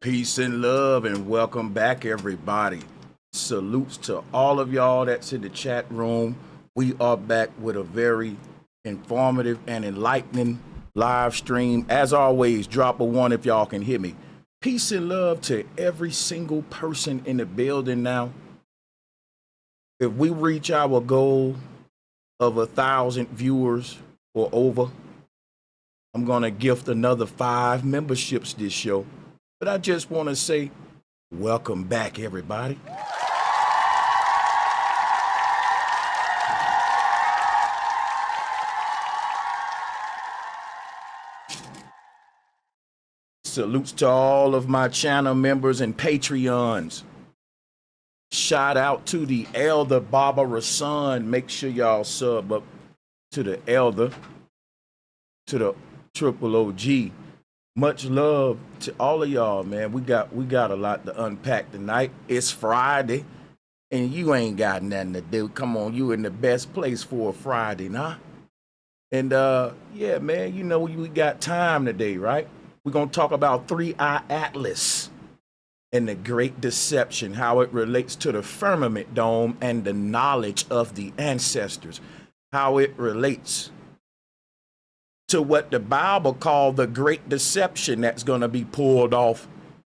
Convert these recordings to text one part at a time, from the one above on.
Peace and love, and welcome back, everybody. Salutes to all of y'all that's in the chat room. We are back with a very informative and enlightening live stream. As always, drop a one if y'all can hear me. Peace and love to every single person in the building now. If we reach our goal of 1,000 viewers or over, I'm going to gift another 5 memberships this show. But I just want to say, welcome back, everybody. Salutes to all of my channel members and Patreons. Shout out to the Elder Barbara Son. Make sure y'all sub up to the Elder, to the Triple OG. Much love to all of y'all, man. We got a lot to unpack tonight. It's Friday, and you ain't got nothing to do. Come on, you in the best place for a Friday, nah? And yeah, man, you know we got time today, right? We're gonna talk about 3-Eye Atlas and the Great Deception, how it relates to the Firmament Dome and the knowledge of the ancestors, how it relates to what the Bible called the Great Deception that's going to be pulled off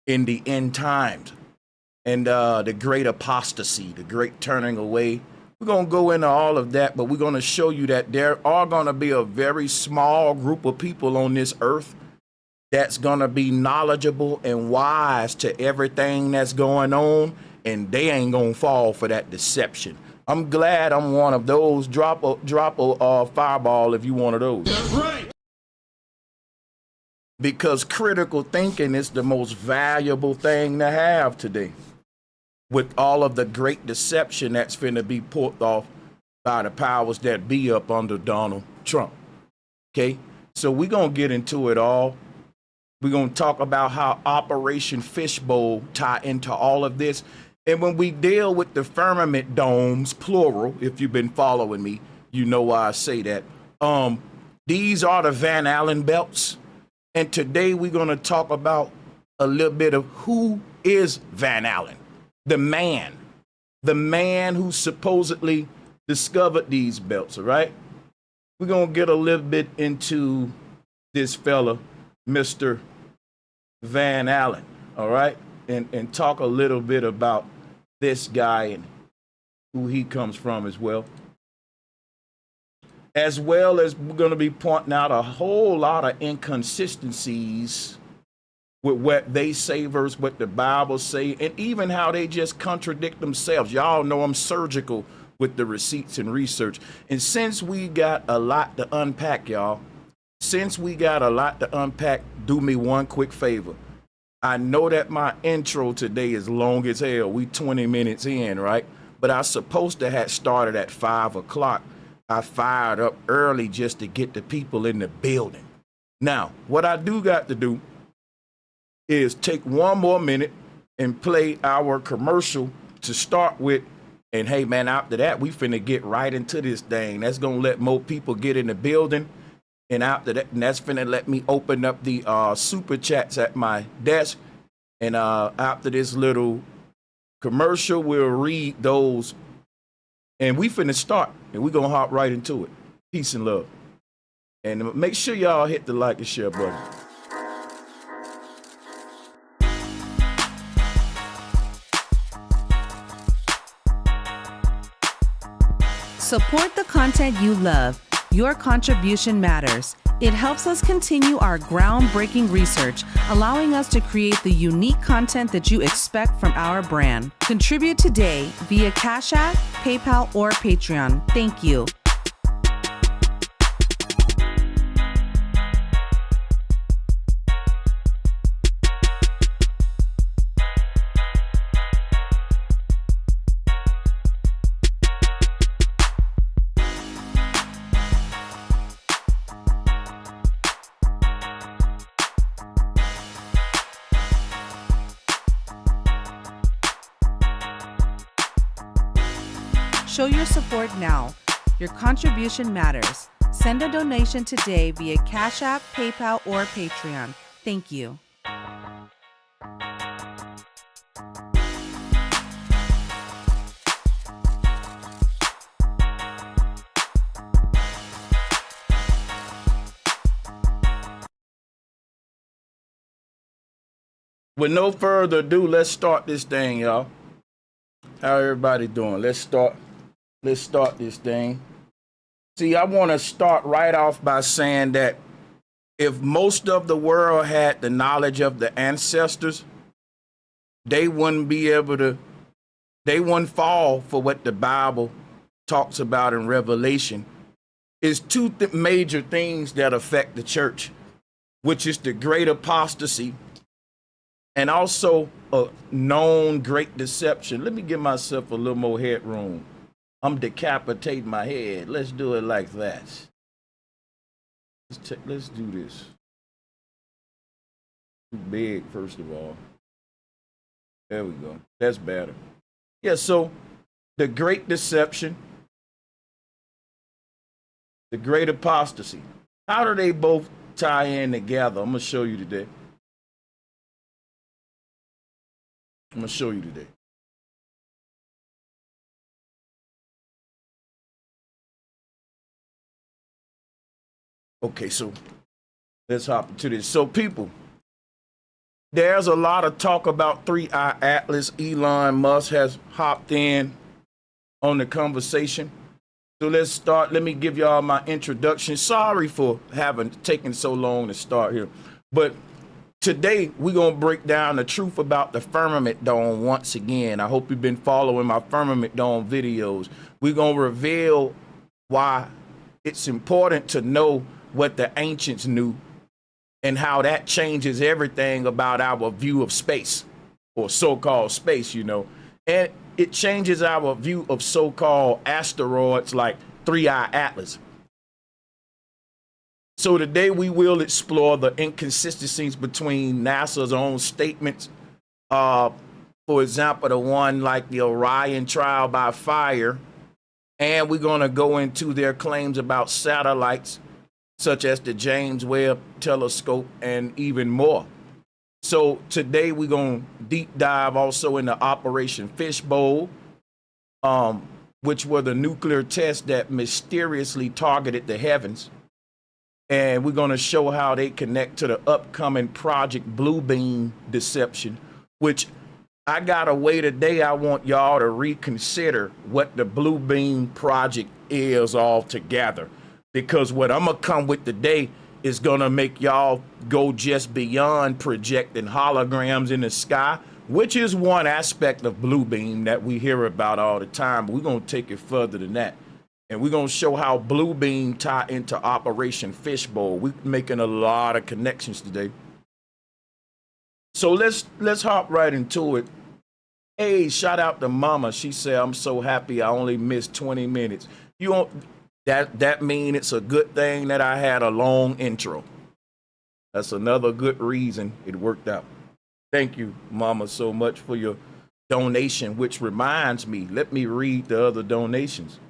in the end times, and the Great Apostasy, the Great Turning Away. We're going to go into all of that, but we're going to show you that there are going to be a very small group of people on this earth that's going to be knowledgeable and wise to everything that's going on, and they ain't going to fall for that deception. I'm glad I'm one of those. Drop a fireball if you one of those. That's right. Because critical thinking is the most valuable thing to have today. With all of the great deception that's finna be pulled off by the powers that be up under Donald Trump. Okay? So we're gonna get into it all. We're gonna talk about how Operation Fishbowl tie into all of this. And when we deal with the firmament domes, plural, if you've been following me, you know why I say that. These are the Van Allen belts. And today we're going to talk about a little bit of who is Van Allen, the man who supposedly discovered these belts, all right? We're going to get a little bit into this fella, Mr. Van Allen, all right? And talk a little bit about this guy and who he comes from as well. As well as we're going to be pointing out a whole lot of inconsistencies with what they say versus what the Bible say, and even how they just contradict themselves. Y'all know I'm surgical with the receipts and research. And since we got a lot to unpack, y'all, do me one quick favor. I know that my intro today is long as hell. We 20 minutes in, right? But I was supposed to have started at 5 o'clock. I fired up early just to get the people in the building. Now, what I do got to do is take one more minute and play our commercial to start with. And hey, man, after that, we finna get right into this thing. That's gonna let more people get in the building. And after that, and that's finna let me open up the super chats at my desk. And after this little commercial, we'll read those. And we finna start, and we're gonna hop right into it. Peace and love. And make sure y'all hit the like and share button. Support the content you love. Your contribution matters. It helps us continue our groundbreaking research, allowing us to create the unique content that you expect from our brand. Contribute today via Cash App, PayPal, or Patreon. Thank you. Show your support now. Your contribution matters. Send a donation today via Cash App, PayPal, or Patreon. Thank you. with no further ado, let's start this thing, y'all. How everybody doing? Let's start this thing. See, I want to start right off by saying that if most of the world had the knowledge of the ancestors, they wouldn't fall for what the Bible talks about in Revelation. It's two major things that affect the church, which is the great apostasy and also a known great deception. Let me give myself a little more headroom. I'm decapitating my head. Let's do it like that. Let's do this. Too big, first of all. There we go. That's better. Yeah, so the great deception, the great apostasy. How do they both tie in together? I'm going to show you today. Okay, so let's hop into this. So people, there's a lot of talk about 3i Atlas. Elon Musk has hopped in on the conversation. So let's start. Let me give y'all my introduction. Sorry for having taken so long to start here. But today we're going to break down the truth about the Firmament Dome once again. I hope you've been following my Firmament Dome videos. We're going to reveal why it's important to know what the ancients knew and how that changes everything about our view of space, or so-called space, you know. And it changes our view of so-called asteroids like 3i Atlas. So today we will explore the inconsistencies between NASA's own statements. For example, the one like the Orion trial by fire. And we're going to go into their claims about satellites, such as the James Webb Telescope, and even more. So today we're going to deep dive also into Operation Fishbowl, which were the nuclear tests that mysteriously targeted the heavens. And we're going to show how they connect to the upcoming Project Bluebeam deception, which I got a way today. I want y'all to reconsider what the Bluebeam project is altogether. Because what I'm going to come with today is going to make y'all go just beyond projecting holograms in the sky, which is one aspect of Bluebeam that we hear about all the time. But we're going to take it further than that. And we're going to show how Bluebeam tie into Operation Fishbowl. We're making a lot of connections today. So let's hop right into it. Hey, shout out to Mama. She said, I'm so happy I only missed 20 minutes. You don't... That mean it's a good thing that I had a long intro. That's another good reason it worked out. Thank you, Mama, so much for your donation, which reminds me, let me read the other donations.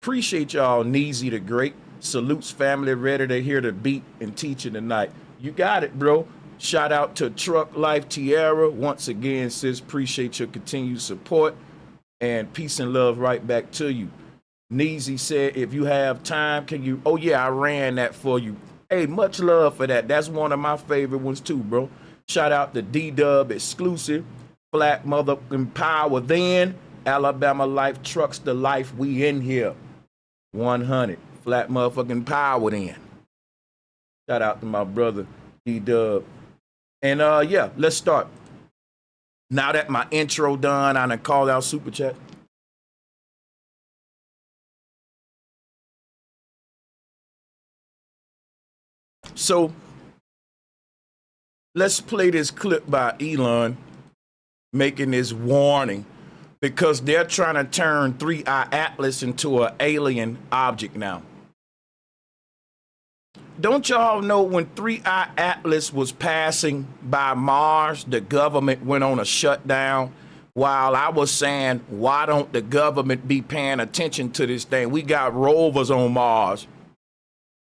Appreciate y'all, Neezy the Great. Salutes family, ready to hear the beat and teaching tonight. You got it, bro. Shout out to Truck Life Tierra. Once again, sis, appreciate your continued support, and peace and love right back to you. Neezy said, if you have time, can you... Oh, yeah, I ran that for you. Hey, much love for that. That's one of my favorite ones, too, bro. Shout out to D-Dub Exclusive, Flat Mother and Power Then, Alabama Life Trucks the Life We In Here. 100. Flat motherfucking Power Then. Shout out to my brother, D-Dub. And, yeah, let's start. Now that my intro done, I done called out Super Chat. So let's play this clip by Elon making this warning, because they're trying to turn 3i Atlas into an alien object now. Don't y'all know when 3i Atlas was passing by Mars, the government went on a shutdown? While I was saying, why don't the government be paying attention to this thing? We got rovers on Mars.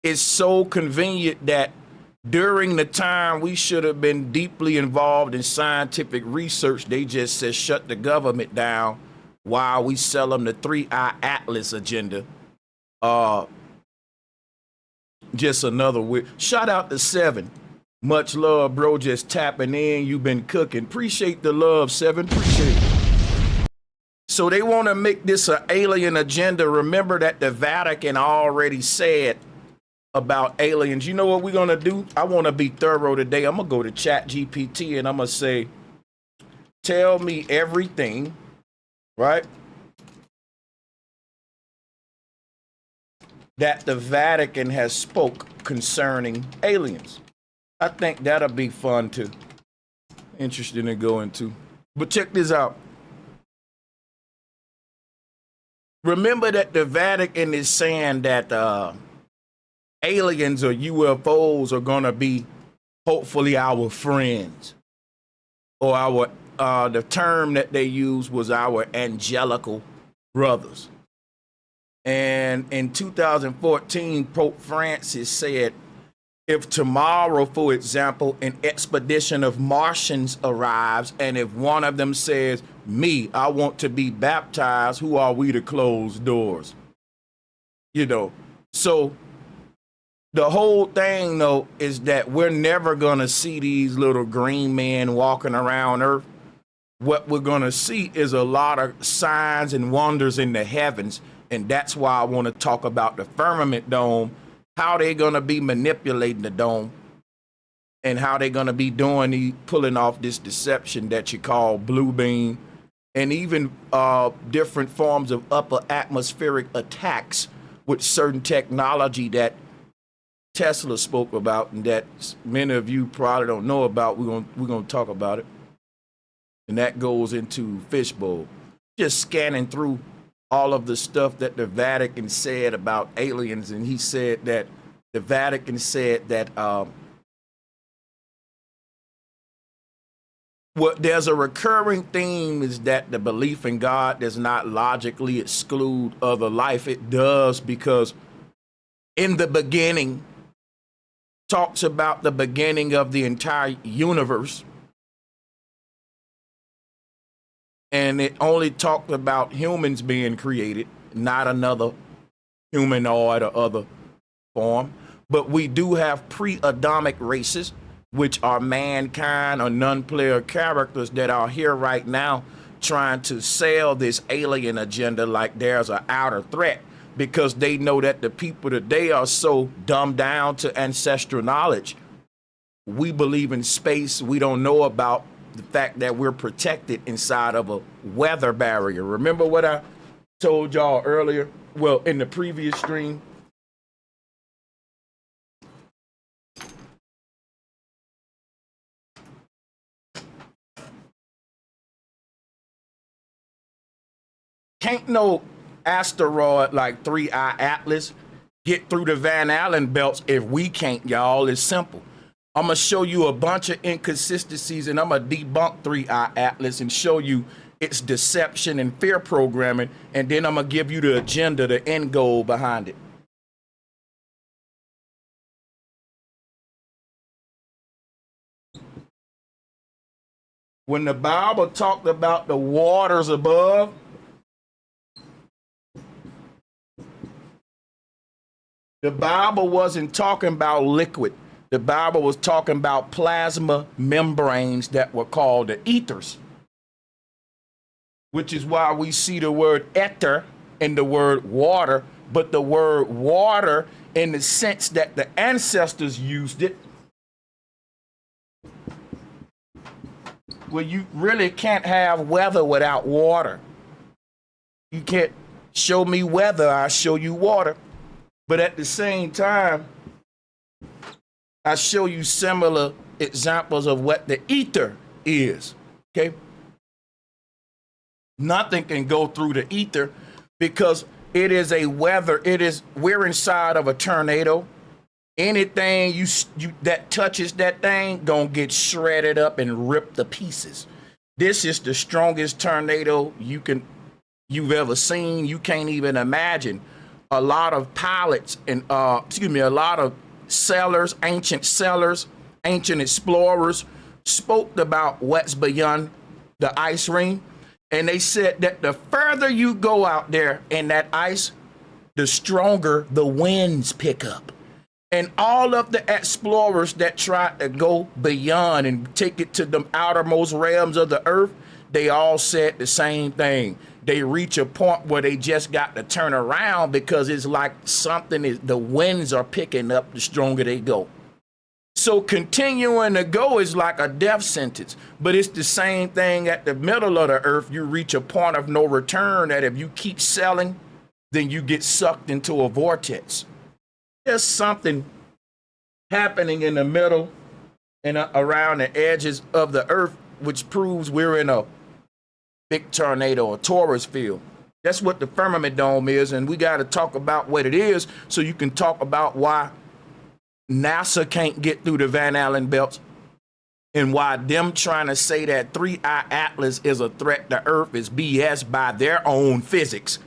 It's so convenient that during the time we should have been deeply involved in scientific research, they just said shut the government down while we sell them the 3i Atlas agenda. Just another weird. Shout out to 7. Much love, bro. Just tapping in. You've been cooking. Appreciate the love, Seven. Appreciate it. So they want to make this an alien agenda. Remember that the Vatican already said about aliens. You know what we're going to do? I want to be thorough today. I'm going to go to Chat GPT and I'm going to say, tell me everything, right, that the Vatican has spoke concerning aliens. I think that'll be fun too. Interesting to go into. But check this out. Remember that the Vatican is saying that aliens or UFOs are going to be hopefully our friends, or our the term that they used was our angelical brothers. And in 2014, Pope Francis said, if tomorrow, for example, an expedition of Martians arrives, and if one of them says, me, I want to be baptized, who are we to close doors? You know, so the whole thing, though, is that we're never going to see these little green men walking around Earth. What we're going to see is a lot of signs and wonders in the heavens. And that's why I want to talk about the firmament dome, how they're going to be manipulating the dome, and how they're going to be pulling off this deception that you call blue beam, and even different forms of upper atmospheric attacks with certain technology that Tesla spoke about and that many of you probably don't know about. We're gonna talk about it. And that goes into Fishbowl. Just scanning through all of the stuff that the Vatican said about aliens, and he said that the Vatican said that what there's a recurring theme is that the belief in God does not logically exclude other life. It does, because in the beginning talks about the beginning of the entire universe. And it only talked about humans being created, not another humanoid or other form. But we do have pre-Adamic races, which are mankind or non-player characters that are here right now trying to sell this alien agenda like there's an outer threat, because they know that the people today are so dumbed down to ancestral knowledge. We believe in space. We don't know about the fact that we're protected inside of a weather barrier. Remember what I told y'all earlier? Well, in the previous stream. Can't no asteroid like 3I Atlas get through the Van Allen belts if we can't, y'all. It's simple. I'm going to show you a bunch of inconsistencies, and I'm going to debunk 3I Atlas and show you its deception and fear programming, and then I'm going to give you the agenda, the end goal behind it. When the Bible talked about the waters above, the Bible wasn't talking about liquid. The Bible was talking about plasma membranes that were called the ethers, which is why we see the word ether in the word water, but the word water in the sense that the ancestors used it, well, you really can't have weather without water. You can't show me weather, I show you water. But at the same time, I show you similar examples of what the ether is, okay? Nothing can go through the ether because it is a weather. We're inside of a tornado. Anything you that touches that thing gonna get shredded up and ripped to pieces. This is the strongest tornado you've ever seen. You can't even imagine. A lot of pilots and a lot of ancient explorers spoke about what's beyond the ice ring. And they said that the further you go out there in that ice, the stronger the winds pick up. And all of the explorers that tried to go beyond and take it to the outermost realms of the earth, they all said the same thing. They reach a point where they just got to turn around because it's like something is, the winds are picking up the stronger they go. So continuing to go is like a death sentence, but it's the same thing at the middle of the earth. You reach a point of no return that if you keep selling, then you get sucked into a vortex. There's something happening in the middle and around the edges of the earth, which proves we're in a big tornado or torus field. That's what the firmament dome is, and we got to talk about what it is so you can talk about why NASA can't get through the Van Allen belts and why them trying to say that 3I Atlas is a threat to Earth is BS by their own physics.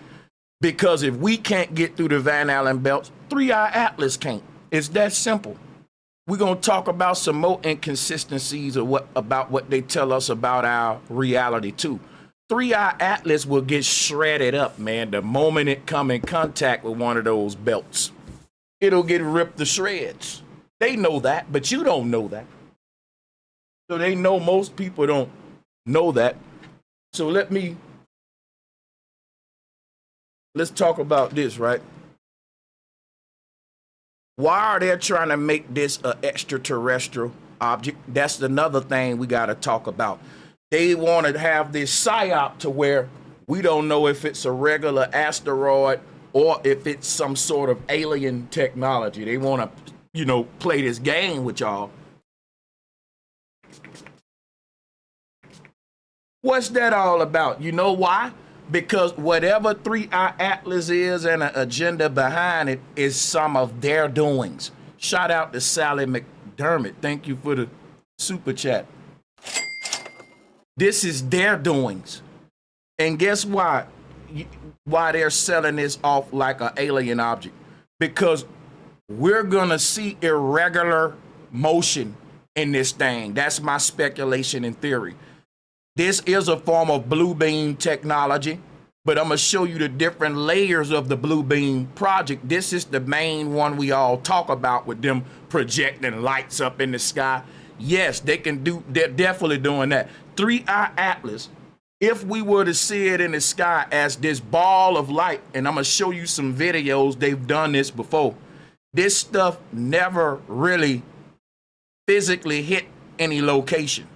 Because if we can't get through the Van Allen belts, 3I Atlas can't. It's that simple. We're going to talk about some more inconsistencies about what they tell us about our reality too. 3I Atlas will get shredded up, man, the moment it come in contact with one of those belts. It'll get ripped to shreds. They know that, but you don't know that. So they know most people don't know that. So let's talk about this, right? Why are they trying to make this an extraterrestrial object? That's another thing we got to talk about. They want to have this psyop to where we don't know if it's a regular asteroid or if it's some sort of alien technology. They want to, play this game with y'all. What's that all about? You know why? Because whatever 3I Atlas is and an agenda behind it is some of their doings. Shout out to Sally McDermott. Thank you for the super chat. This is their doings. And guess why? Why they're selling this off like an alien object? Because we're going to see irregular motion in this thing. That's my speculation and theory. This is a form of blue beam technology, but I'm going to show you the different layers of the blue beam project. This is the main one we all talk about with them projecting lights up in the sky. Yes, they're definitely doing that. 3I Atlas, if we were to see it in the sky as this ball of light, and I'm going to show you some videos, they've done this before. This stuff never really physically hit any location.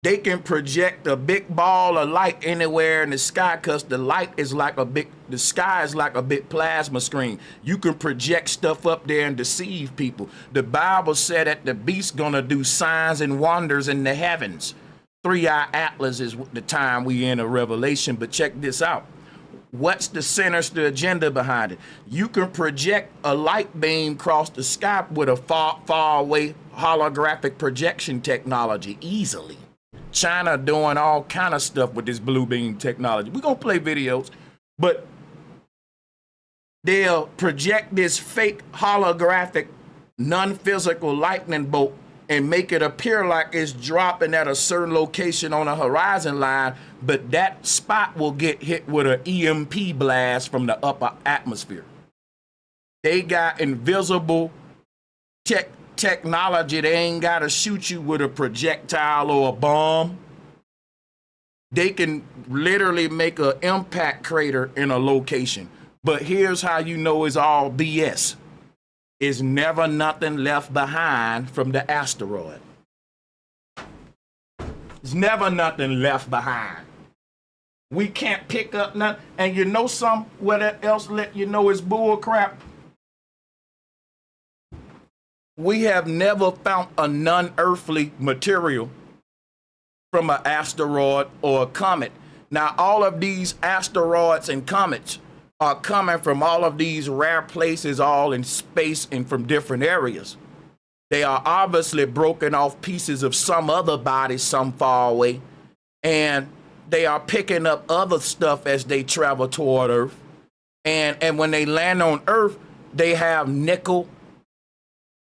They can project a big ball of light anywhere in the sky because the sky is like a big plasma screen. You can project stuff up there and deceive people. The Bible said that the beast's gonna do signs and wonders in the heavens. 3I Atlas is the time we in a Revelation, but check this out. What's the sinister agenda behind it? You can project a light beam across the sky with a far away holographic projection technology easily. China doing all kind of stuff with this blue beam technology. We're going to play videos, but they'll project this fake holographic non-physical lightning bolt and make it appear like it's dropping at a certain location on a horizon line, but that spot will get hit with an EMP blast from the upper atmosphere. They got invisible technology. They ain't got to shoot you with a projectile or a bomb. They can literally make an impact crater in a location. But here's how you know it's all BS. It's never nothing left behind from the asteroid. There's never nothing left behind. We can't pick up nothing. And you know what else let you know it's bull crap? We have never found a non-earthly material from an asteroid or a comet. Now, all of these asteroids and comets are coming from all of these rare places, all in space and from different areas. They are obviously broken off pieces of some other body some far away, and they are picking up other stuff as they travel toward Earth. And when they land on Earth, they have nickel,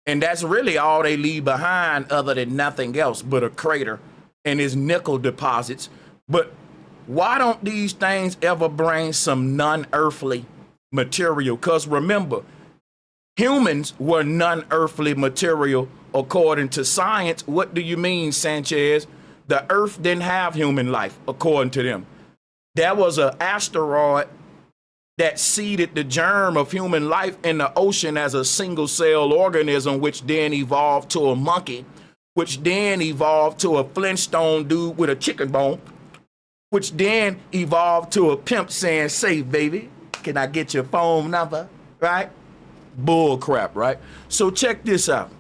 and that's really all they leave behind other than nothing else but a crater and his nickel deposits. But why don't these things ever bring some non-earthly material? Because remember, Humans were non-earthly material according to science. What do you mean, Sanchez? The Earth didn't have human life according to them. There was an asteroid that seeded the germ of human life in the ocean as a single cell organism, which then evolved to a monkey, which then evolved to a Flintstone dude with a chicken bone, which then evolved to a pimp saying, "Say, baby, can I get your phone number?" Right? Bull crap, right? So check this out.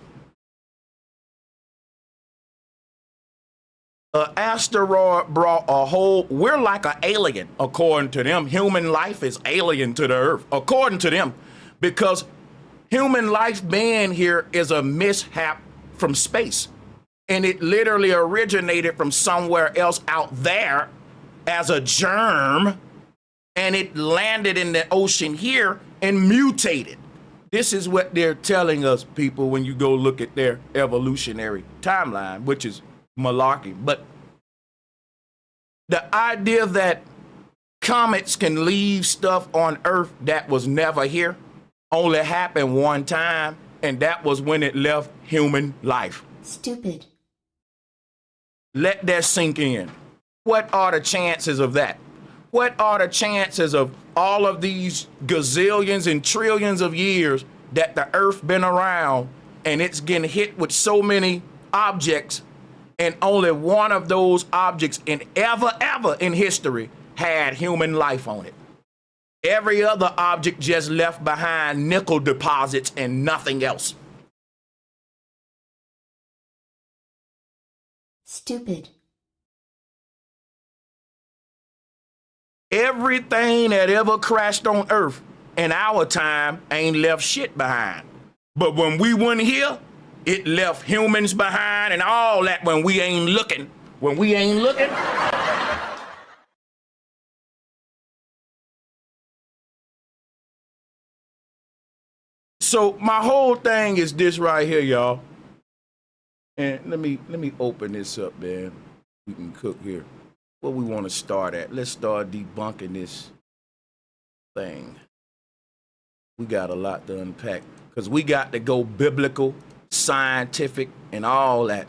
An asteroid brought a whole, we're like an alien, according to them. Human life is alien to the Earth, according to them, because human life being here is a mishap from space. And it literally originated from somewhere else out there as a germ, and it landed in the ocean here and mutated. This is what they're telling us, people, when you go look at their evolutionary timeline, which is malarkey. But the idea that comets can leave stuff on Earth that was never here only happened one time, and that was when it left human life. Stupid. Let that sink in. What are the chances of that? What are the chances of all of these gazillions and trillions of years that the Earth been around and it's getting hit with so many objects, and only one of those objects in ever in history had human life on it? Every other object just left behind nickel deposits and nothing else. Stupid. Everything that ever crashed on Earth in our time ain't left shit behind. But when we weren't here, it left humans behind and all that when we ain't looking. When we ain't looking. So my whole thing is this right here, y'all. And let me open this up, man. We can cook here. What we want to start at? Let's start debunking this thing. We got a lot to unpack because we got to go biblical, scientific, and all that.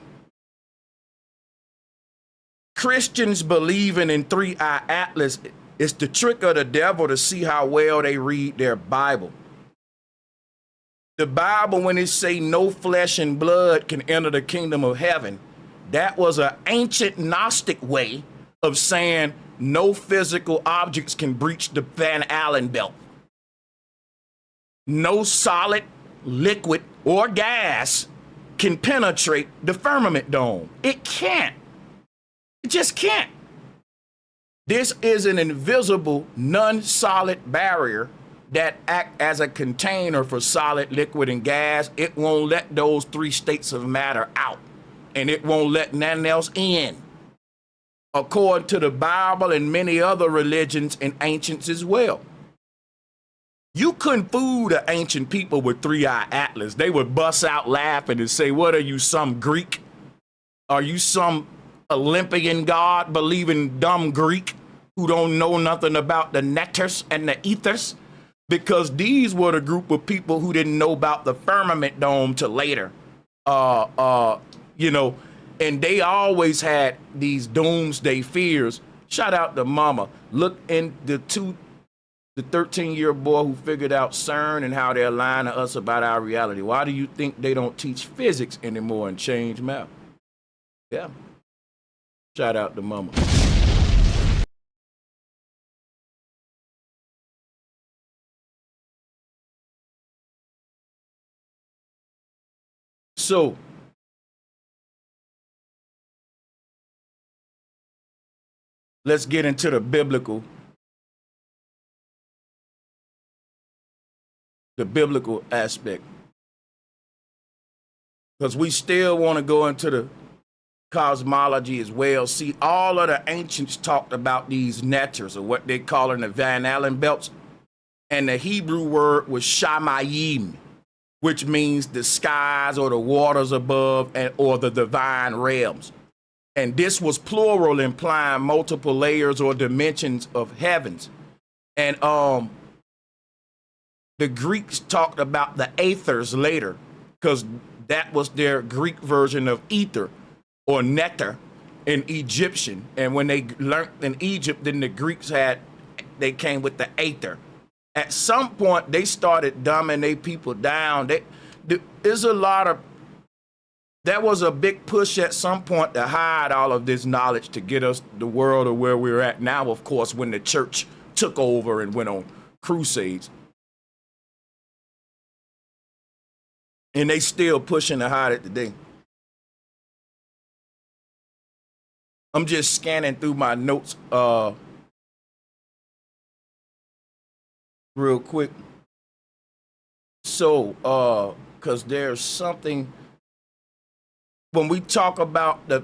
Christians believing in 3-eye atlas is the trick of the devil to see how well they read their Bible. The Bible, when it say no flesh and blood can enter the kingdom of heaven, that was an ancient Gnostic way of saying no physical objects can breach the Van Allen belt. No solid, liquid, or gas can penetrate the firmament dome. It can't. It just can't. This is an invisible, non-solid barrier that act as a container for solid, liquid, and gas. It won't let those 3 states of matter out, and it won't let nothing else in, according to the Bible and many other religions and ancients as well. You couldn't fool the ancient people with 3-eye atlas. They would bust out laughing and say, "What are you, some Greek? Are you some Olympian god believing dumb Greek who don't know nothing about the nectars and the ethers?" Because these were the group of people who didn't know about the firmament dome till later. And they always had these doomsday fears. Shout out to Mama. Look in the 13-year boy who figured out CERN and how they're lying to us about our reality. Why do you think they don't teach physics anymore and change math? Yeah. Shout out to Mama. So, let's get into the biblical aspect, because we still want to go into the cosmology as well. See, all of the ancients talked about these neters, or what they call in the Van Allen belts, and the Hebrew word was shamayim, which means the skies or the waters above, or the divine realms. And this was plural, implying multiple layers or dimensions of heavens. And The Greeks talked about the aethers later because that was their Greek version of ether or nether in Egyptian. And when they learned in Egypt, then the Greeks they came with the aether. At some point, they started dumbing their people down. There was a big push at some point to hide all of this knowledge to get us the world of where we're at now, of course, when the church took over and went on crusades. And they still pushing to hide it today. I'm just scanning through my notes real quick. So, because there's something, when we talk about the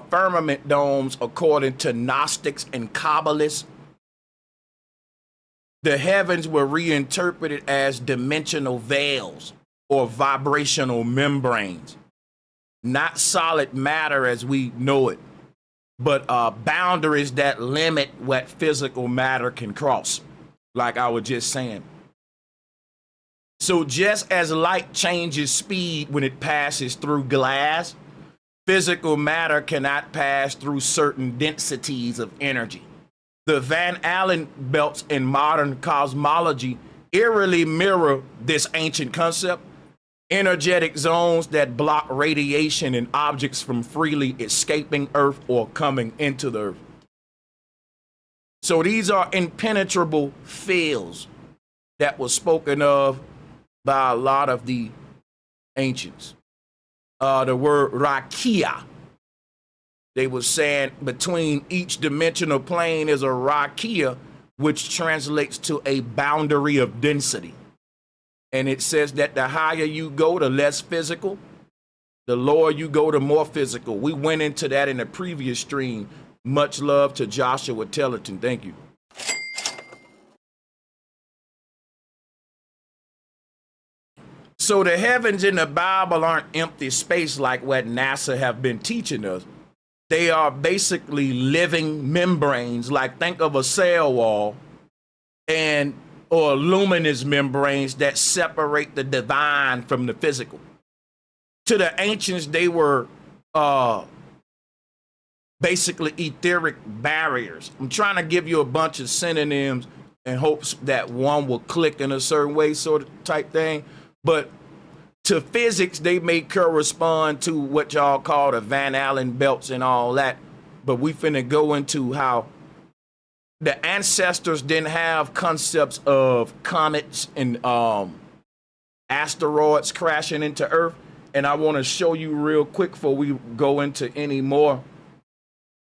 firmament domes, according to Gnostics and Kabbalists, the heavens were reinterpreted as dimensional veils or vibrational membranes, not solid matter as we know it, but boundaries that limit what physical matter can cross, like I was just saying. So just as light changes speed when it passes through glass, physical matter cannot pass through certain densities of energy. The Van Allen belts in modern cosmology eerily mirror this ancient concept. Energetic zones that block radiation and objects from freely escaping Earth or coming into the Earth. So these are impenetrable fields that was spoken of by a lot of the ancients. The word rakia, they were saying between each dimensional plane is a rakia, which translates to a boundary of density. And it says that the higher you go, the less physical. The lower you go, the more physical. We went into that in the previous stream. Much love to Joshua Tellerton. Thank you. So the heavens in the Bible aren't empty space like what NASA have been teaching us. They are basically living membranes, like think of a cell wall or luminous membranes that separate the divine from the physical. To the ancients, they were basically etheric barriers. I'm trying to give you a bunch of synonyms in hopes that one will click in a certain way, sort of type thing. But to physics, they may correspond to what y'all call the Van Allen belts and all that. But we finna go into how the ancestors didn't have concepts of comets and asteroids crashing into Earth. And I want to show you real quick before we go into any more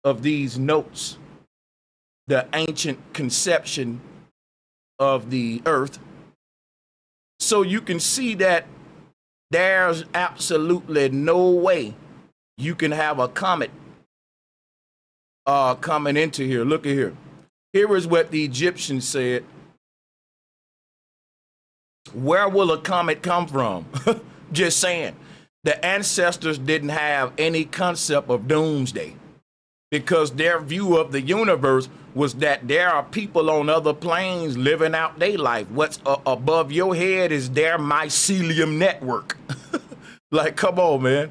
of these notes, the ancient conception of the Earth. So you can see that there's absolutely no way you can have a comet coming into here. Look at here. Here is what the Egyptians said. Where will a comet come from? Just saying. The ancestors didn't have any concept of doomsday because their view of the universe was that there are people on other planes living out their life. What's above your head is their mycelium network. Like, come on, man.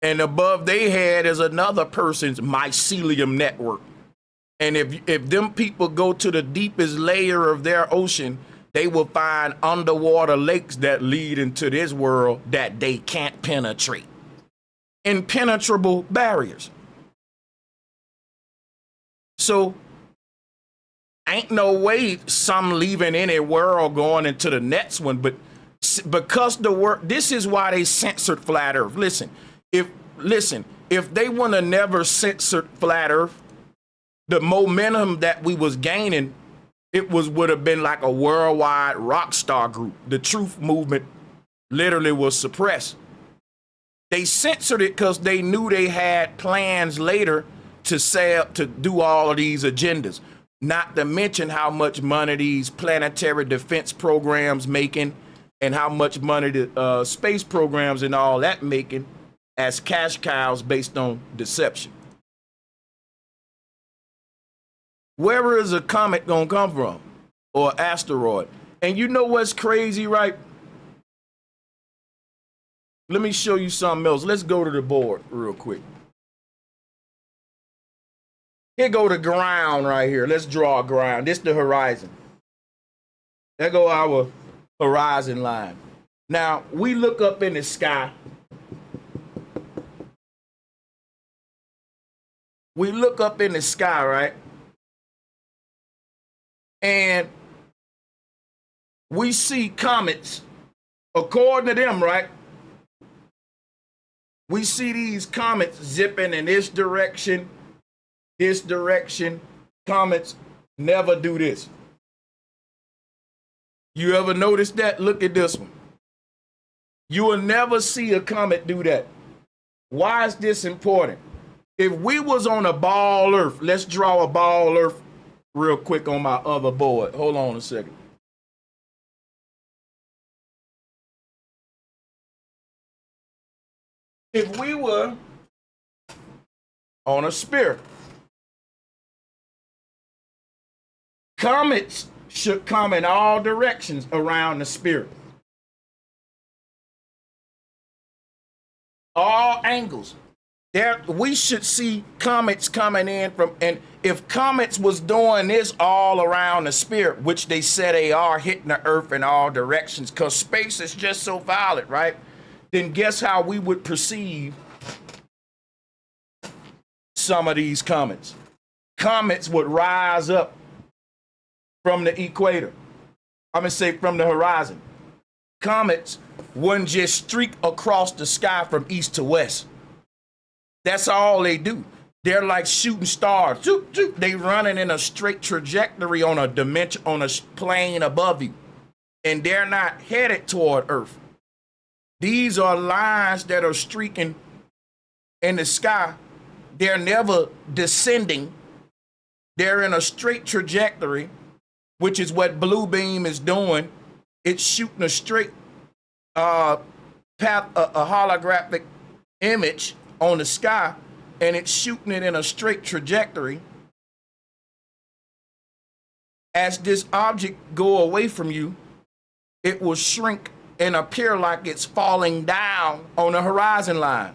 And above their head is another person's mycelium network. And if them people go to the deepest layer of their ocean, they will find underwater lakes that lead into this world that they can't penetrate. Impenetrable barriers. So ain't no way some leaving any world going into the next one, but because this is why they censored flat Earth. Listen, if they would have never censored flat Earth, the momentum that we was gaining, would have been like a worldwide rock star group. The truth movement literally was suppressed. They censored it because they knew they had plans later to do all of these agendas. Not to mention how much money these planetary defense programs making and how much money the space programs and all that making as cash cows based on deception. Where is a comet gonna come from, or asteroid? And you know what's crazy, right? Let me show you something else. Let's go to the board real quick. Here go the ground right here. Let's draw a ground. This the horizon. There go our horizon line. Now, we look up in the sky. We look up in the sky, right? And we see comets. According to them, right? We see these comets zipping in this direction. Comets never do this. You ever notice that? Look at this one. You will never see a comet do that. Why is this important? If we was on a ball Earth, let's draw a ball Earth real quick on my other board. Hold on a second. If we were on a sphere, comets should come in all directions around the sphere. All angles. There, we should see comets coming in from, and if comets was doing this all around the sphere, which they said they are, hitting the Earth in all directions, because space is just so violet, right? Then guess how we would perceive some of these comets. Comets would rise up from the equator. I'm gonna say from the horizon. Comets wouldn't just streak across the sky from east to west. That's all they do. They're like shooting stars. They running in a straight trajectory on a dimension, on a plane above you. And they're not headed toward Earth. These are lines that are streaking in the sky. They're never descending. They're in a straight trajectory, which is what blue beam is doing. It's shooting a straight path, a holographic image on the sky, and it's shooting it in a straight trajectory. As this object go away from you, it will shrink and appear like it's falling down on the horizon line.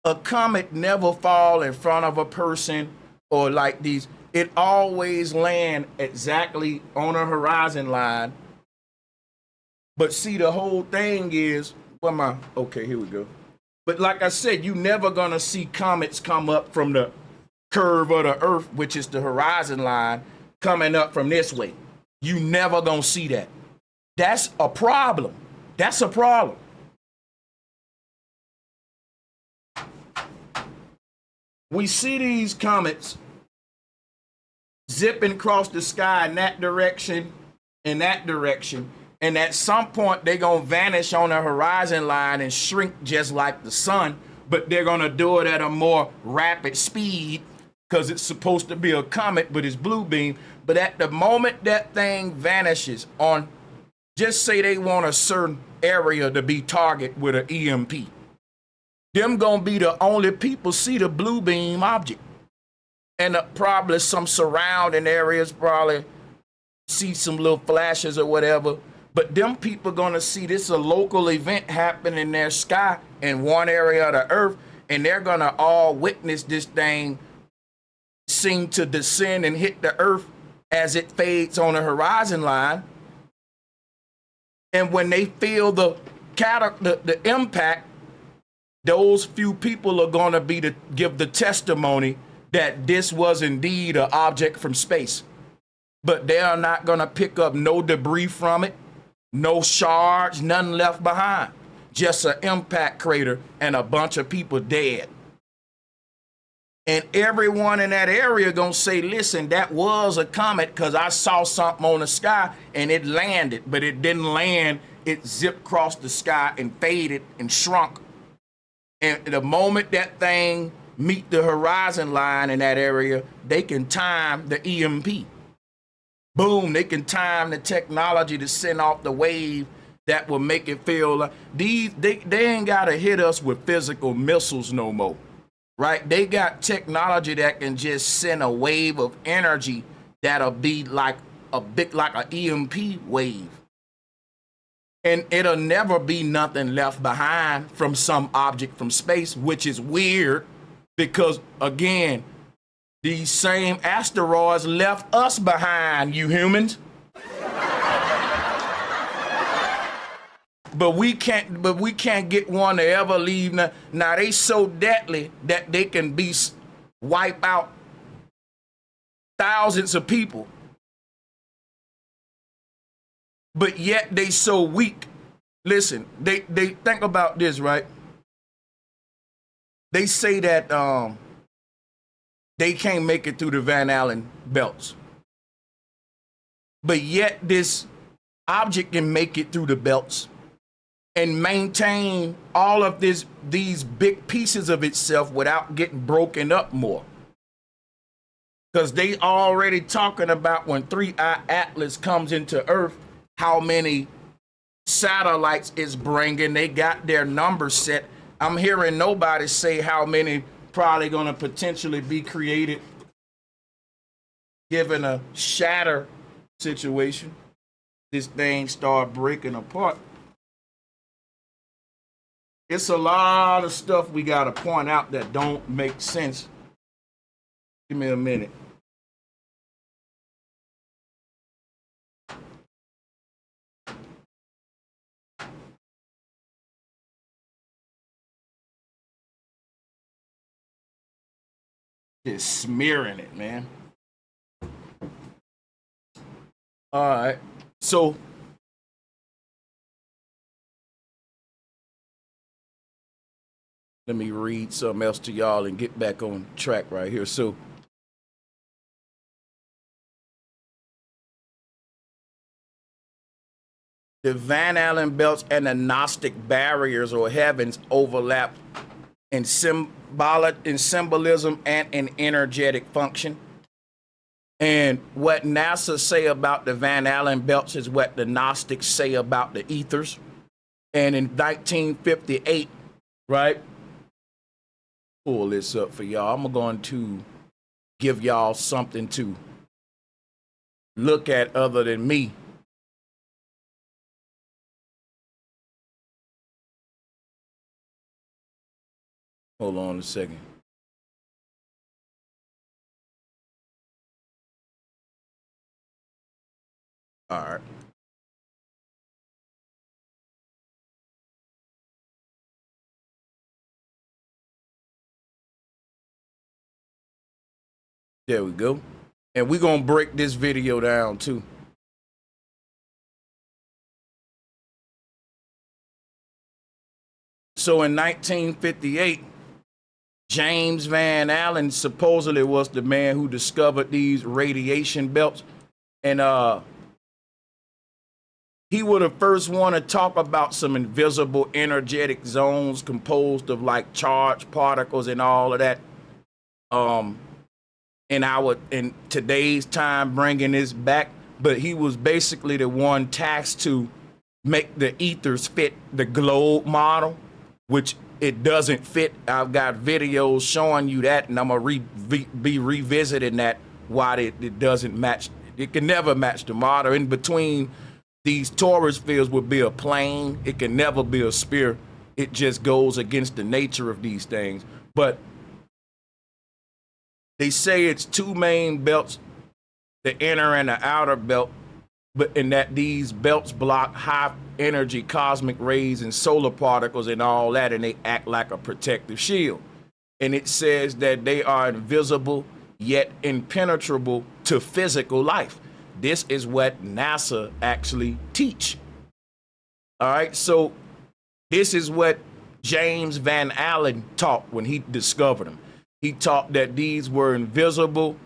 A comet never fall in front of a person or like these. It always land exactly on a horizon line. But see, the whole thing is, okay, here we go. But like I said, you never gonna see comets come up from the curve of the Earth, which is the horizon line, coming up from this way. You never gonna see that. That's a problem. That's a problem. We see these comets zipping across the sky in that direction, and at some point they're gonna vanish on the horizon line and shrink just like the sun, but they're gonna do it at a more rapid speed because it's supposed to be a comet, but it's blue beam. But at the moment that thing vanishes on, just say they want a certain area to be target with an EMP, them gonna be the only people see the blue beam object. And probably some surrounding areas probably see some little flashes or whatever. But them people gonna see this a local event happen in their sky in one area of the Earth, and they're gonna all witness this thing seem to descend and hit the Earth as it fades on the horizon line. And when they feel the impact, those few people are gonna be to give the testimony that this was indeed an object from space. But they are not gonna pick up no debris from it, no shards, nothing left behind. Just an impact crater and a bunch of people dead. And everyone in that area gonna say, listen, that was a comet because I saw something on the sky and it landed, but it didn't land. It zipped across the sky and faded and shrunk. And the moment that thing meet the horizon line in that area, they can time the EMP. Boom, they can time the technology to send off the wave that will make it feel like they ain't gotta hit us with physical missiles no more, right? They got technology that can just send a wave of energy that'll be like a big, like an EMP wave. And it'll never be nothing left behind from some object from space, which is weird because, again, these same asteroids left us behind, you humans. But we can't get one to ever leave. Now they so deadly that they can wipe out thousands of people. But yet they so weak. Listen, they think about this, right? They say that they can't make it through the Van Allen belts. But yet this object can make it through the belts and maintain all of these big pieces of itself without getting broken up more. Because they already talking about when 3i Atlas comes into Earth, how many satellites it's bringing. They got their numbers set. I'm hearing nobody say how many probably going to potentially be created given a shatter situation. This thing start breaking apart. It's a lot of stuff we got to point out that don't make sense. Give me a minute. Just smearing it, man. All right. So let me read something else to y'all and get back on track right here. So the Van Allen belts and the Gnostic barriers or heavens overlap in symbolism and in energetic function. And what NASA say about the Van Allen belts is what the Gnostics say about the ethers. And in 1958, right? Pull this up for y'all. I'm going to give y'all something to look at other than me. Hold on a second. All right. There we go. And we're going to break this video down too. So in 1958, James Van Allen supposedly was the man who discovered these radiation belts. And he would have first want to talk about some invisible energetic zones composed of like charged particles and all of that. In today's time, bringing this back, but he was basically the one tasked to make the ethers fit the globe model, which it doesn't fit. I've got videos showing you that, and I'm gonna be revisiting that why it doesn't match. It can never match the model. In between these torus fields would be a plane. It can never be a sphere. It just goes against the nature of these things. But they say it's two main belts, the inner and the outer belt, but in that these belts block high energy cosmic rays and solar particles and all that, and they act like a protective shield. And it says that they are invisible yet impenetrable to physical life. This is what NASA actually teach. All right, so this is what James Van Allen taught when he discovered them. He taught that these were invisible,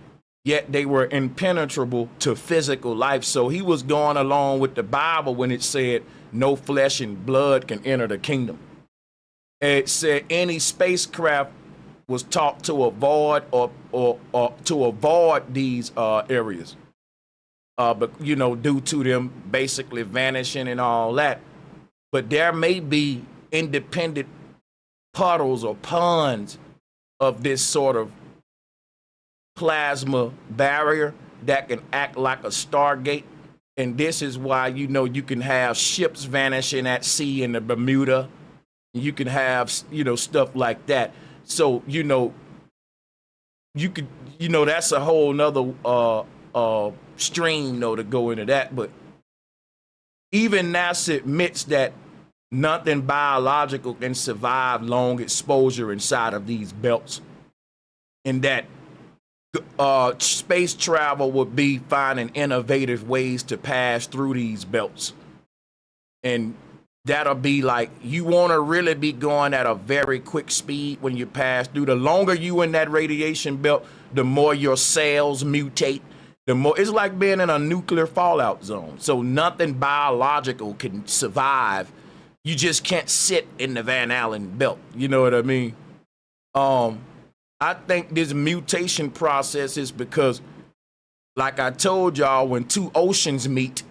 yet they were impenetrable to physical life. So he was going along with the Bible when it said no flesh and blood can enter the kingdom. It said any spacecraft was taught to avoid or to avoid these areas. But, you know, due to them basically vanishing and all that. But there may be independent puddles or ponds of this sort of plasma barrier that can act like a stargate. And this is why, you know, you can have ships vanishing at sea in the Bermuda. You can have, you know, stuff like that. So, you know, you could, you know, that's a whole nother stream, though, to go into that. But even NASA admits that nothing biological can survive long exposure inside of these belts, and that space travel would be finding innovative ways to pass through these belts. And that'll be like, you want to really be going at a very quick speed when you pass through. The longer you in that radiation belt, the more your cells mutate. The more, it's like being in a nuclear fallout zone. So nothing biological can survive. You just can't sit in the Van Allen belt. You know what I mean? I think this mutation process is because, like I told y'all, when two oceans meet,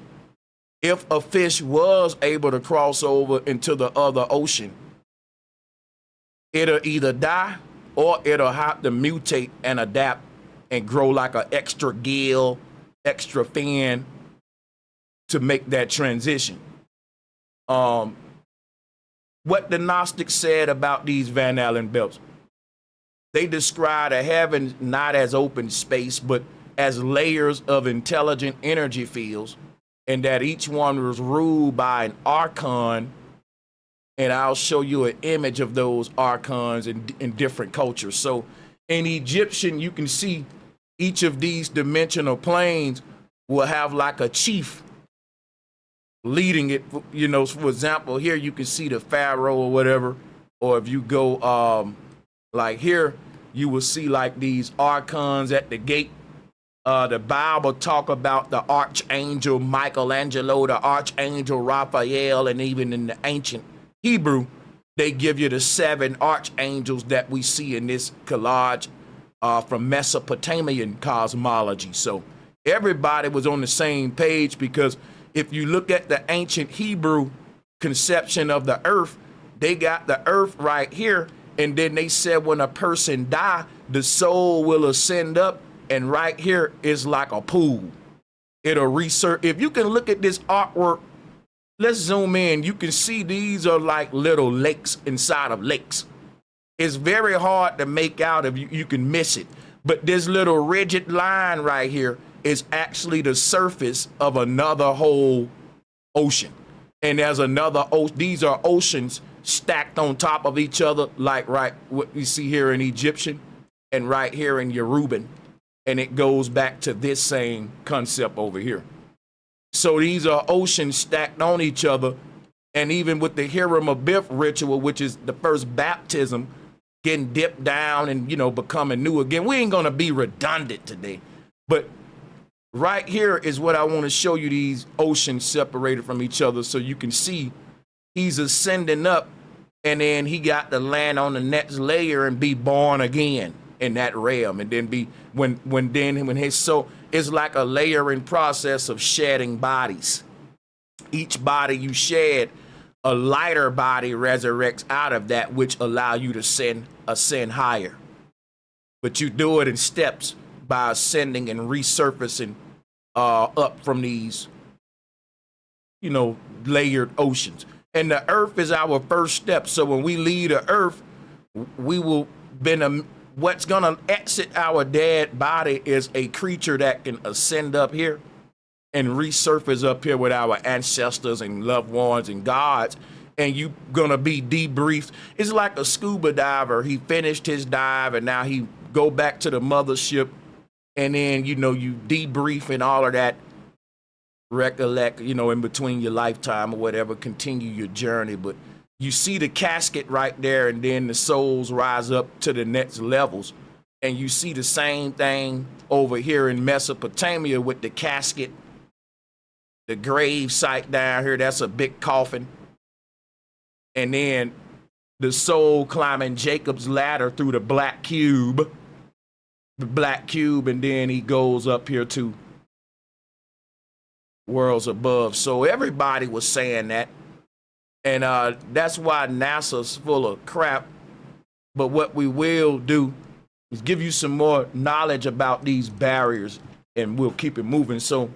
if a fish was able to cross over into the other ocean, it'll either die or it'll have to mutate and adapt and grow like an extra gill, extra fin to make that transition. What the Gnostics said about these Van Allen belts, they described a heaven not as open space, but as layers of intelligent energy fields, and that each one was ruled by an archon. And I'll show you an image of those archons in different cultures. So in Egyptian, you can see each of these dimensional planes will have like a chief leading it. You know, for example, here you can see the pharaoh or whatever. Or if you go like here, you will see like these archons at the gate. The Bible talk about the archangel Michelangelo, the archangel Raphael, and even in the ancient Hebrew, they give you the 7 archangels that we see in this collage from Mesopotamian cosmology. So everybody was on the same page, because if you look at the ancient Hebrew conception of the earth, they got the earth right here. And then they said when a person die, the soul will ascend up. And right here is like a pool. It'll research. If you can look at this artwork, let's zoom in. You can see these are like little lakes inside of lakes. It's very hard to make out if you can miss it. But this little rigid line right here is actually the surface of another whole ocean. And there's another ocean. These are oceans stacked on top of each other, like right what you see here in Egyptian and right here in Yoruban. And it goes back to this same concept over here. So these are oceans stacked on each other. And even with the Hiram Abiff ritual, which is the first baptism, getting dipped down and, you know, becoming new again. We ain't going to be redundant today. But right here is what I want to show you, these oceans separated from each other, so you can see he's ascending up, and then he got to land on the next layer and be born again in that realm, and then be when his soul is like a layering process of shedding bodies. Each body you shed, a lighter body resurrects out of that, which allow you to ascend higher. But you do it in steps by ascending and resurfacing up from these, you know, layered oceans. And the earth is our first step. So when we leave the earth, we will what's gonna exit our dead body is a creature that can ascend up here and resurface up here with our ancestors and loved ones and gods. And you gonna be debriefed. It's like a scuba diver. He finished his dive and now he go back to the mothership, and then, you know, you debrief and all of that, recollect, you know, in between your lifetime or whatever, continue your journey. But you see the casket right there, and then the souls rise up to the next levels. And you see the same thing over here in Mesopotamia with the casket, the grave site down here, that's a big coffin. And then the soul climbing Jacob's ladder through the black cube, and then he goes up here to worlds above. So everybody was saying that. And that's why NASA's full of crap. But what we will do is give you some more knowledge about these barriers and we'll keep it moving. So,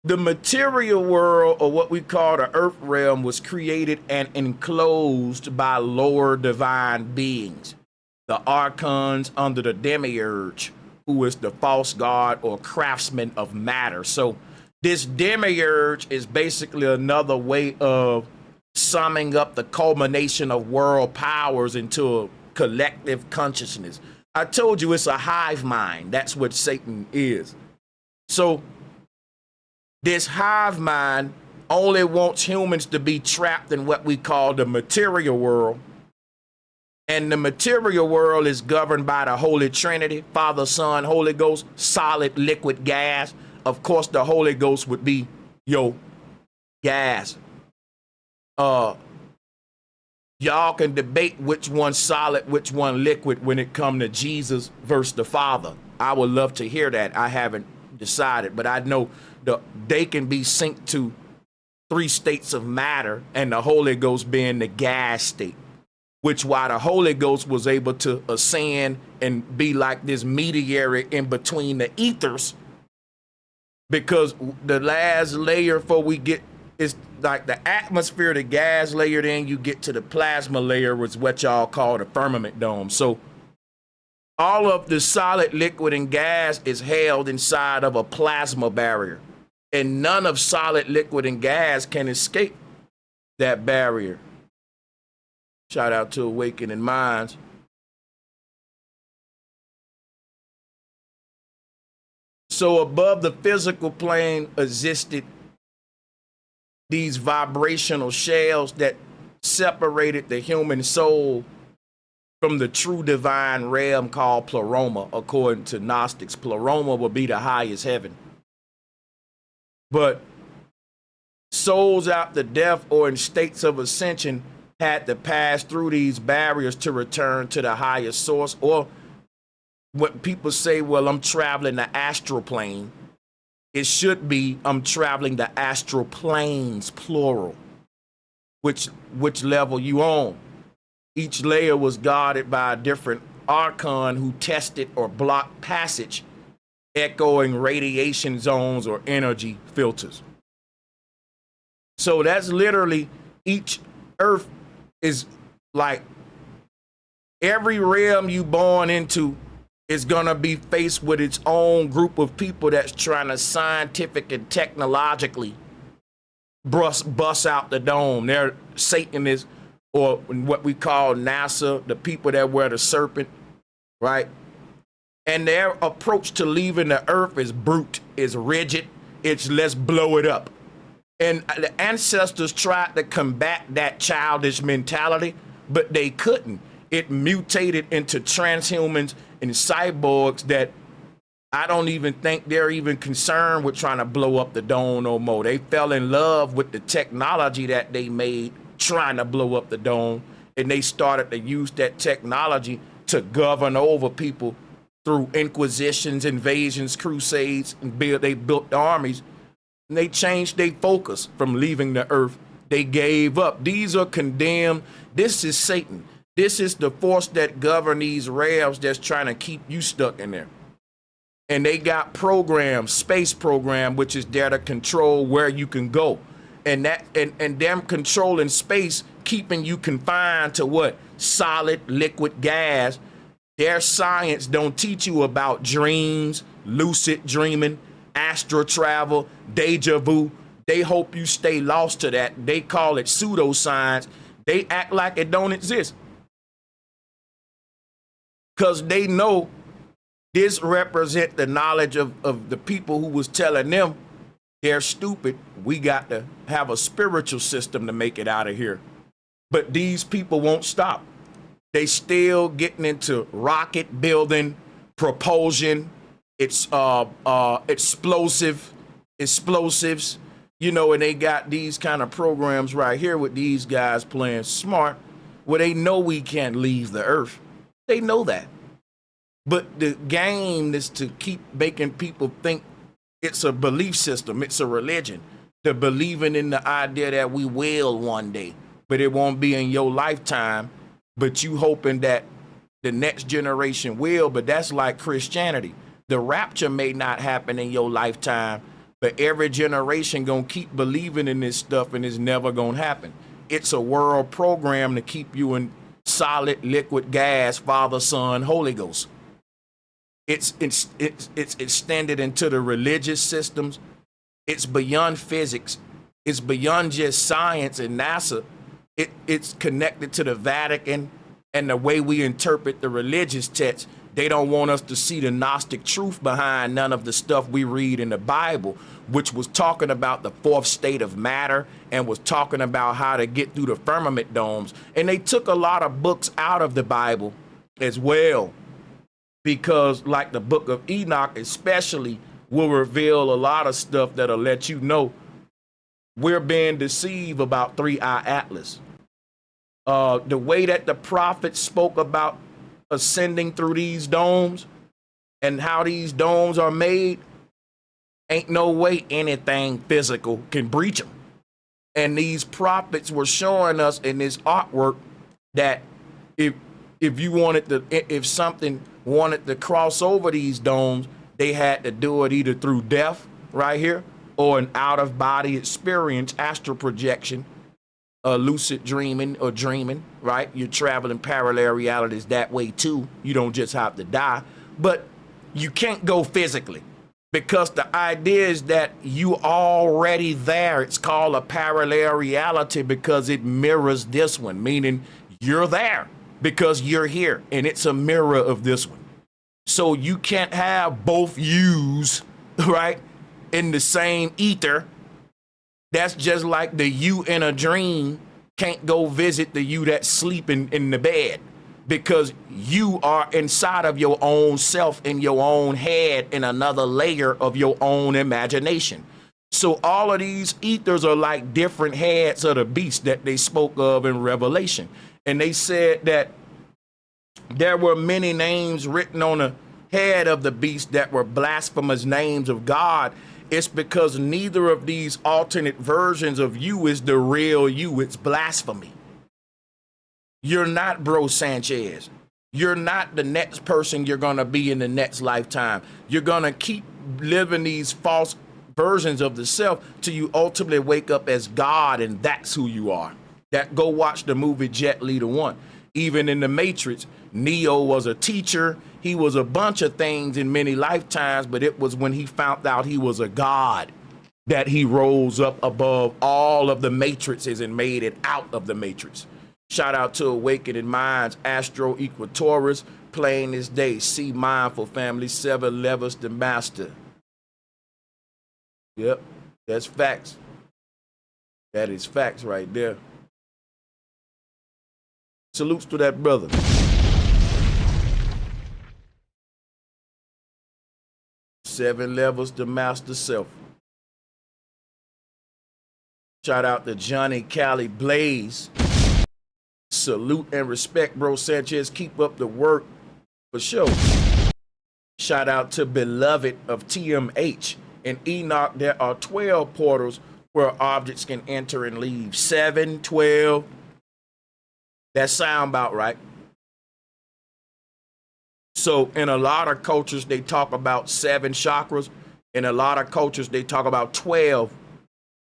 the material world, or what we call the earth realm, was created and enclosed by lower divine beings, the archons under the demiurge, who is the false god or craftsman of matter. So this demiurge is basically another way of summing up the culmination of world powers into a collective consciousness. I told you it's a hive mind. That's what Satan is. So this hive mind only wants humans to be trapped in what we call the material world. And the material world is governed by the Holy Trinity, Father, Son, Holy Ghost, solid, liquid, gas. Of course, the Holy Ghost would be your gas. Y'all can debate which one's solid, which one liquid when it come to Jesus versus the Father. I would love to hear that. I haven't decided, but I know they can be synced to 3 states of matter, and the Holy Ghost being the gas state, which why the Holy Ghost was able to ascend and be like this mediator in between the ethers, because the last layer before we get is like the atmosphere, the gas layer, then you get to the plasma layer, which is what y'all call the firmament dome. So all of the solid, liquid, and gas is held inside of a plasma barrier, and none of solid, liquid, and gas can escape that barrier. Shout out to Awakening Minds. So above the physical plane existed these vibrational shells that separated the human soul from the true divine realm called Pleroma. According to Gnostics, Pleroma will be the highest heaven. But souls after death or in states of ascension had to pass through these barriers to return to the highest source, or what people say, well, I'm traveling the astral plane. It should be, I'm traveling the astral planes, plural. Which level you on? Each layer was guarded by a different archon who tested or blocked passage, echoing radiation zones or energy filters. So that's literally, each earth is like, every realm you born into is gonna be faced with its own group of people that's trying to scientific and technologically bust out the dome. They're Satanists, or what we call NASA, the people that wear the serpent, right? And their approach to leaving the earth is brute, is rigid, it's let's blow it up. And the ancestors tried to combat that childish mentality, but they couldn't. It mutated into transhumans and cyborgs that I don't even think they're even concerned with trying to blow up the dome no more. They fell in love with the technology that they made trying to blow up the dome, and they started to use that technology to govern over people through inquisitions, invasions, crusades, and they built armies, and they changed their focus from leaving the earth. They gave up. These are condemned. This is Satan. This is the force that govern these realms that's trying to keep you stuck in there. And they got programs, space program, which is there to control where you can go. And that and them controlling space, keeping you confined to what? Solid, liquid, gas. Their science don't teach you about dreams, lucid dreaming, astral travel, deja vu. They hope you stay lost to that. They call it pseudoscience. They act like it don't exist, because they know this represent the knowledge of the people who was telling them they're stupid. We got to have a spiritual system to make it out of here. But these people won't stop. They still getting into rocket building, propulsion, it's explosives, you know, and they got these kind of programs right here with these guys playing smart, where they know we can't leave the earth. They know that. But the game is to keep making people think it's a belief system, it's a religion. They're believing in the idea that we will one day, but it won't be in your lifetime. But you hoping that The next generation will, but that's like Christianity. The rapture may not happen in your lifetime, but every generation gonna keep believing in this stuff, and it's never gonna happen. It's a world program to keep you in solid, liquid, gas, Father, Son, Holy Ghost. It's extended into the religious systems. It's beyond physics. It's beyond just science and NASA. It's connected to the Vatican and the way we interpret the religious texts. They don't want us to see the Gnostic truth behind none of the stuff we read in the Bible, which was talking about the fourth state of matter and was talking about how to get through the firmament domes. And they took a lot of books out of the Bible as well, because like the book of Enoch especially will reveal a lot of stuff that'll let you know we're being deceived about 3-eye Atlas. The way that the prophets spoke about ascending through these domes and how these domes are made, ain't no way anything physical can breach them. And these prophets were showing us in this artwork that if something wanted to cross over these domes, they had to do it either through death right here or an out-of-body experience, astral projection, lucid dreaming or dreaming, right? You're traveling parallel realities that way too. You don't just have to die, but you can't go physically because the idea is that you already there. It's called a parallel reality because it mirrors this one, meaning you're there because you're here and it's a mirror of this one. So you can't have both yous, right, in the same ether. That's just like the you in a dream can't go visit the you that's sleeping in the bed, because you are inside of your own self, in your own head, in another layer of your own imagination. So all of these ethers are like different heads of the beast that they spoke of in Revelation. And they said that there were many names written on the head of the beast that were blasphemous names of God. It's because neither of these alternate versions of you is the real you. It's blasphemy. You're not Bro Sanchez. You're not the next person you're going to be in the next lifetime. You're going to keep living these false versions of the self till you ultimately wake up as God, and that's who you are. That go watch the movie Jet Li the One. Even in the Matrix, Neo was a teacher. He was a bunch of things in many lifetimes, but it was when he found out he was a god that he rose up above all of the matrices and made it out of the matrix. Shout out to Awakening Minds, Astro Equatoris, playing this day. See Mindful Family, 7 levels to master. Yep, that's facts. That is facts right there. Salutes to that brother. Seven levels to master self. Shout out to Johnny Cali Blaze. Salute and respect, Bro Sanchez. Keep up the work for sure. Shout out to Beloved of TMH. In Enoch, there are 12 portals where objects can enter and leave. 7, 12. That sound about right. So in a lot of cultures, they talk about 7 chakras. In a lot of cultures, they talk about 12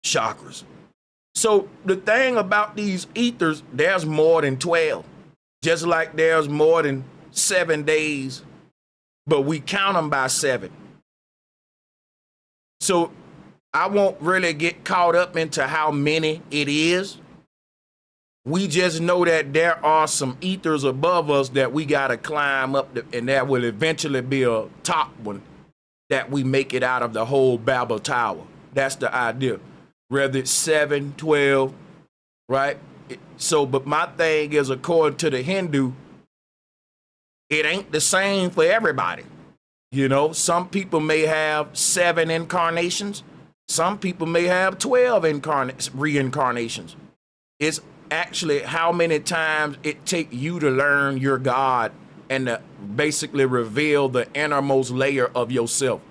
chakras. So the thing about these ethers, there's more than 12. Just like there's more than 7 days, but we count them by 7. So I won't really get caught up into how many it is. We just know that there are some ethers above us that we got to climb up, and that will eventually be a top one that we make it out of the whole Babel Tower. That's the idea. Whether it's 7, 12, right? So, but my thing is, according to the Hindu, it ain't the same for everybody. You know, some people may have 7 incarnations. Some people may have 12 reincarnations. It's actually how many times it take you to learn your God and to basically reveal the innermost layer of yourself.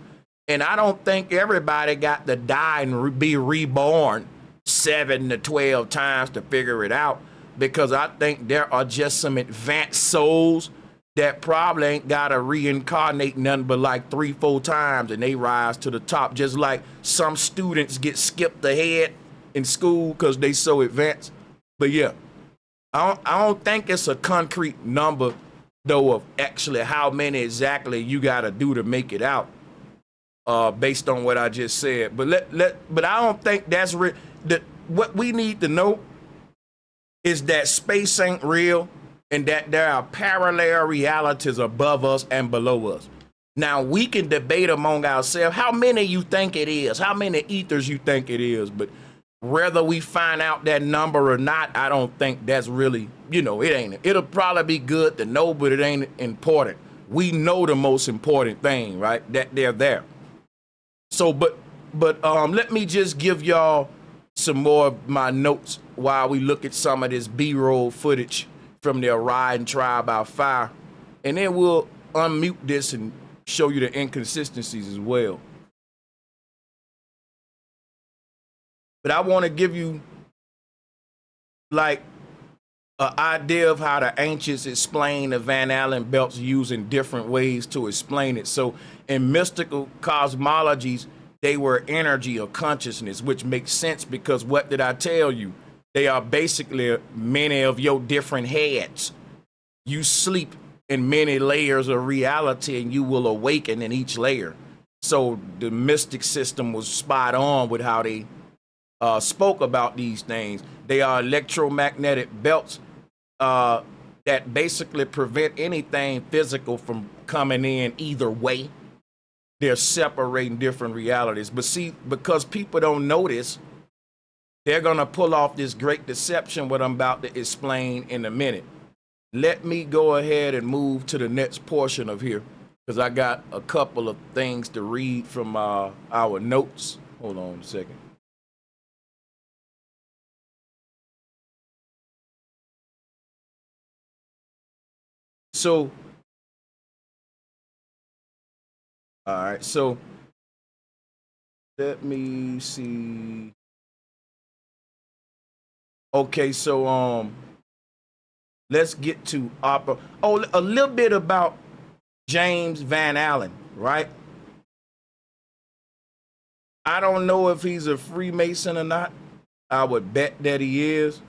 And I don't think everybody got to die and be reborn 7 to 12 times to figure it out, because I think there are just some advanced souls that probably ain't gotta reincarnate nothing but like 3-4 times and they rise to the top, just like some students get skipped ahead in school because they so advanced. But yeah, I don't think it's a concrete number though of actually how many exactly you gotta do to make it out, based on what I just said. But but I don't think that's what we need to know is that space ain't real and that there are parallel realities above us and below us. Now, we can debate among ourselves how many you think it is, how many ethers you think it is, but whether we find out that number or not, I don't think that's really, it ain't. It'll probably be good to know, but it ain't important. We know the most important thing, right? That they're there. So, but let me just give y'all some more of my notes while we look at some of this B-roll footage from the Orion tribe out fire, and then we'll unmute this and show you the inconsistencies as well. But I want to give you like an idea of how the ancients explain the Van Allen belts using different ways to explain it. So in mystical cosmologies, they were energy or consciousness, which makes sense because what did I tell you? They are basically many of your different heads. You sleep in many layers of reality and you will awaken in each layer. So the mystic system was spot on with how they spoke about these things. They are electromagnetic belts that basically prevent anything physical from coming in either way. They're separating different realities. But see, because people don't know this, they're going to pull off this great deception, what I'm about to explain in a minute. Let me go ahead and move to the next portion of here, because I got a couple of things to read from our notes. Hold on a second. So, all right, so let me see. Okay, so let's get to a little bit about James Van Allen, right? I don't know if he's a Freemason or not. I would bet that he is.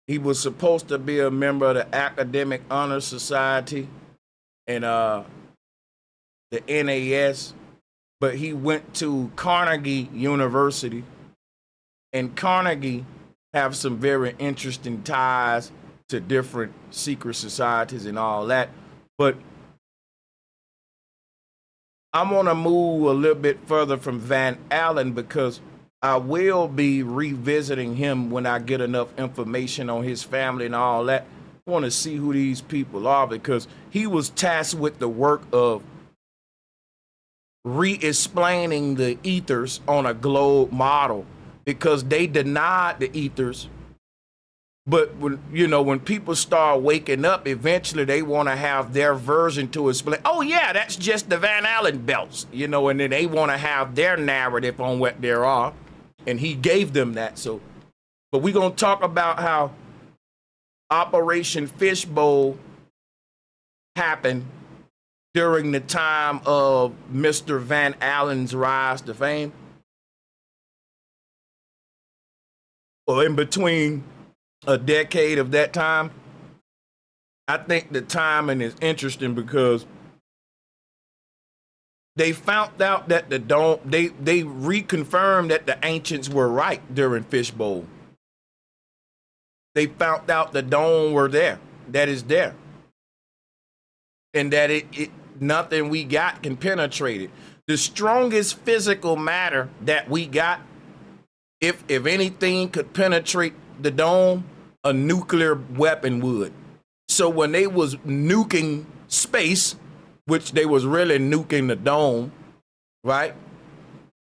He was supposed to be a member of the Academic Honor Society and the NAS, but he went to Carnegie University, and Carnegie have some very interesting ties to different secret societies and all that. But I'm gonna move a little bit further from Van Allen because I will be revisiting him when I get enough information on his family and all that. I want to see who these people are because he was tasked with the work of re-explaining the ethers on a globe model because they denied the ethers. But when people start waking up, eventually they want to have their version to explain. Oh yeah, that's just the Van Allen belts, and then they want to have their narrative on what there are. And he gave them that. So, but we're going to talk about how Operation Fishbowl happened during the time of Mr. Van Allen's rise to fame, or in between a decade of that time. I think the timing is interesting because they found out that the dome, they reconfirmed that the ancients were right during Fishbowl. They found out the dome were there, that is there. And that it nothing we got can penetrate it. The strongest physical matter that we got, if anything could penetrate the dome, a nuclear weapon would. So when they was nuking space, which they was really nuking the dome, right?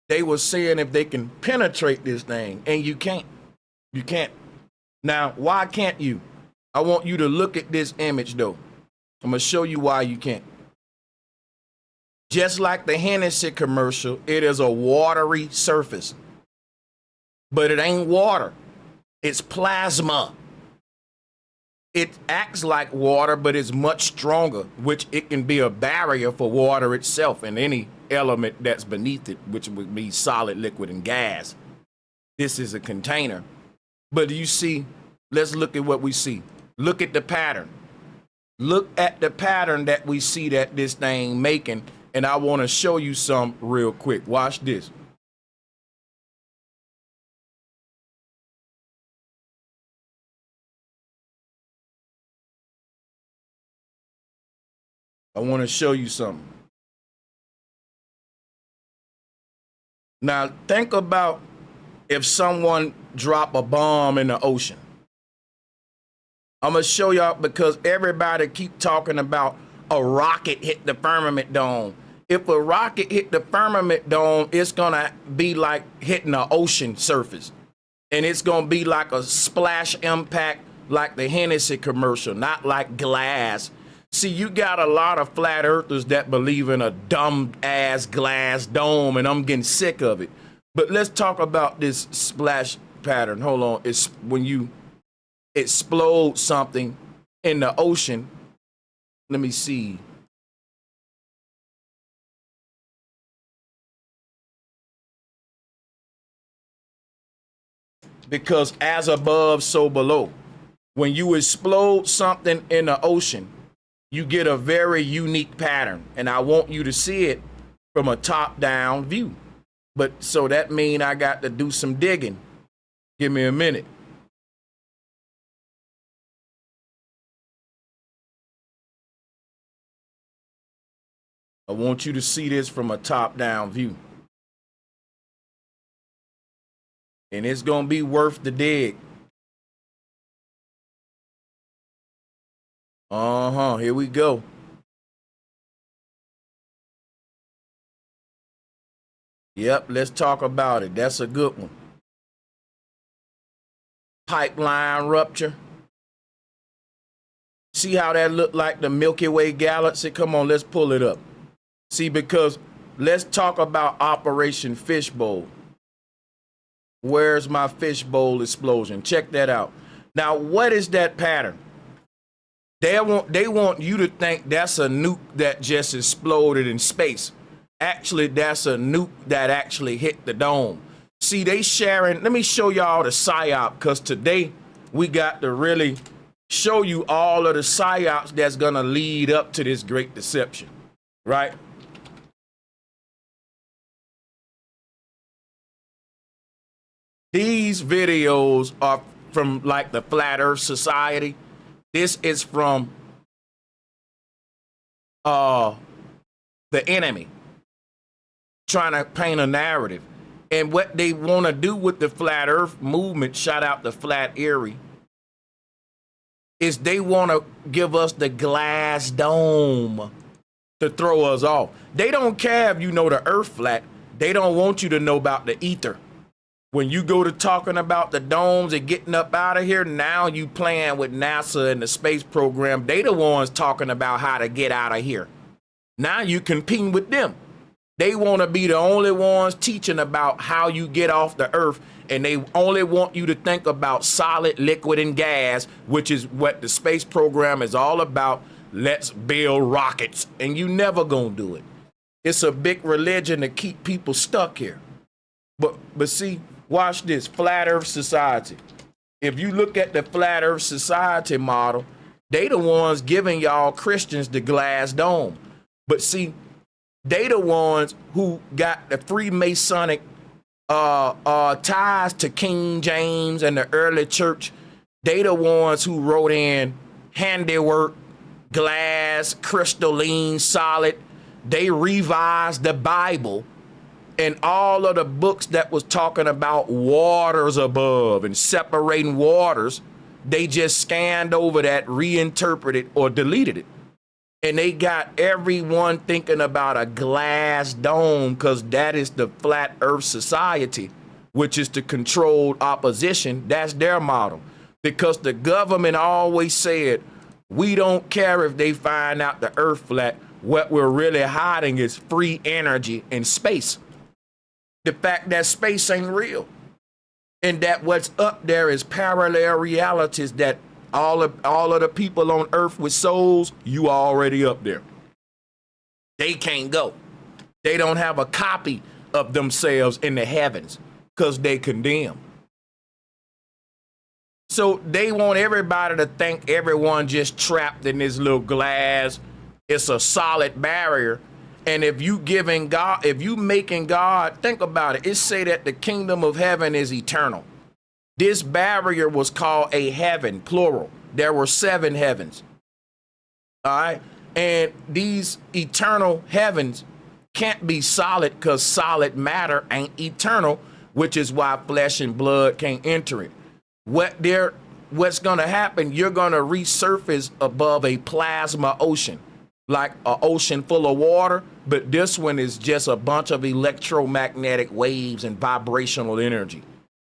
They was seeing if they can penetrate this thing, and you can't. You can't. Now, why can't you? I want you to look at this image, though. I'm going to show you why you can't. Just like the Hennessy commercial, it is a watery surface. But it ain't water. It's plasma. It acts like water, but it's much stronger, which it can be a barrier for water itself and any element that's beneath it, which would be solid, liquid, and gas. This is a container. But you see, let's look at what we see. Look at the pattern. Look at the pattern that we see that this thing making, and I want to show you some real quick. Watch this. I want to show you something. Now, think about if someone drop a bomb in the ocean. I'm going to show y'all because everybody keep talking about a rocket hit the firmament dome. If a rocket hit the firmament dome, it's going to be like hitting the ocean surface. And it's going to be like a splash impact like the Hennessy commercial, not like glass. See, you got a lot of flat earthers that believe in a dumb ass glass dome, and I'm getting sick of it. But let's talk about this splash pattern. Hold on. It's when you explode something in the ocean. Let me see. Because as above, so below. When you explode something in the ocean, you get a very unique pattern, and I want you to see it from a top-down view. But so that means I got to do some digging. Give me a minute. I want you to see this from a top-down view. And it's going to be worth the dig. Here we go. Yep, let's talk about it. That's a good one. Pipeline rupture. See how that looked like the Milky Way galaxy? Come on, let's pull it up. See, because let's talk about Operation Fishbowl. Where's my fishbowl explosion? Check that out. Now, what is that pattern? They want you to think that's a nuke that just exploded in space. Actually, that's a nuke that actually hit the dome. See, they sharing. Let me show y'all the psyop, because today we got to really show you all of the psyops that's going to lead up to this great deception, right? These videos are from like the Flat Earth Society. This is from the enemy trying to paint a narrative. And what they want to do with the Flat Earth movement, shout out to Flat Erie, is they want to give us the glass dome to throw us off. They don't care if you know the Earth flat. They don't want you to know about the ether. When you go to talking about the domes and getting up out of here, now you playing with NASA and the space program. They the ones talking about how to get out of here. Now you competing with them. They want to be the only ones teaching about how you get off the earth, and they only want you to think about solid, liquid, and gas, which is what the space program is all about. Let's build rockets, and you never gonna do it. It's a big religion to keep people stuck here. But see, watch this, Flat Earth Society. If you look at the Flat Earth Society model, they the ones giving y'all Christians the glass dome. But see, they the ones who got the Freemasonic ties to King James and the early church. They the ones who wrote in handiwork, glass, crystalline, solid. They revised the Bible and all of the books that was talking about waters above and separating waters. They just scanned over that, reinterpreted or deleted it. And they got everyone thinking about a glass dome, because that is the Flat Earth Society, which is the controlled opposition. That's their model. Because the government always said, we don't care if they find out the earth flat. What we're really hiding is free energy in space. The fact that space ain't real. And that what's up there is parallel realities that all of the people on earth with souls, you already up there. They can't go. They don't have a copy of themselves in the heavens because they condemn. So they want everybody to think everyone just trapped in this little glass. It's a solid barrier. And if you making God, think about it. It say that the kingdom of heaven is eternal. This barrier was called a heaven, plural. There were 7 heavens. All right. And these eternal heavens can't be solid because solid matter ain't eternal, which is why flesh and blood can't enter it. What's going to happen, you're going to resurface above a plasma ocean, like an ocean full of water, but this one is just a bunch of electromagnetic waves and vibrational energy,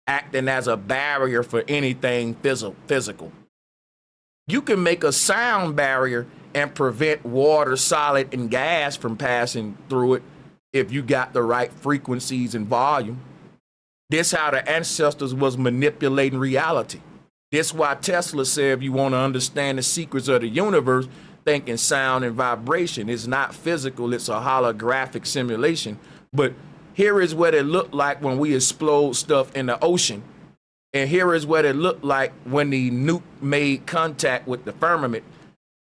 acting as a barrier for anything physical. You can make a sound barrier and prevent water, solid, and gas from passing through it if you got the right frequencies and volume. This how the ancestors was manipulating reality. This why Tesla said if you want to understand the secrets of the universe, thinking sound and vibration is not physical, it's a holographic simulation. But here is what it looked like when we explode stuff in the ocean. And here is what it looked like when the nuke made contact with the firmament.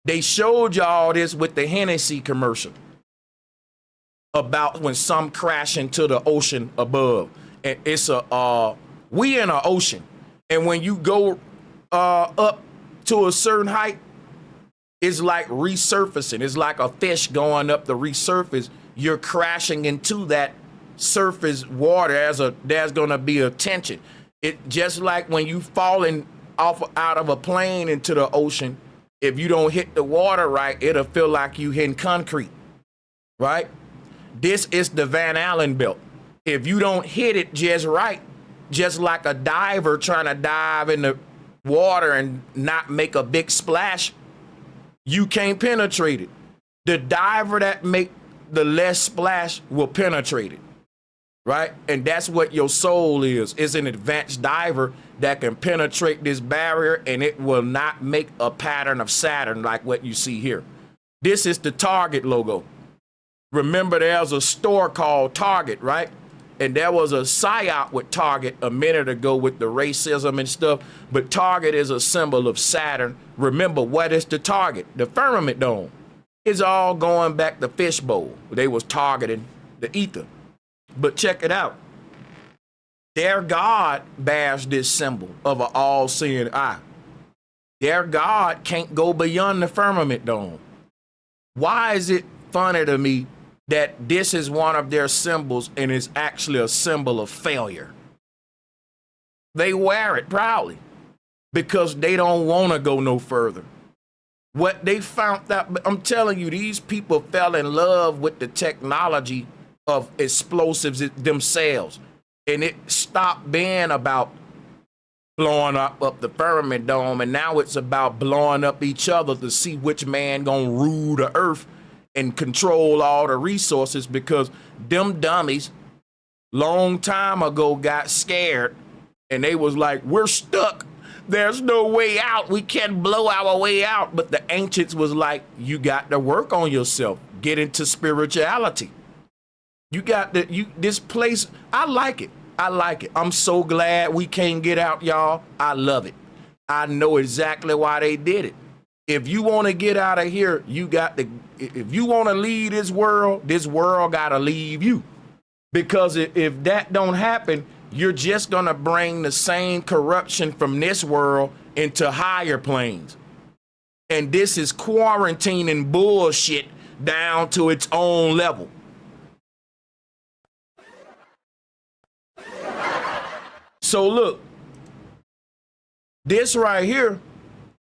They showed y'all this with the Hennessy commercial about when some crash into the ocean above. And it's we in an ocean. And when you go up to a certain height, it's like resurfacing. It's like a fish going up the resurface. You're crashing into that surface water. There's gonna be a tension. It just like when you falling out of a plane into the ocean, if you don't hit the water right, it'll feel like you hitting concrete, right? This is the Van Allen belt. If you don't hit it just right, just like a diver trying to dive in the water and not make a big splash, you can't penetrate it. The diver that make the less splash will penetrate it, right? And that's what your soul is. It's an advanced diver that can penetrate this barrier and it will not make a pattern of Saturn like what you see here. This is the Target logo. Remember, there's a store called Target, right? And there was a psyop with Target a minute ago with the racism and stuff. But Target is a symbol of Saturn. Remember, what is the target? The firmament dome. It's all going back to Fishbowl. They was targeting the ether. But check it out. Their God bears this symbol of an all-seeing eye. Their God can't go beyond the firmament dome. Why is it funny to me that this is one of their symbols and is actually a symbol of failure? They wear it proudly because they don't want to go no further. What they found out, I'm telling you, these people fell in love with the technology of explosives themselves. And it stopped being about blowing up the firmament dome, and now it's about blowing up each other to see which man gonna rule the earth and control all the resources, because them dummies long time ago got scared and they was like, we're stuck. There's no way out. We can't blow our way out. But the ancients was like, you got to work on yourself. Get into spirituality. You got this place. I like it. I like it. I'm so glad we can't get out, y'all. I love it. I know exactly why they did it. If you want to get out of here, you got to, if you want to leave this world got to leave you. Because if that don't happen, you're just going to bring the same corruption from this world into higher planes. And this is quarantining bullshit down to its own level. So look, this right here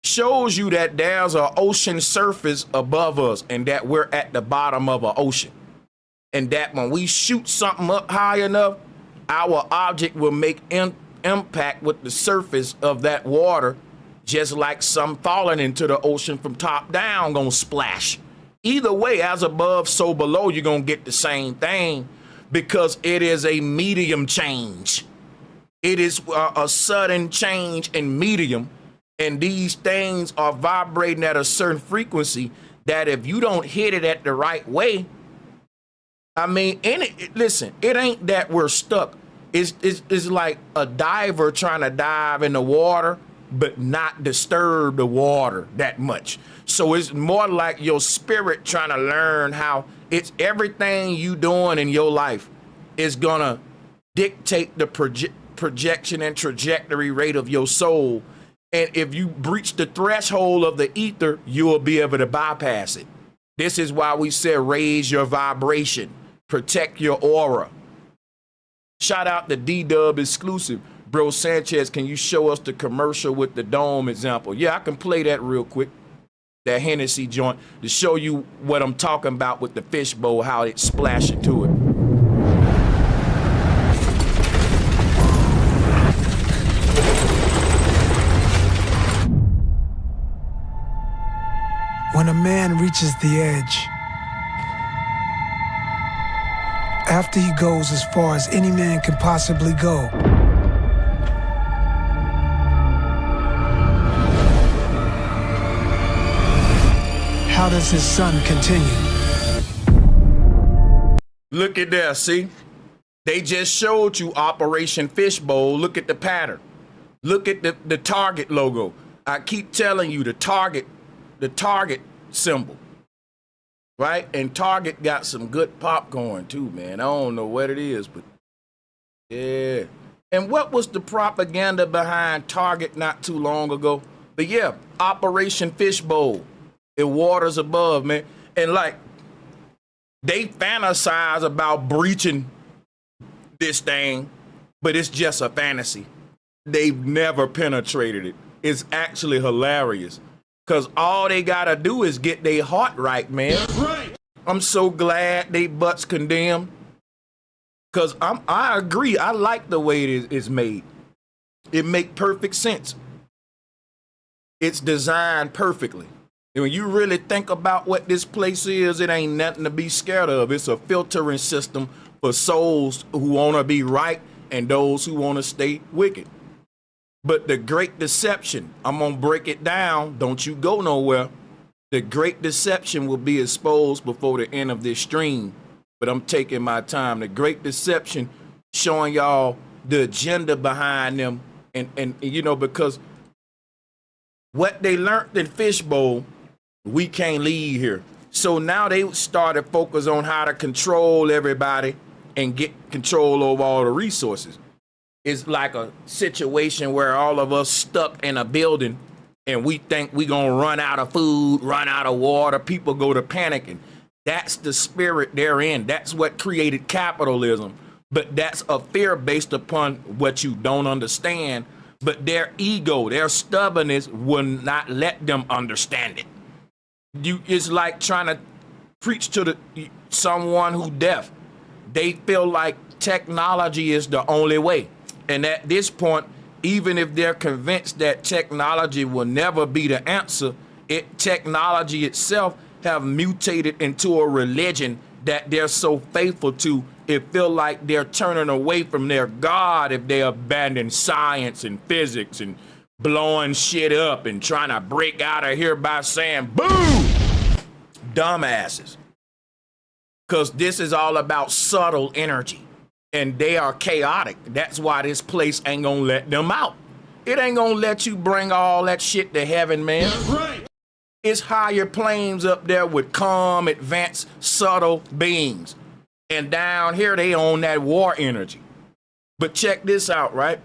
shows you that there's an ocean surface above us and that we're at the bottom of an ocean. And that when we shoot something up high enough, our object will make impact with the surface of that water, just like some falling into the ocean from top down gonna splash. Either way, as above, so below, you're gonna get the same thing, because it is a medium change. It is a sudden change in medium, And these things are vibrating at a certain frequency that if you don't hit it at the right way, I mean, listen, it ain't that we're stuck. It's like a diver trying to dive in the water, but not disturb the water that much. So it's more like your spirit trying to learn how it's everything you doing in your life is gonna dictate the projection and trajectory rate of your soul. And if you breach the threshold of the ether, you will be able to bypass it. This is why we said raise your vibration, protect your aura. Shout out to D-Dub exclusive. Bro Sanchez, can you show us the commercial with the dome example? Yeah, I can play that real quick. That Hennessy joint to show you what I'm talking about with the fishbowl, how it splashed into it. When a man reaches the edge, after he goes as far as any man can possibly go, how does his son continue? Look at that, see? They just showed you Operation Fishbowl. Look at the pattern. Look at the Target logo. I keep telling you the Target symbol, right? And Target got some good popcorn too, man. I don't know what it is, but yeah. And what was the propaganda behind Target not too long ago? But yeah, Operation Fishbowl. It waters above, man. And like, they fantasize about breaching this thing, but it's just a fantasy. They've never penetrated it. It's actually hilarious. Because all they got to do is get their heart right, man. That's right. I'm so glad they butts condemned. Because I agree. I like the way it is made. It make perfect sense. It's designed perfectly. And when you really think about what this place is, it ain't nothing to be scared of. It's a filtering system for souls who want to be right and those who want to stay wicked. But the great deception, I'm going to break it down. Don't you go nowhere. The great deception will be exposed before the end of this stream. But I'm taking my time. The great deception showing y'all the agenda behind them. And you know, because what they learned in Fishbowl, we can't leave here. So now they started focus on how to control everybody and get control over all the resources. It's like a situation where all of us stuck in a building and we think we gonna run out of food, run out of water. People go to panicking. That's the spirit they're in. That's what created capitalism. But that's a fear based upon what you don't understand. But their ego, their stubbornness will not let them understand it. It's like trying to preach to someone who deaf. They feel like technology is the only way. And at this point, even if they're convinced that technology will never be the answer, technology itself have mutated into a religion that they're so faithful to, it feel like they're turning away from their God if they abandon science and physics and blowing shit up and trying to break out of here by saying, boo! Dumbasses. Because this is all about subtle energy. And they are chaotic. That's why this place ain't gonna let them out. It ain't gonna let you bring all that shit to heaven, man. That's right. It's higher planes up there with calm, advanced, subtle beings. And down here, they own that war energy. But check this out, right?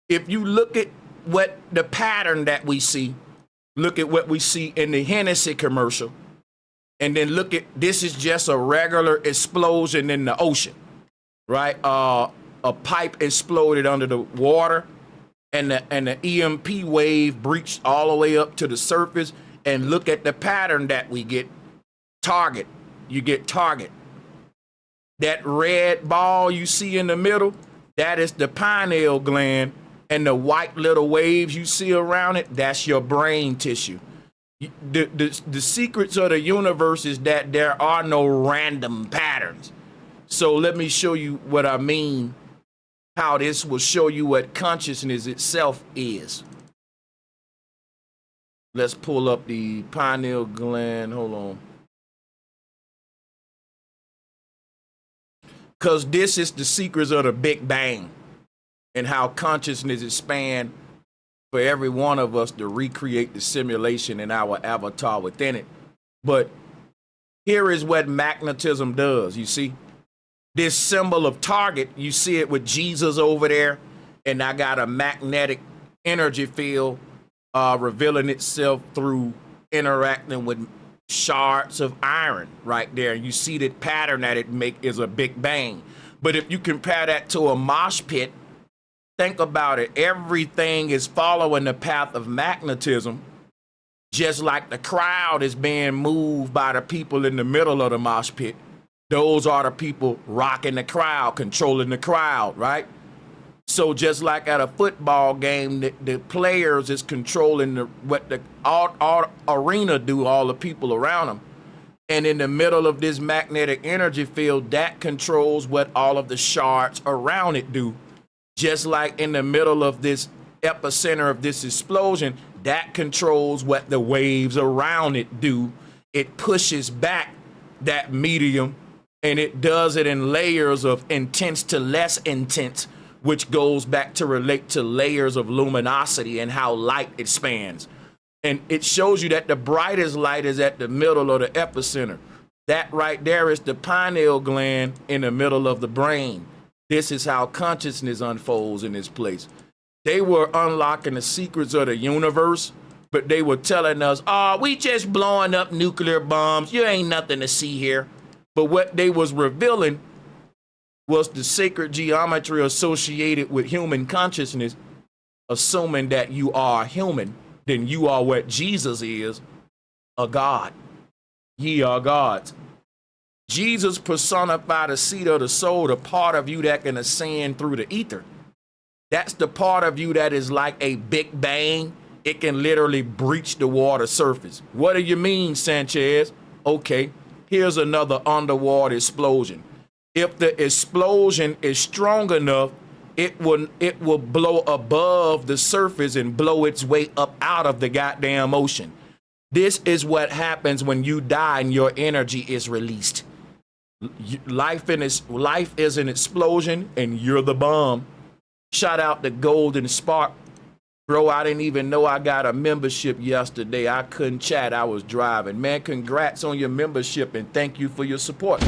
If you look at what the pattern that we see, look at what we see in the Hennessy commercial, and then look at, this is just a regular explosion in the ocean, right? A pipe exploded under the water, and the EMP wave breached all the way up to the surface. And look at the pattern that we get. Target, you get target. That red ball you see in the middle, that is the pineal gland, and the white little waves you see around it, that's your brain tissue. The secrets of the universe is that there are no random patterns. So let me show you what I mean, how this will show you what consciousness itself is. Let's pull up the pineal gland. Hold on. Because this is the secrets of the Big Bang and how consciousness expands for every one of us to recreate the simulation in our avatar within it. But here is what magnetism does. You see this symbol of target, you see it with Jesus over there, and I got a magnetic energy field revealing itself through interacting with shards of iron right there. You see that pattern that it make is a Big Bang. But if you compare that to a mosh pit, think about it. Everything is following the path of magnetism, just like the crowd is being moved by the people in the middle of the mosh pit. Those are the people rocking the crowd, controlling the crowd, right? So just like at a football game, the players is controlling what the all arena do, all the people around them. And in the middle of this magnetic energy field, that controls what all of the shards around it do. Just like in the middle of this epicenter of this explosion, that controls what the waves around it do. It pushes back that medium, and it does it in layers of intense to less intense, which goes back to relate to layers of luminosity and how light expands. And it shows you that the brightest light is at the middle of the epicenter. That right there is the pineal gland in the middle of the brain. This is how consciousness unfolds in this place. They were unlocking the secrets of the universe, but they were telling us, oh, we just blowing up nuclear bombs. You ain't nothing to see here. But what they was revealing was the sacred geometry associated with human consciousness, assuming that you are human, then you are what Jesus is, a God. Ye are gods. Jesus personified the seat of the soul, the part of you that can ascend through the ether. That's the part of you that is like a Big Bang. It can literally breach the water surface. What do you mean, Sanchez? Okay, here's another underwater explosion. If the explosion is strong enough, it will blow above the surface and blow its way up out of the goddamn ocean. This is what happens when you die and your energy is released. Life is an explosion, and you're the bomb. Shout out to Golden Spark. Bro, I didn't even know I got a membership yesterday. I couldn't chat. I was driving. Man, congrats on your membership, and thank you for your support.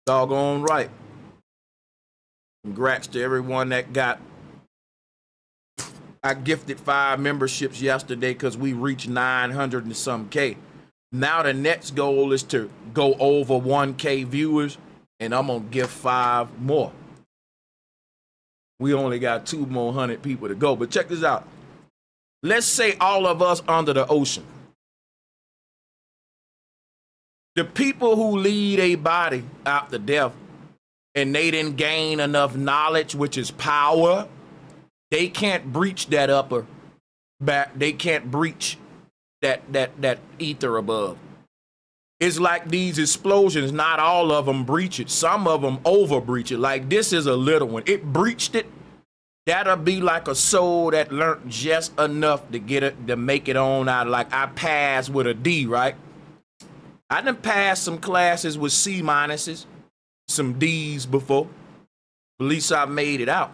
Doggone right. Congrats to everyone that got. I gifted 5 memberships yesterday because we reached 900 and some K. Now the next goal is to go over 1K viewers, and I'm going to give 5 more. We only got 2 more 100 people to go. But check this out. Let's say all of us under the ocean. The people who lead a body after death and they didn't gain enough knowledge, which is power, they can't breach that upper back. They can't breach that ether above. It's like these explosions, not all of them breach it. Some of them over breach it. Like this is a little one. It breached it. That'll be like a soul that learned just enough to get it, to make it on out. Like I passed with a D, right? I done passed some classes with C minuses, some D's before. At least I made it out.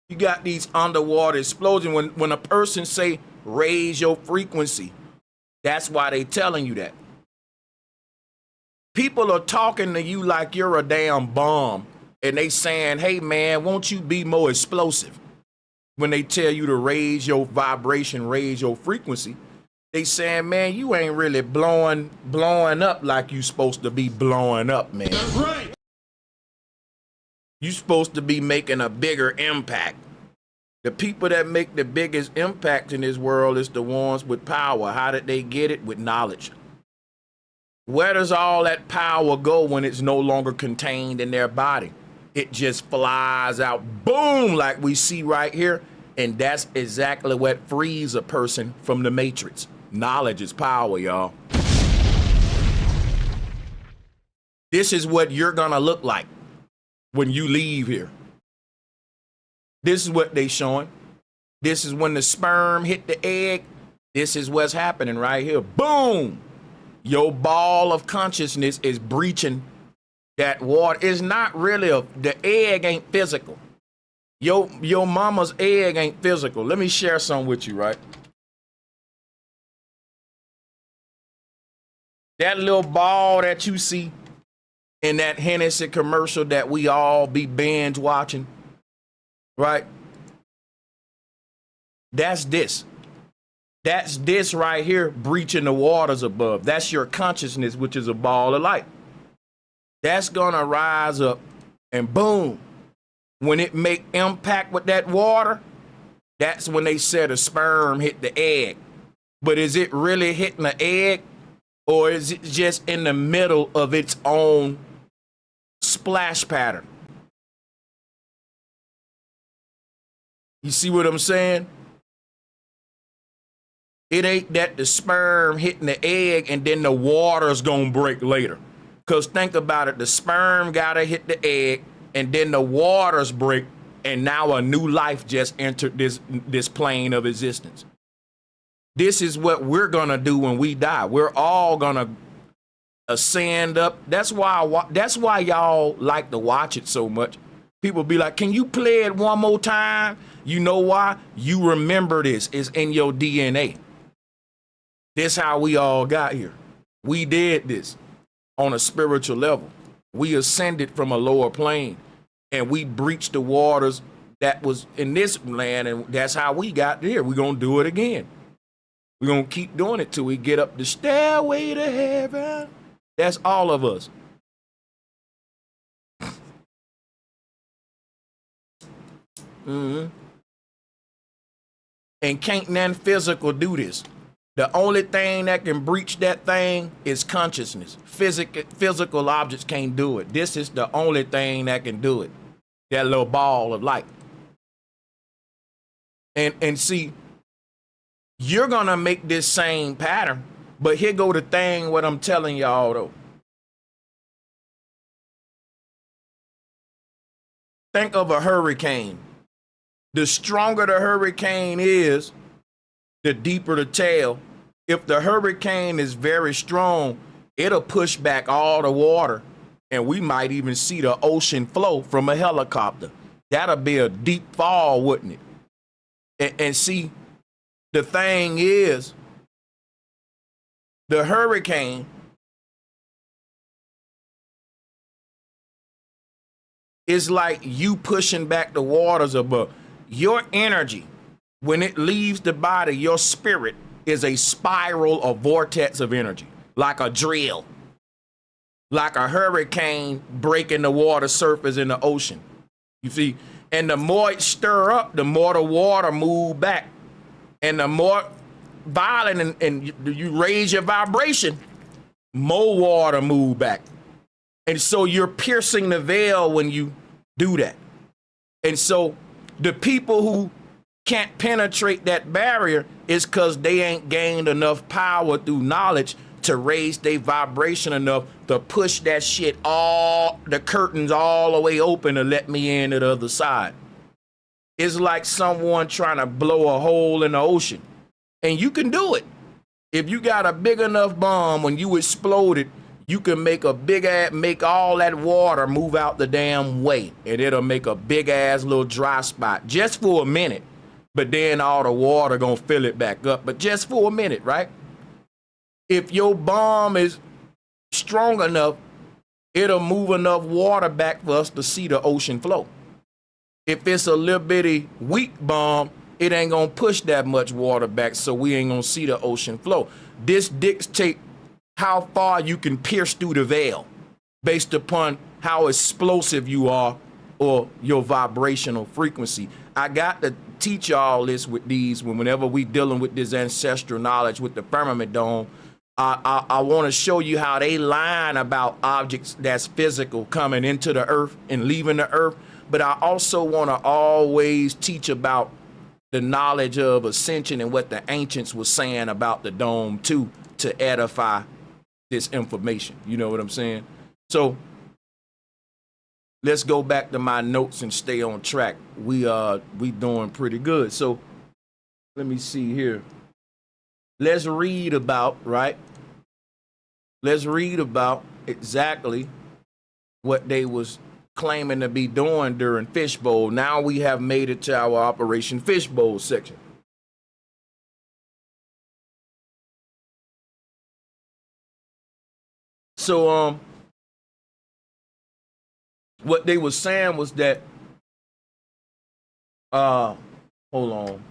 You got these underwater explosions. When a person say, raise your frequency, that's why they telling you that. People are talking to you like you're a damn bomb, and they saying, hey man, won't you be more explosive? When they tell you to raise your vibration, raise your frequency, they saying, man, you ain't really blowing up like you supposed to be blowing up, man. That's right. You supposed to be making a bigger impact. The people that make the biggest impact in this world is the ones with power. How did they get it? With knowledge. Where does all that power go when it's no longer contained in their body? It just flies out, boom, like we see right here. And that's exactly what frees a person from the matrix. Knowledge is power, y'all. This is what you're gonna look like. when you leave here. This is what they showing. This is when the sperm hit the egg. This is what's happening right here. Boom! Your ball of consciousness is breaching that water. It's not really the egg ain't physical. Your mama's egg ain't physical. Let me share some with you, right? That little ball that you see in that Hennessy commercial that we all be binge watching, right? That's this. That's this right here breaching the waters above. That's your consciousness, which is a ball of light. That's gonna rise up and boom. When it make impact with that water, that's when they said a sperm hit the egg. But is it really hitting the egg? Or is it just in the middle of its own splash pattern? You see what I'm saying? It ain't that the sperm hitting the egg and then the water's gonna break later. Because think about it, the sperm gotta hit the egg and then the waters break and now a new life just entered this plane of existence. This is what we're gonna do when we die. We're all gonna ascend up. That's why y'all like to watch it so much. People be like, can you play it one more time? You know why? You remember this. It's in your DNA. This how we all got here. We did this on a spiritual level. We ascended from a lower plane and we breached the waters that was in this land, and that's how we got here. We're gonna do it again. We're gonna keep doing it till we get up the stairway to heaven. That's all of us. Mm-hmm. And can't none physical do this. The only thing that can breach that thing is consciousness. Physical objects can't do it. This is the only thing that can do it. That little ball of light. And see, you're gonna make this same pattern, but here go the thing what I'm telling y'all though. Think of a hurricane. The stronger the hurricane is, the deeper the tail. If the hurricane is very strong, it'll push back all the water, and we might even see the ocean flow from a helicopter. That'll be a deep fall, wouldn't it? And see, the thing is, the hurricane is like you pushing back the waters above. Your energy, when it leaves the body, your spirit is a spiral or vortex of energy, like a drill, like a hurricane breaking the water surface in the ocean. You see, and the more it stir up, the more the water move back. And the more violent and you raise your vibration, more water move back. And so you're piercing the veil when you do that. And so the people who can't penetrate that barrier is because they ain't gained enough power through knowledge to raise their vibration enough to push that shit all, the curtains all the way open to let me in to the other side. It's like someone trying to blow a hole in the ocean. And you can do it. If you got a big enough bomb, when you explode it, you can make make all that water move out the damn way. And it'll make a big ass little dry spot just for a minute. But then all the water gonna fill it back up. But just for a minute, right? If your bomb is strong enough, it'll move enough water back for us to see the ocean flow. If it's a little bitty weak bomb, it ain't gonna push that much water back, so we ain't gonna see the ocean flow. This dictates how far you can pierce through the veil based upon how explosive you are or your vibrational frequency. I got to teach y'all this with these whenever we dealing with this ancestral knowledge with the firmament dome. I want to show you how they line about objects that's physical coming into the earth and leaving the earth. But I also want to always teach about the knowledge of ascension and what the ancients were saying about the dome too, to edify this information. You know what I'm saying? So let's go back to my notes and stay on track. We doing pretty good. So let me see here. Let's read about, right? Let's read about exactly what they was claiming to be doing during Fishbowl. Now we have made it to our Operation Fishbowl section. So what they was saying was that hold on.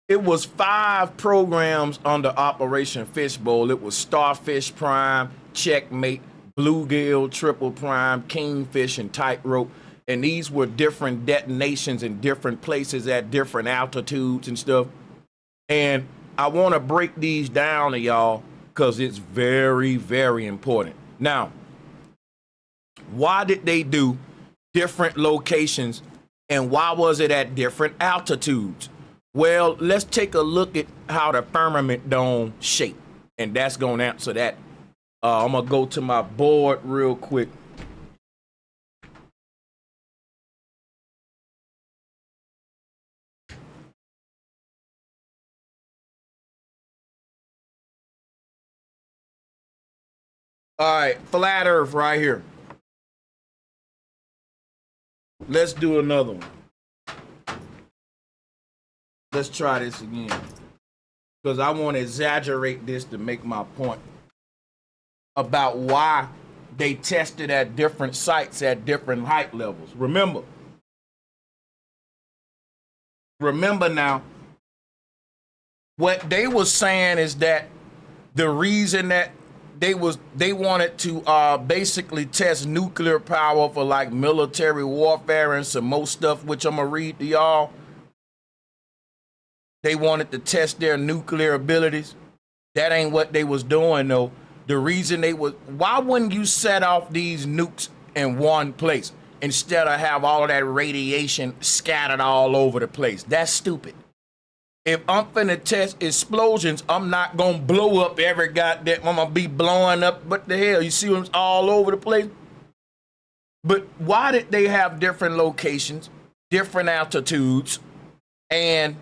It was 5 programs under Operation Fishbowl. It was Starfish Prime, Checkmate, Bluegill, Triple Prime, Kingfish, and Tightrope. And these were different detonations in different places at different altitudes and stuff. And I want to break these down to y'all because it's very, very important. Now, why did they do different locations and why was it at different altitudes? Well, let's take a look at how the firmament dome shaped, and that's going to answer that. I'm going to go to my board real quick. All right, flat Earth right here. Let's do another one. Let's try this again, because I want to exaggerate this to make my point about why they tested at different sites at different height levels. Remember now, what they was saying is that the reason that they wanted to basically test nuclear power for like military warfare and some more stuff, which I'm gonna read to y'all. They wanted to test their nuclear abilities. That ain't what they was doing though. The reason why wouldn't you set off these nukes in one place instead of have all of that radiation scattered all over the place? That's stupid. If I'm finna test explosions, I'm not gonna blow up every goddamn, I'm gonna be blowing up, what the hell? You see them all over the place? But why did they have different locations, different altitudes, and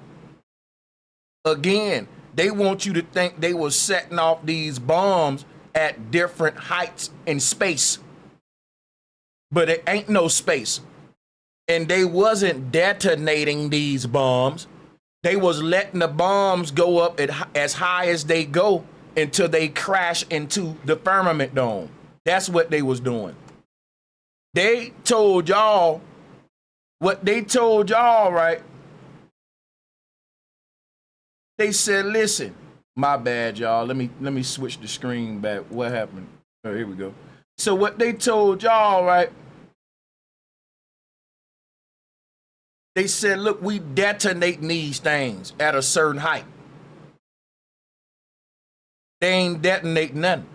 again, they want you to think they were setting off these bombs at different heights in space. But it ain't no space. And they wasn't detonating these bombs. They was letting the bombs go up as high as they go until they crash into the firmament dome. That's what they was doing. They told y'all what they told y'all, right? They said, listen, my bad, y'all. Let me switch the screen back. What happened? Oh, here we go. So what they told y'all, right? They said, look, we detonating these things at a certain height. They ain't detonating nothing.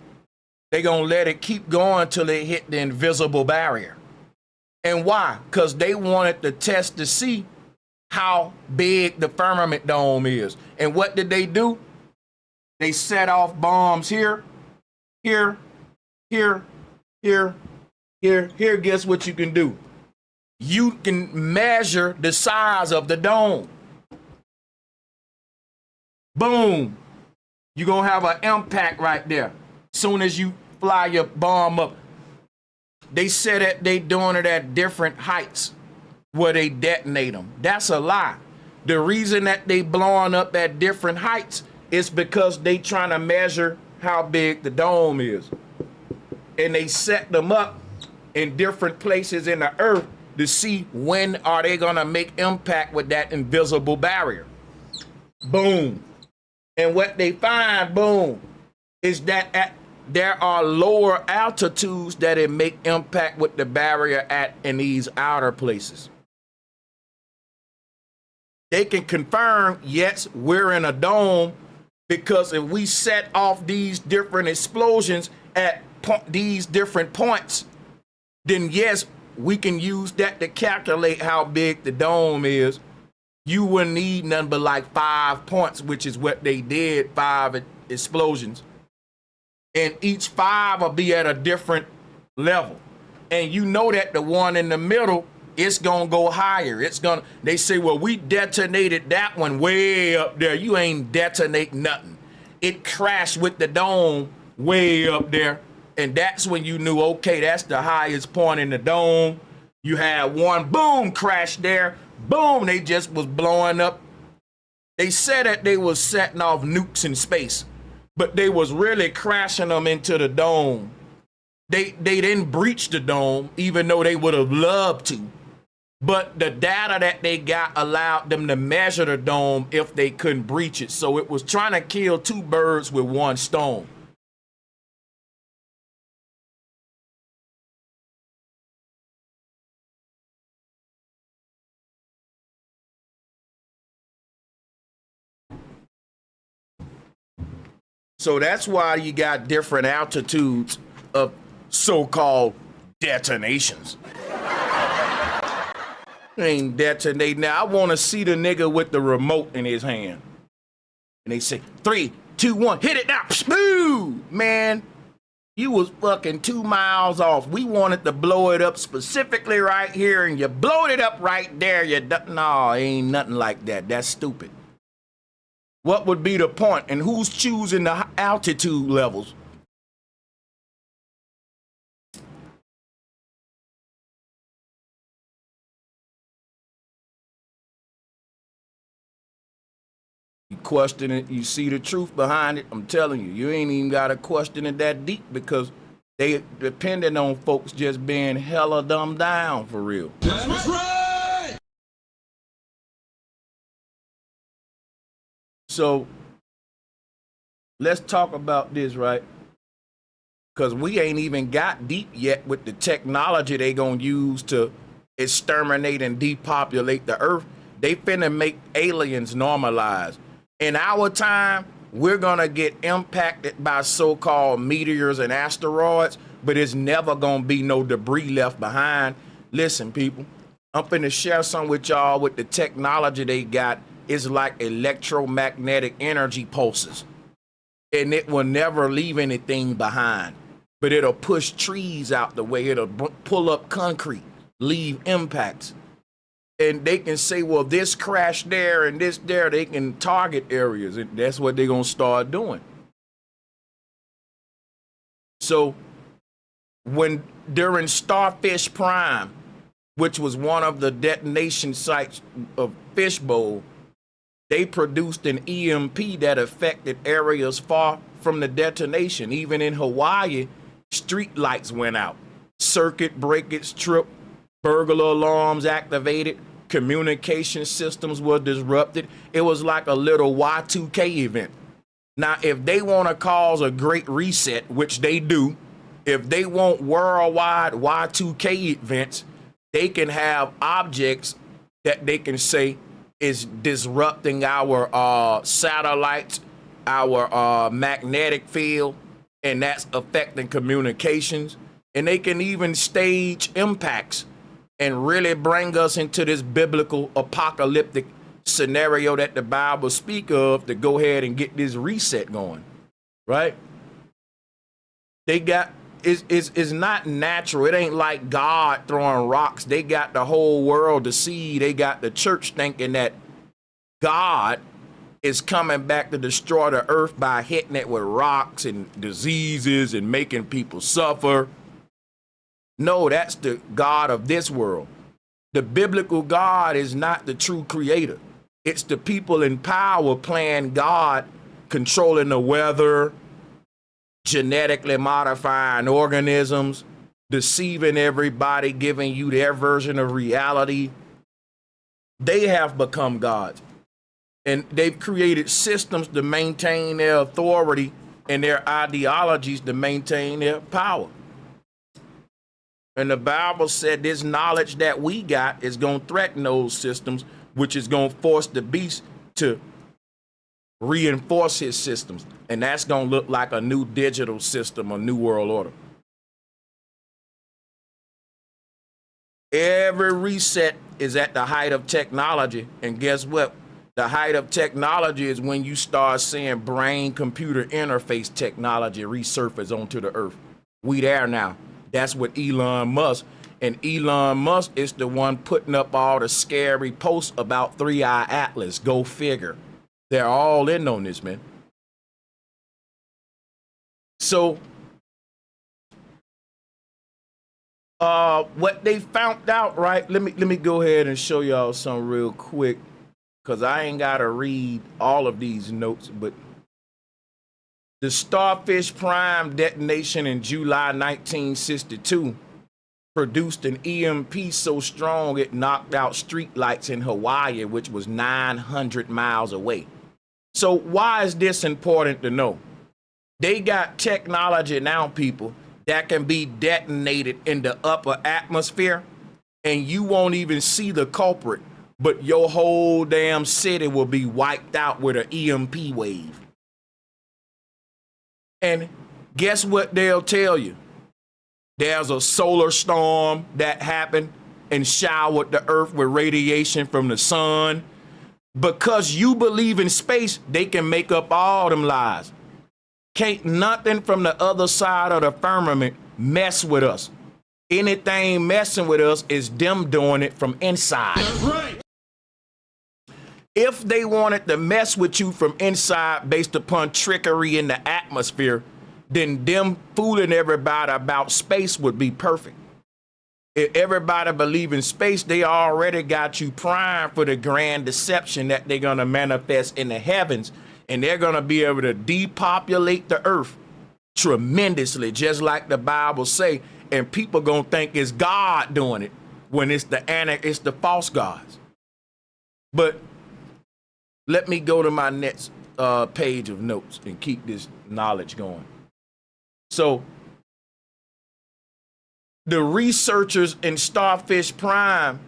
They gonna let it keep going till they hit the invisible barrier. And why? Because they wanted to test to see how big the firmament dome is. And what did they do? They set off bombs here, here, here, here, here, here. Guess what you can do? You can measure the size of the dome. Boom. You're going to have an impact right there. Soon as you fly your bomb up. They said that they doing it at different heights where they detonate them. That's a lie. The reason that they blowing up at different heights is because they trying to measure how big the dome is. And they set them up in different places in the earth to see when are they gonna make impact with that invisible barrier. Boom. And what they find, boom, is that there are lower altitudes that it make impact with the barrier at in these outer places. They can confirm, yes, we're in a dome, because if we set off these different explosions at these different points, then yes, we can use that to calculate how big the dome is. You wouldn't need nothing but like 5 points, which is what they did, 5 explosions. And each 5 will be at a different level. and you know that the one in the middle, it's gonna go higher. They say, well, we detonated that one way up there. You ain't detonate nothing. It crashed with the dome way up there. And that's when you knew, okay, that's the highest point in the dome. You had one, boom, crash there. Boom, they just was blowing up. They said that they was setting off nukes in space, but they was really crashing them into the dome. They didn't breach the dome, even though they would have loved to. But the data that they got allowed them to measure the dome if they couldn't breach it. So it was trying to kill two birds with one stone. So that's why you got different altitudes of so-called detonations. Ain't detonating. Now, I want to see the nigga with the remote in his hand. And they say, 3, 2, 1, hit it now. Smooth, man. You was fucking 2 miles off. We wanted to blow it up specifically right here, and you blowed it up right there. No, ain't nothing like that. That's stupid. What would be the point? And who's choosing the altitude levels? You question it, you see the truth behind it. I'm telling you, you ain't even got to question it that deep because they depending on folks just being hella dumbed down for real. That's right. So let's talk about this, right? Because we ain't even got deep yet with the technology they gonna use to exterminate and depopulate the earth. They finna make aliens normalized. In our time, we're gonna get impacted by so-called meteors and asteroids, but it's never gonna be no debris left behind. Listen, people, I'm finna share some with y'all with the technology they got. It's like electromagnetic energy pulses, and it will never leave anything behind, but it'll push trees out the way. It'll pull up concrete, leave impacts. And they can say, well, this crashed there and this there. They can target areas, and that's what they're going to start doing. So when during Starfish Prime, which was one of the detonation sites of Fishbowl, they produced an EMP that affected areas far from the detonation. Even in Hawaii, street lights went out. Circuit breakers tripped. Burglar alarms activated, communication systems were disrupted. It was like a little Y2K event. Now, if they want to cause a great reset, which they do, if they want worldwide Y2K events, they can have objects that they can say is disrupting our satellites, our magnetic field, and that's affecting communications. And they can even stage impacts and really bring us into this biblical apocalyptic scenario that the Bible speak of to go ahead and get this reset going, right? They got, it's not natural. It ain't like God throwing rocks. They got the whole world to see. They got the church thinking that God is coming back to destroy the earth by hitting it with rocks and diseases and making people suffer. No, that's the God of this world. The biblical God is not the true creator. It's the people in power playing God, controlling the weather, genetically modifying organisms, deceiving everybody, giving you their version of reality. They have become gods. And they've created systems to maintain their authority and their ideologies to maintain their power. And the Bible said this knowledge that we got is going to threaten those systems, which is going to force the beast to reinforce his systems. And that's going to look like a new digital system, a new world order. Every reset is at the height of technology. And guess what? The height of technology is when you start seeing brain-computer interface technology resurface onto the earth. We there now. That's what Elon Musk. And Elon Musk is the one putting up all the scary posts about 3-Eye Atlas. Go figure. They're all in on this, man. So, what they found out, right? Let me go ahead and show y'all some real quick, because I ain't got to read all of these notes, but the Starfish Prime detonation in July 1962 produced an EMP so strong it knocked out streetlights in Hawaii, which was 900 miles away. So why is this important to know? They got technology now, people, that can be detonated in the upper atmosphere, and you won't even see the culprit, but your whole damn city will be wiped out with an EMP wave. And guess what they'll tell you? There's a solar storm that happened and showered the earth with radiation from the sun. Because you believe in space, they can make up all them lies. Can't nothing from the other side of the firmament mess with us. Anything messing with us is them doing it from inside. That's right. If they wanted to mess with you from inside based upon trickery in the atmosphere, then them fooling everybody about space would be perfect. If everybody believe in space, they already got you primed for the grand deception that they're going to manifest in the heavens, and they're going to be able to depopulate the earth tremendously, just like the Bible say, and people going to think it's God doing it when it's the false gods. But let me go to my next page of notes and keep this knowledge going. So the researchers in Starfish Prime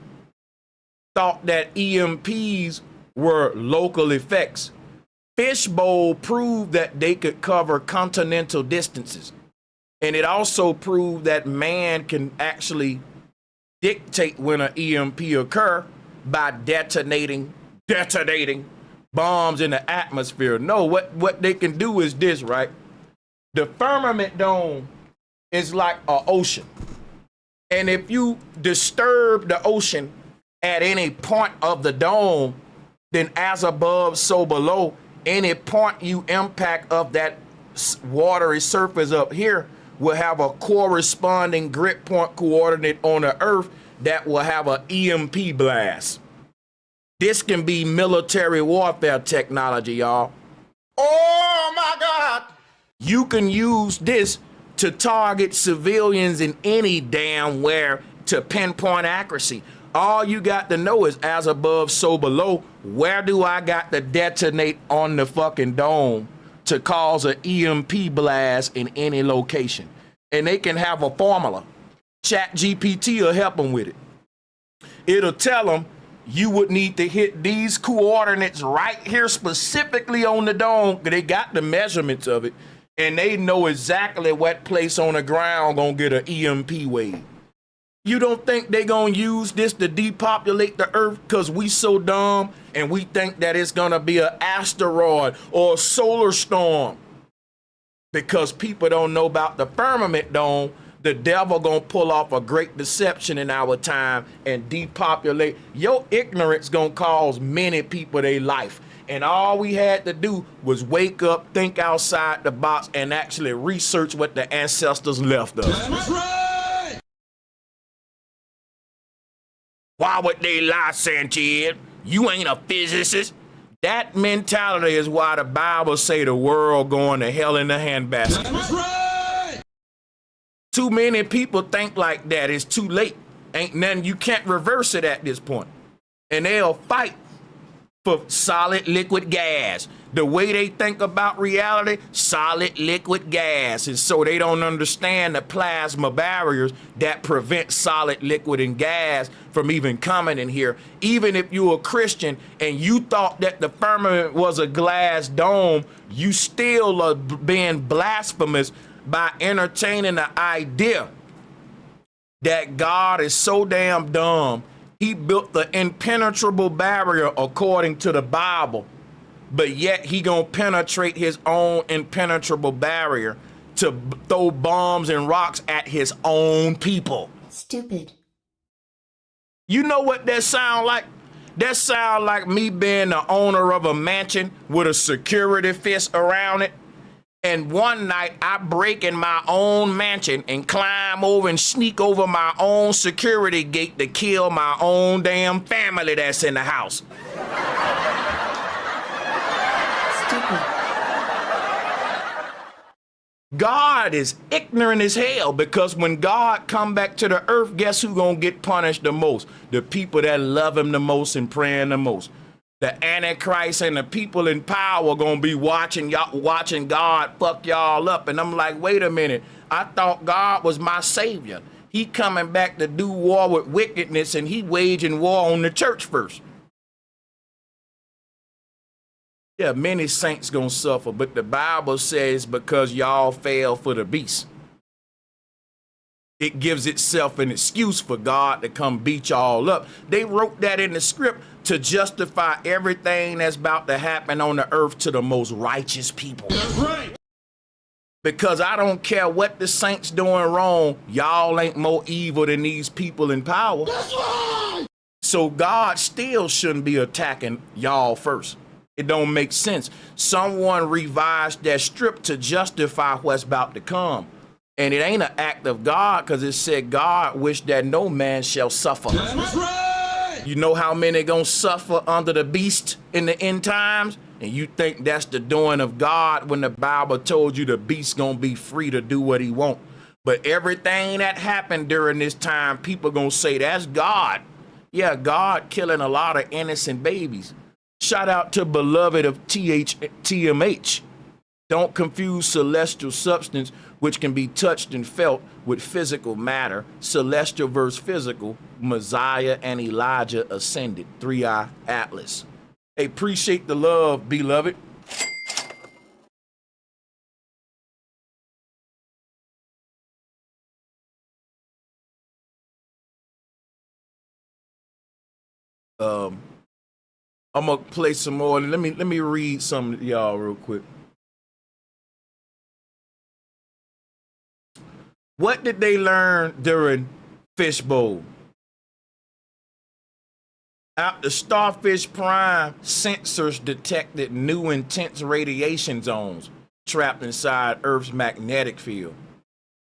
thought that EMPs were local effects. Fishbowl proved that they could cover continental distances. And it also proved that man can actually dictate when an EMP occur by detonating bombs in the atmosphere. No, what they can do is this, right? The firmament dome is like an ocean. And if you disturb the ocean at any point of the dome, then as above, so below, any point you impact of that watery surface up here will have a corresponding grid point coordinate on the earth that will have an EMP blast. This can be military warfare technology, y'all. Oh my God! You can use this to target civilians in any damn where to pinpoint accuracy. All you got to know is as above, so below. Where do I got to detonate on the fucking dome to cause an EMP blast in any location? And they can have a formula. ChatGPT will help them with it. It'll tell them you would need to hit these coordinates right here specifically on the dome. They got the measurements of it. And they know exactly what place on the ground gonna get an EMP wave. You don't think they gonna use this to depopulate the earth because we so dumb and we think that it's gonna be an asteroid or a solar storm? Because people don't know about the firmament dome, the devil gonna pull off a great deception in our time and depopulate. Your ignorance gonna cause many people their life. And all we had to do was wake up, think outside the box, and actually research what the ancestors left us. That's right. Why would they lie, Sanchez? You ain't a physicist. That mentality is why the Bible say the world going to hell in a handbasket. That's right. Too many people think like that. It's too late. Ain't nothing. You can't reverse it at this point. And they'll fight for solid liquid gas. The way they think about reality, solid liquid gas. And so they don't understand the plasma barriers that prevent solid liquid and gas from even coming in here. Even if you're a Christian and you thought that the firmament was a glass dome, you still are being blasphemous by entertaining the idea that God is so damn dumb. He built the impenetrable barrier according to the Bible, but yet he gonna penetrate his own impenetrable barrier to throw bombs and rocks at his own people. Stupid. You know what that sound like? That sound like me being the owner of a mansion with a security fist around it. And one night I break in my own mansion and climb over and sneak over my own security gate to kill my own damn family that's in the house. Stupid. God is ignorant as hell, because when God come back to the earth, guess who gonna get punished the most? The people that love him the most and praying the most. The Antichrist and the people in power gonna be watching God fuck y'all up. And I'm like, wait a minute, I thought God was my savior. He coming back to do war with wickedness, and he waging war on the church first. Yeah, many saints gonna suffer, but the Bible says because y'all fell for the beast. It gives itself an excuse for God to come beat y'all up. They wrote that in the script to justify everything that's about to happen on the earth to the most righteous people. That's right. Because I don't care what the saints doing wrong, y'all ain't more evil than these people in power. That's right. So God still shouldn't be attacking y'all first. It don't make sense. Someone revised that strip to justify what's about to come. And it ain't an act of God, because it said God wished that no man shall suffer. That's right. You know how many gonna suffer under the beast in the end times? And you think that's the doing of God when the Bible told you the beast gonna be free to do what he want. But everything that happened during this time, people gonna say that's God. Yeah, God killing a lot of innocent babies. Shout out to beloved of TMH. Don't confuse celestial substance, which can be touched and felt, with physical matter. Celestial versus physical. Messiah and Elijah ascended. 3i Atlas. Hey, appreciate the love, beloved. I'm gonna play some more. Let me read some to y'all real quick. What did they learn during Fishbowl? After Starfish Prime, sensors detected new intense radiation zones trapped inside Earth's magnetic field.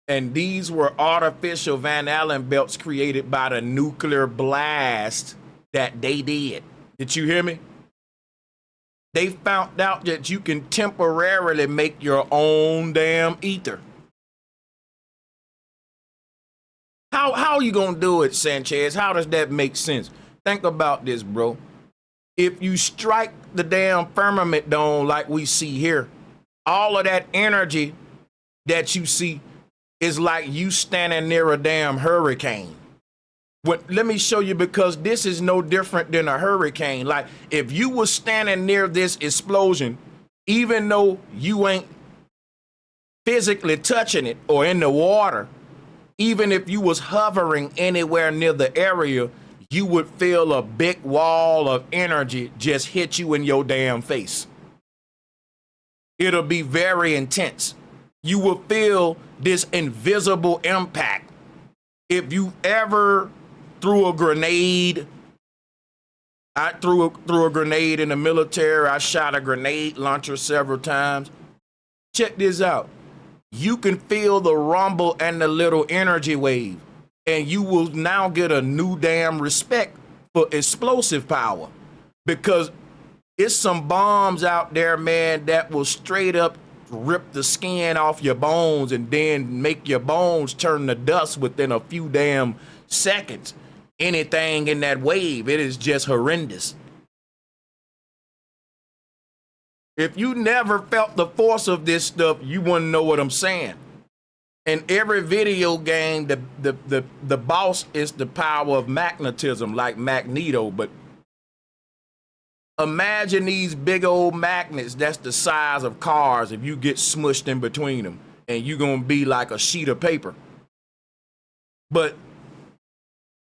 And these were artificial Van Allen belts created by the nuclear blast that they did. Did you hear me? They found out that you can temporarily make your own damn ether. How are you gonna do it, Sanchez? How does that make sense? Think about this, bro. If you strike the damn firmament dome like we see here, all of that energy that you see is like you standing near a damn hurricane. Let me show you, because this is no different than a hurricane. Like, if you were standing near this explosion, even though you ain't physically touching it or in the water, even if you was hovering anywhere near the area, you would feel a big wall of energy just hit you in your damn face. It'll be very intense. You will feel this invisible impact. If you ever threw a grenade, I threw a grenade in the military. I shot a grenade launcher several times. Check this out. You can feel the rumble and the little energy wave, and you will now get a new damn respect for explosive power, because it's some bombs out there, man, that will straight up rip the skin off your bones and then make your bones turn to dust within a few damn seconds. Anything in that wave, it is just horrendous. If you never felt the force of this stuff, you wouldn't know what I'm saying. In every video game, the boss is the power of magnetism, like Magneto. But imagine these big old magnets that's the size of cars. If you get smushed in between them, and you're gonna be like a sheet of paper. But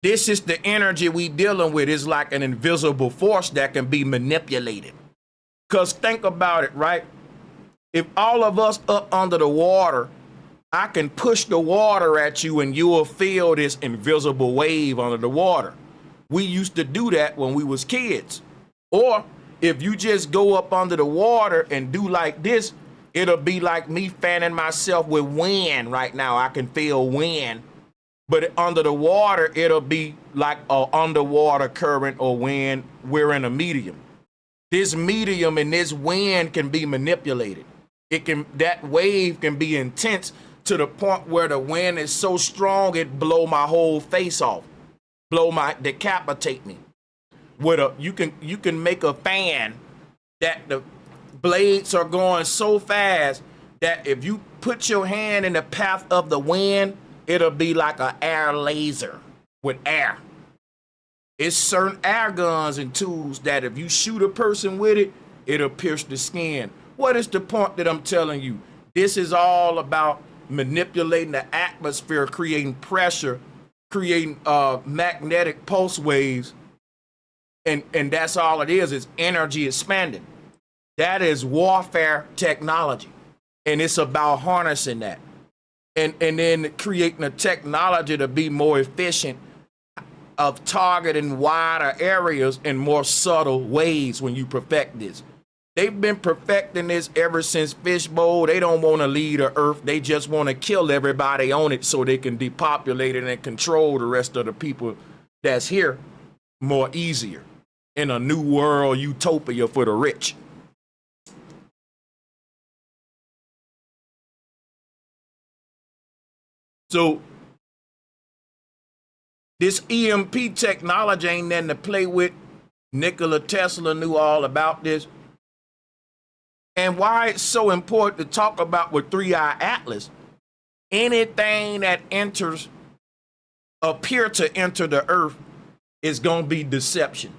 this is the energy we dealing with. It's like an invisible force that can be manipulated. Because think about it, right? If all of us up under the water I can push the water at you and you will feel this invisible wave under the water. We used to do that when we was kids. Or if you just go up under the water and do like this, it'll be like me fanning myself with wind right now. I can feel wind. But under the water, it'll be like an underwater current or wind. We're in a medium. This medium and this wind can be manipulated. That wave can be intense to the point where the wind is so strong it blow my whole face off, decapitate me. You can make a fan that the blades are going so fast that if you put your hand in the path of the wind, it'll be like an air laser with air. It's certain air guns and tools that if you shoot a person with it, it'll pierce the skin. What is the point that I'm telling you? This is all about manipulating the atmosphere, creating pressure, creating magnetic pulse waves. And that's all it is energy expanding. That is warfare technology. And it's about harnessing that. And then creating a technology to be more efficient of targeting wider areas in more subtle ways when you perfect this. They've been perfecting this ever since Fishbowl. They don't want to lead the earth. They just want to kill everybody on it so they can depopulate it and control the rest of the people that's here more easier in a new world utopia for the rich. So this EMP technology ain't nothing to play with. Nikola Tesla knew all about this. And why it's so important to talk about with 3-Eye Atlas, anything that appear to enter the earth is going to be deception.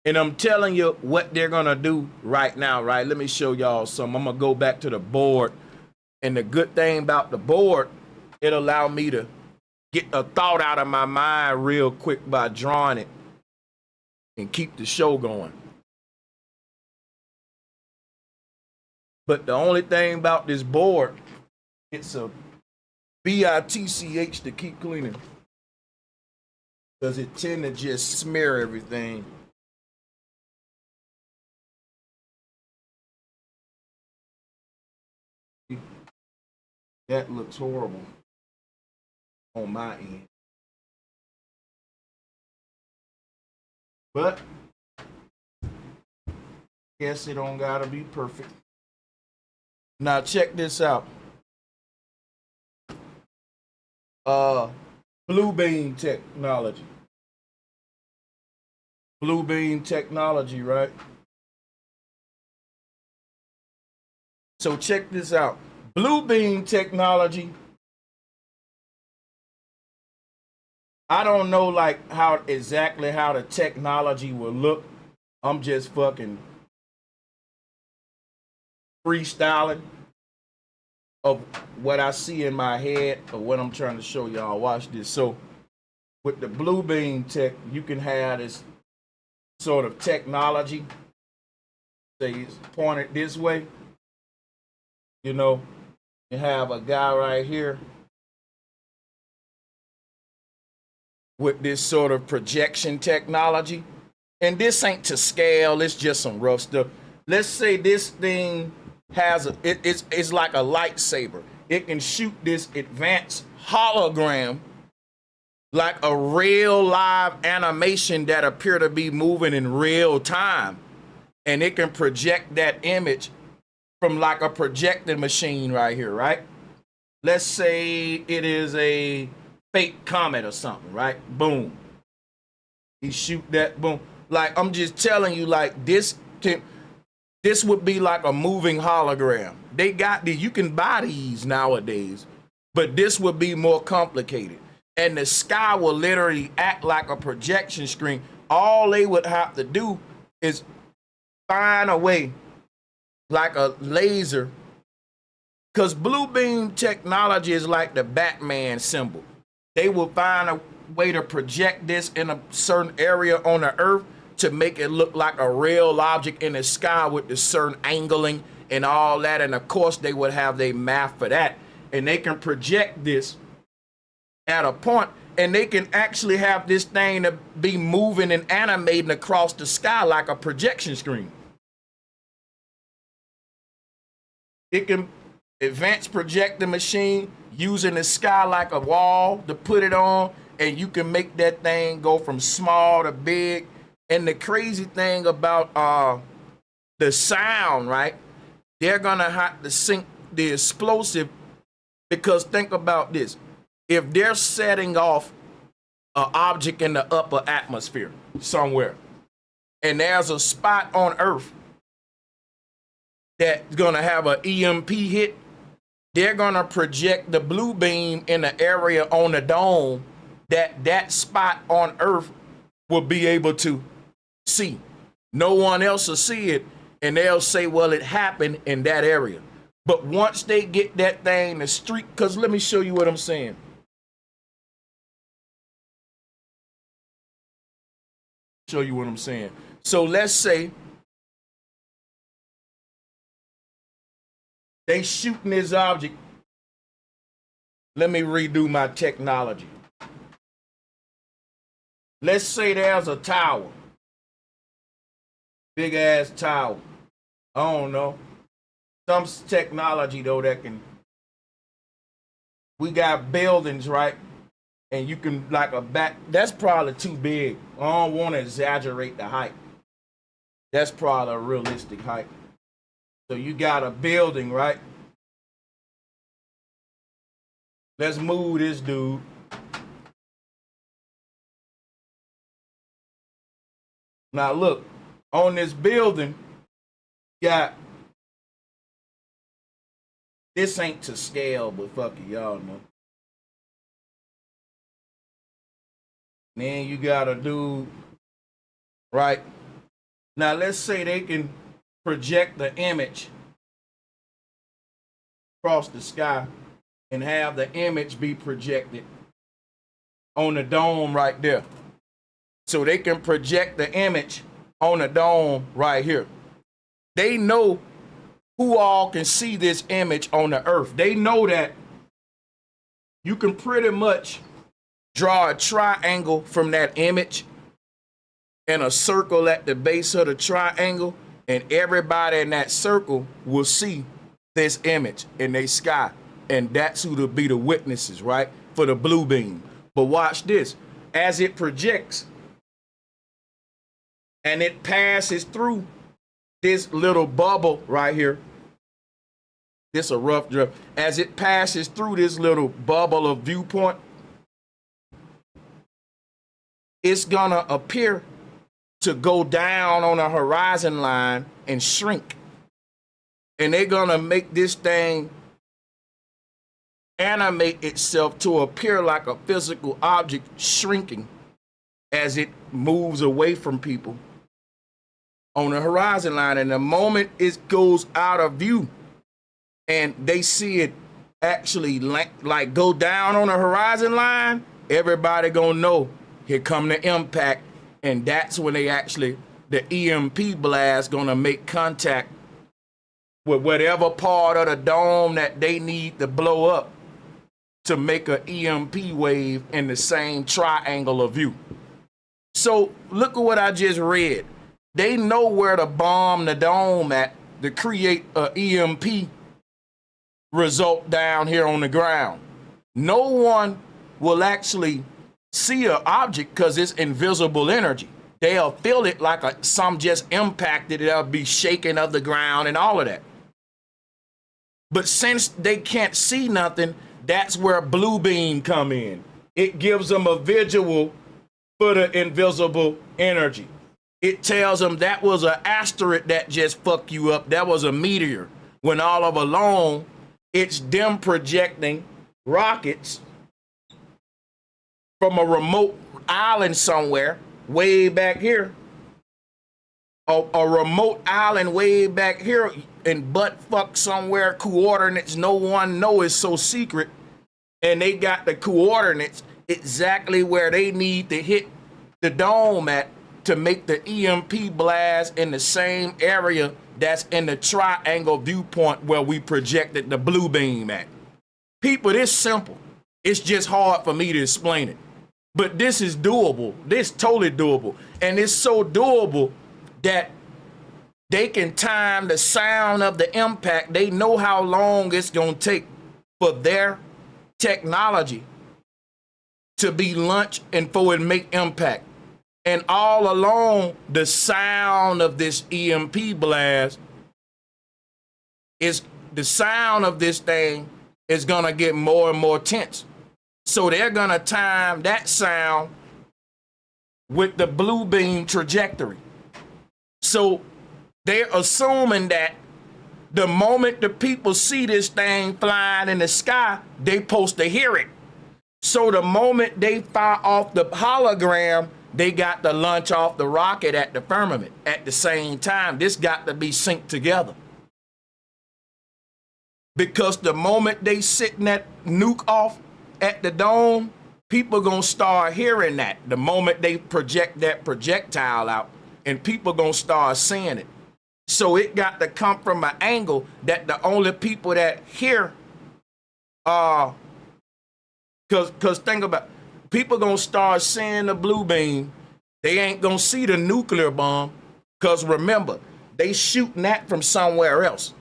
And I'm telling you what they're going to do right now, right? Let me show y'all some. I'm going to go back to the board. And the good thing about the board, it allow me to get a thought out of my mind real quick by drawing it and keep the show going. But the only thing about this board, it's a BITCH to keep cleaning. Because it tend to just smear everything. That looks horrible on my end. But guess it don't gotta be perfect. Now check this out. Blue beam technology. Blue beam technology, right? So check this out. Blue beam technology. I don't know like how exactly how the technology will look. I'm just fucking freestyling of what I see in my head or what I'm trying to show y'all. Watch this. So with the blue beam tech, you can have this sort of technology. Say it's pointed this way. You know, you have a guy right here with this sort of projection technology. And this ain't to scale, it's just some rough stuff. Let's say this thing has it's like a lightsaber. It can shoot this advanced hologram like a real live animation that appear to be moving in real time. And it can project that image from like a projecting machine right here, right? Let's say it is a fake comet or something, right? Boom. He shoot that, boom. Like, I'm just telling you, like, this would be like a moving hologram. They got these, you can buy these nowadays, but this would be more complicated. And the sky will literally act like a projection screen. All they would have to do is find a way, like a laser, because blue beam technology is like the Batman symbol. They will find a way to project this in a certain area on the earth to make it look like a real object in the sky with the certain angling and all that. And of course they would have their math for that. and they can project this at a point, and they can actually have this thing to be moving and animating across the sky like a projection screen. It can advanced projector machine using the sky like a wall to put it on, and you can make that thing go from small to big. And the crazy thing about the sound, right? They're gonna have to sync the explosive, because think about this. If they're setting off an object in the upper atmosphere somewhere, and there's a spot on Earth that's gonna have an EMP hit, they're gonna project the blue beam in the area on the dome that spot on Earth will be able to see. No one else will see it, and they'll say, well, it happened in that area. But once they get that thing to streak, because let me show you what I'm saying. Show you what I'm saying. So let's say they shooting this object. Let me redo my technology. Let's say there's a tower. Big ass tower. I don't know. Some technology though that can. We got buildings, right? And you can like a back. That's probably too big. I don't want to exaggerate the height. That's probably a realistic height. So you got a building, right? Let's move this dude. Now look, on this building, got, this ain't to scale, but fuck it, y'all know. Then you got a dude, right? Now let's say they can project the image across the sky and have the image be projected on the dome right there. So they can project the image on the dome right here. They know who all can see this image on the Earth. They know that you can pretty much draw a triangle from that image and a circle at the base of the triangle, and everybody in that circle will see this image in their sky. And that's who to be the witnesses, right? For the blue beam. But watch this. As it projects and it passes through this little bubble right here. This a rough draft. As it passes through this little bubble of viewpoint, it's gonna appear to go down on a horizon line and shrink. And they're gonna make this thing animate itself to appear like a physical object shrinking as it moves away from people on the horizon line. And the moment it goes out of view and they see it actually like go down on the horizon line, everybody gonna know here come the impact. And that's when they actually, the EMP blast gonna make contact with whatever part of the dome that they need to blow up to make an EMP wave in the same triangle of view. So look at what I just read. They know where to bomb the dome at to create an EMP result down here on the ground. No one will actually see an object because it's invisible energy. They'll feel it like some just impacted, it'll be shaking of the ground and all of that. But since they can't see nothing, that's where blue beam come in. It gives them a visual for the invisible energy. It tells them that was an asteroid that just fucked you up. That was a meteor. When all of along, it's them projecting rockets from a remote island somewhere, way back here. A remote island way back here in butt fuck somewhere, coordinates no one know is so secret. And they got the coordinates exactly where they need to hit the dome at to make the EMP blast in the same area that's in the triangle viewpoint where we projected the blue beam at. People, this simple. It's just hard for me to explain it. But this is doable. This totally doable. And it's so doable that they can time the sound of the impact. They know how long it's going to take for their technology to be launched and for it to make impact. And all along, the sound of this EMP blast is the sound of this thing is going to get more and more tense. So they're going to time that sound with the blue beam trajectory. So they're assuming that the moment the people see this thing flying in the sky, they supposed to hear it. So the moment they fire off the hologram, they got to launch off the rocket at the firmament at the same time. This got to be synced together. Because the moment they sitting that nuke off at the dome, people gonna start hearing that. The moment they project that projectile out, and people gonna start seeing it. So it got to come from an angle that the only people that hear, cause think about, people gonna start seeing the blue beam. They ain't gonna see the nuclear bomb, cause remember, they shooting that from somewhere else.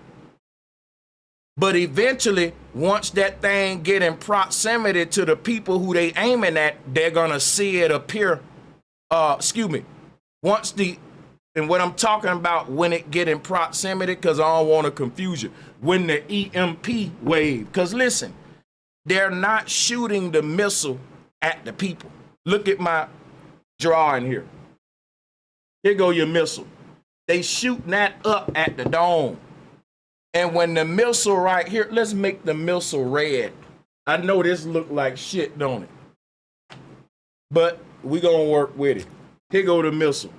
But eventually, once that thing get in proximity to the people who they aiming at, they're gonna see it appear. Once and what I'm talking about when it get in proximity, because I don't want to confuse you, when the EMP wave, because listen, they're not shooting the missile at the people. Look at my drawing here. Here go your missile. They shooting that up at the dome. And when the missile right here, let's make the missile red. I know this look like shit, don't it? But we gonna work with it. Here go the missile.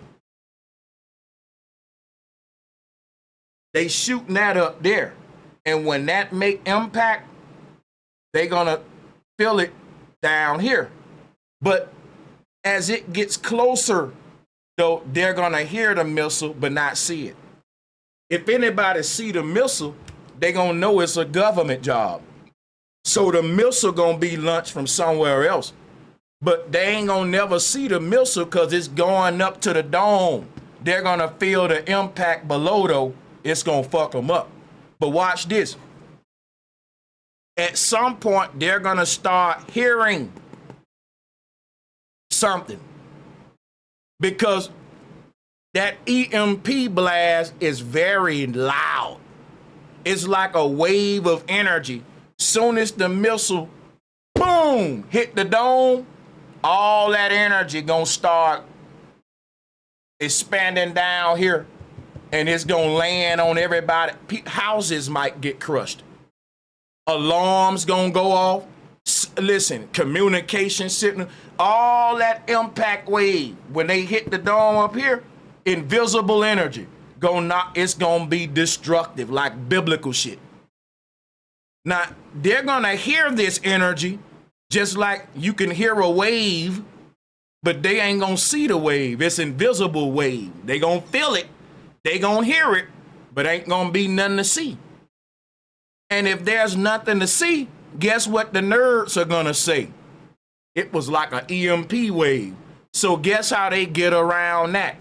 They shooting that up there. And when that make impact, they gonna feel it down here. But as it gets closer, though, they're gonna hear the missile but not see it. If anybody see the missile, they gonna know it's a government job. So the missile gonna be launched from somewhere else. But they ain't gonna never see the missile because it's going up to the dome. They're gonna feel the impact below though. It's gonna fuck them up. But watch this. At some point, they're gonna start hearing something. Because that EMP blast is very loud. It's like a wave of energy. Soon as the missile, boom, hit the dome, all that energy gonna start expanding down here, and it's gonna land on everybody. Houses might get crushed. Alarms gonna go off. Listen, communication signal, all that impact wave, when they hit the dome up here, invisible energy it's gonna be destructive, like biblical shit. Now they're gonna hear this energy just like you can hear a wave, but they ain't gonna see the wave. It's invisible wave. They gonna feel it, they gonna hear it, but ain't gonna be nothing to see. And if there's nothing to see, guess what the nerds are gonna say? It was like an EMP wave. So guess how they get around that?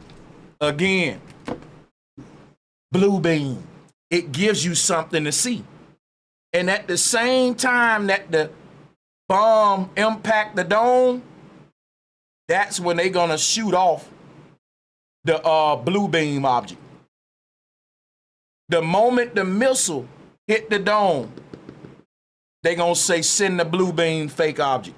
Again, blue beam. It gives you something to see. And at the same time that the bomb impact the dome, that's when they're gonna shoot off the blue beam object. The moment the missile hit the dome, they're gonna say send the blue beam fake object.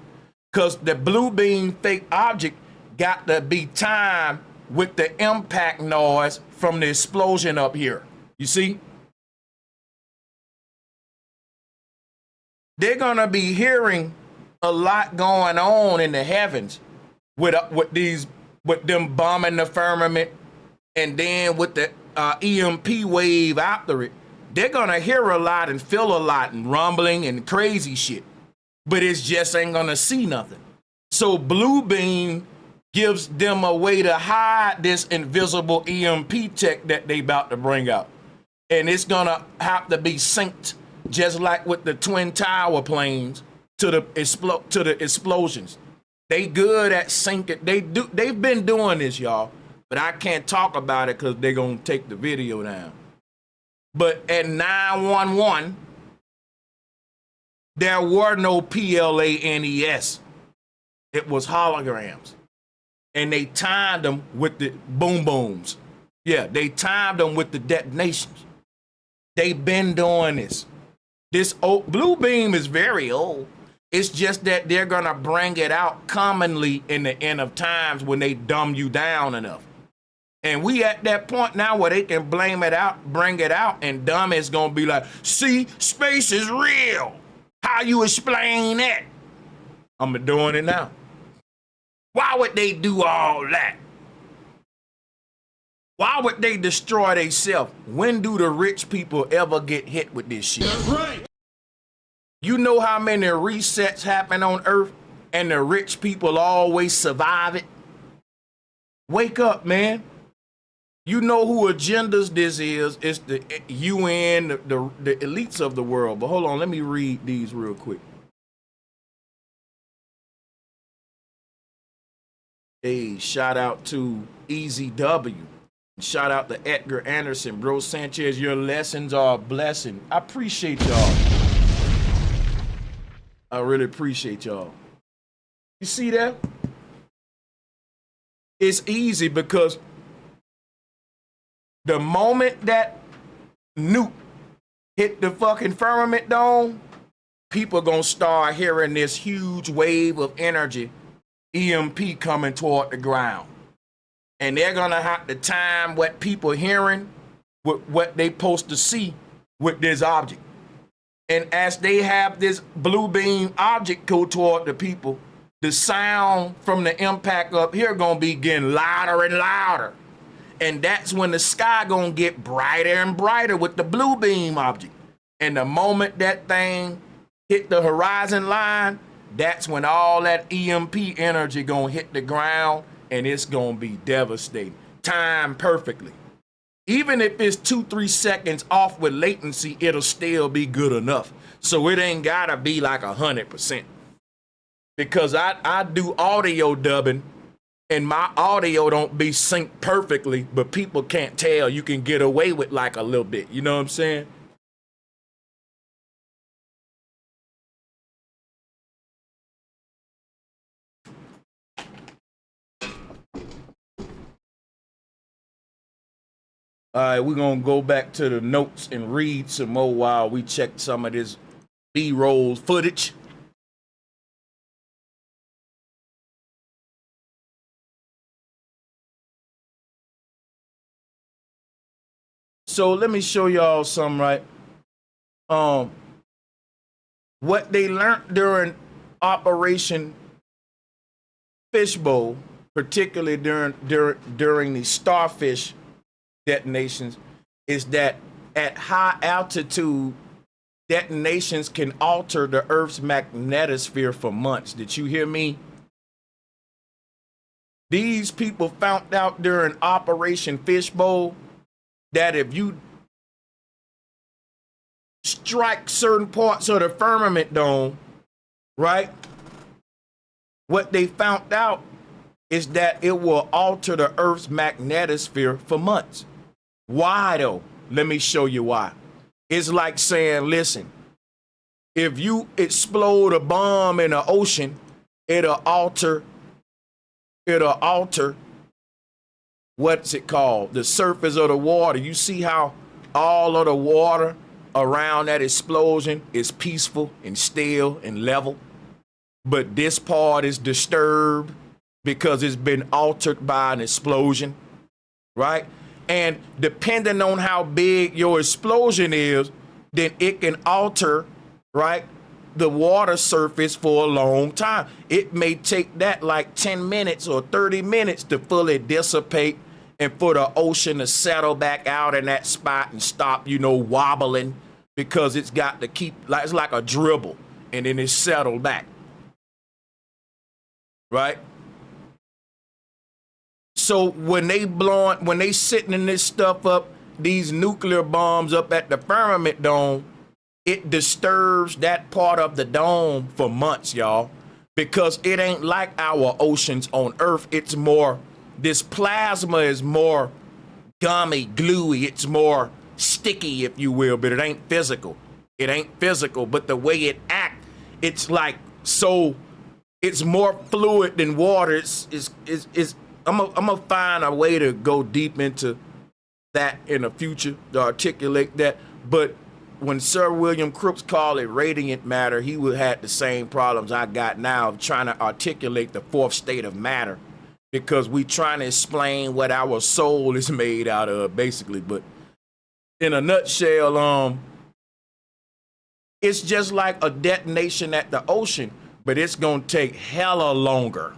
Because the blue beam fake object got to be timed with the impact noise from the explosion up here. You see? They're gonna be hearing a lot going on in the heavens with them bombing the firmament, and then with the EMP wave after it. They're gonna hear a lot and feel a lot and rumbling and crazy shit, but it's just ain't gonna see nothing. So blue beam gives them a way to hide this invisible EMP tech that they about to bring out. And it's gonna have to be synced just like with the Twin Tower planes to the explosions. They good at sinking. They've been doing this, y'all, but I can't talk about it because they're gonna take the video down. But at 911, there were no PLANES. It was holograms. And they timed them with the boom booms. Yeah, they timed them with the detonations. They've been doing this. This blue beam is very old. It's just that they're gonna bring it out commonly in the end of times when they dumb you down enough. And we at that point now where they can blame it out, bring it out, and dumb is gonna be like, see, space is real. How you explain that? I'm doing it now. Why would they do all that? Why would they destroy themselves? When do the rich people ever get hit with this shit? That's right. You know how many resets happen on Earth and the rich people always survive it? Wake up, man. You know who agendas this is. It's the UN, the elites of the world. But hold on, let me read these real quick. Hey, shout out to Easy W. Shout out to Edgar Anderson. Bro Sanchez, your lessons are a blessing. I appreciate y'all. I really appreciate y'all. You see that? It's easy because the moment that nuke hit the fucking firmament dome, people gonna start hearing this huge wave of energy, EMP coming toward the ground. And they're gonna have to time what people hearing with what they supposed to see with this object. And as they have this blue beam object go toward the people, the sound from the impact up here gonna be getting louder and louder. And that's when the sky gonna get brighter and brighter with the blue beam object. And the moment that thing hit the horizon line, that's when all that EMP energy gonna hit the ground, and it's gonna be devastating. Timed perfectly. Even if it's 2-3 seconds off with latency, it'll still be good enough. So it ain't gotta be like 100%. Because I do audio dubbing, and my audio don't be synced perfectly, but people can't tell. You can get away with like a little bit. You know what I'm saying? All right, we're going to go back to the notes and read some more while we check some of this B-roll footage. So let me show y'all something, right? What they learned during Operation Fishbowl, particularly during the starfish detonations, is that at high altitude, detonations can alter the Earth's magnetosphere for months. Did you hear me? These people found out during Operation Fishbowl that if you strike certain parts of the firmament dome, right, what they found out is that it will alter the Earth's magnetosphere for months. Why though? Let me show you why. It's like saying, listen, if you explode a bomb in the ocean, it'll alter, what's it called? The surface of the water. You see how all of the water around that explosion is peaceful and still and level, but this part is disturbed because it's been altered by an explosion, right? And depending on how big your explosion is, then it can alter, right, the water surface for a long time. It may take that like 10 minutes or 30 minutes to fully dissipate and for the ocean to settle back out in that spot and stop, wobbling, because it's got to keep, like, it's like a dribble, and then it's settled back, right? So when they sitting in this stuff up, these nuclear bombs up at the firmament dome, it disturbs that part of the dome for months, y'all, because it ain't like our oceans on Earth. It's more, this plasma is more gummy, gluey. It's more sticky, if you will, but it ain't physical. It ain't physical, but the way it acts, it's like, so it's more fluid than water. I'm gonna find a way to go deep into that in the future to articulate that. But when Sir William Crookes called it radiant matter, he would have the same problems I got now of trying to articulate the fourth state of matter, because we trying to explain what our soul is made out of, basically. But in a nutshell, it's just like a detonation at the ocean, but it's gonna take hella longer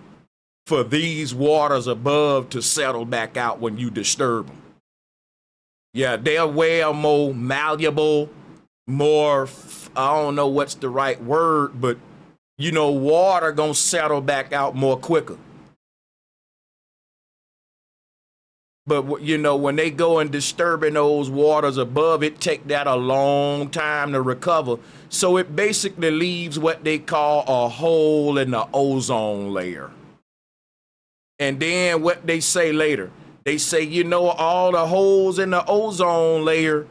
for these waters above to settle back out when you disturb them. Yeah, they're way more malleable, more, I don't know what's the right word, but you know, water gonna settle back out more quicker. But you know, when they go and disturbing those waters above, it take that a long time to recover. So it basically leaves what they call a hole in the ozone layer. And then what they say later, they say, you know, all the holes in the ozone layer,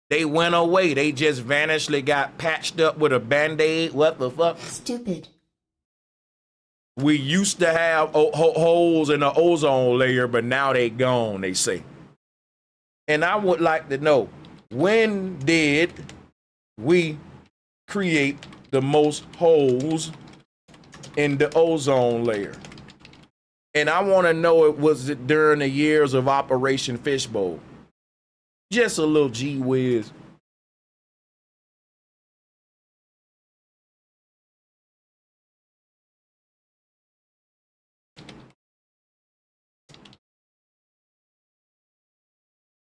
they went away. They just vanished. They got patched up with a Band-Aid. What the fuck? Stupid. We used to have holes in the ozone layer, but now they gone, they say. And I would like to know, when did we create the most holes in the ozone layer? And I want to know, was it during the years of Operation Fishbowl? Just a little gee whiz.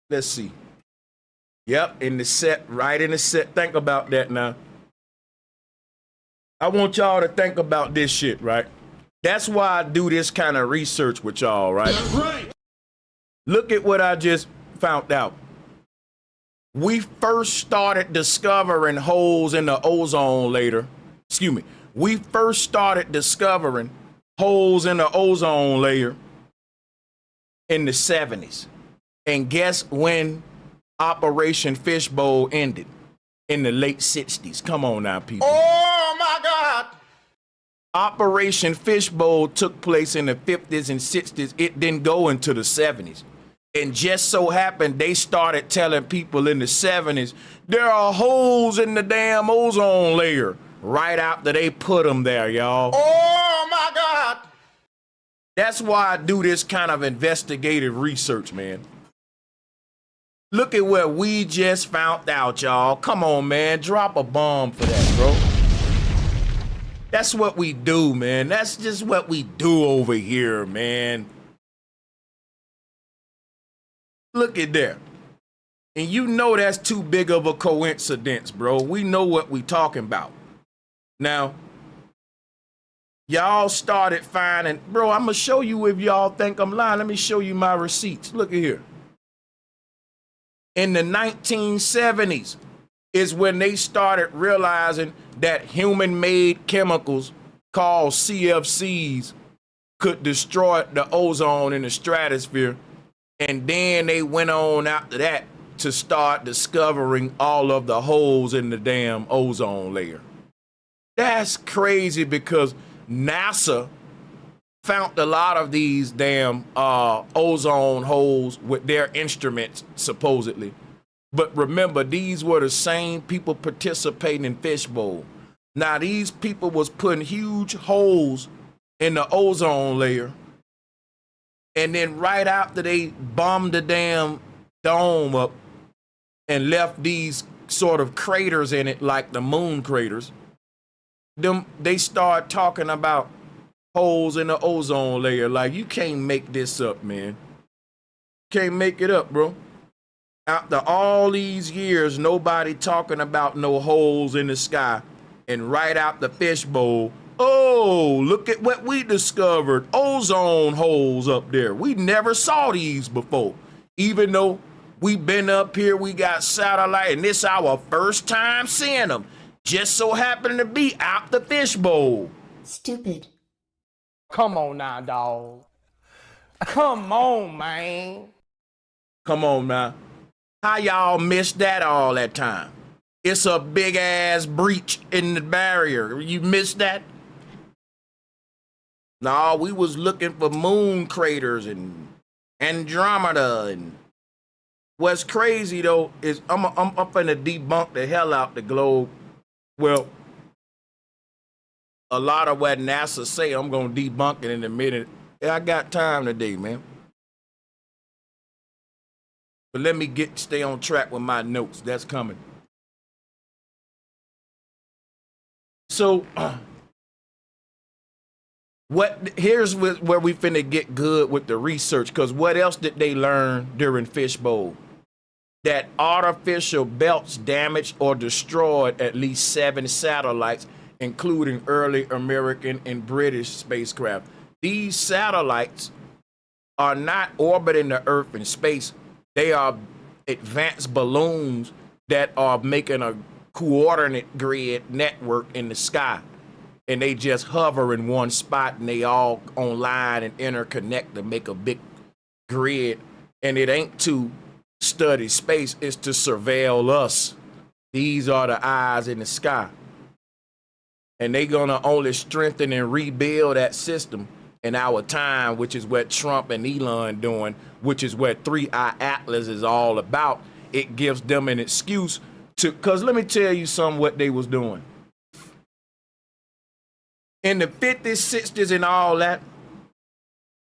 Let's see. Yep, in the set, right in the set. Think about that now. I want y'all to think about this shit, right? That's why I do this kind of research with y'all, right? That's right. Look at what I just found out. We first started discovering holes in the ozone layer. Excuse me. We first started discovering holes in the ozone layer in the 70s. And guess when Operation Fishbowl ended? In the late 60s. Come on now, people. Oh, my God. Operation Fishbowl took place in the 50s and 60s. It didn't go into the 70s. And just so happened, they started telling people in the 70s, there are holes in the damn ozone layer. Right after they put them there, y'all. Oh, my God. That's why I do this kind of investigative research, man. Look at what we just found out, y'all. Come on, man. Drop a bomb for that, bro. That's what we do, man. That's just what we do over here, man. Look at that. And you know that's too big of a coincidence, bro. We know what we talking about. Now, y'all started finding, bro, I'm going to show you if y'all think I'm lying. Let me show you my receipts. Look at here. In the 1970s is when they started realizing that human-made chemicals called CFCs could destroy the ozone in the stratosphere. And then they went on after that to start discovering all of the holes in the damn ozone layer. That's crazy, because NASA found a lot of these damn ozone holes with their instruments, supposedly. But remember, these were the same people participating in Fishbowl. Now, these people was putting huge holes in the ozone layer. And then right after they bombed the damn dome up and left these sort of craters in it, like the moon craters, they start talking about holes in the ozone layer. Like, you can't make this up, man. Can't make it up, bro. After all these years, nobody talking about no holes in the sky. And right out the fishbowl, oh, look at what we discovered. Ozone holes up there. We never saw these before. Even though We been up here, we got satellite, and this our first time seeing them. Just so happened to be out the fishbowl. Stupid. Come on now, dog. Come on, man. Come on now. How y'all missed that all that time? It's a big ass breach in the barrier. You missed that? No, we was looking for moon craters and Andromeda. And what's crazy though is I'm finna debunk the hell out the globe. Well, a lot of what NASA say, I'm gonna debunk it in a minute. I got time today, man. But let me stay on track with my notes. That's coming. So, here's where we finna get good with the research, because what else did they learn during Fishbowl? That artificial belts damaged or destroyed at least 7 satellites, including early American and British spacecraft. These satellites are not orbiting the Earth in space. They are advanced balloons that are making a coordinate grid network in the sky. And they just hover in one spot and they all online and interconnect to make a big grid. And it ain't to study space, it's to surveil us. These are the eyes in the sky. And they gonna only strengthen and rebuild that system in our time, which is what Trump and Elon doing, which is what 3-Eye Atlas is all about. It gives them an excuse to, because let me tell you what they was doing. In the 50s, 60s, and all that,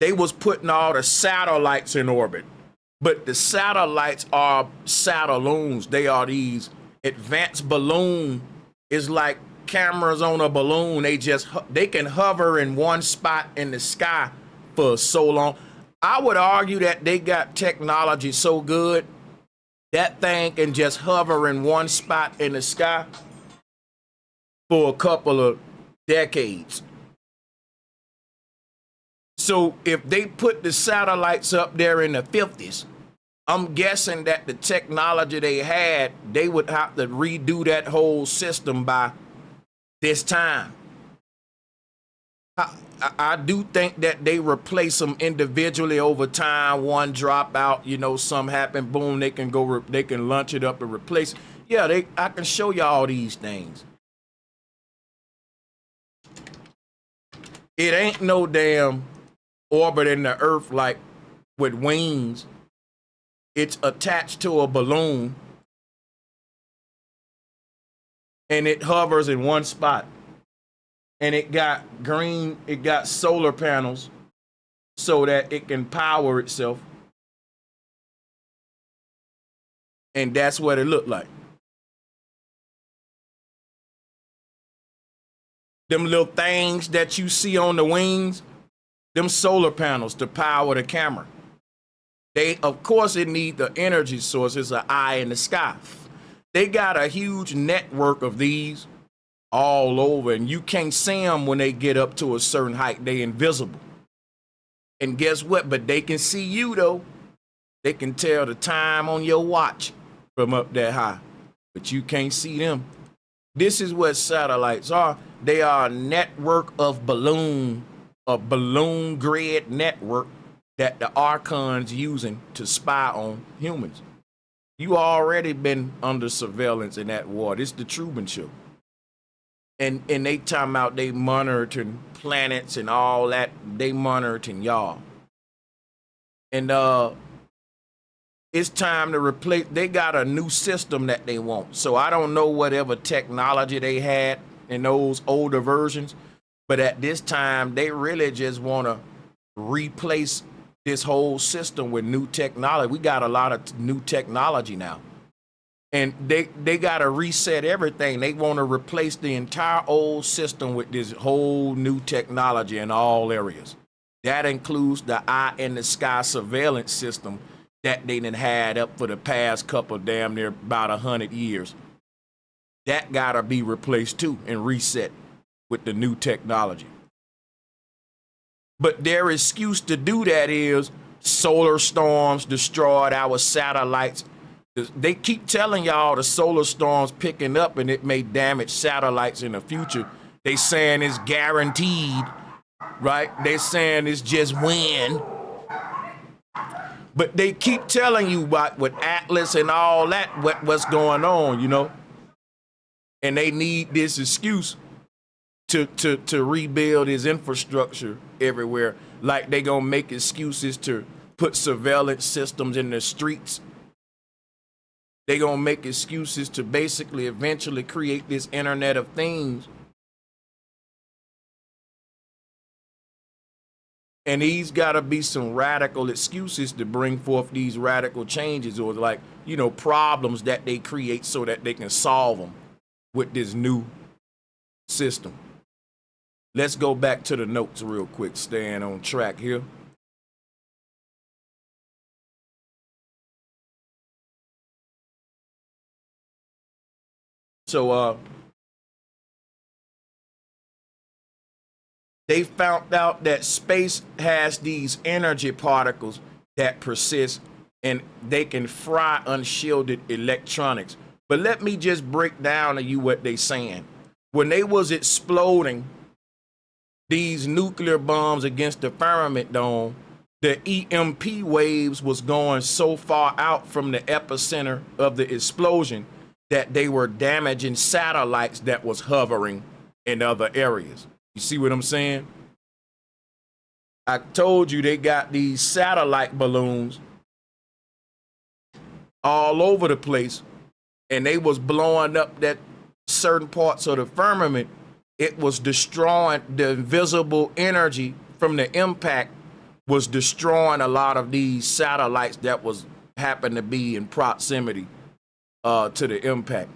they was putting all the satellites in orbit. But the satellites are satelloons. They are these advanced balloon. It's like cameras on a balloon. They can hover in one spot in the sky for so long. I would argue that they got technology so good that thing can just hover in one spot in the sky for a couple of decades. So if they put the satellites up there in the 50s, I'm guessing that the technology they had, they would have to redo that whole system by this time. I do think that they replace them individually over time. One drop out, some happen, boom, they can launch it up and replace. Yeah, I can show you all these things. It ain't no damn orbiting the Earth like with wings. It's attached to a balloon and it hovers in one spot. And it got solar panels so that it can power itself. And that's what it looked like. Them little things that you see on the wings, them solar panels to power the camera. Of course, it need the energy source. It's an eye in the sky. They got a huge network of these all over, and you can't see them when they get up to a certain height. They invisible. And guess what? But they can see you, though. They can tell the time on your watch from up that high, but you can't see them. This is what satellites are. They are a network of a balloon grid network that the Archon's using to spy on humans. You already been under surveillance in that war. This is the Truman Show. And they talking about they monitoring planets and all that. They monitoring y'all. And it's time to replace. They got a new system that they want. So I don't know whatever technology they had in those older versions, but at this time they really just want to replace this whole system with new technology. We got a lot of new technology now. And they got to reset everything. They want to replace the entire old system with this whole new technology in all areas. That includes the eye in the sky surveillance system that they done had up for the past couple, damn near about 100 years. That got to be replaced too and reset with the new technology. But their excuse to do that is solar storms destroyed our satellites. They keep telling y'all the solar storms picking up and it may damage satellites in the future. They saying it's guaranteed, right? They saying it's just when. But they keep telling you about with Atlas and all that, what's going on, you know? And they need this excuse to rebuild his infrastructure everywhere. Like they gonna make excuses to put surveillance systems in the streets. They gonna make excuses to basically eventually create this Internet of Things. And these gotta be some radical excuses to bring forth these radical changes, or like, you know, problems that they create so that they can solve them with this new system. Let's go back to the notes real quick, staying on track here. So they found out that space has these energy particles that persist and they can fry unshielded electronics. But let me just break down to you what they saying. When they was exploding these nuclear bombs against the Firmament dome, the EMP waves was going so far out from the epicenter of the explosion that they were damaging satellites that was hovering in other areas. You see what I'm saying? I told you they got these satellite balloons all over the place, and they was blowing up that certain parts of the firmament. It was destroying the invisible energy from the impact, was destroying a lot of these satellites that was happened to be in proximity to the impact.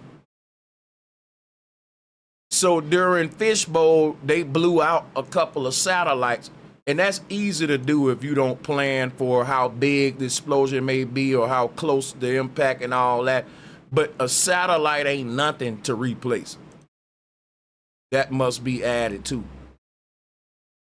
So during Fishbowl, they blew out a couple of satellites, and that's easy to do if you don't plan for how big the explosion may be or how close the impact and all that. But a satellite ain't nothing to replace. That must be added too.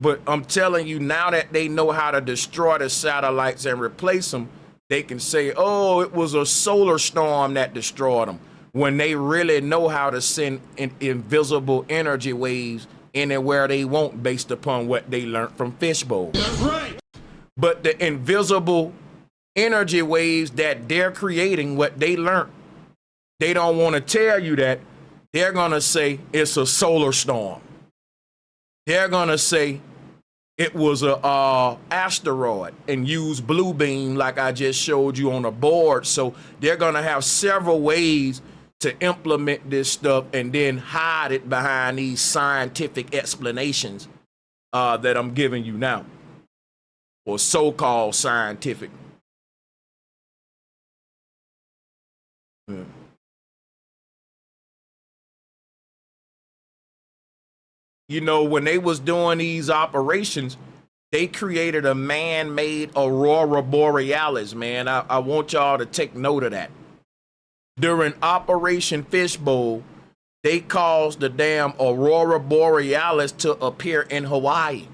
But I'm telling you, now that they know how to destroy the satellites and replace them, they can say, oh, it was a solar storm that destroyed them, when they really know how to send invisible energy waves anywhere they want based upon what they learned from Fishbowl. That's right. But the invisible energy waves that they're creating, what they learned, they don't want to tell you that. They're going to say it's a solar storm. They're going to say it was a asteroid and use blue beam like I just showed you on a board. So they're going to have several ways to implement this stuff and then hide it behind these scientific explanations that I'm giving you now, or so-called scientific. Yeah. You know, when they was doing these operations, they created a man-made aurora borealis, man. I want y'all to take note of that. During Operation Fishbowl, they caused the damn aurora borealis to appear in Hawaii.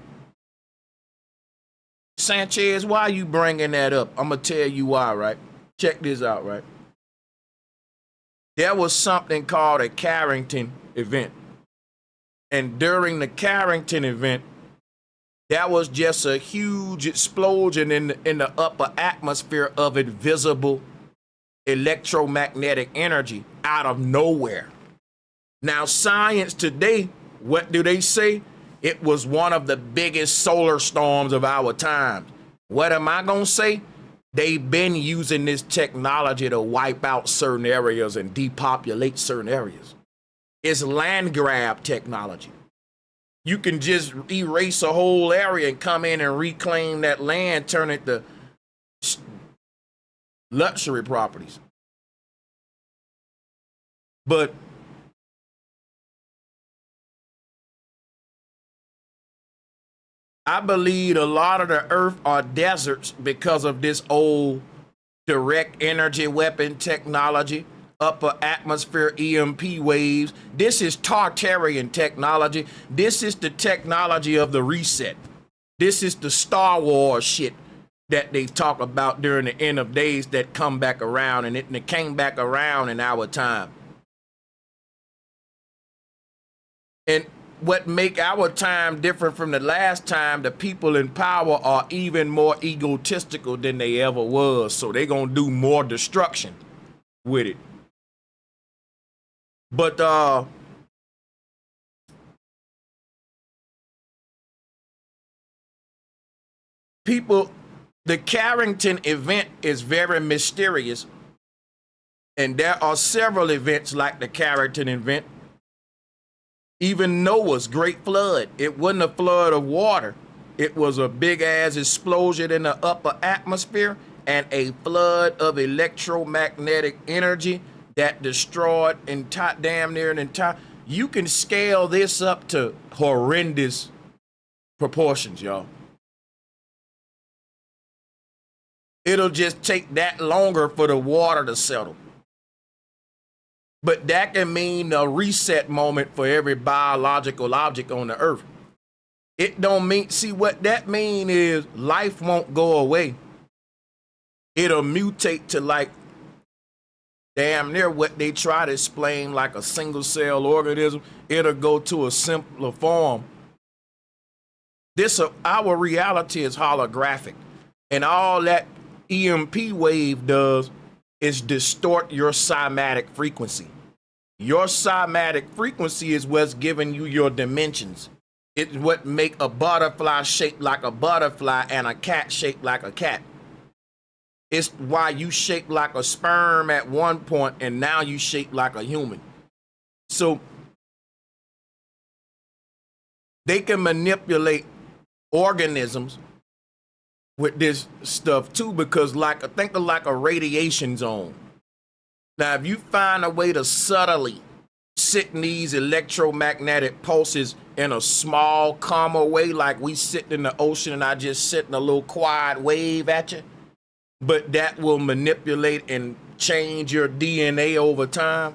Sanchez, why are you bringing that up? I'm going to tell you why, right? Check this out, right? There was something called a Carrington event. And during the Carrington event, that was just a huge explosion in the upper atmosphere of invisible electromagnetic energy out of nowhere. Now, science today, what do they say? It was one of the biggest solar storms of our time. What am I going to say? They've been using this technology to wipe out certain areas and depopulate certain areas. It's land grab technology. You can just erase a whole area and come in and reclaim that land, turn it to luxury properties. But I believe a lot of the earth are deserts because of this old direct energy weapon technology, upper atmosphere EMP waves. This is Tartarian technology. This is the technology of the reset. This is the Star Wars shit. that they talk about during the end of days that come back around, and it came back around in our time. And what make our time different from the last time, the people in power are even more egotistical than they ever was. So they gonna do more destruction with it. But people, the Carrington event is very mysterious. And there are several events like the Carrington event. Even Noah's great flood, it wasn't a flood of water. It was a big ass explosion in the upper atmosphere and a flood of electromagnetic energy that destroyed damn near an entire. You can scale this up to horrendous proportions, y'all. It'll just take that longer for the water to settle. But that can mean a reset moment for every biological object on the earth. It don't mean, see what that mean is life won't go away. It'll mutate to like damn near what they try to explain like a single cell organism. It'll go to a simpler form. Our reality is holographic, and all that EMP wave does is distort your cymatic frequency. Your cymatic frequency is what's giving you your dimensions. It's what make a butterfly shaped like a butterfly and a cat shaped like a cat. It's why you shaped like a sperm at one point and now you shaped like a human. So they can manipulate organisms with this stuff too, because think of like a radiation zone. Now, if you find a way to subtly sit in these electromagnetic pulses in a small, calmer way, like we sit in the ocean and I just sit in a little quiet wave at you, but that will manipulate and change your DNA over time,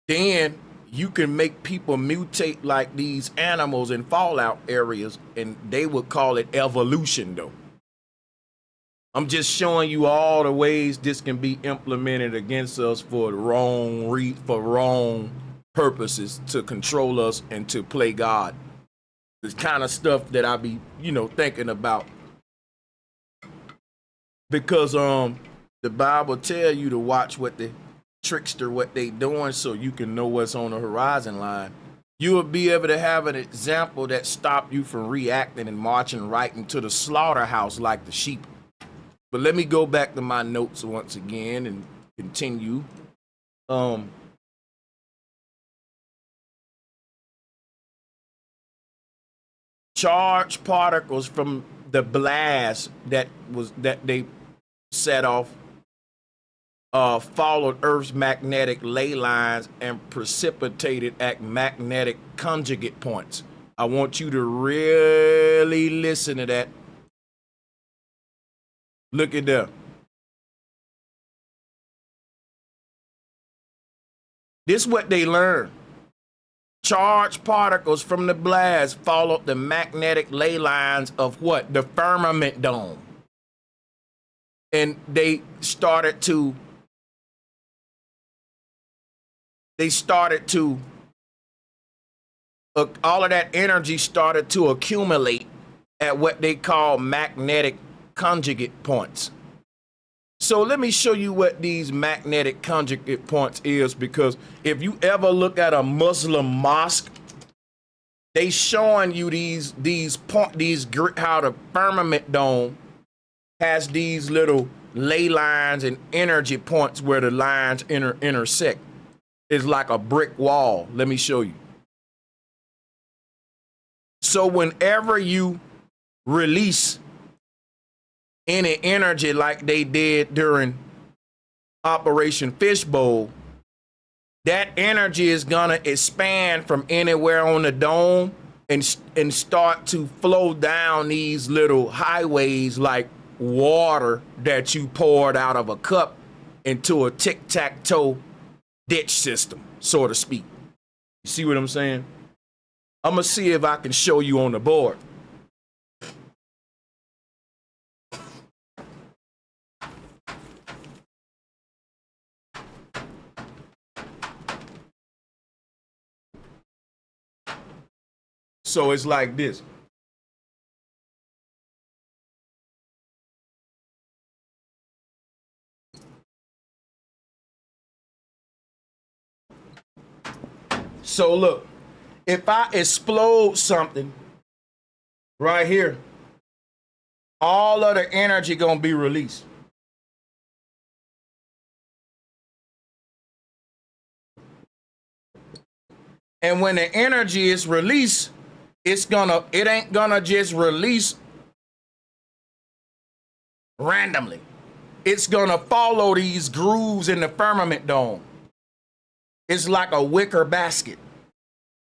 then you can make people mutate like these animals in fallout areas, and they would call it evolution, though. I'm just showing you all the ways this can be implemented against us for the wrong purposes, to control us and to play God. This kind of stuff that I be, thinking about. Because the Bible tell you to watch what the trickster, what they doing, so you can know what's on the horizon line. You will be able to have an example that stop you from reacting and marching right into the slaughterhouse like the sheep. But let me go back to my notes once again and continue. Charged particles from the blast that they set off followed Earth's magnetic ley lines and precipitated at magnetic conjugate points. I want you to really listen to that. Look at that. This is what they learned. Charged particles from the blast followed the magnetic ley lines of what? The firmament dome. And they started to all of that energy started to accumulate at what they call magnetic conjugate points. So let me show you what these magnetic conjugate points is, because if you ever look at a Muslim mosque, they showing you how the firmament dome has these little ley lines and energy points where the lines intersect. It's like a brick wall. Let me show you. So whenever you release any energy like they did during Operation Fishbowl, that energy is gonna expand from anywhere on the dome and start to flow down these little highways like water that you poured out of a cup into a tic-tac-toe ditch system, so to speak. You see what I'm saying? I'm gonna see if I can show you on the board. So it's like this. So look, if I explode something right here, all of the energy gonna be released. And when the energy is released, it ain't gonna just release randomly. It's gonna follow these grooves in the firmament dome. It's like a wicker basket.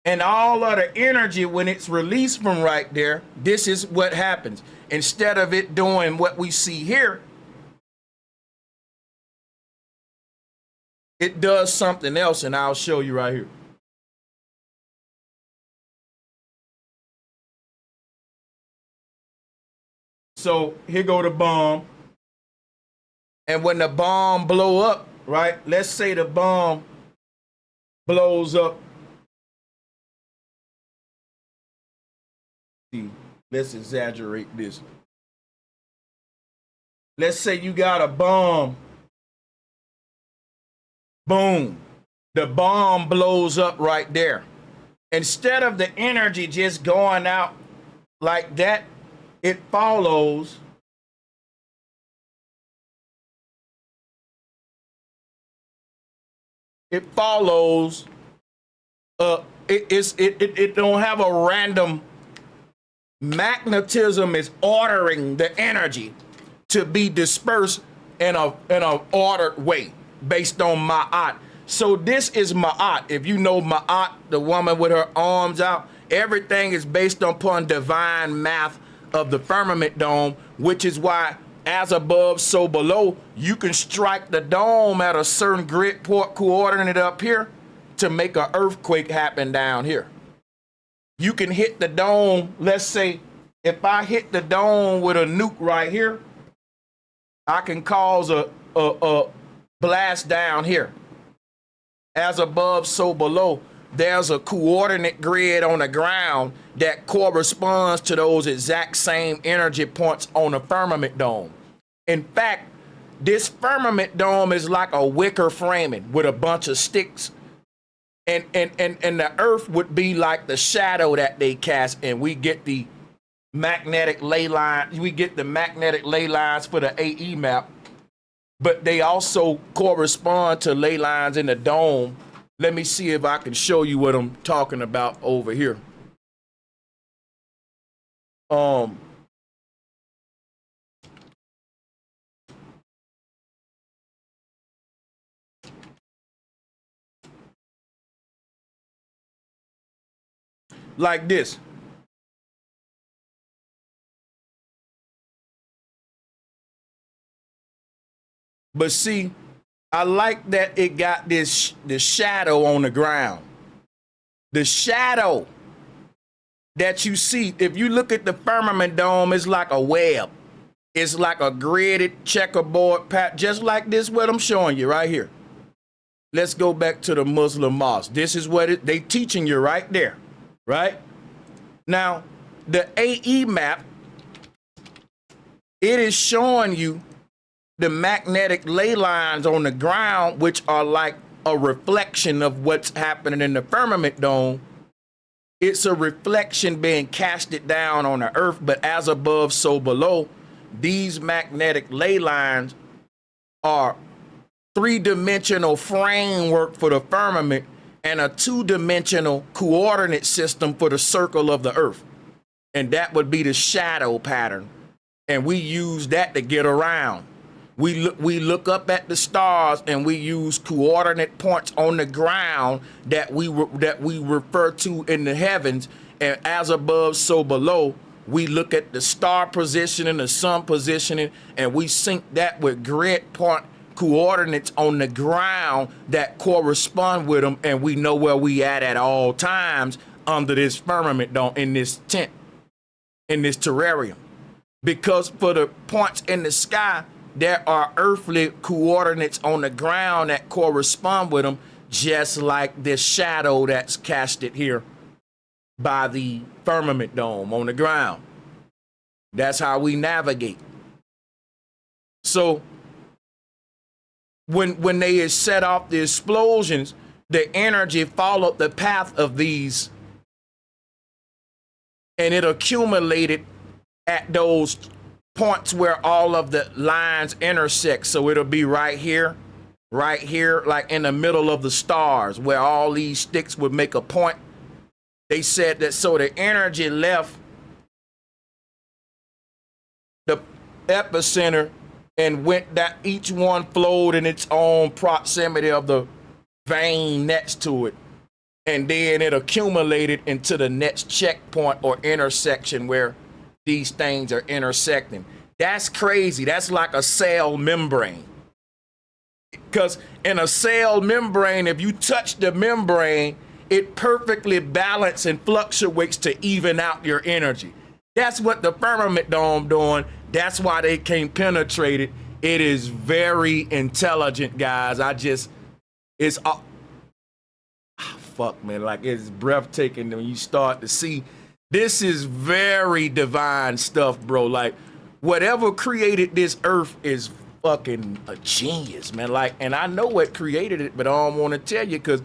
And all of the energy, when it's released from right there, this is what happens. Instead of it doing what we see here, it does something else, and I'll show you right here. So here go the bomb. And when the bomb blow up, right? Let's say the bomb blows up. Let's exaggerate this. Let's say you got a bomb. Boom. The bomb blows up right there. Instead of the energy just going out like that, it follows it don't have a random. Magnetism is ordering the energy to be dispersed in a ordered way based on Ma'at. So this is Ma'at. If you know Ma'at, the woman with her arms out, everything is based upon divine math of the firmament dome, which is why as above, so below, you can strike the dome at a certain grid port coordinate up here to make an earthquake happen down here. You can hit the dome. Let's say if I hit the dome with a nuke right here, I can cause a blast down here. As above, so below, there's a coordinate grid on the ground that corresponds to those exact same energy points on the firmament dome. In fact, this firmament dome is like a wicker framing with a bunch of sticks. And the earth would be like the shadow that they cast, and we get the magnetic ley lines. We get the magnetic ley lines for the AE map, but they also correspond to ley lines in the dome. Let me see if I can show you what I'm talking about over here. Like this. But see, I like that it got this shadow on the ground. The shadow that you see, if you look at the firmament dome, it's like a web. It's like a gridded checkerboard pattern, just like this, what I'm showing you right here. Let's go back to the Muslim mosque. This is what they teaching you right there. Right? Now, the AE map, it is showing you the magnetic ley lines on the ground, which are like a reflection of what's happening in the firmament dome. It's a reflection being casted down on the earth, but as above, so below. These magnetic ley lines are three-dimensional framework for the firmament and a two-dimensional coordinate system for the circle of the earth. And that would be the shadow pattern. And we use that to get around. We look up at the stars and we use coordinate points on the ground that we refer to in the heavens. And as above, so below, we look at the star positioning, the sun positioning, and we sync that with grid point coordinates on the ground that correspond with them, and we know where we at all times under this firmament dome, in this tent, in this terrarium. Because for the points in the sky, there are earthly coordinates on the ground that correspond with them, just like this shadow that's casted here by the firmament dome on the ground. That's how we navigate. So when they set off the explosions, the energy followed the path of these, and it accumulated at those points where all of the lines intersect. So it'll be right here, like in the middle of the stars where all these sticks would make a point. They said that so the energy left the epicenter and went that each one flowed in its own proximity of the vein next to it. And then it accumulated into the next checkpoint or intersection where these things are intersecting. That's crazy. That's like a cell membrane. Because in a cell membrane, if you touch the membrane, it perfectly balances and fluctuates to even out your energy. That's what the firmament dome doing. That's why they can't penetrate it. It is very intelligent, guys. It's fuck, man. Like, it's breathtaking when you start to see. This is very divine stuff, bro. Like, whatever created this earth is fucking a genius, man. Like, and I know what created it, but I don't want to tell you because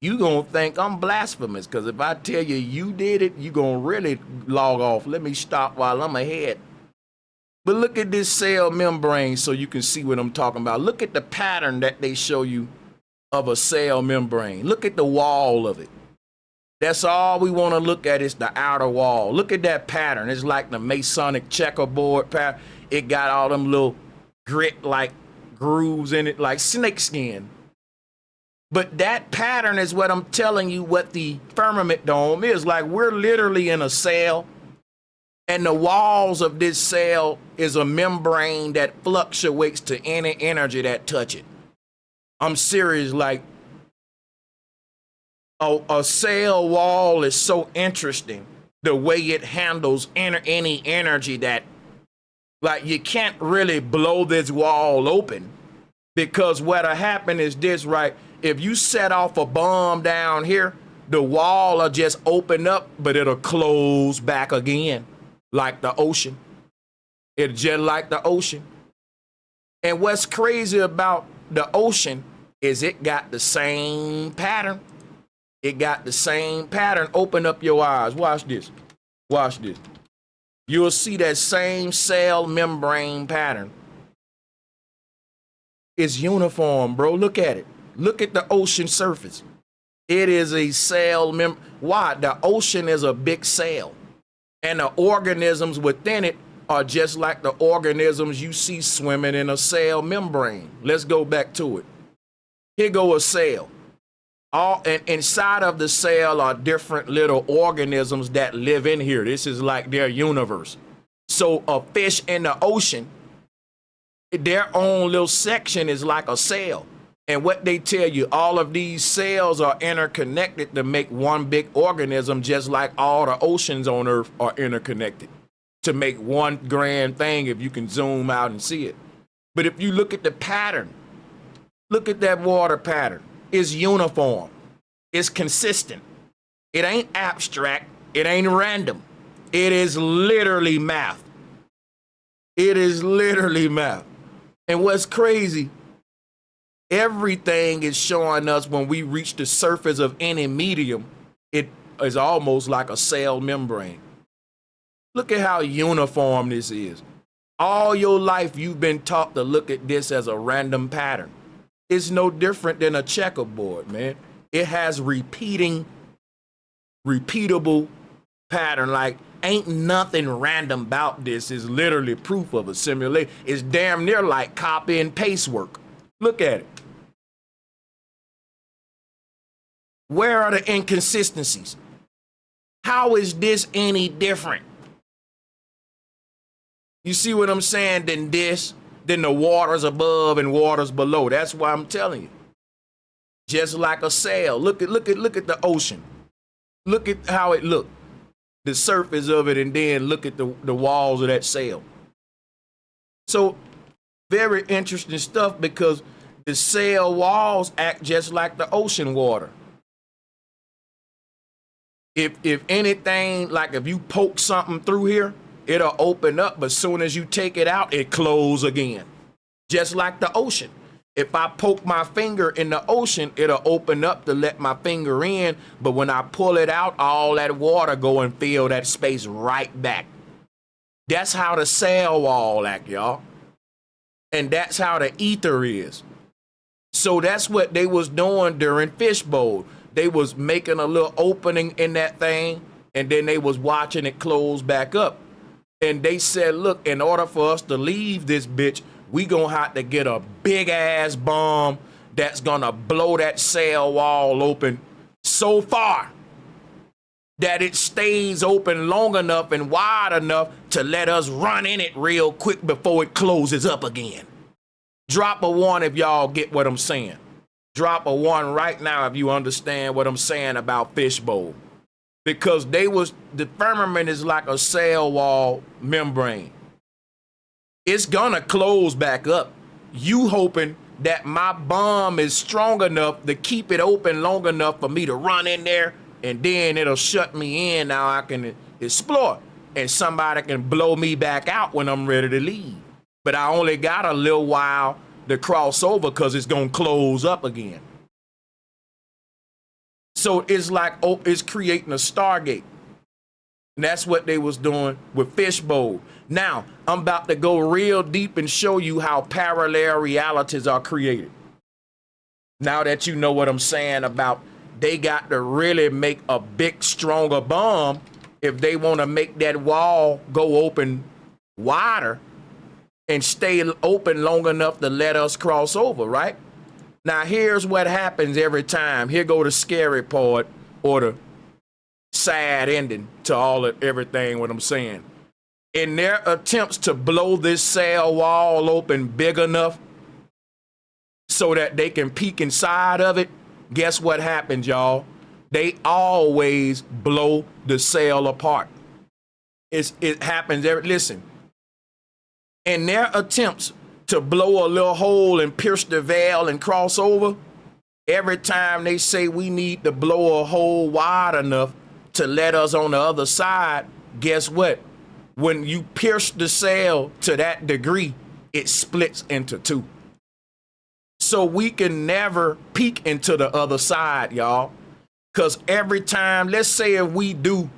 you gonna think I'm blasphemous. Because if I tell you you did it, you gonna really log off. Let me stop while I'm ahead. But look at this cell membrane so you can see what I'm talking about. Look at the pattern that they show you of a cell membrane. Look at the wall of it. That's all we want to look at is the outer wall. Look at that pattern. It's like the Masonic checkerboard pattern. It got all them little grit-like grooves in it, like snake skin. But that pattern is what I'm telling you what the firmament dome is. Like, we're literally in a cell, and the walls of this cell is a membrane that fluctuates to any energy that touch it. I'm serious. Like, a cell wall is so interesting, the way it handles any energy that, like, you can't really blow this wall open, because what'll happen is this, right? If you set off a bomb down here, the wall will just open up, but it'll close back again, like the ocean. It's just like the ocean. And what's crazy about the ocean is it got the same pattern. It got the same pattern. Open up your eyes. Watch this. Watch this. You'll see that same cell membrane pattern. It's uniform, bro. Look at it. Look at the ocean surface. It is a cell Why? The ocean is a big cell. And the organisms within it are just like the organisms you see swimming in a cell membrane. Let's go back to it. Here go a cell. And inside of the cell are different little organisms that live in here. This is like their universe. So a fish in the ocean, their own little section is like a cell. And what they tell you, all of these cells are interconnected to make one big organism, just like all the oceans on Earth are interconnected to make one grand thing if you can zoom out and see it. But if you look at the pattern, look at that water pattern. It's uniform. It's consistent. It ain't abstract. It ain't random. It is literally math. It is literally math. And what's crazy, everything is showing us when we reach the surface of any medium, it is almost like a cell membrane. Look at how uniform this is. All your life, you've been taught to look at this as a random pattern. It's no different than a checkerboard, man. It has repeatable pattern. Like, ain't nothing random about this. It's literally proof of a simulation. It's damn near like copy and paste work. Look at it. Where are the inconsistencies? How is this any different? You see what I'm saying? Than this, than the waters above and waters below. That's why I'm telling you. Just like a cell. Look at the ocean. Look at how it looked. The surface of it, and then look at the walls of that cell. So very interesting stuff, because the cell walls act just like the ocean water. If anything, like if you poke something through here, it'll open up, but as soon as you take it out, it closes again. Just like the ocean. If I poke my finger in the ocean, it'll open up to let my finger in, but when I pull it out, all that water go and fill that space right back. That's how the cell wall act, y'all. And that's how the ether is. So that's what they was doing during Fishbowl. They was making a little opening in that thing, and then they was watching it close back up. And they said, look, in order for us to leave this bitch, we gonna have to get a big ass bomb that's gonna blow that cell wall open so far that it stays open long enough and wide enough to let us run in it real quick before it closes up again. Drop a 1 if y'all get what I'm saying. Drop a 1 right now if you understand what I'm saying about Fishbowl. Because the firmament is like a cell wall membrane. It's gonna close back up. You hoping that my bomb is strong enough to keep it open long enough for me to run in there, and then it'll shut me in. Now I can explore, and somebody can blow me back out when I'm ready to leave. But I only got a little while to cross over because it's gonna close up again. So it's like, it's creating a Stargate. And that's what they was doing with Fishbowl. Now, I'm about to go real deep and show you how parallel realities are created. Now that you know what I'm saying about they got to really make a big, stronger bomb if they want to make that wall go open wider and stay open long enough to let us cross over, right? Now, here's what happens every time. Here go the scary part, or the sad ending to everything what I'm saying. In their attempts to blow this cell wall open big enough so that they can peek inside of it, guess what happens, y'all? They always blow the cell apart. It happens listen. In their attempts to blow a little hole and pierce the veil and cross over, every time they say we need to blow a hole wide enough to let us on the other side, guess what? When you pierce the cell to that degree, it splits into 2. So we can never peek into the other side, y'all. Because every time, let's say if we do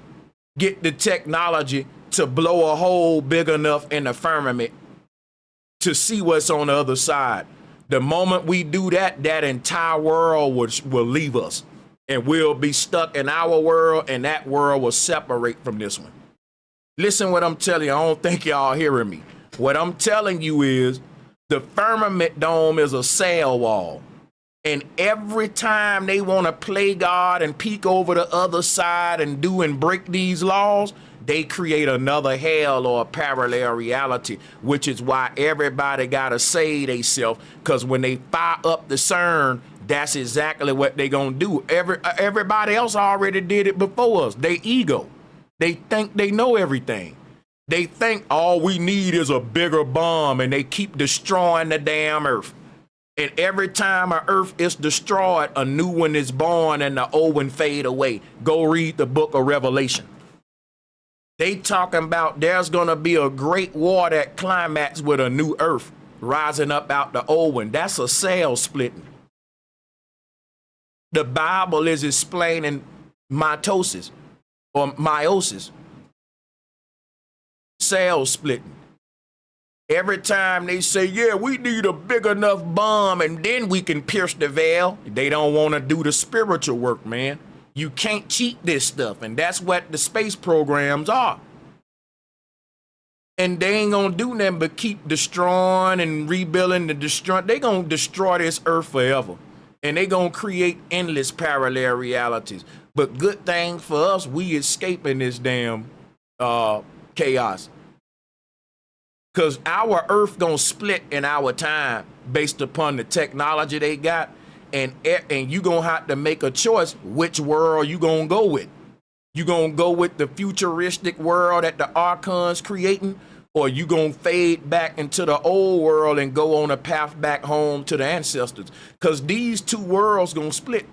get the technology to blow a hole big enough in the firmament to see what's on the other side, the moment we do that, that entire world will leave us. And we'll be stuck in our world, and that world will separate from this one. Listen what I'm telling you. I don't think y'all hearing me. What I'm telling you is the firmament dome is a cell wall. And every time they want to play God and peek over the other side and do and break these laws, they create another hell or a parallel reality, which is why everybody got to say theyself, because when they fire up the CERN, that's exactly what they gonna do. Everybody else already did it before us. They ego. They think they know everything. They think all we need is a bigger bomb, and they keep destroying the damn Earth. And every time an Earth is destroyed, a new one is born and the old one fade away. Go read the book of Revelation. They talking about there's gonna be a great war that climax with a new Earth rising up out the old one. That's a cell splitting. The Bible is explaining mitosis or meiosis, cell splitting. Every time they say, yeah, we need a big enough bomb and then we can pierce the veil, they don't want to do the spiritual work, man. You can't cheat this stuff, and that's what the space programs are. And they ain't gonna do nothing but keep destroying and rebuilding and destroying. They gonna destroy this Earth forever. And they gonna create endless parallel realities. But good thing for us, we escaping this damn chaos. Because our Earth gonna split in our time based upon the technology they got. And you gonna have to make a choice which world you gonna go with. You gonna go with the futuristic world that the Archon's creating, or you gonna fade back into the old world and go on a path back home to the ancestors? Because these two worlds gonna split.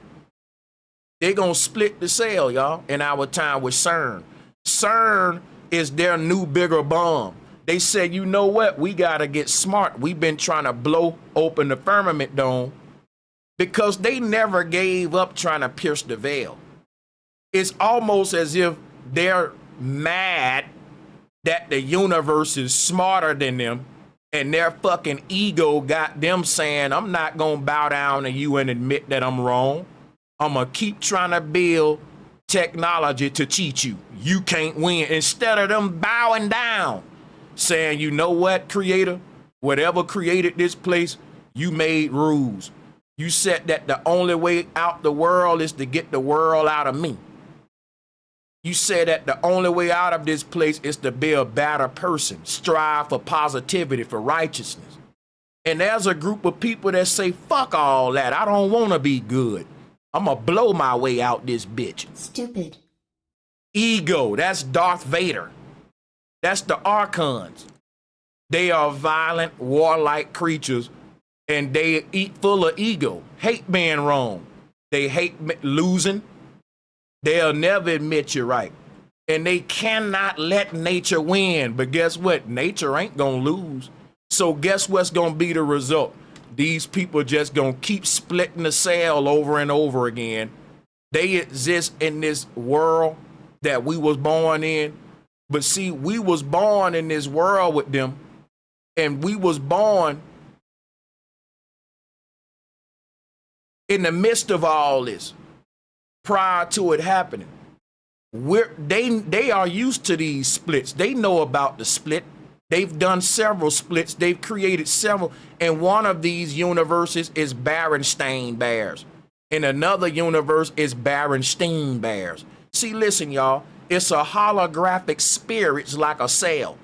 They gonna split the cell, y'all, in our time with CERN. CERN is their new bigger bomb. They said, you know what? We gotta get smart. We've been trying to blow open the firmament dome because they never gave up trying to pierce the veil. It's almost as if they're mad that the universe is smarter than them, and their fucking ego got them saying, I'm not gonna bow down to you and admit that I'm wrong. I'm gonna keep trying to build technology to cheat you. You can't win. Instead of them bowing down, saying, you know what, creator, whatever created this place, you made rules. You said that the only way out the world is to get the world out of me. You said that the only way out of this place is to be a better person, strive for positivity, for righteousness. And there's a group of people that say, fuck all that. I don't want to be good. I'm going to blow my way out this bitch. Stupid. Ego, that's Darth Vader. That's the Archons. They are violent, warlike creatures, and they eat full of ego, hate being wrong. They hate losing. They'll never admit you're right. And they cannot let nature win. But guess what? Nature ain't gonna lose. So guess what's gonna be the result? These people just gonna keep splitting the cell over and over again. They exist in this world that we was born in. But see, we was born in this world with them. And we was born in the midst of all this. Prior to it happening, they are used to these splits. They know about the split. They've done several splits. They've created several. And one of these universes is Berenstain Bears. In another universe is Berenstain Bears. See, listen, y'all. It's a holographic spirit like a cell.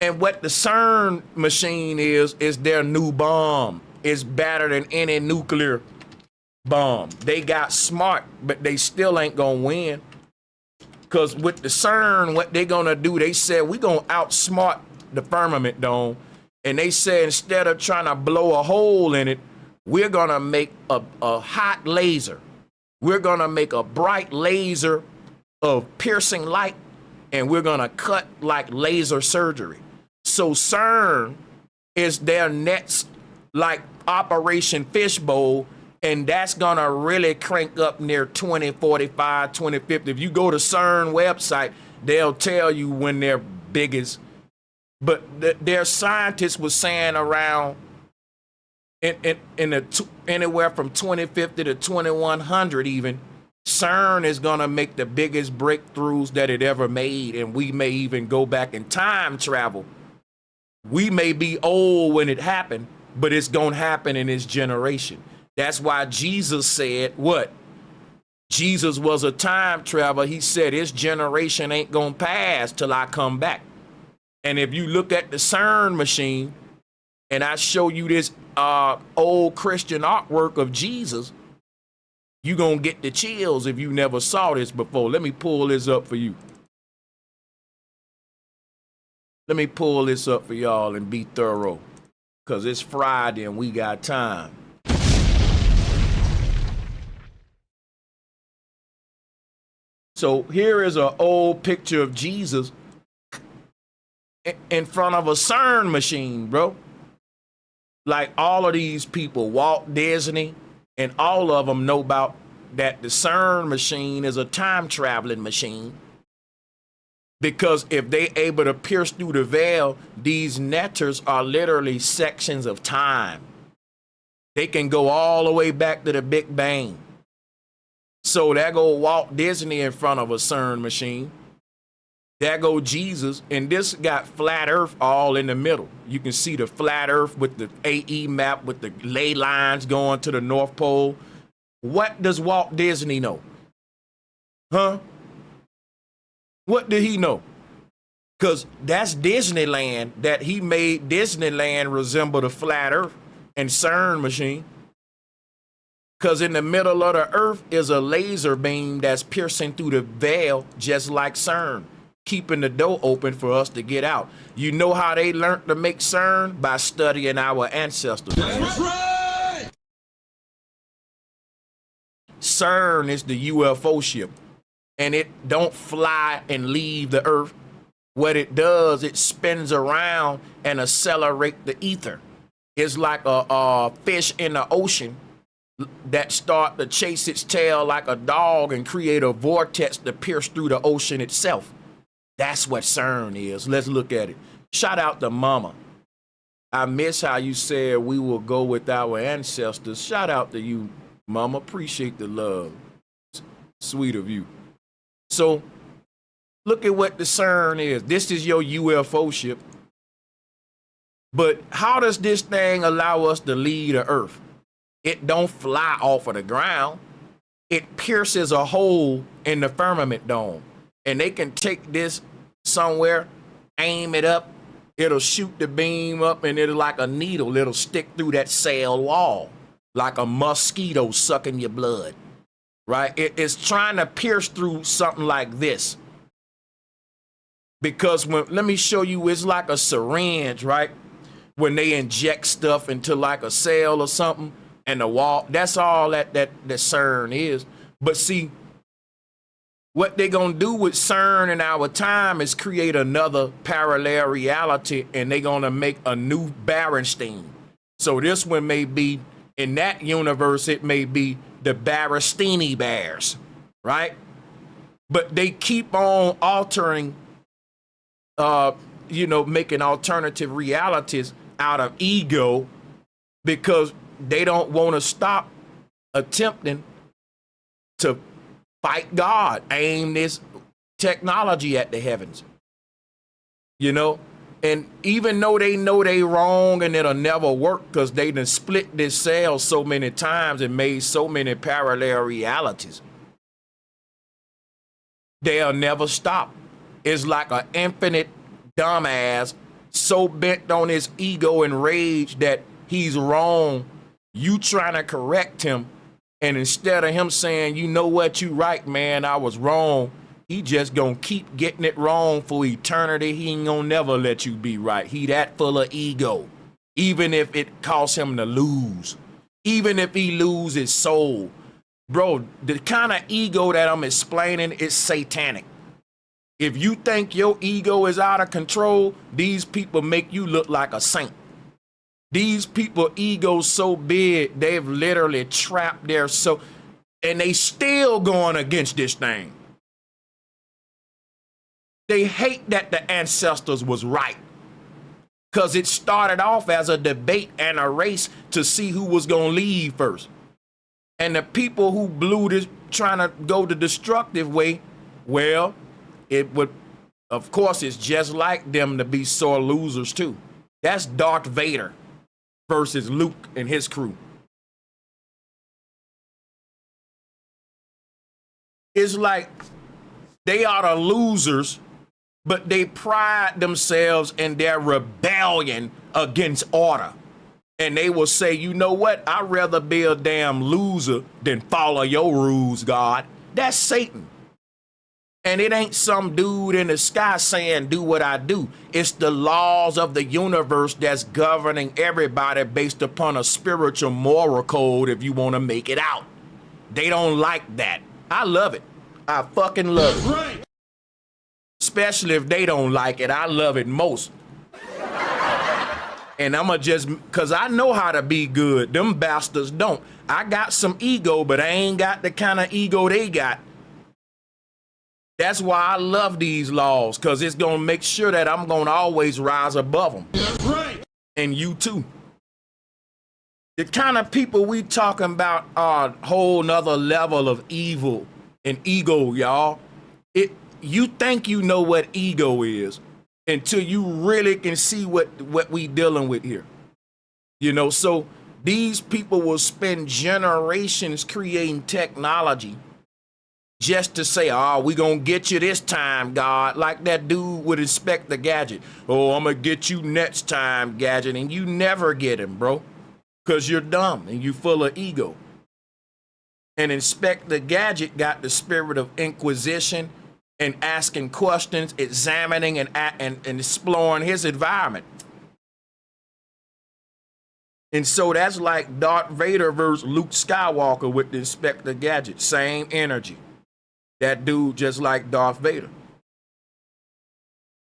And what the CERN machine is their new bomb. It's better than any nuclear bomb. They got smart, but they still ain't gonna win. Because with the CERN, what they gonna do, they said, we gonna outsmart the firmament dome. And they said, instead of trying to blow a hole in it, we're gonna make a hot laser. We're gonna make a bright laser of piercing light, and we're gonna cut like laser surgery. So CERN is their next, like Operation Fishbowl. And that's going to really crank up near 2045, 2050. If you go to CERN website, they'll tell you when they're biggest. But their scientists were saying around anywhere from 2050 to 2100 even, CERN is going to make the biggest breakthroughs that it ever made. And we may even go back in time travel. We may be old when it happened, but it's going to happen in this generation. That's why Jesus said what? Jesus was a time traveler. He said, this generation ain't gonna pass till I come back. And if you look at the CERN machine, and I show you this old Christian artwork of Jesus, you gonna get the chills if you never saw this before. Let me pull this up for you. Let me pull this up for y'all and be thorough, because it's Friday and we got time. So here is an old picture of Jesus in front of a CERN machine, bro. Like all of these people, Walt Disney, and all of them know about that the CERN machine is a time traveling machine. Because if they able to pierce through the veil, these netters are literally sections of time. They can go all the way back to the Big Bang. So there go Walt Disney in front of a CERN machine. There go Jesus, and this got flat Earth all in the middle. You can see the flat Earth with the AE map with the ley lines going to the North Pole. What does Walt Disney know? Huh? What did he know? Because that's Disneyland, that he made Disneyland resemble the flat Earth and CERN machine. Because in the middle of the earth is a laser beam that's piercing through the veil, just like CERN, keeping the door open for us to get out. You know how they learned to make CERN? By studying our ancestors. That's right. CERN is the UFO ship, and it don't fly and leave the Earth. What it does, it spins around and accelerate the ether. It's like a fish in the ocean that start to chase its tail like a dog and create a vortex to pierce through the ocean itself. That's what CERN is. Let's look at it. Shout out to Mama. I miss how you said we will go with our ancestors. Shout out to you, Mama. Appreciate the love. Sweet of you. So look at what the CERN is. This is your UFO ship. But how does this thing allow us to leave the Earth? It don't fly off of the ground. It pierces a hole in the firmament dome. And they can take this somewhere, aim it up, it'll shoot the beam up, and it'll like a needle, it'll stick through that cell wall like a mosquito sucking your blood, right? It's trying to pierce through something like this. Because let me show you, it's like a syringe, right? When they inject stuff into like a cell or something, and the wall, that's all that CERN is. But see, what they gonna do with CERN in our time is create another parallel reality, and they gonna make a new Berenstein. So this one may be, in that universe, it may be the Berenstain Bears, right? But they keep on altering, making alternative realities out of ego, because they don't want to stop attempting to fight God, aim this technology at the heavens, and even though they know they wrong and it'll never work because they done split this cell so many times and made so many parallel realities, they'll never stop. It's like an infinite dumbass so bent on his ego and rage that he's wrong. You trying to correct him, and instead of him saying, you know what, you right, man, I was wrong, he just gonna keep getting it wrong for eternity. He ain't gonna never let you be right. He that full of ego, even if it costs him to lose, even if he lose his soul. Bro, the kind of ego that I'm explaining is satanic. If you think your ego is out of control, these people make you look like a saint. These people egos so big, they've literally trapped their soul, and they still going against this thing. They hate that the ancestors was right, because it started off as a debate and a race to see who was going to leave first. And the people who blew this, trying to go the destructive way, well, it would, of course, it's just like them to be sore losers too. That's Darth Vader versus Luke and his crew. It's like they are the losers, but they pride themselves in their rebellion against order. And they will say, you know what? I'd rather be a damn loser than follow your rules, God. That's Satan. And it ain't some dude in the sky saying, do what I do. It's the laws of the universe that's governing everybody based upon a spiritual moral code, if you want to make it out. They don't like that. I love it. I fucking love it. Right. Especially if they don't like it. I love it most. And I'ma just, cause I know how to be good. Them bastards don't. I got some ego, but I ain't got the kind of ego they got. That's why I love these laws, because it's going to make sure that I'm going to always rise above them. That's right. And you too. The kind of people we talking about are a whole nother level of evil and ego, y'all. You think you know what ego is until you really can see what we dealing with here. So these people will spend generations creating technology just to say, oh, we gonna get you this time, God, like that dude would inspect the gadget. Oh, I'm gonna get you next time, gadget, and you never get him, bro, because you're dumb and you full of ego. And inspect the gadget got the spirit of inquisition and asking questions, examining and exploring his environment. And so that's like Darth Vader versus Luke Skywalker with the Inspector Gadget. Same energy. That dude just like Darth Vader.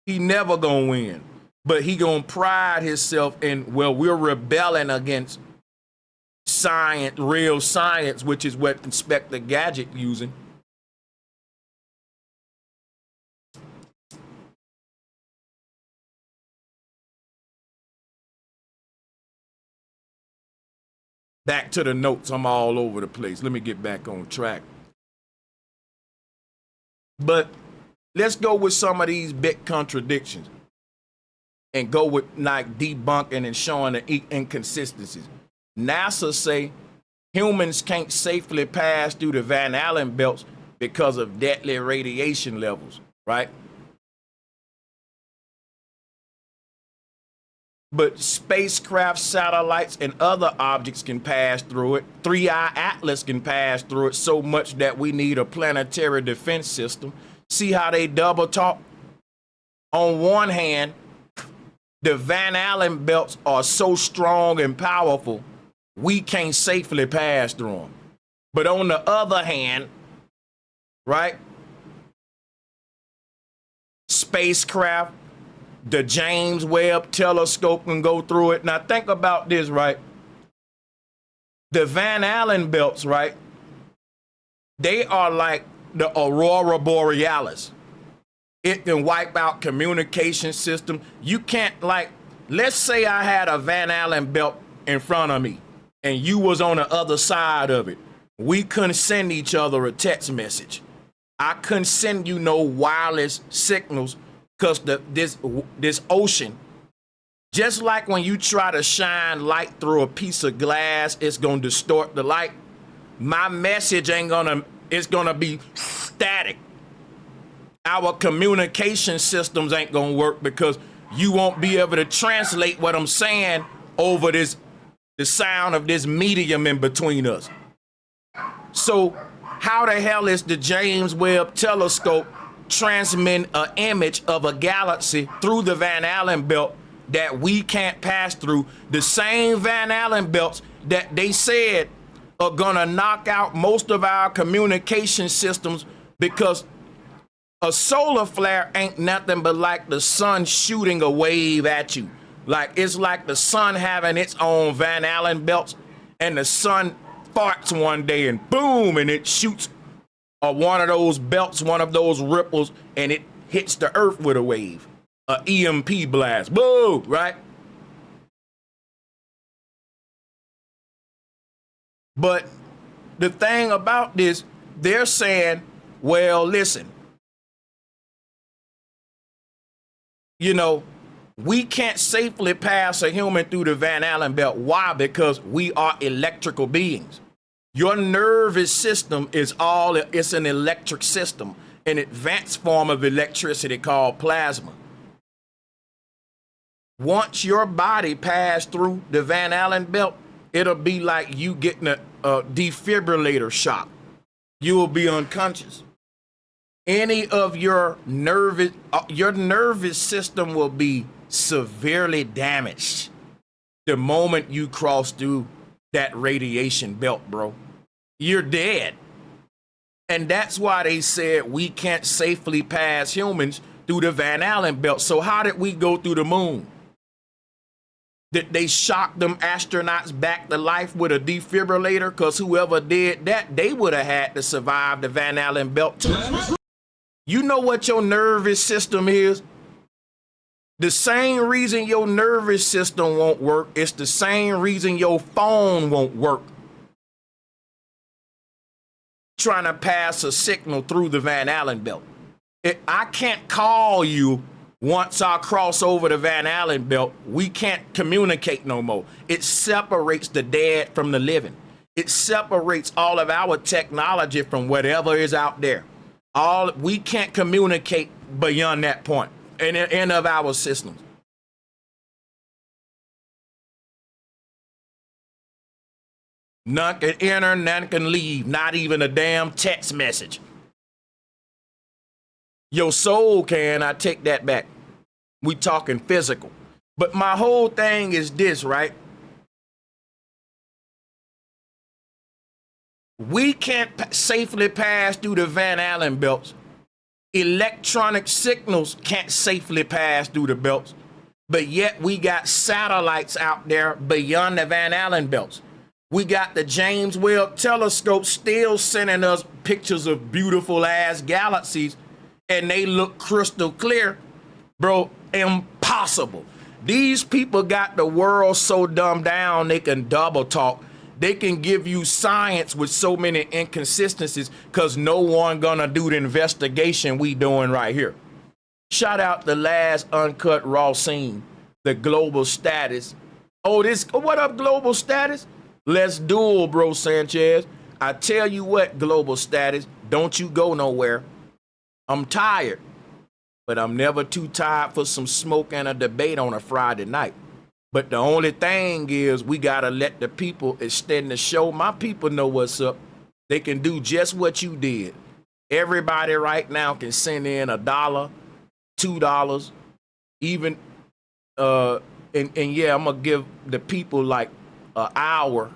He never gonna win. But he gonna pride himself in, well, we're rebelling against science, real science, which is what Inspector Gadget using. Back to the notes. I'm all over the place. Let me get back on track. But let's go with some of these big contradictions and go with like debunking and showing the inconsistencies. NASA say humans can't safely pass through the Van Allen belts because of deadly radiation levels, right? But spacecraft, satellites, and other objects can pass through it. 3-Eye Atlas can pass through it so much that we need a planetary defense system. See how they double talk? On one hand, the Van Allen belts are so strong and powerful, we can't safely pass through them. But on the other hand, right? Spacecraft, the James Webb Telescope can go through it. Now think about this, right? The Van Allen belts, right? They are like the Aurora Borealis. It can wipe out communication system. You can't, like, let's say I had a Van Allen belt in front of me and you was on the other side of it. We couldn't send each other a text message. I couldn't send you no wireless signals because this ocean, just like when you try to shine light through a piece of glass, it's gonna distort the light. My message it's gonna be static. Our communication systems ain't gonna work because you won't be able to translate what I'm saying over the sound of this medium in between us. So how the hell is the James Webb Telescope transmitting an image of a galaxy through the Van Allen belt that we can't pass through? The same Van Allen belts that they said are gonna knock out most of our communication systems, because a solar flare ain't nothing but like the sun shooting a wave at you. Like, it's like the sun having its own Van Allen belts, and the sun farts one day and boom, and it shoots one of those belts, one of those ripples, and it hits the earth with a wave, a EMP blast, boom, right? But the thing about this, they're saying, well, listen, you know, we can't safely pass a human through the Van Allen belt. Why? Because we are electrical beings. Your nervous system it's an electric system, an advanced form of electricity called plasma. Once your body passed through the Van Allen belt, it'll be like you getting a defibrillator shock. You will be unconscious. Any of your nervous system will be severely damaged the moment you cross through that radiation belt, bro. You're dead. And that's why they said we can't safely pass humans through the Van Allen belt. So how did we go through the moon? Did they shock them astronauts back to life with a defibrillator? Because whoever did that, they would have had to survive the Van Allen belt too. You know what your nervous system is? The same reason your nervous system won't work, it's the same reason your phone won't work. Trying to pass a signal through the Van Allen belt. I can't call you once I cross over the Van Allen belt. We can't communicate no more. It separates the dead from the living. It separates all of our technology from whatever is out there. We can't communicate beyond that point in any of our systems. None can enter, none can leave, not even a damn text message. Your soul can, I take that back. We talking physical. But my whole thing is this, right? We can't safely pass through the Van Allen belts. Electronic signals can't safely pass through the belts. But yet we got satellites out there beyond the Van Allen belts. We got the James Webb Telescope still sending us pictures of beautiful ass galaxies, and they look crystal clear. Bro, impossible. These people got the world so dumbed down they can double talk. They can give you science with so many inconsistencies because no one gonna do the investigation we doing right here. Shout out the last uncut raw scene, the global status. Oh, what up, global status? Let's duel, bro, Sanchez. I tell you what, global status, don't you go nowhere. I'm tired, but I'm never too tired for some smoke and a debate on a Friday night. But the only thing is we gotta let the people extend the show. My people know what's up. They can do just what you did. Everybody right now can send in $1, $2, even, and yeah, I'm gonna give the people like an hour.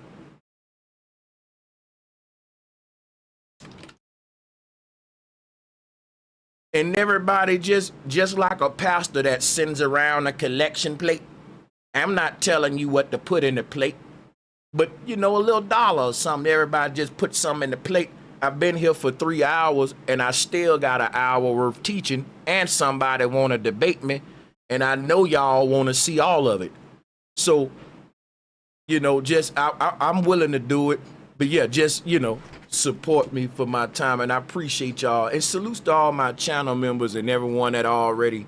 And everybody just like a pastor that sends around a collection plate. I'm not telling you what to put in the plate, but you know, a little dollar or something. Everybody just put something in the plate. I've been here for 3 hours and I still got an hour worth teaching, and somebody want to debate me, and I know y'all want to see all of it. So, you know, I'm willing to do it, but yeah, just, you know, support me for my time, and I appreciate y'all. And salutes to all my channel members and everyone that already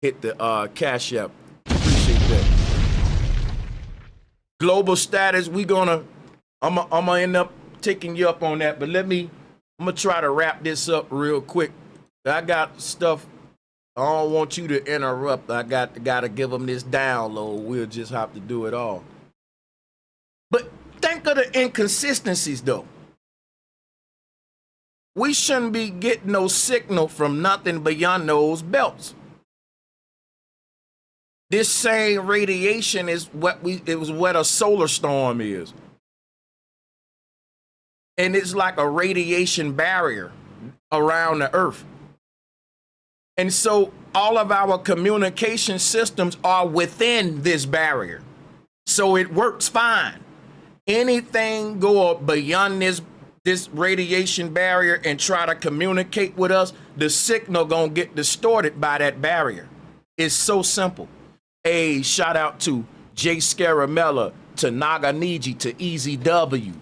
hit the Cash App. Appreciate that. Global status, I'm gonna end up taking you up on that, but I'm gonna try to wrap this up real quick. I got stuff. I don't want you to interrupt. I gotta give them this download. We'll just have to do it all. But think of the inconsistencies though. We shouldn't be getting no signal from nothing beyond those belts. This same radiation is what a solar storm is. And it's like a radiation barrier around the earth. And so all of our communication systems are within this barrier. So it works fine. Anything go beyond this radiation barrier and try to communicate with us, the signal gonna get distorted by that barrier. It's so simple. Hey, shout out to Jay Scaramella, to Naganiji, to Easy W,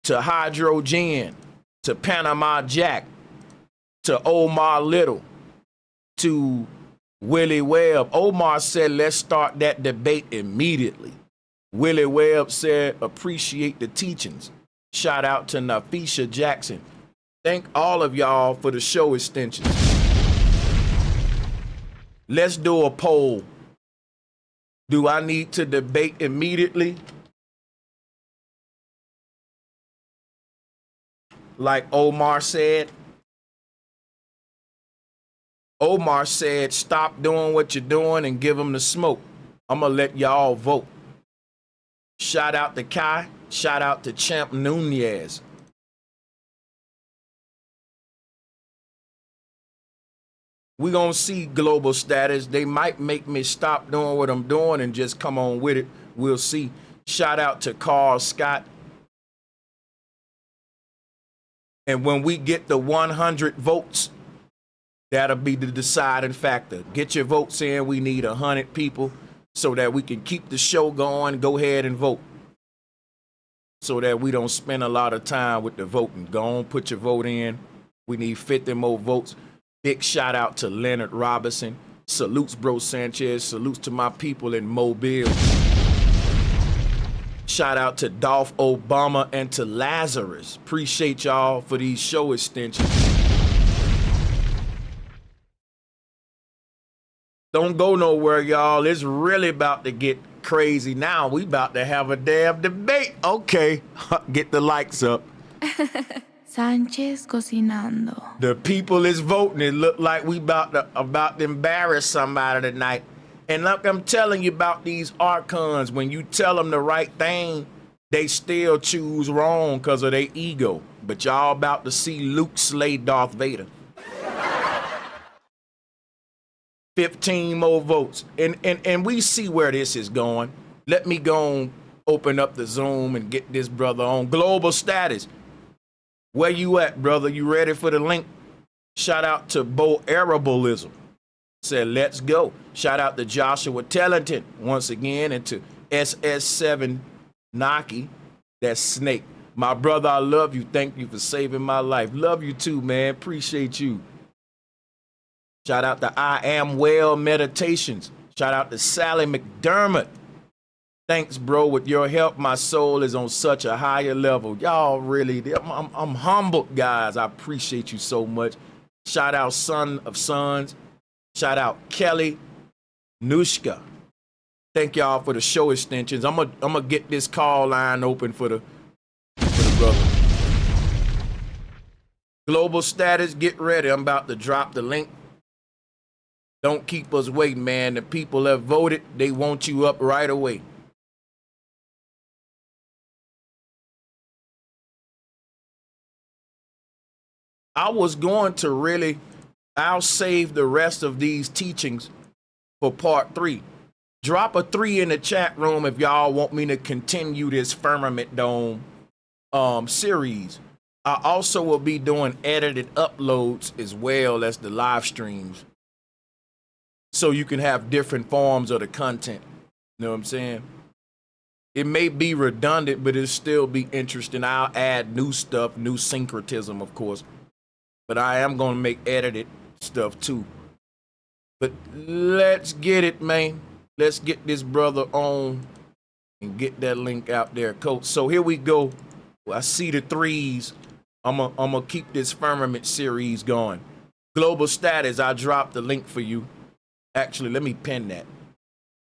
to Hydrogen, to Panama Jack, to Omar Little, to Willie Webb. Omar said, let's start that debate immediately. Willie Webb said, appreciate the teachings. Shout out to Nafisha Jackson. Thank all of y'all for the show extensions. Let's do a poll. Do I need to debate immediately? Like Omar said. Omar said, stop doing what you're doing and give them the smoke. I'm going to let y'all vote. Shout out to Kai. Shout out to Champ Nunez. We're going to see global status. They might make me stop doing what I'm doing and just come on with it. We'll see. Shout out to Carl Scott. And when we get the 100 votes, that'll be the deciding factor. Get your votes in. We need 100 people so that we can keep the show going. Go ahead and vote so that we don't spend a lot of time with the voting. Go on, put your vote in. We need 50 more votes. Big shout out to Leonard Robinson. Salutes, bro Sanchez. Salutes to my people in Mobile. Shout out to Dolph Obama and to Lazarus. Appreciate y'all for these show extensions. Don't go nowhere, y'all. It's really about to get crazy now. We about to have a damn debate. Okay, get the likes up. Sanchez cocinando. The people is voting. It look like we about to embarrass somebody tonight. And like I'm telling you about these archons, when you tell them the right thing, they still choose wrong because of their ego. but y'all about to see Luke slay Darth Vader. 15 more votes. And we see where this is going. Let me go on, open up the Zoom and get this brother on. Global status. Where you at, brother? You ready for the link? Shout out to Bo Arabalism. Said, let's go. Shout out to Joshua Tellington once again, and to SS7 Naki. That's Snake. My brother, I love you. Thank you for saving my life. Love you too, man. Appreciate you. Shout out to I Am Well Meditations. Shout out to Sally McDermott. Thanks, bro. With your help, my soul is on such a higher level. Y'all really, I'm humbled, guys. I appreciate you so much. Shout out Son of Sons. Shout out Kelly Nushka. Thank y'all for the show extensions. I'm gonna get this call line open for the brother. Global status, get ready. I'm about to drop the link. Don't keep us waiting, man. The people have voted. They want you up right away. I was going to I'll save the rest of these teachings for part 3. Drop a 3 in the chat room if y'all want me to continue this Firmament Dome series. I also will be doing edited uploads as well as the live streams, so you can have different forms of the content. You know what I'm saying? It may be redundant, but it'll still be interesting. I'll add new stuff, new syncretism, of course. But I am going to make edited stuff too. But let's get it, man. Let's get this brother on and get that link out there, coach. So here we go. I see the 3s. I'm gonna keep this Firmament series going. Global status, I dropped the link for you. Actually, let me pin that.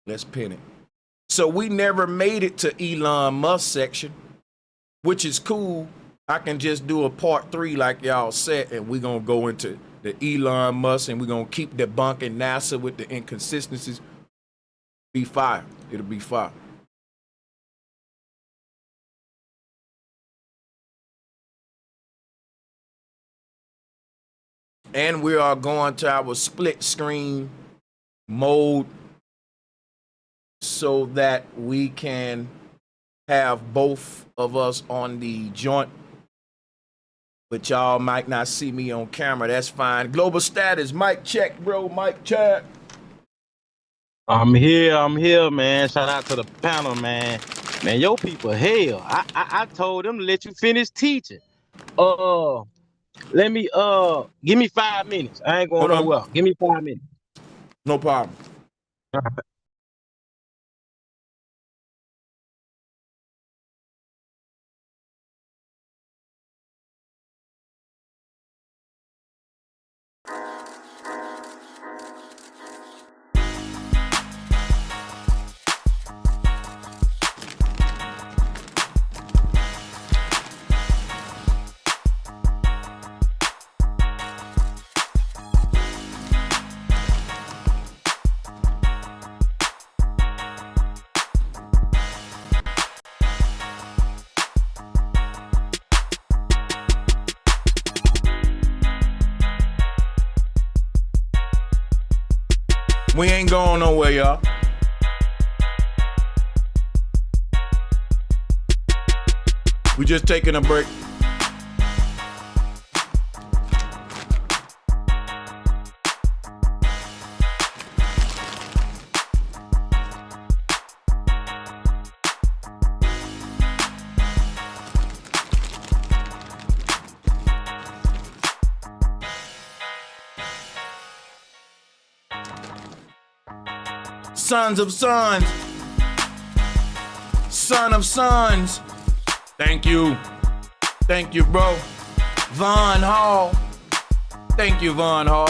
Let's pin it. So we never made it to Elon Musk section, which is cool. I can just do a part 3 like y'all said, and we're going to go into the Elon Musk, and we're going to keep debunking NASA with the inconsistencies. Be fire. It'll be fire. And we are going to our split screen mode so that we can have both of us on the joint. But y'all might not see me on camera. That's fine. Global status. Mic check, bro. Mic check. I'm here, man. Shout out to the panel, man. Man, your people, hell. I told them to let you finish teaching. Let me give me 5 minutes. I ain't going nowhere. Give me 5 minutes. No problem. We ain't going nowhere, y'all. We just taking a break. Sons of Sons. Son of Sons. Thank you. Thank you, bro. Von Hall. Thank you, Von Hall.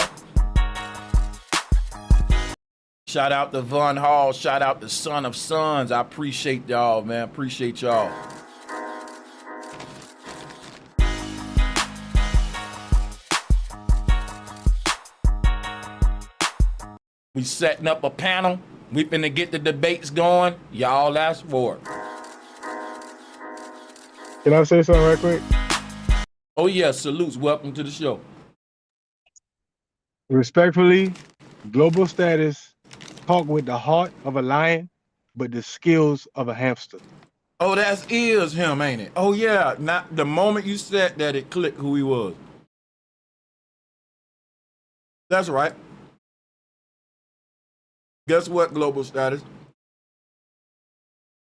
Shout out to Von Hall. Shout out to Son of Sons. I appreciate y'all, man. Appreciate y'all. We setting up a panel. We finna get the debates going. Y'all ask for it. Can I say something right quick? Oh yeah, salutes. Welcome to the show. Respectfully, global status talk with the heart of a lion, but the skills of a hamster. Oh, that is him, ain't it? Oh yeah. Not the moment you said that, it clicked who he was. That's right. Guess what, global status?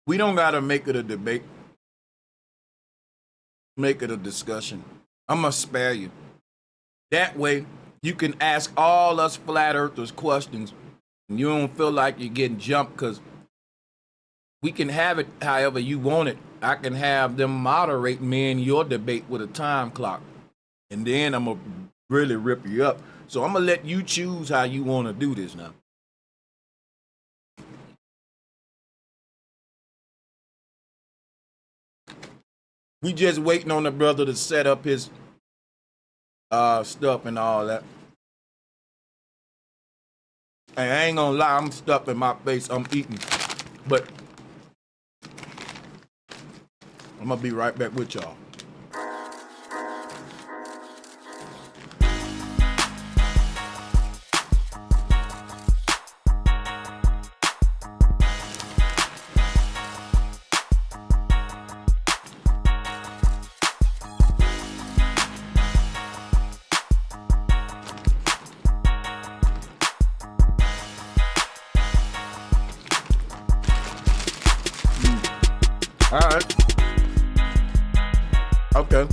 We don't gotta make it a debate. Make it a discussion. I'm gonna spare you. That way, you can ask all us flat earthers questions, and you don't feel like you're getting jumped, because we can have it however you want it. I can have them moderate me in your debate with a time clock, and then I'm gonna really rip you up. So I'm gonna let you choose how you want to do this now. We just waiting on the brother to set up his stuff and all that. And I ain't gonna lie, I'm stuffing my face. I'm eating, but I'm gonna be right back with y'all. All right. Okay.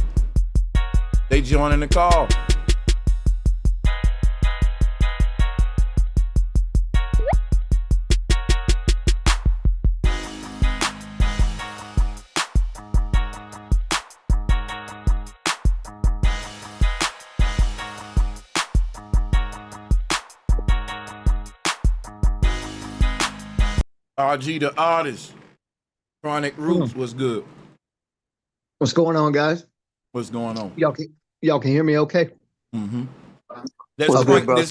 They joining the call. RG the artist. Chronic Roots was good. What's going on, guys? What's going on? Y'all can hear me okay? Mm-hmm. What's good, bro?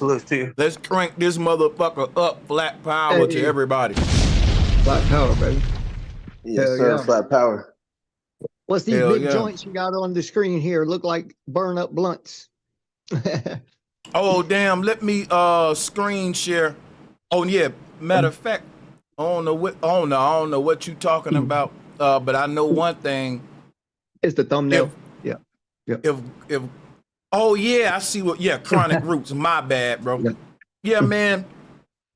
Let's crank this motherfucker up. Flat power to everybody. Flat power, baby. Yes, Hell sir. yeah. Flat power. What's these Hell big yeah. joints you got on the screen here? Look like burn up blunts. Oh damn! Let me screen share. Oh yeah. Matter of fact, I don't know what you talking about. But I know one thing. It's the thumbnail. Yeah. If oh yeah, I see what. Yeah, Chronic Roots. My bad, bro. Yeah, man.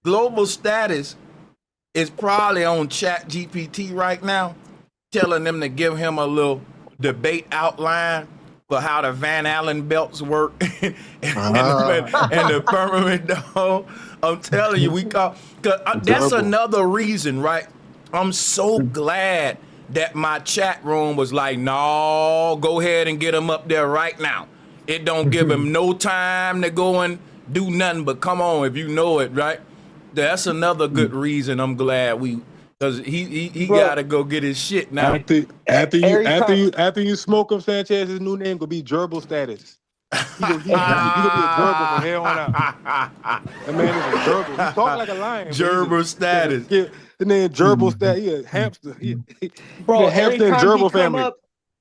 Global Status is probably on Chat GPT right now, telling them to give him a little debate outline for how the Van Allen belts work and the firmament dome. I'm telling you, that's another reason, right? I'm so glad that my chat room was like, no, go ahead and get him up there right now. It don't give him no time to go and do nothing but come on if you know it, right? That's another good reason I'm glad because he got to go get his shit now. After you smoke him, Sanchez, his new name gonna be Gerbil Status. He gonna be a gerbil from here on out. That man is a gerbil. He talk like a lion. Gerbil Status. The name Gerbil Status. He a hamster. Bro, a hamster and gerbil family.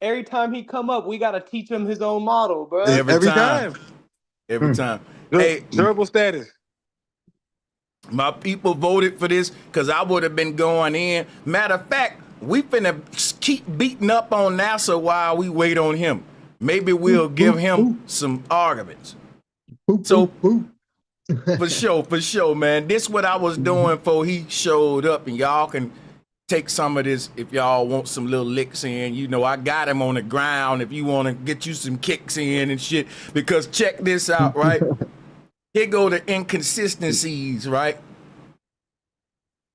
Every time he come up, we gotta teach him his own model, bro. Every time. Hey, Gerbil Status. My people voted for this because I would have been going in. Matter of fact, we finna keep beating up on NASA while we wait on him. Maybe we'll give him some arguments. So, for sure, man. This what I was doing before he showed up, and y'all can take some of this if y'all want some little licks in. You know, I got him on the ground if you want to get you some kicks in and shit. Because check this out, right? Here go the inconsistencies, right?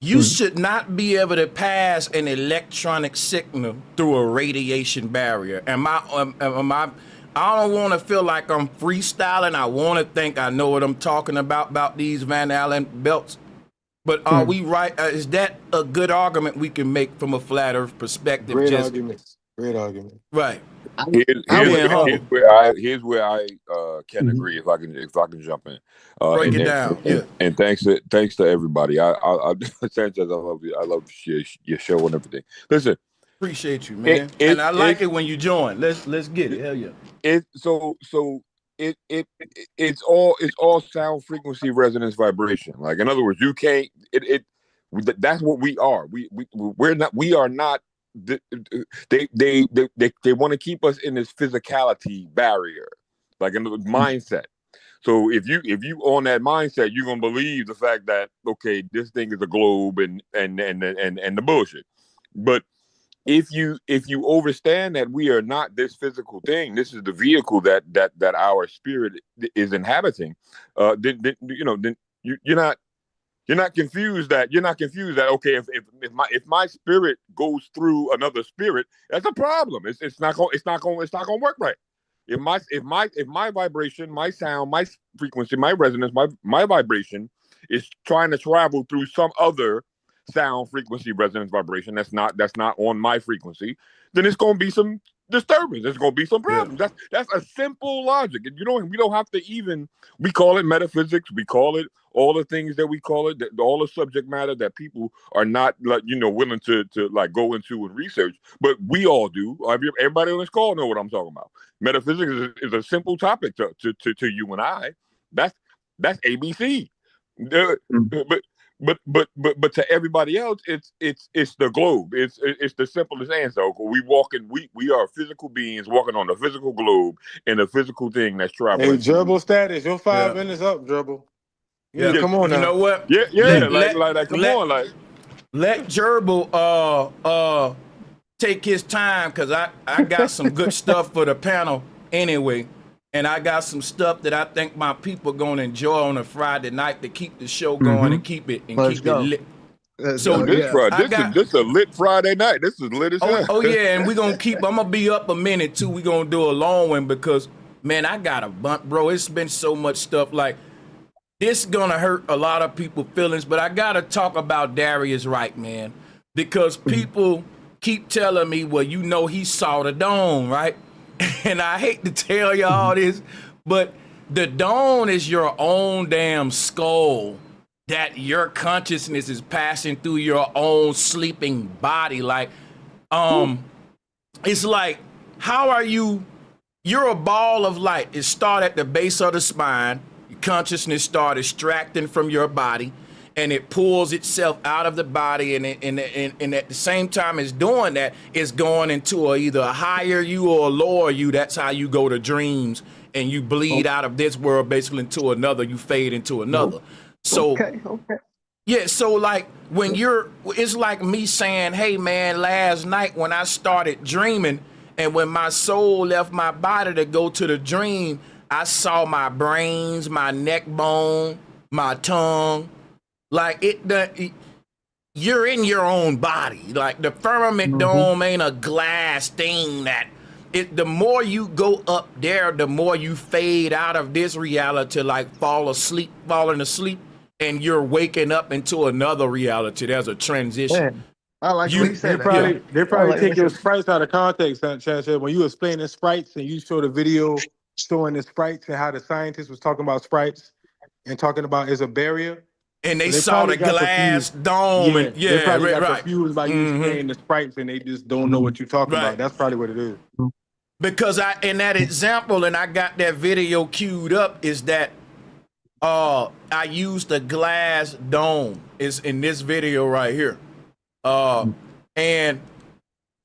You should not be able to pass an electronic signal through a radiation barrier. I don't want to feel like I'm freestyling. I want to think I know what I'm talking about these Van Allen belts. But are we right? Is that a good argument we can make from a flat Earth perspective? Great argument. Right. Here's where I can agree if I can jump in. Break it down. And thanks to everybody. I Sanchez, I love you. I love your show and everything. Listen, Appreciate you, man. And I like it when you join. Let's get it. Hell yeah. It's all sound frequency resonance vibration. Like, in other words, you can't that's what we are. We are not. They want to keep us in this physicality barrier, like in the mindset. So if you on that mindset, you're gonna believe the fact that, okay, this thing is a globe and the bullshit. But if you understand that we are not this physical thing, this is the vehicle that our spirit is inhabiting, then you're not confused that okay, if my spirit goes through another spirit, that's a problem. It's not gonna work right. If my vibration, my sound, my frequency, my resonance, my vibration is trying to travel through some other sound, frequency, resonance, vibration that's not on my frequency, then it's going to be some disturbance. There's going to be some problems. Yeah. That's a simple logic. And we don't have to even, we call it metaphysics, we call it all the things that we call it, all the subject matter that people are not willing to like go into and research, but we all do. Everybody on this call know what I'm talking about. Metaphysics is a simple topic to you and I. That's ABC. But to everybody else, it's the globe. It's the simplest answer. We are physical beings walking on a physical globe in a physical thing that's traveling. Hey, Gerbil status, your 5 minutes up, Gerbil. Yeah, come on now. You know what? Yeah. Come on, like. Let Gerbil take his time, because I got some good stuff for the panel anyway. And I got some stuff that I think my people gonna enjoy on a Friday night to keep the show going and keep it lit. So this a lit Friday night. This is lit as hell. Oh yeah, and I'm gonna be up a minute too. We gonna do a long one because, man, I got a bunch, bro. It's been so much stuff. Like, this gonna hurt a lot of people's feelings, but I gotta talk about Darius Wright, man, because people keep telling me, well, he saw the dome, right? And I hate to tell you all this, but the dome is your own damn skull that your consciousness is passing through your own sleeping body. Like, it's like, how are you? You're a ball of light. It starts at the base of the spine. Your consciousness starts extracting from your body, and it pulls itself out of the body, and at the same time it's doing that, it's going into either a higher you or a lower you. That's how you go to dreams, and you bleed out of this world basically into another. You fade into another. So okay. Yeah, so like when it's like me saying, hey man, last night when I started dreaming, and when my soul left my body to go to the dream, I saw my brains, my neck bone, my tongue. Like you're in your own body. Like the firmament dome ain't a glass thing the more you go up there, the more you fade out of this reality, like falling asleep, and you're waking up into another reality. There's a transition. Man, I like what you said. They probably take your sprites out of context, Sanchez. When you explain the sprites and you show the video showing the sprites and how the scientist was talking about sprites and talking about is a barrier. And they saw the glass dome. They probably got confused by you explaining the sprites, and they just don't know what you're talking about. That's probably what it is. Because in that example, and I got that video queued up, is that I used the glass dome is in this video right here. And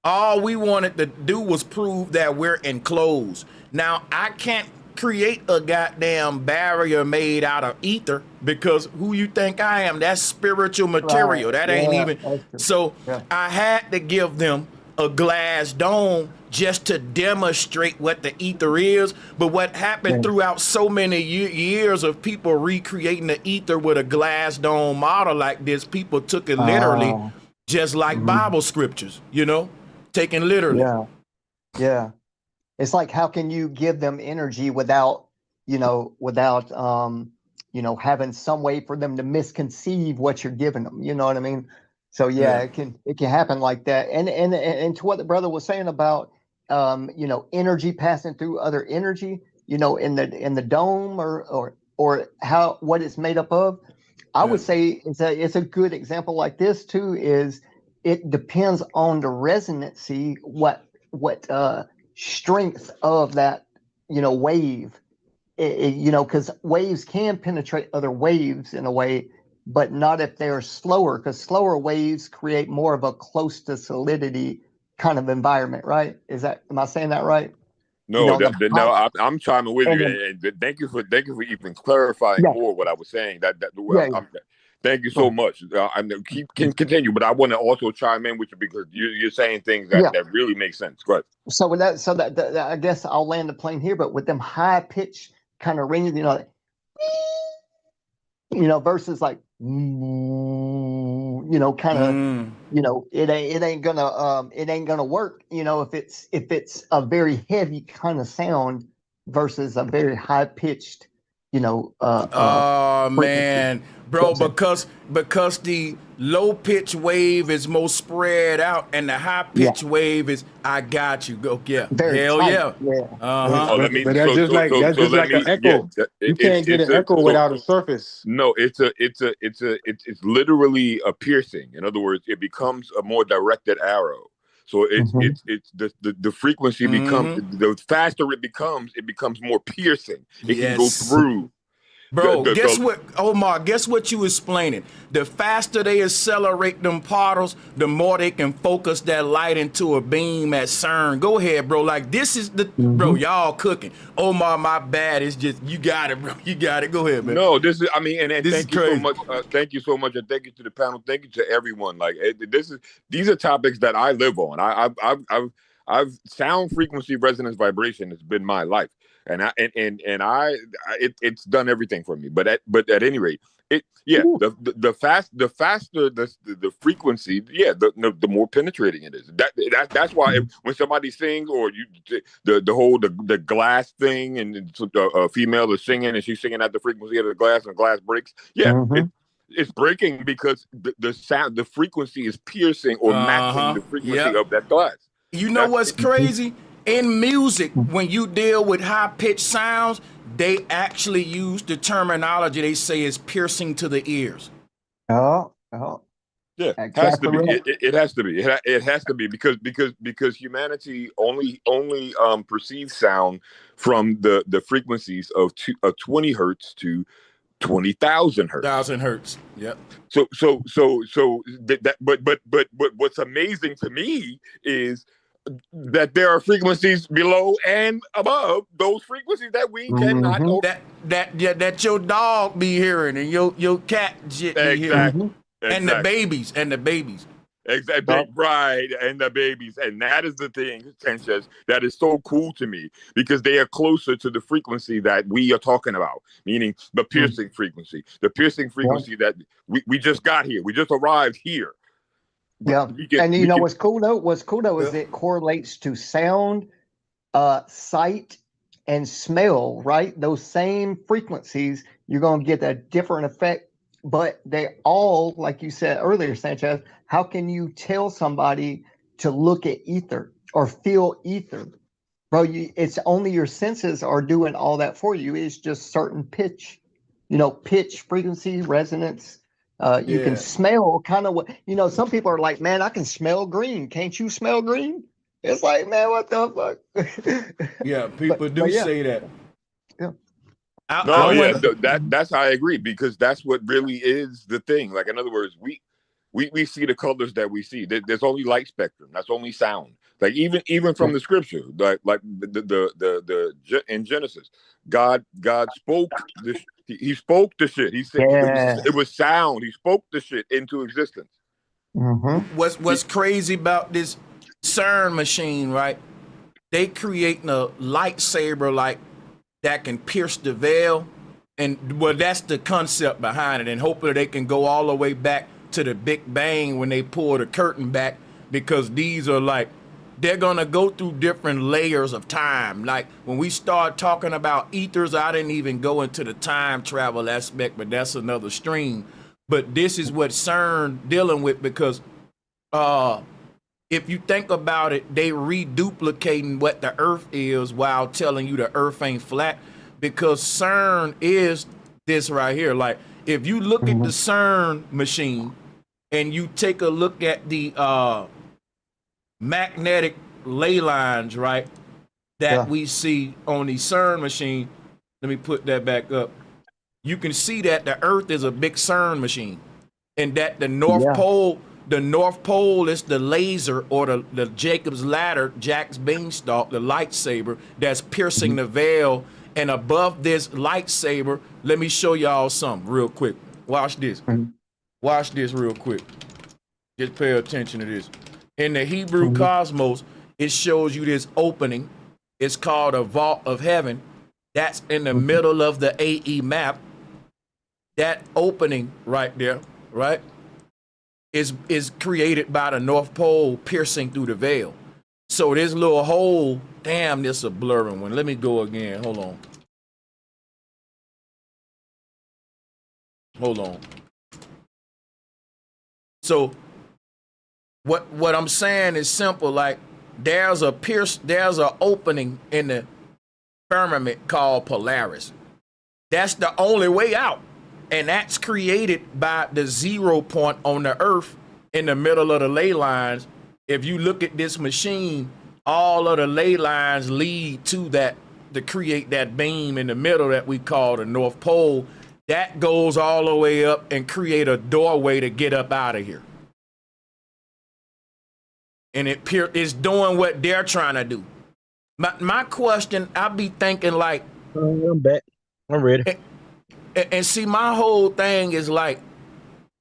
all we wanted to do was prove that we're enclosed. Now, I can't create a goddamn barrier made out of ether, because who you think I am? That's spiritual material. That ain't even. So I had to give them a glass dome just to demonstrate what the ether is. But what happened throughout so many years of people recreating the ether with a glass dome model like this, people took it literally, just like Bible scriptures, taken literally. Yeah. It's like, how can you give them energy without having some way for them to misconceive what you're giving them? You know what I mean? So it can happen like that. And to what the brother was saying about energy passing through other energy, in the dome or what it's made up of. I would say it's a good example like this too, is it depends on the resonancy, what strength of that, wave. Because waves can penetrate other waves in a way, but not if they're slower, because slower waves create more of a close to solidity kind of environment, right? Am I saying that right? No, I'm chiming with you, and thank you for even clarifying more what I was saying. Thank you so much. Can continue, but I want to also chime in with you because you're saying things that really make sense. Go ahead. So I guess I'll land the plane here, but with them high pitch kind of ringing, versus like, kind of, it ain't gonna work, if it's a very heavy kind of sound versus a very high pitched, man, bro, because the low pitch wave is more spread out and the high pitch wave is I got you. Go very hell tight. yeah. But that's just like an echo. You can't get an echo without a surface. No, it's literally a piercing. In other words, it becomes a more directed arrow. So it's the frequency becomes, the faster it becomes more piercing. It can go through. Bro, guess what, Omar, guess what you explaining? The faster they accelerate them particles, the more they can focus that light into a beam at CERN. Go ahead, bro. Like, this is bro, y'all cooking. Omar, my bad. It's just, you got it, bro. You got it. Go ahead, man. No, this is, and thank you so much. Thank you so much. And thank you to the panel. Thank you to everyone. Like, these are topics that I live on. I've sound frequency resonance vibration has been my life. It's done everything for me. But at any rate, the faster the frequency, the more penetrating it is. That's why when somebody sings, or the glass thing, and a female is singing and she's singing at the frequency of the glass and glass breaks, it's breaking because the sound, the frequency is piercing or matching the frequency of that glass. You know what's crazy? In music, when you deal with high-pitched sounds, they actually use the terminology they say is piercing to the ears. Yeah, it has to be. It has to be. It has to be because humanity only perceives sound from the frequencies of 20 hertz to 20,000 hertz. 1,000 hertz. Yep. So but what's amazing to me is that there are frequencies below and above those frequencies that we cannot know. That your dog be hearing and your cat shit be hearing. And the babies. Exactly. Right. And the babies. And that is the thing, Sanchez, that is so cool to me, because they are closer to the frequency that we are talking about, meaning the piercing frequency, that we just got here. We just arrived here. Yeah, and what's cool though is it correlates to sound, sight, and smell, right? Those same frequencies, you're going to get a different effect, but they all, like you said earlier, Sanchez, how can you tell somebody to look at ether or feel ether? Bro, it's only your senses are doing all that for you. It's just certain pitch, pitch, frequency, resonance. You can smell kind of what, some people are like, man, I can smell green. Can't you smell green? It's like, man, what the fuck? Yeah, people do say that. Yeah. That's how I agree, because that's what really is the thing. Like, in other words, we see the colors that we see. There's only light spectrum. That's only sound. Like, even from the scripture, like the in Genesis, God spoke this. He spoke the shit. He said it was sound. He spoke the shit into existence. What's crazy about this CERN machine, right? They creating a lightsaber like that can pierce the veil, and that's the concept behind it. And hopefully they can go all the way back to the Big Bang when they pull the curtain back, because these are like, they're gonna go through different layers of time. Like, when we start talking about ethers, I didn't even go into the time travel aspect, but that's another stream. But this is what CERN dealing with, because if you think about it, they reduplicating what the Earth is while telling you the Earth ain't flat, because CERN is this right here. Like, if you look at the CERN machine and you take a look at the magnetic ley lines, right, that we see on the CERN machine. Let me put that back up. You can see that the Earth is a big CERN machine, and that the North Pole is the laser, or the Jacob's ladder, Jack's beanstalk, the lightsaber that's piercing the veil. And above this lightsaber, let me show y'all something real quick. Watch this. Watch this real quick. Just pay attention to this. In the Hebrew cosmos, it shows you this opening. It's called a vault of heaven. That's in the middle of the AE map. That opening right there, right, is created by the North Pole piercing through the veil. So this little hole, damn, this is a blurring one. Let me go again. Hold on. Hold on. So what I'm saying is simple. Like, there's an opening in the firmament called Polaris. That's the only way out. And that's created by the 0 point on the Earth in the middle of the ley lines. If you look at this machine, all of the ley lines lead to that, to create that beam in the middle that we call the North Pole. That goes all the way up and create a doorway to get up out of here. And it's doing what they're trying to do. My question, I be thinking like, I'm back. I'm ready. And see, my whole thing is like,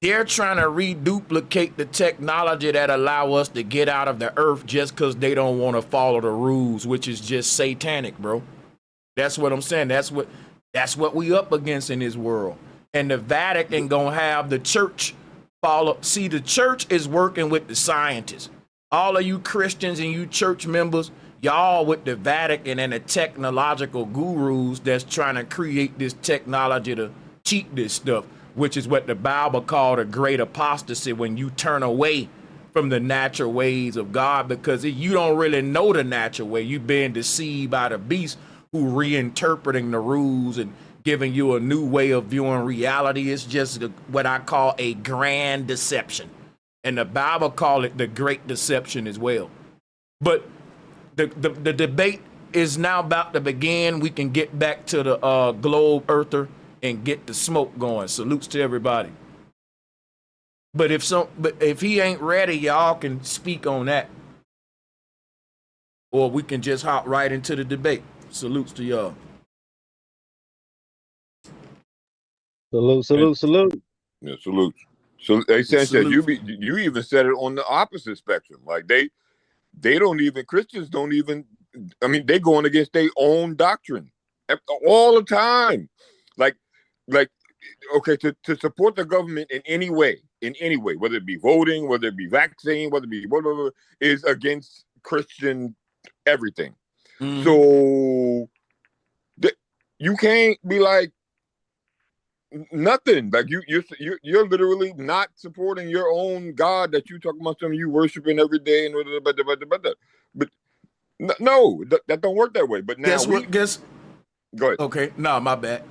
they're trying to reduplicate the technology that allow us to get out of the Earth just because they don't want to follow the rules, which is just satanic, bro. That's what I'm saying. That's what we up against in this world. And the Vatican gonna have the church follow. See, the church is working with the scientists. All of you Christians and you church members, y'all with the Vatican and the technological gurus that's trying to create this technology to cheat this stuff, which is what the Bible called a great apostasy, when you turn away from the natural ways of God, because you don't really know the natural way. You've been deceived by the beast who reinterpreting the rules and giving you a new way of viewing reality. It's just what I call a grand deception. And the Bible call it the great deception as well. But the debate is now about to begin. We can get back to the globe earther and get the smoke going. Salutes to everybody. But if he ain't ready, y'all can speak on that. Or we can just hop right into the debate. Salutes to y'all. Salute. Yeah, salute. So they Sanchez, you even said it on the opposite spectrum. Like they don't even, Christians don't even, I mean, they going against their own doctrine all the time. Like, okay, to support the government in any way, whether it be voting, whether it be vaccine, whether it be whatever, is against Christian everything. Mm-hmm. So you can't be like nothing. Like you're literally not supporting your own God that you talking about, something you worshiping every day, and but no, that don't work that way. But now go ahead. Okay, no, my bad.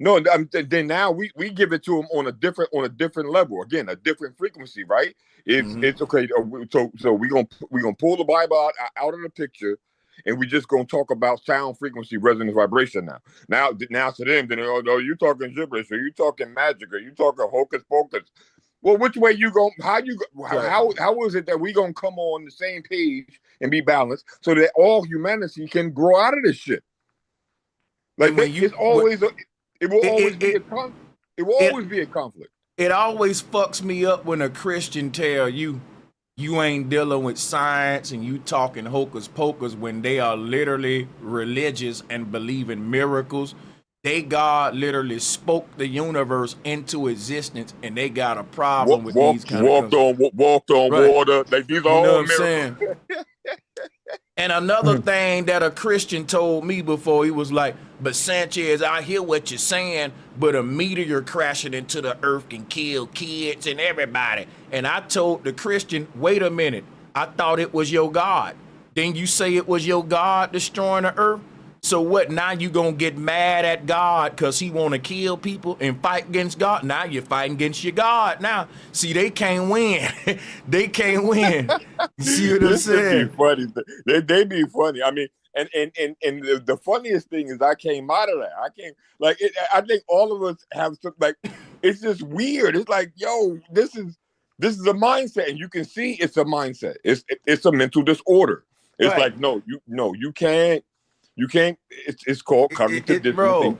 No, then now we give it to them on a different level. Again, a different frequency, right? It's okay. So we're gonna pull the Bible out of the picture, and we just gonna talk about sound frequency, resonance, vibration. Now to them, then you talking gibberish, or you talking magic, or you talking hocus pocus. Well, which way you go? How is it that we gonna come on the same page and be balanced so that all humanity can grow out of this shit? Like it's always it will always be a conflict. It always fucks me up when a Christian tell you ain't dealing with science and you talking hocus pocus when they are literally religious and believe in miracles. They God literally spoke the universe into existence, and they got a problem with these kind walked of walked on water. Like these are all miracles. And another thing that a Christian told me before, he was like, but Sanchez, I hear what you're saying, but a meteor crashing into the earth can kill kids and everybody. And I told the Christian, wait a minute, I thought it was your God. Then you say it was your God destroying the earth? So what? Now you gonna get mad at God because he want to kill people and fight against God? Now you're fighting against your God. Now, see, they can't win. They can't win. You see what I'm This should saying? be funny. They be funny. I mean, and the funniest thing is I came out of that. I came like I think all of us have some, like, it's just weird. It's like, yo, this is a mindset, and you can see it's a mindset. It's a mental disorder. It's Right. like, you can't. It's called cognitive dissonance.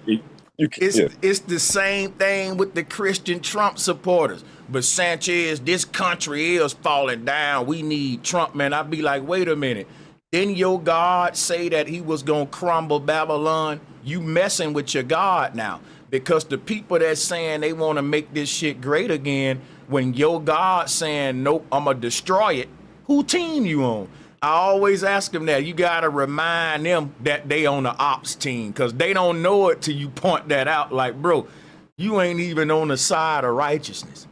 It's the same thing with the Christian Trump supporters. But Sanchez, this country is falling down. We need Trump, man. I'd be like, wait a minute. Didn't your God say that he was going to crumble Babylon? You messing with your God now. Because the people that's saying they want to make this shit great again, when your God saying, nope, I'm going to destroy it, who team you on? I always ask them that. You got to remind them that they on the ops team, because they don't know it till you point that out. Like, bro, you ain't even on the side of righteousness.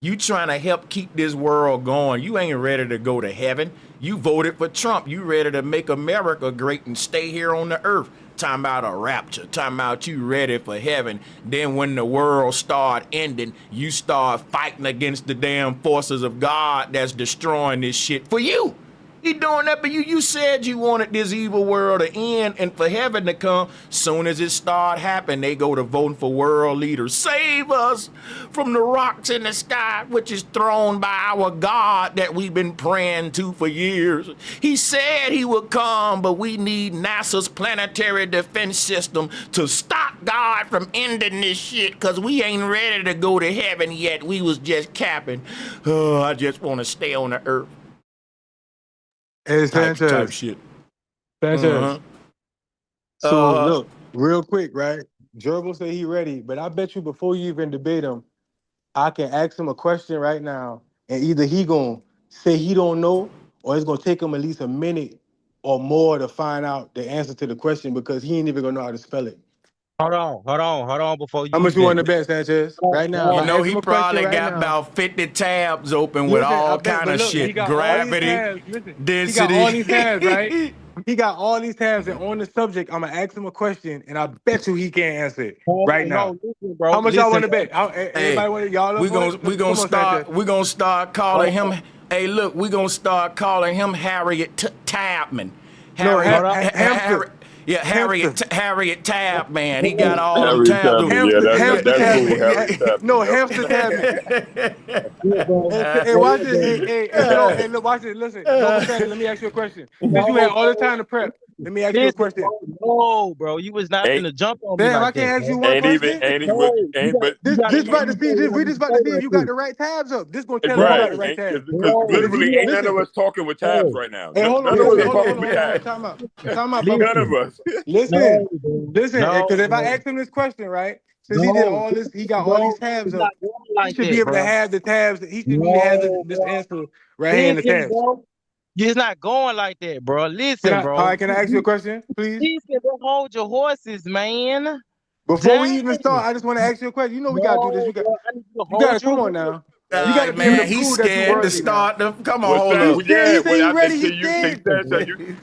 You trying to help keep this world going. You ain't ready to go to heaven. You voted for Trump. You ready to make America great and stay here on the earth. Talking about a rapture. Talking about you ready for heaven. Then when the world start ending, you start fighting against the damn forces of God that's destroying this shit for you. He doing that, but you said you wanted this evil world to end and for heaven to come. Soon as it start happening, they go to voting for world leaders. Save us from the rocks in the sky, which is thrown by our God that we've been praying to for years. He said he would come, but we need NASA's planetary defense system to stop God from ending this shit, because we ain't ready to go to heaven yet. We was just capping. Oh, I just want to stay on the earth. Hey, Sanchez. Type shit. Sanchez. So look, real quick, right? Gerbil say he ready, but I bet you before you even debate him, I can ask him a question right now, and either he gonna say he don't know, or it's gonna take him at least a minute or more to find out the answer to the question, because he ain't even gonna know how to spell it. Hold on before you. How much you want to bet, Sanchez? Right now, You if I know, ask he him a question probably right got now, about 50 tabs open with listen, I all bet, kind but of look, he shit. got all these Gravity, tabs. Listen, density. he got all these tabs, right? He got all these tabs, and on the subject, I'm gonna ask him a question, and I bet you he can't answer it right now. No, listen, bro. How much y'all want to Listen, bet? Everybody want y'all? we gonna start calling him. Hey, look, we gonna start calling him Harriet Tabman. Harriet, yeah, Harriet Tab, man. He got all them tabs. Harriet Tab. No, hamster Tabman. Hey, watch this. Hey, look, watch this. Listen, let me ask you a question. Since you had all the time to prep, let me ask you a question. No, bro, you was not gonna jump on me. Damn, like I can't that, ask you bro. one question. This about to see. We just about to see if you got the right tabs up. This gonna tell you you got the right tabs. Because literally ain't none of us talking with tabs right now. Hey, hold on, none of us hold talking on, with tabs. Time out, None of us. Listen, because if I ask him this question, right, since he did all this, he got all these tabs up. He should be able to have the tabs. He should be have this answer right here in the tabs. It's not going like that, bro. Listen, bro. All right, can I ask you a question, please? Listen, don't hold your horses, man. Before we even start, I just want to ask you a question. You know we gotta do this. You gotta come on now. You gotta be able to he's prove that you scared to worthy now. start. Come on, hold up. He said he ready. He's scared.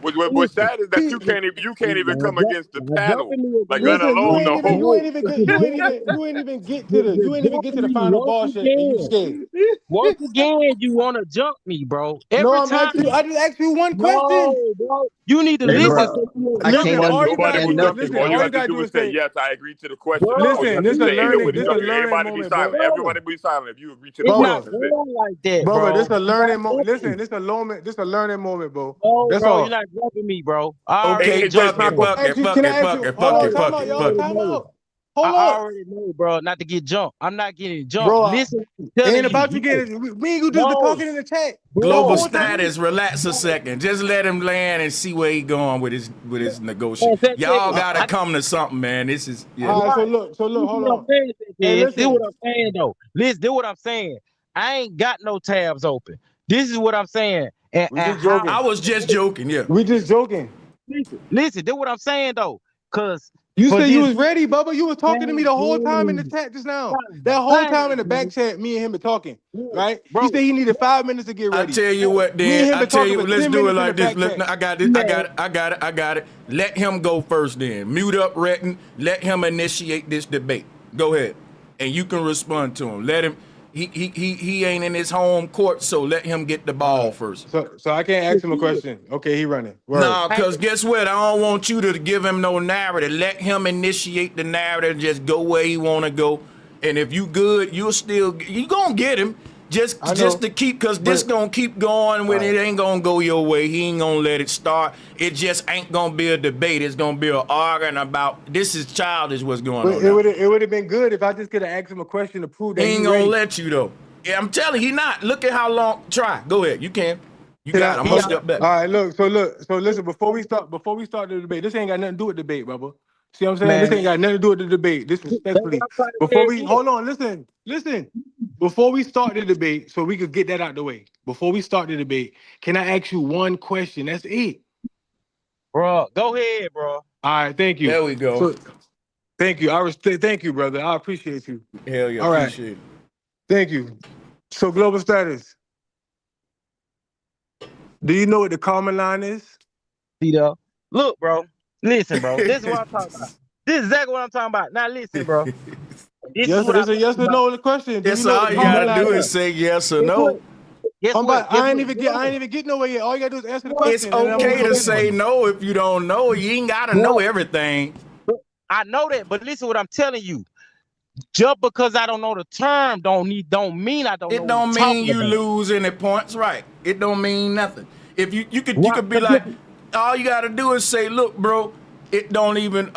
What's sad is that you can't even come against the panel. Like, let Listen, alone the you whole. ain't even get to the final boss yet, and you scared. Once again, you want to jump me, bro. Every No, time. I just asked you one question. Bro. You need to Hey, listen. nobody will jump you. All you all you got to do is say, yes, I agree to the question. Listen, this is a learning Everybody moment, be silent. bro. Everybody be silent if you agree to the It's not question. going like that, Brother, bro. this is a learning moment. Listen, this is a learning moment, bro. No, That's bro, all. you're not jumping me, bro. Okay, fuck it. Time out. I Hold on. already know, bro, not to get jumped. I'm not getting jumped. Bro, Listen, it ain't about you getting. Me and you just been talking in the chat. Global status. Relax a second. Just let him land and see where he going with his negotiation. Y'all gotta come to something, man. This is All right, so look, hold on. Hey, this is what I'm saying though. Listen, this is what I'm saying. I ain't got no tabs open. This is what I'm saying. And I was just joking. Yeah, we just joking. Listen, this is what I'm saying though. Cause You For said you this was ready, Bubba. You was talking to me the whole time in the dude. chat just now. That whole time in the back chat, me and him been talking, right? He said he needed 5 minutes to get I ready. tell you what, Me and then. him I been tell talking you, for let's 10 do it minutes in the like this. back chat. I got it. I got it. Let him go first then. Mute up, Retton. Let him initiate this debate. Go ahead. And you can respond to him. Let him, he ain't in his home court, so let him get the ball first. So I can't ask him a question. Okay, he running. Word. No, because guess what? I don't want you to give him no narrative. Let him initiate the narrative. Just go where he want to go. And if you good, you gonna get him. Just to keep, because this gonna keep going when it ain't gonna go your way. He ain't gonna let it start. It just ain't gonna be a debate. It's gonna be an arguing about, this is childish what's going on now. It would have been good if I just could have asked him a question to prove that He ain't gonna let you though. Yeah, I'm telling you, he not. Look at how long. Try. Go ahead. You can. You got it. I'm gonna step back. All right, so listen, before we start the debate, this ain't got nothing to do with debate, brother. See what I'm saying? Man. This ain't got nothing to do with the debate. This respectfully. Before we hold on, listen. Before we start the debate, so we could get that out the way. Before we start the debate, can I ask you one question? That's it. Bro, go ahead, bro. All right, thank you. There we go. Thank you. Thank you, brother. I appreciate you. Hell yeah, All right. appreciate it. Thank you. So global status. Do you know what the Kármán line is? Look, bro. Listen, bro. This is what I'm talking about. This is exactly what I'm talking about. Now listen, bro. This Yes, is what it's a yes or no question. Do Yes, you know all what the you Kármán gotta line do is? is say yes or no. Guess what? I ain't even get nowhere yet. All you gotta do is answer the question. It's and then I'm okay gonna to get say one. no if you don't know. You ain't gotta know everything. I know that, but listen what I'm telling you. Just because I don't know the term don't mean I don't know. It don't mean you lose any points, right? It don't mean nothing. If you could be like, all you gotta do is say, look, bro, it don't even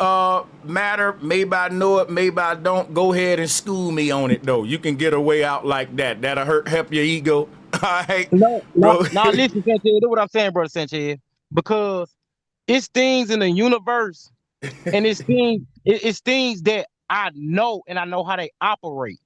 matter. Maybe I know it, maybe I don't. Go ahead and school me on it though. You can get away out like that. That'll help your ego. All right, No, bro. listen, Sanchez, do what I'm saying, brother Sanchez. Because it's things in the universe, and it's things that I know, and I know how they operate,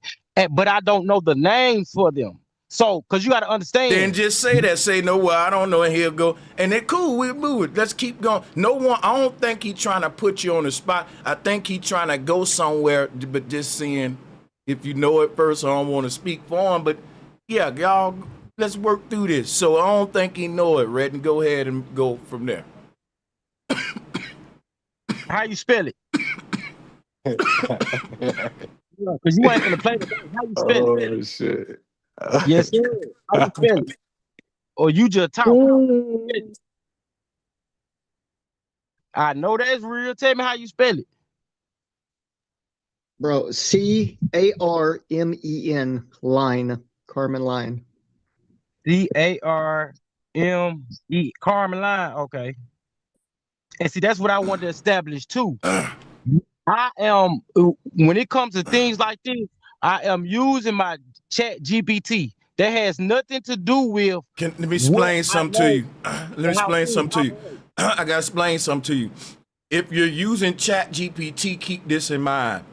but I don't know the names for them. So, because you got to understand. Then just say that. Say, no, well, I don't know, and he'll go. And then cool, we'll move it. Let's keep going. No one, I don't think he's trying to put you on the spot. I think he's trying to go somewhere, but just seeing if you know it first. I don't want to speak for him, but yeah, y'all, let's work through this. So I don't think he know it, Red, and go ahead and go from there. How you spell it? Because you ain't gonna play the game. How you spell it? Oh shit. Yes, sir. How you spell it? Or you just talk? I know that's real. Tell me how you spell it. Bro, CARMEN line. Kármán line. CARME Kármán line. Okay. And see, that's what I want to establish too. I am, when it comes to things like this, I am using my chat GPT. That has nothing to do with. Let me explain something to you. Let me explain something to you. I gotta explain something to you. If you're using chat GPT, keep this in mind.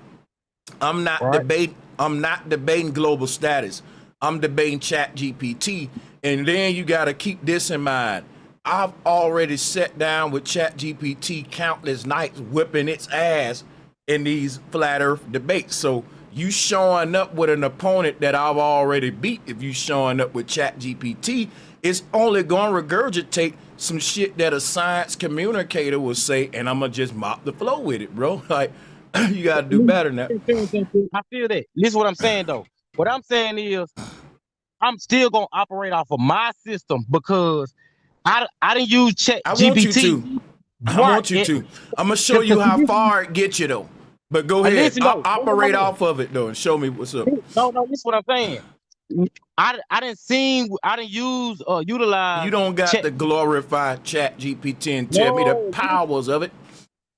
I'm not debating global status. I'm debating chat GPT. And then you gotta keep this in mind. I've already sat down with chat GPT countless nights whipping its ass in these flat earth debates. So you showing up with an opponent that I've already beat. If you showing up with chat GPT, it's only going to regurgitate some shit that a science communicator will say, and I'm going to just mop the flow with it, bro. Like, you got to do better than that. I feel that. Listen what I'm saying, though. What I'm saying is I'm still going to operate off of my system because I didn't use chat GPT. I want you to. I'm going to show you how far it gets you, though. But go ahead. Listen, operate off of it, though, and show me what's up. No, this is what I'm saying. I didn't utilize. You don't got to glorify chat GPT and tell me the powers of it.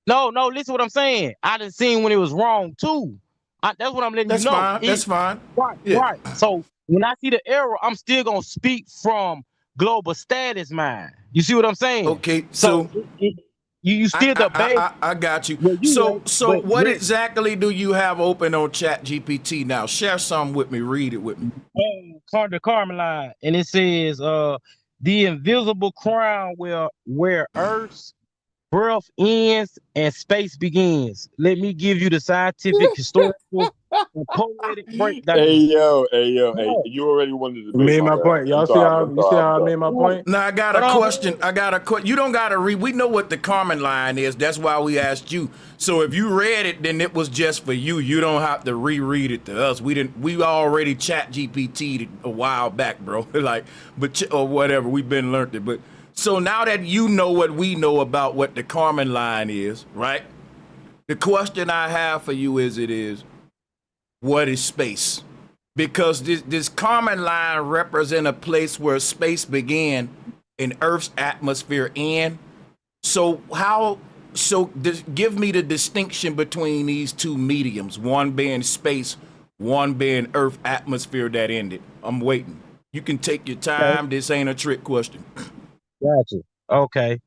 No, listen what I'm saying. I didn't see when it was wrong too. That's what I'm letting you know. That's fine. Right. So when I see the error, I'm still gonna speak from global status mind. You see what I'm saying? Okay, so you still debate. I got you. So what exactly do you have open on chat GPT now? Share some with me. Read it with me. The Kármán line, and it says the invisible crown where Earth's Birth ends and space begins. Let me give you the scientific, historical, and poetic Hey breakdown. yo, hey yo, hey! No, You already won the I debate, made my my bad. point. Y'all see how I'm you see sorry. how I made my point? Now I got a hold on, question. You don't gotta read. We know what the Kármán line is. That's why we asked you. So if you read it, then it was just for you. You don't have to reread it to us. We already chat GPT'd a while back, bro. Like, or whatever. We've been learned it. But so now that you know what we know about what the Kármán line is, right? The question I have for you is what is space? Because this Kármán line represents a place where space began and Earth's atmosphere end. So give me the distinction between these two mediums, one being space, one being Earth atmosphere that ended. I'm waiting. You can take your time. This ain't a trick question. gotcha. Okay.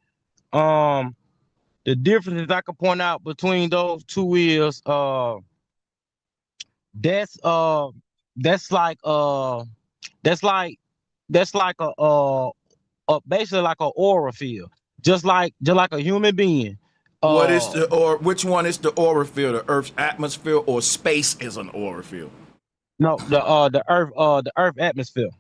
The differences I can point out between those two is that's that's like that's like that's like a basically like an aura field, just like a human being. Which one is the aura field? The Earth's atmosphere or space is an aura field? No, the earth atmosphere.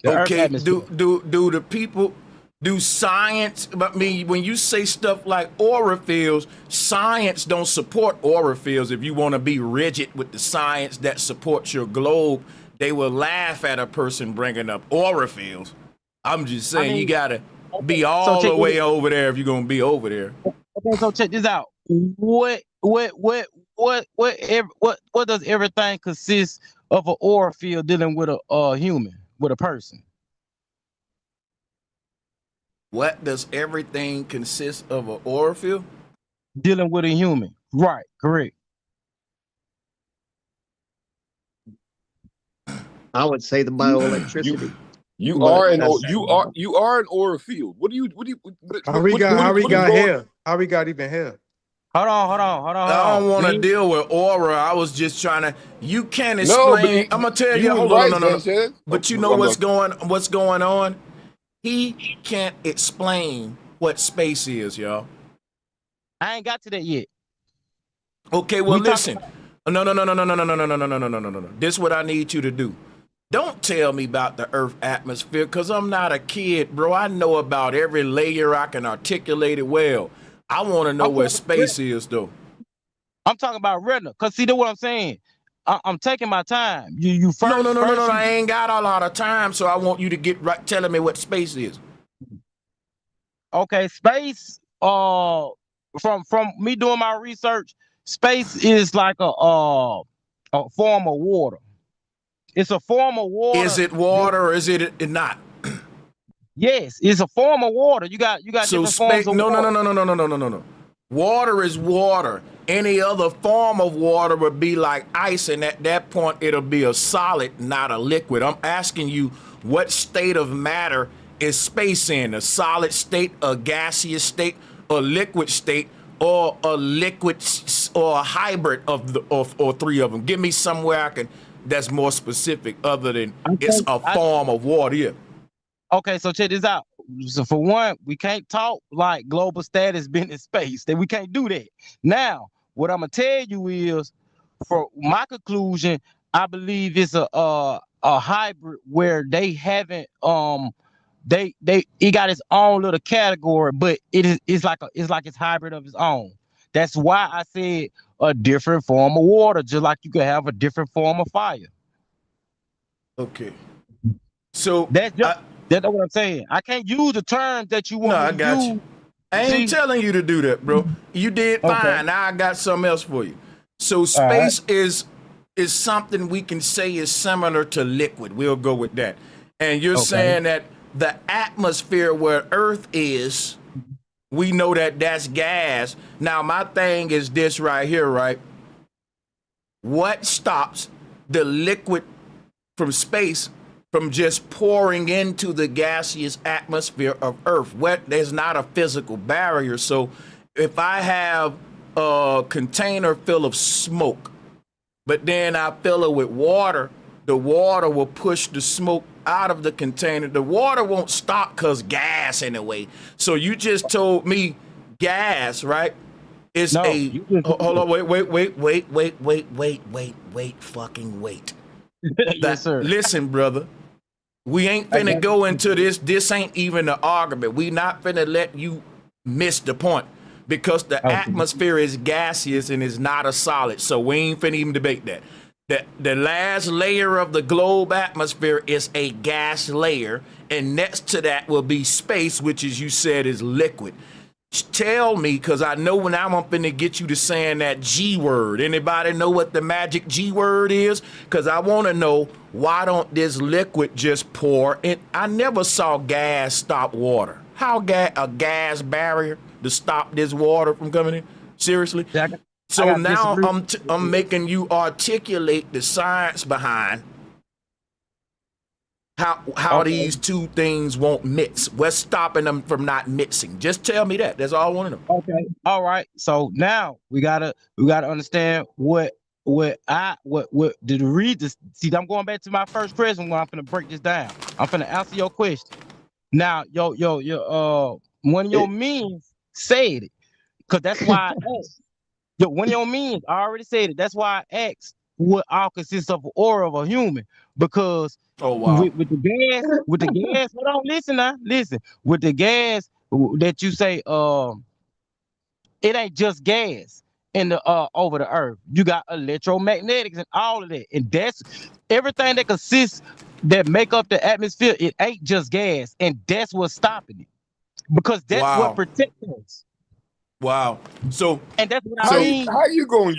The earth Okay, atmosphere. do the people do science? I mean, when you say stuff like aura fields, science don't support aura fields. If you want to be rigid with the science that supports your globe, they will laugh at a person bringing up aura fields. I'm just saying, you gotta be all the way over there if you're gonna be over there. Okay, so check this out. What does everything consist of an aura field dealing with a human, with a person? What does everything consist of an aura field? Dealing with a human. Right, correct. I would say the bioelectricity. You are an aura field. What do you? How we got here? How we got even here? Hold on. I don't want to deal with aura. I was just trying to. You can't explain. I'm gonna tell you. Hold on, no. But you know what's going on? He can't explain what space is, y'all. I ain't got to that yet. Okay, well listen. No. This is what I need you to do. Don't tell me about the Earth atmosphere, because I'm not a kid, bro. I know about every layer. I can articulate it well. I want to know where space is, though. I'm talking about retina, because see, that's what I'm saying. I'm taking my time. You first. No. I ain't got a lot of time, so I want you to get right telling me what space is. Okay, space. From me doing my research, space is like a form of water. It's a form of water. Is it water or is it not? Yes, it's a form of water. You got so different forms of water. No. Water is water. Any other form of water would be like ice, and at that point, it'll be a solid, not a liquid. I'm asking you, what state of matter is space in? A solid state, a gaseous state, a liquid state, or a liquid, or a hybrid of or three of them? Give me somewhere that's more specific other than it's a form of water. Yeah. Okay, so check this out. So for one, we can't talk like global status been in space. That we can't do that. Now, what I'm gonna tell you is, for my conclusion, I believe it's a hybrid where they haven't it got its own little category, but it's like it's hybrid of its own. That's why I said a different form of water, just like you could have a different form of fire. Okay. So that's what I'm saying. I can't use the terms that you want me to use. No, I got you. I ain't telling you to do that, bro. You did fine. Okay. Now I got something else for you. So space is something we can say is similar to liquid. We'll go with that. And you're saying that the atmosphere where Earth is, we know that that's gas. Now my thing is this right here, right? What stops the liquid from space from just pouring into the gaseous atmosphere of Earth? There's not a physical barrier. So if I have a container full of smoke, but then I fill it with water, the water will push the smoke out of the container. The water won't stop because gas anyway. So you just told me gas, right? It's No, hold on, wait, fucking wait. Yes, sir. Listen, brother. We ain't finna go into this. This ain't even an argument. We not finna let you miss the point because the atmosphere is gaseous and is not a solid. So we ain't finna even debate that. The last layer of the globe atmosphere is a gas layer, and next to that will be space, which, as you said, is liquid. Tell me, because I know when I'm finna get you to saying that G word. Anybody know what the magic G word is? Because I want to know, why don't this liquid just pour in? I never saw gas stop water. How a gas barrier to stop this water from coming in? Seriously? So now I'm making you articulate the science behind how these two things won't mix. What's stopping them from not mixing? Just tell me that. That's all I want to know. Okay. All right. So now we gotta understand what did read this. See, I'm going back to my first question when I'm gonna break this down. I'm gonna answer your question. Now, one of your men said it, because that's why I asked. One of your men already said it. That's why I asked what all consists of an aura of a human, because with the gas, hold on, listen. With the gas that you say, it ain't just gas in the over the earth. You got electromagnetics and all of that, and that's everything that consists that make up the atmosphere. It ain't just gas, and that's what's stopping it, because that's what protects us. Wow. So, and that's what I mean. How you gonna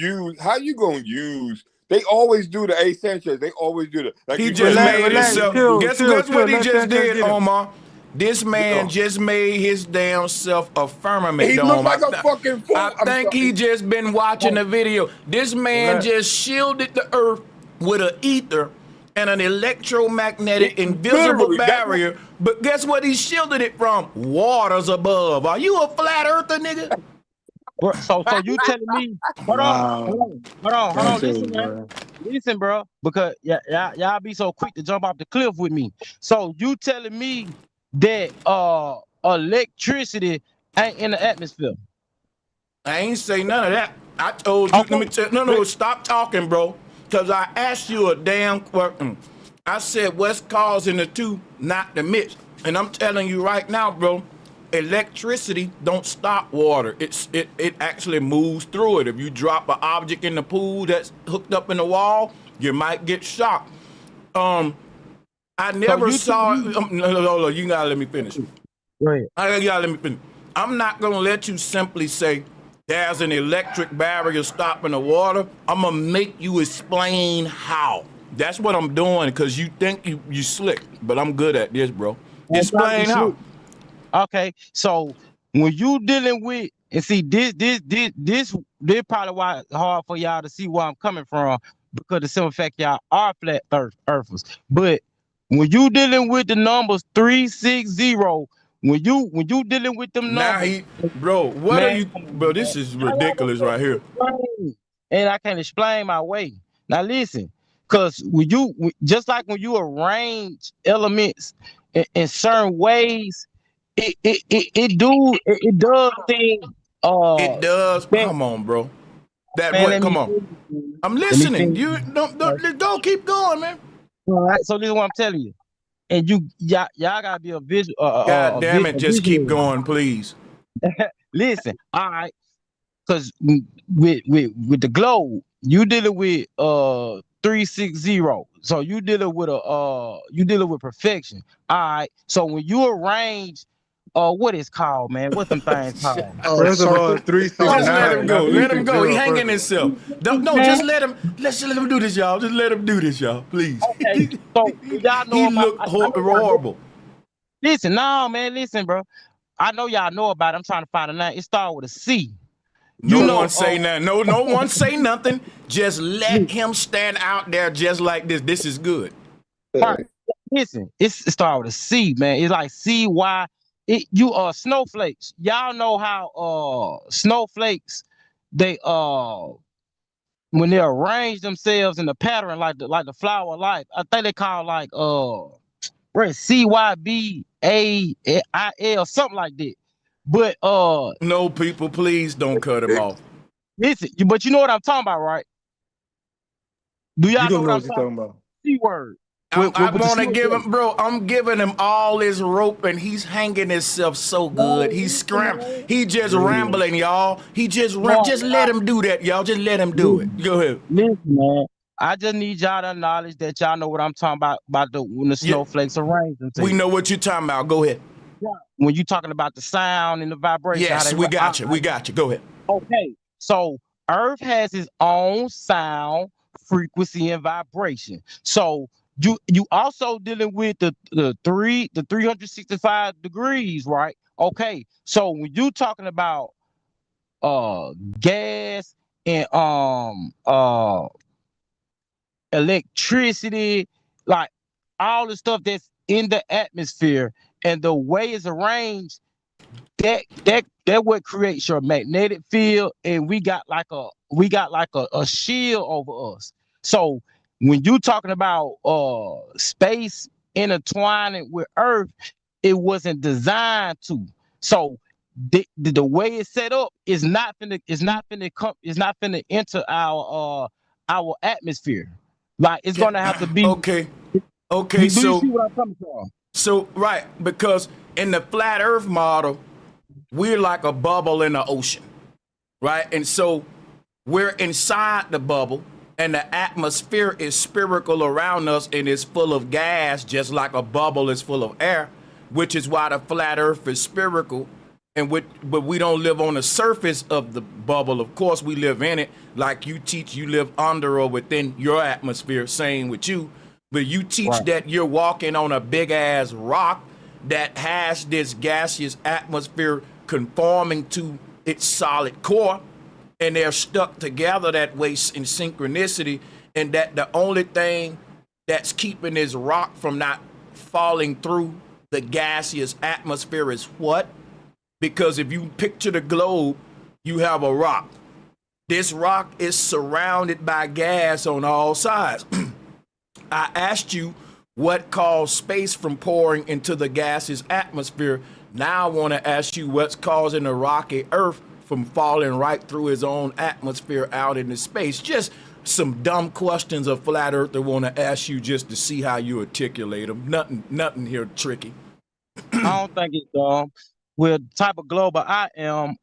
use? They always do the Sanchez. They always do the. Like he just made himself. Guess what he just did, Omar? This man just made his damn self a firmament. He looks like a fucking fool. I think he just been watching a video. This man just shielded the earth with an ether and an electromagnetic invisible barrier. But guess what he shielded it from? Waters above. Are you a flat earther, nigga? So you telling me? Hold on. Listen, bro. Because y'all be so quick to jump off the cliff with me. So you telling me that electricity ain't in the atmosphere? I ain't say none of that. I told you. Let me tell. No. Stop talking, bro. Because I asked you a damn question. I said, what's causing the two not to mix? And I'm telling you right now, bro, electricity don't stop water. It actually moves through it. If you drop an object in the pool that's hooked up in the wall, you might get shocked. I never saw. No, you gotta let me finish. Go ahead. You gotta let me finish. I'm not gonna let you simply say there's an electric barrier stopping the water. I'm gonna make you explain how. That's what I'm doing, because you think you slick, but I'm good at this, bro. Explain how. Okay, so when you dealing with, and see this probably why it's hard for y'all to see where I'm coming from, because the simple fact y'all are flat earthers. But when you dealing with the numbers 360, when you dealing with them numbers, bro, what are you, bro? This is ridiculous right here. And I can explain my way. Now listen, because just like when you arrange elements in certain ways, it does things. It does. Come on, bro. Come on. I'm listening. You don't keep going, man. All right. So this is what I'm telling you. And y'all gotta be a visual. God damn it! Just keep going, please. Listen. All right. Because with the globe, you dealing with 360. So you dealing with perfection. All right. So when you arrange, what is called, man? What's them things called? First of all, 369. Just let him go. Let him go. He hanging himself. Just let him. Let's let him do this, y'all. Just let him do this, y'all. Please. Okay. So y'all know he look horrible. Listen, listen, bro. I know y'all know about it. I'm trying to find a name. It starts with a C. No one say nothing. No one say nothing. Just let him stand out there just like this. This is good. Right. Listen, it starts with a C, man. It's like CY. You are snowflakes. Y'all know how snowflakes they when they arrange themselves in the pattern like the flower of life. I think they call bro, CYBAIL, something like that. But No, people, please don't cut him off. listen, but you know what I'm talking about, right? Do You y'all know don't what know I'm what you're talking talking about. C-word. I With the want to give snowflake. him, bro. I'm giving him all his rope, and he's hanging himself so good. He's scrambling. He just rambling, y'all. He just just let him do that, y'all. Just let him do it. Go ahead. Listen, man. I just need y'all to acknowledge that y'all know what I'm talking about the when the Yeah, snowflakes are raining. we know what you're talking about. Go ahead. When you talking about the sound and the vibration, how Yes, they we got you. We got you. Go ahead. okay. So Earth has its own sound, frequency, and vibration. So you also dealing with the 365 degrees, right? Okay. So when you talking about gas and electricity, like all the stuff that's in the atmosphere and the way it's arranged, that what creates your magnetic field, and we got like a shield over us. So when you talking about space intertwining with Earth, it wasn't designed to. So the way it's set up is not finna enter our atmosphere. Like it's gonna have to be. Okay. Do Okay. you see what I'm coming from? So right, because in the flat Earth model, we're like a bubble in the ocean, right? And so we're inside the bubble, and the atmosphere is spherical around us, and it's full of gas, just like a bubble is full of air, which is why the flat Earth is spherical. But we don't live on the surface of the bubble. Of course, we live in it. Like you teach, you live under or within your atmosphere. Same with you. But you teach that you're walking on a big ass rock that has this gaseous atmosphere conforming to its solid core, and they're stuck together that way in synchronicity, and that the only thing that's keeping this rock from not falling through the gaseous atmosphere is what? Because if you picture the globe, you have a rock. This rock is surrounded by gas on all sides. I asked you what caused space from pouring into the gaseous atmosphere. Now I want to ask you what's causing the rocky Earth from falling right through his own atmosphere out into space. Just some dumb questions a flat earther want to ask you just to see how you articulate them. Nothing here tricky. I don't think it's with the type of global I am,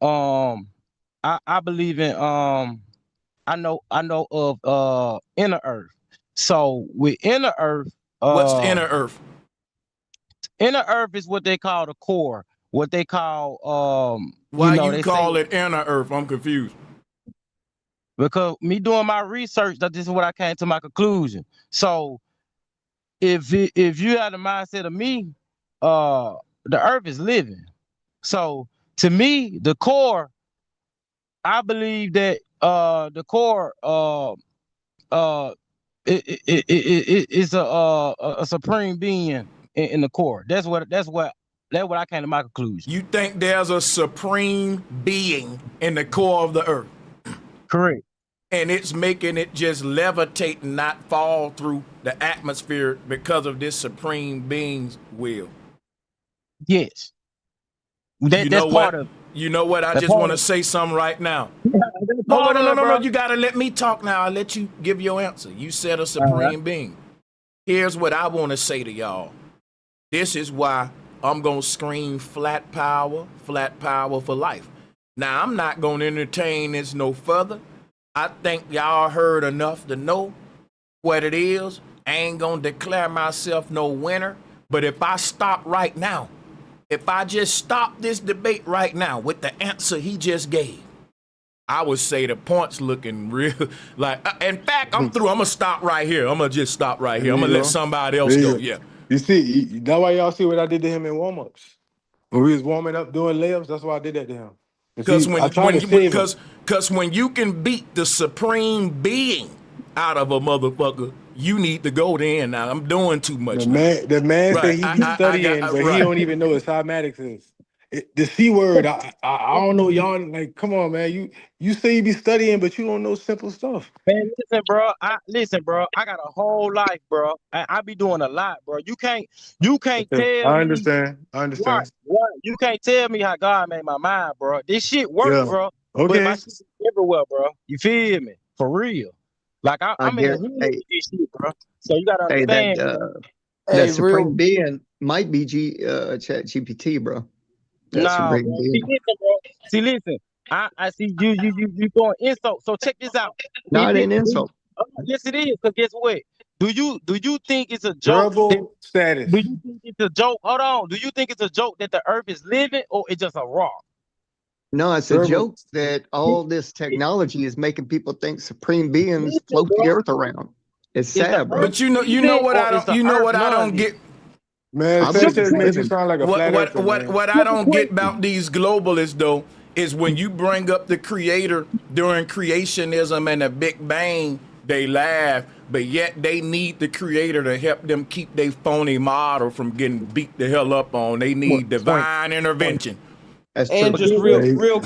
I believe in I know of inner Earth. So with inner Earth, What's inner Earth? Inner Earth is what they call the core. What they call Why you they call say, it inner Earth? I'm confused. because me doing my research, that this is what I came to my conclusion. So if you had the mindset of me, the Earth is living. So to me, the core, I believe that the core it is a supreme being in the core. That's what I came to my conclusion. You think there's a supreme being in the core of the Earth? Correct. And it's making it just levitate and not fall through the atmosphere because of this supreme being's will. Yes. You know what? You know what? I just want to say something right now. No. You got to let me talk now. I'll let you give your answer. You said a supreme being. Here's what I want to say to y'all. This is why I'm going to scream flat power for life. Now, I'm not going to entertain this no further. I think y'all heard enough to know what it is. I ain't going to declare myself no winner. But if I stop right now, if I just stop this debate right now with the answer he just gave, I would say the point's looking real. Like, in fact, I'm through. I'm going to stop right here. I'm going to just stop right here. I'm going to let somebody else go. Yeah. You see, that's why y'all see what I did to him in warm-ups. When we was warming up doing layups, that's why I did that to him. Because when you can beat the supreme being out of a motherfucker, you need to go there. Now I'm doing too much. The man said he be studying, but he don't even know what cymatics is. The C word, I don't know y'all. Like, come on, man. You say you be studying, but you don't know simple stuff. Man, listen, bro. I got a whole life, bro. I be doing a lot, bro. You can't Okay. tell I me understand. I right, understand. right. You can't tell me how God made my mind, bro. This shit work, Yeah. bro. But my Okay. shit is everywhere, bro. You feel me? For real. Like I I'm in the get, hood with hey, this shit, bro. So you gotta hey, understand, bro. that Hey, supreme real. being might be Chat GPT, bro. That Nah, supreme bro. See, being. listen, bro. See, listen. I see you throwing insult. So check this out. No, it ain't insult. Yes, it is. Cause guess what? Do you think it's a joke that Durable status. do you think it's a joke? Hold on. Do you think it's a joke that the Earth is living or it's just a rock? No, it's a Durable. joke that all this technology is making people think supreme beings Listen, float the bro. earth around. It's Is the sad, bro. Earth But you know living what or I is don't, the you know Earth what I don't non-living? get. Man, Simple Sanchez made you question. sound like a What flat what earther, what man. what I Simple don't get question. about these globalists though is when you bring up the creator during creationism and the Big Bang, they laugh, but yet they need the creator to help them keep their phony model from getting beat the hell up on. They need Point. divine intervention. That's And true. just Yeah, real you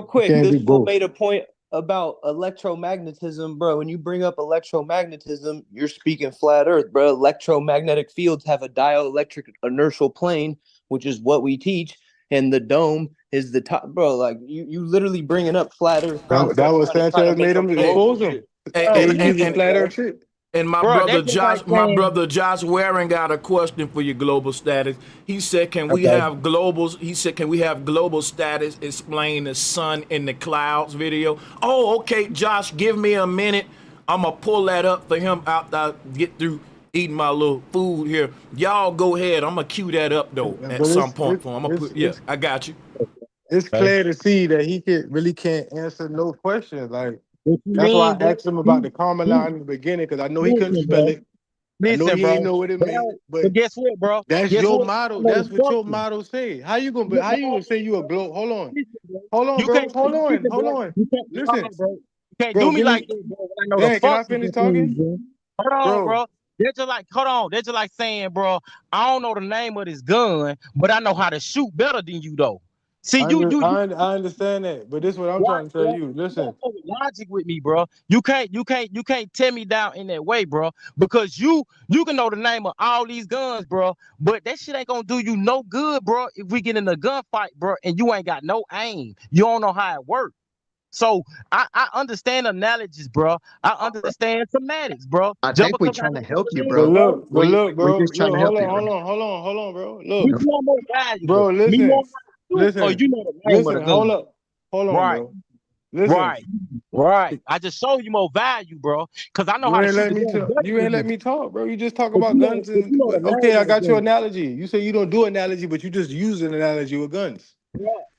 quick, can't this do fool both. made a point about electromagnetism, bro. When you bring up electromagnetism, you're speaking flat Earth, bro. Electromagnetic fields have a dielectric inertial plane, which is what we teach, and the dome is the top, bro. Like you literally bringing up flat Earth That concepts, was trying to Sanchez make made them him Hey, float expose and him. shit. hey, Bro, He hey, was listen, using and, flat bro. earth shit. and Bro, that's just like My saying, brother Waring got a question for your global status. He said, "Can we okay. have globals?" He said, "Can we have global status explain the sun in the clouds video?" Oh, okay, Josh, give me a minute. I'm gonna pull that up for him after I get through eating my little food here. Y'all go ahead. I'm gonna cue that up though at But some point for him. I'm gonna it's put it's I got you. it's Okay. clear to see that he really can't answer no questions. Like, What you that's why mean, I bro? asked him about the Kármán in the beginning, because I know he couldn't Listen, spell bro. it. I know Listen, he bro. ain't know what it meant, but But guess what, bro? that's Guess your what? I motto. know That's the what your structure. motto say. How you gonna No, how you gonna say you a globe? Hold on. listen, bro. Hold on, You bro. can't Hold on. listen, Hold bro. on. You can't hold Listen, on, bro. You can't bro, do me give like me this, bro. When I know the Dang, can I functions finish of things, talking? bro. Hold on, Bro, bro. They're just like, hold on. They're just like saying, bro, I don't know the name of this gun, but I know how to shoot better than you, though. See, I understand that, but this is what I'm watch, trying to tell bro. you. You gotta Listen, talk with logic with me, bro. You can't tear me down in that way, bro. Because you can know the name of all these guns, bro. But that shit ain't gonna do you no good, bro. If we get in a gunfight, bro, and you ain't got no aim, you don't know how it works. So I understand analogies, bro. I understand semantics, bro. I Just think we're because I trying to don't know help you, the but name, bro. bro. look, We're bro. just trying Look, to hold help on, you, bro. hold on, bro. Look, Which one more valuable? bro, Me listen, knowing how to shoot or listen, you know the name of the listen, hold gun? up. Hold on, Right. bro. Listen. Right, right. I just show you more value, bro, because I know how You to ain't shoot let the me gun talk. better You than ain't let you. me talk, bro. You just talk But about you know, guns but you and know the okay, name I of the got your gun, analogy. You say you don't do analogy, but you just use an analogy with guns.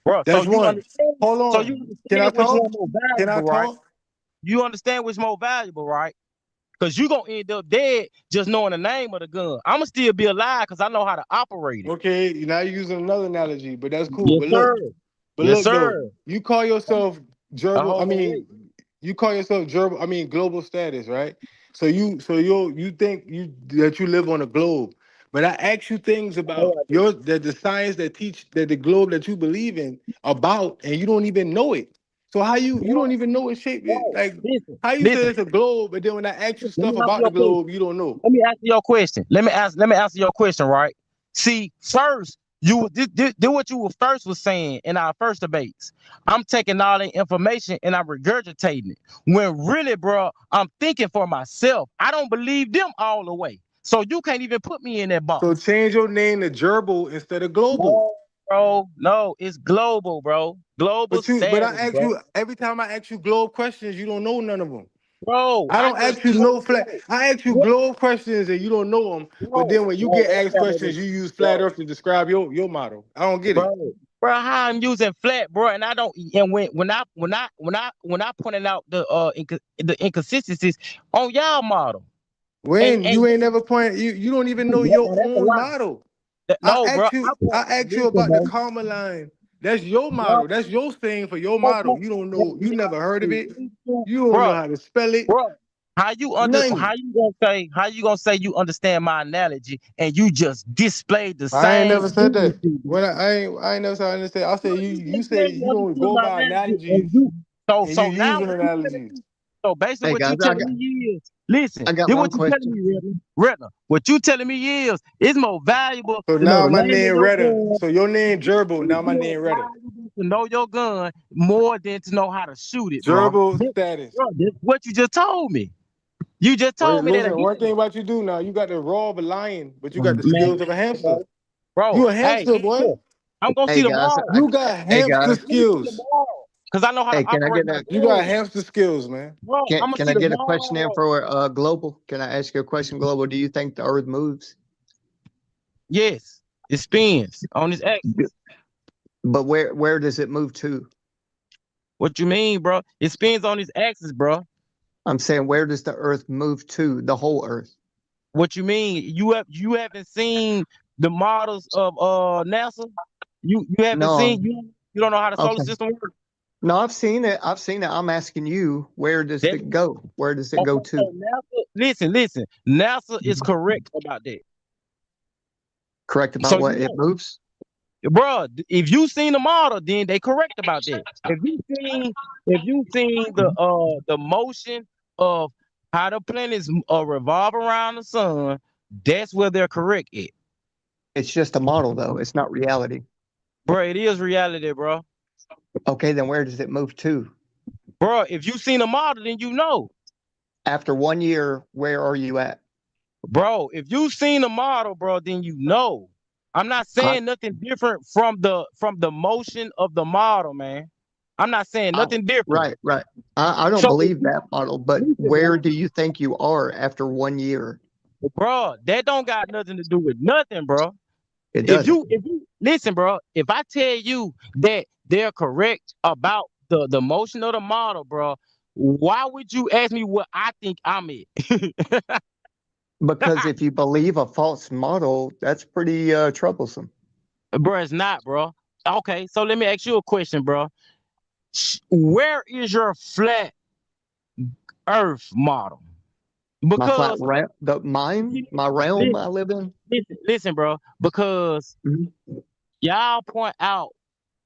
bro. So That's you one. understand? Hold So you on. Can I understand which talk? one more Can I valuable, right? talk? You understand which more valuable, right? Because you gonna end up dead just knowing the name of the gun. I'ma still be alive because I know how to operate it. Okay, now you're using another analogy, but that's cool. Yes, sir. But Yes, look though, sir. you call yourself I gerbil. I hold my weight. mean, you call yourself gerbil. I mean, global status, right? So you think that you live on a globe. But I ask you things Oh, about I do. the science that teach that the globe that you believe in about, and you don't even know it. So how you Bro, don't even know what shape it, bro, like listen, how you say listen. it's a globe, but then when I ask you Let me stuff answer about the your question. globe, you don't know. Let me answer your question. Let me answer your question, right? See, first, you do what you were first was saying in our first debates. I'm taking all the information and I'm regurgitating it. When really, bro, I'm thinking for myself. I don't believe them all the way. So you can't even put me in that So box. change your name to gerbil instead of global. No, bro. No, it's global, bro. Global But I status, ask bro. you every time I ask you globe questions, you don't know none of them. Bro, I I don't just ask you no told flat. you, I ask you bro. globe questions and you don't know them. But then when you No, get that's asked not what it questions, is, you use flat bro. Earth to describe your model. I don't get it. Bro, how I'm using flat, bro, and I don't. And when I pointed out the inconsistencies on y'all model, and When and you ain't never point, you don't even know your that's a own lie. model. No, bro, I asked you listen, about the bro, comma line. That's your bro, model. That's your thing for your bro, model. You don't know. You never heard of it. listen, You don't know bro, how to spell it. bro. How you None. how you gonna say you understand my analogy and you just displayed the I ain't same never said that. frequency? When I ain't never said I understand. I said you You say said you you don't understood go my by analogy analogies and you and you so now using what you telling analogies. me, so basically Hey what you guys, telling me is, listen, I got this one what you telling question. me, Redner. What you telling me is it's more valuable So to know now the my name of name your Redder. gun. So your name Gerbil. Now It's my more name Redder. valuable to know your gun more than to know how to shoot it, bro. Gerbil status. This what you just told me. You just Wait, told me that listen. One again. thing about you do now, you got the raw of a lion, but you got the Man, skills of a hamster. bro, You a hey, hamster, boy. look, I'm gonna see Hey guys, tomorrow. You got hey hamster guys, Let me see skills. tomorrow. Cause I know how to hey, can I operate get my a You got gun. hamster skills, man. Bro, I'm gonna can see I get a question in tomorrow. for Global? Can I ask you a question, Global? Do you think the Earth moves? Yes, it spins on its B- axis. But where does it move to? What you mean, bro? It spins on its axis, bro. I'm saying where does the Earth move to? The whole Earth? What you mean? You haven't seen the models of NASA? You haven't No. seen you don't know how the solar Okay. system works? No, I've seen it. I've seen it. I'm asking you, where does That, it go? Where does it go okay, to? so NASA, listen. NASA is correct about that. Correct about So you what it know, moves? bro, if you seen the model, then they correct about that. If you seen the motion of how the planets revolve around the sun, that's where they're correct at. It's just a model, though. It's not reality. Bro, it is reality, bro. Okay, then where does it move to? Bro, if you seen a model, then you know. After 1 year, where are you at? Bro, if you seen a model, bro, then you know. I'm not I, saying nothing different from the motion of the model, man. I'm not saying I, nothing different. right. I don't So if believe you that model, but listen, where bro, do you think you are after 1 year? bro, that don't got nothing to do with nothing, bro. It If doesn't. you if you listen, bro, if I tell you that they're correct about the motion of the model, bro, why would you ask me what I think I'm at? Because if you believe a false model, that's pretty troublesome. Bro, it's not, bro. Okay, so let me ask you a question, bro. Where is your flat Earth model? My flat Because realm, my realm listen, I live in. listen, bro. Because Mhm. y'all point out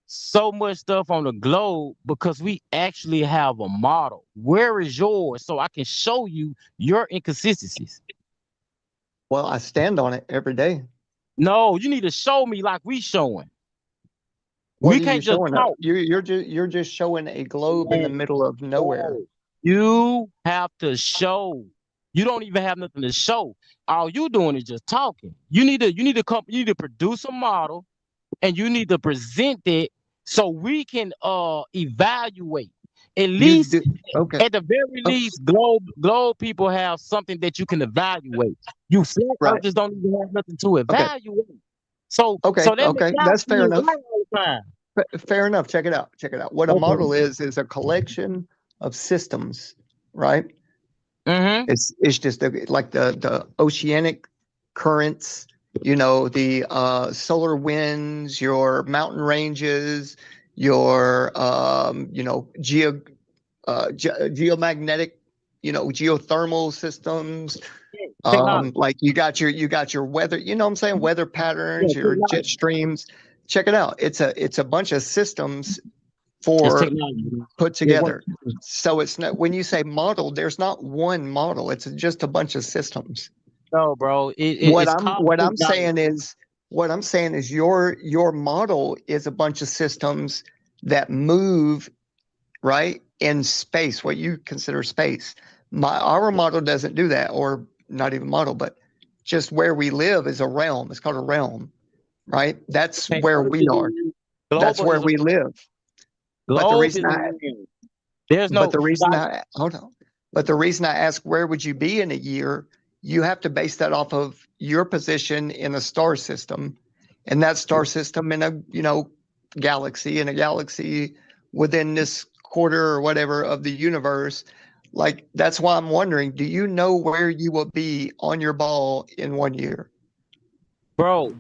so much stuff on the globe because we actually have a model. Where is yours so I can show you your inconsistencies? Well, I stand on it every day. No, you need to show me like we showing. What We are you can't just showing up? talk. You're just showing a globe in the middle of nowhere. No. You have to show. You don't even have nothing to show. All you doing is just talking. You need to produce a model and you need to present it so we can evaluate. At You least do okay. at the very Oh, least, globe people have something that you can evaluate. You flat right. earthers don't even have nothing to Okay. evaluate. So that makes Okay. y'all That's fair feel enough. right all the time. Fair enough. Check it out. Check it out. What a Okay. model is a collection of systems, right? Mm-hmm. It's just like the oceanic currents, the solar winds, your mountain ranges, your geomagnetic, geothermal systems. Technology. Like you got your weather, what I'm saying, weather Yeah, patterns, your jet technology. streams. Check it out. It's a bunch of systems It's for technology. put It works. together. So it's not, when you say model, there's not one model. It's just a bunch of systems. No, bro. What It's I'm called what I'm technology. saying is what I'm saying is your model is a bunch of systems that move right in space, what you consider space. Our model doesn't do that, or not even model, but just where we live is a realm. It's called a realm, right? That's where we are. That's Global where is a we live. But the globe reason is a I realm. There's But no the reason like, I hold on. But the reason I ask where would you be in a year, you have to base that off of your position in a star system, and that star system in a galaxy within this quarter or whatever of the universe. Like that's why I'm wondering, do you know where you will be on your ball in 1 year? bro.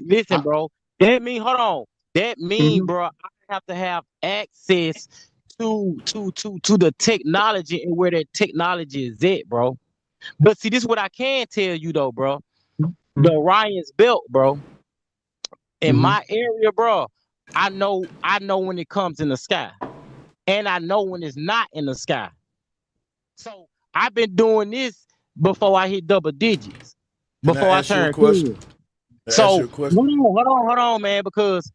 Listen, Uh, bro. That mean hold on. That mean, mhm. bro, I have to have access to the technology and where that technology is at, bro. But see, this is what I can tell you though, bro. The Orion's belt, bro. In my area, bro, I know when it comes in the sky. And I know when it's not in the sky. So I've been doing this before I hit double digits. Can I Before I ask you a turn question? 10. Can I ask So you a question? hold on, man, because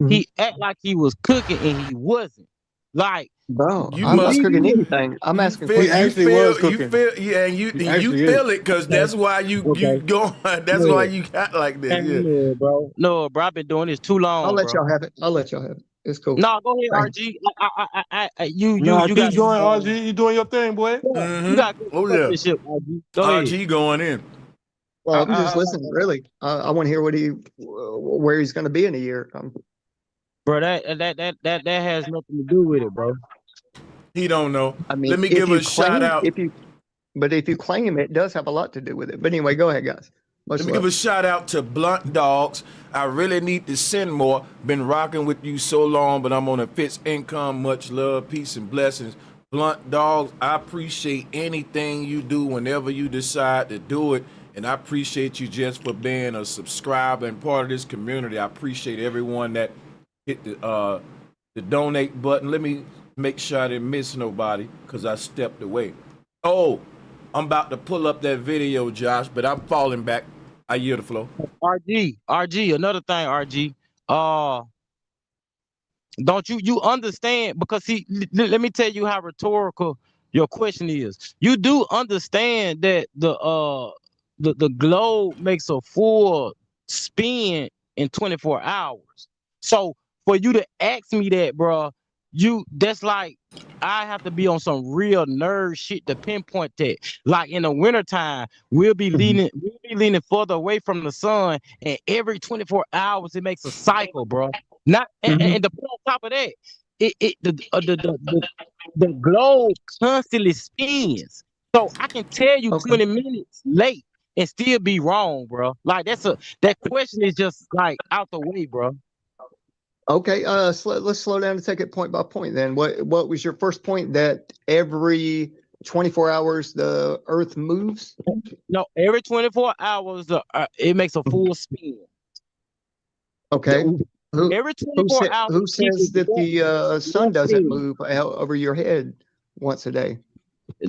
he act like he was cooking and he wasn't. Like Bro, You I'm not must cooking we anything. I'm you asking feel He you questions. actually was feel you cooking. feel yeah, and He you actually feel is. it because that's why you okay. go that's why Yeah. you got like this. Yeah. No, bro. No, bro. I've been doing this too I'll long, let bro. y'all have it. I'll let y'all have it. It's cool. No, go ahead, Thank RG. You Nah, you got keep going, RG. You doing your thing, boy. you got good Oh yeah. sportsmanship, RG. Go ahead. RG going in. Well, I'm just listening. Really, I want to hear where he's going to be in a year. Bro, that has nothing to do with it, bro. He don't know. I mean, Let me if give you a shout out. if you claim it does have a lot to do with it. But anyway, go ahead, guys. Much Let me love. give a shout out to Blunt Dogs. I really need to send more. Been rocking with you so long, but I'm on a fixed income. Much love, peace, and blessings. Blunt Dogs, I appreciate anything you do whenever you decide to do it. And I appreciate you just for being a subscriber and part of this community. I appreciate everyone that hit the donate button. Let me make sure I didn't miss nobody because I stepped away. Oh, I'm about to pull up that video, Josh, but I'm falling back. I yield the flow. RG, another thing, RG. Don't you understand? Because see, let me tell you how rhetorical your question is. You do understand that the globe makes a full spin in 24 hours. So for you to ask me that, bro, that's like I have to be on some real nerd shit to pinpoint that. Like in the wintertime, we'll be leaning further away from the sun, and every 24 hours it makes a cycle, bro. Not and to put on top of that, the globe constantly spins. So I can tell you Okay. 20 minutes late and still be wrong, bro. Like that question is just like out the way, bro. Okay. Let's slow down and take it point by point. Then, what was your first point? That every 24 hours the Earth moves. No, every 24 hours it makes a full spin. Okay. Every 24 hours. Who says that the sun doesn't move over your head once a day?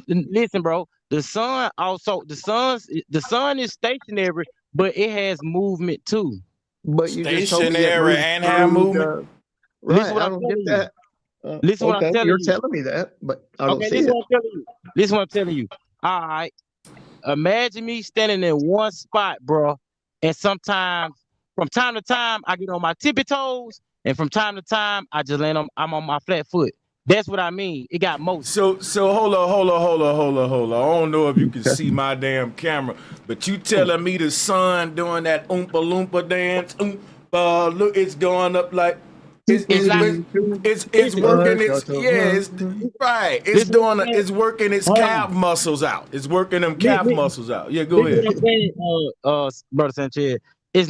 Listen, bro. The sun is stationary, but it has movement too. But you just told me it Stationary moves and have through movement. the. Listen Right, what I I'm don't get telling you. that. Listen what I'm Okay, telling you're you. telling me that, but I don't Okay, see listen it. what I'm telling you. Listen what I'm telling you. All right. Imagine me standing in one spot, bro. And sometimes, from time to time, I get on my tippy toes, and from time to time, I just I'm on my flat foot. That's what I mean. It got motion. So hold on. I don't know if you can see my damn camera, but you telling me the sun doing that oompa loompa dance? Look, it's going up like it's Exactly. working its it's right. It's working its Hold calf on. muscles out. It's working them calf muscles out. Yeah, go Listen ahead. what I'm saying, brother Sanchez. It's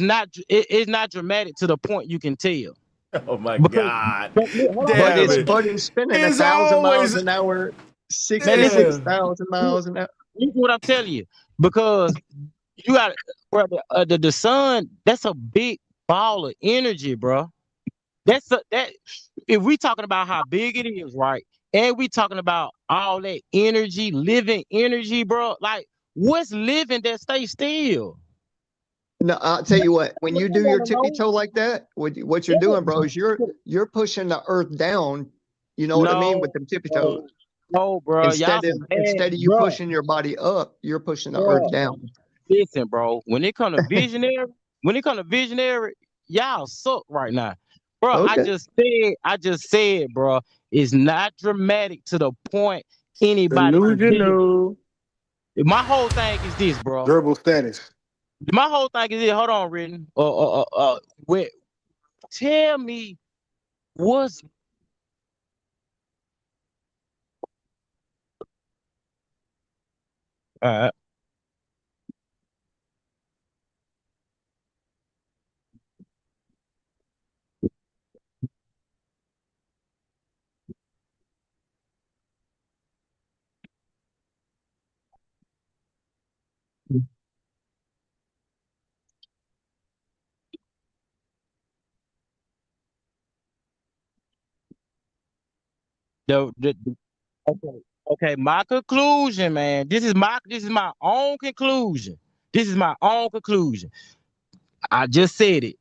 not dramatic to the point you can tell. Oh my Because God, hold on, But damn it's it! but it's spinning It's 1,000 miles always an hour, man, listen. 66,000 miles an hour. Listen what I'm telling you. Because you got brother, the sun, that's a big ball of energy, bro. That if we talking about how big it is, right? And we talking about all that energy, living energy, bro. Like what's living that stays still? No, I'll tell you what. When you do your tippy toe like that, what you're doing, bro, is No, you're pushing the Earth down. You know what I mean, no, with them tippy toes. no, bro. Y'all some bad, Instead of you bro. pushing your body up, you're pushing the Earth Bro, down. listen, bro. When it come to visionary, y'all suck right now. Bro, Okay. I just said, bro, it's not dramatic to the point anybody can tell. Delusional. My whole thing is this, bro. Verbal status. My whole thing is this. Hold on, written. Wait, tell me what's uh Okay, okay. My conclusion, man. This is my own conclusion. This is my own conclusion. I just said it.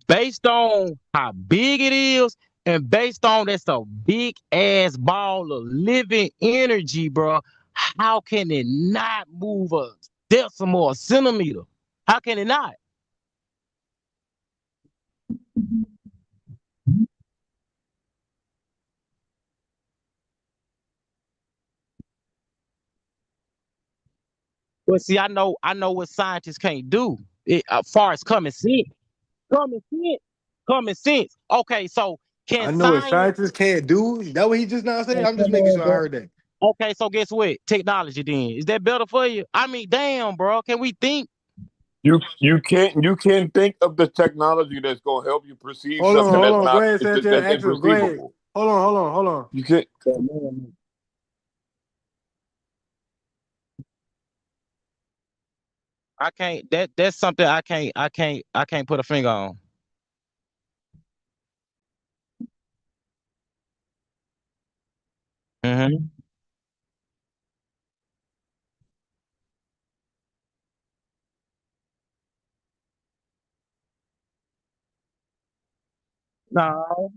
Based on how big it is, and based on that's a big ass ball of living energy, bro. How can it not move a decimal or a centimeter? How can it not? Well, see, I know what scientists can't do. As far as common sense, common sense. Okay, so can I know what science? scientists can't do. Is that what he just now said? Oh, I'm just come making on, sure I bro. heard that. Okay, so guess what? Technology then. Is that better for you? I mean, damn, bro. Can we think? You can't think of the technology that's gonna help you perceive Hold on, something hold that's on. Go not ahead, Sanchez. that's Ask him. Go ahead. imperceivable. Hold on. You can't. I can't. That's something I can't put a finger on. Hmm. No,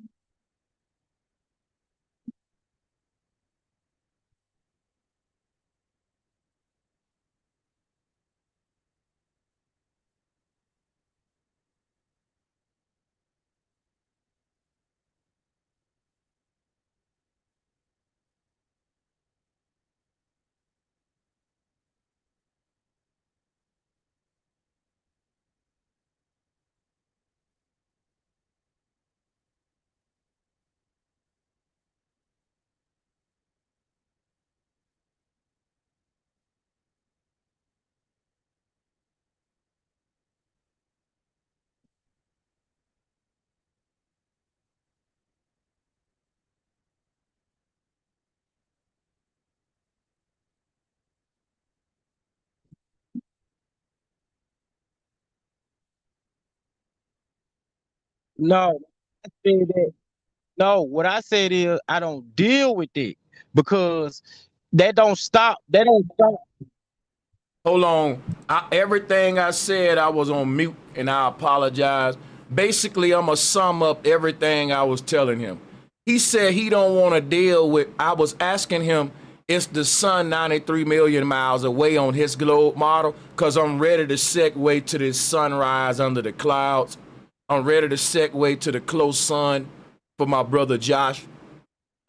no. I said that. No, what I said is I don't deal with it because that don't stop. That don't stop. Hold on. Everything I said, I was on mute, and I apologize. Basically, I'm gonna sum up everything I was telling him. He said he don't want to deal with. I was asking him, is the sun 93 million miles away on his globe model? Cause I'm ready to segue to this sunrise under the clouds. I'm ready to segue to the close sun for my brother Josh.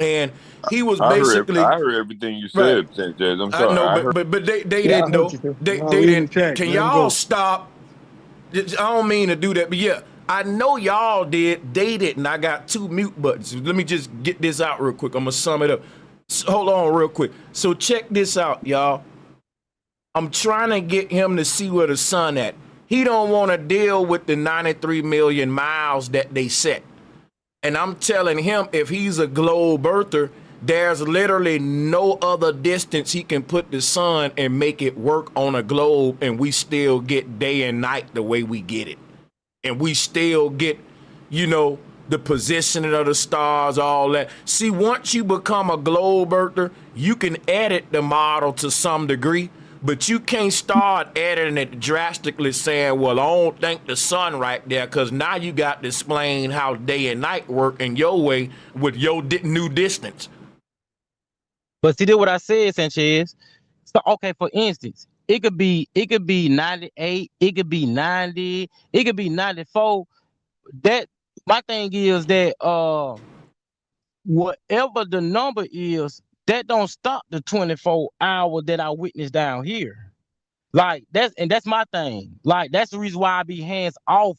And he was I heard. basically I heard everything you right. said, Sanchez. I'm I sorry. know, I but heard. they Yeah, I didn't heard though. you, too. They Read the didn't. chat. Can Let him y'all go. stop? I don't mean to do that, but yeah, I know y'all did. They didn't. I got two mute buttons. Let me just get this out real quick. I'm gonna sum it up. Hold on real quick. So check this out, y'all. I'm trying to get him to see where the sun at. He don't want to deal with the 93 million miles that they set. And I'm telling him if he's a globe earther, there's literally no other distance he can put the sun and make it work on a globe, and we still get day and night the way we get it. And we still get, you know, the positioning of the stars, all that. See, once you become a globe earther, you can edit the model to some degree, but you can't start editing it drastically saying, well, I don't think the sun right there, because now you got to explain how day and night work in your way with your new distance. But see, did what I said, Sanchez. So okay, for instance, it could be 98, it could be 90, it could be 94. That my thing is that whatever the number is, that don't stop the 24 hours that I witnessed down here. Like that's my thing. Like that's the reason why I be hands off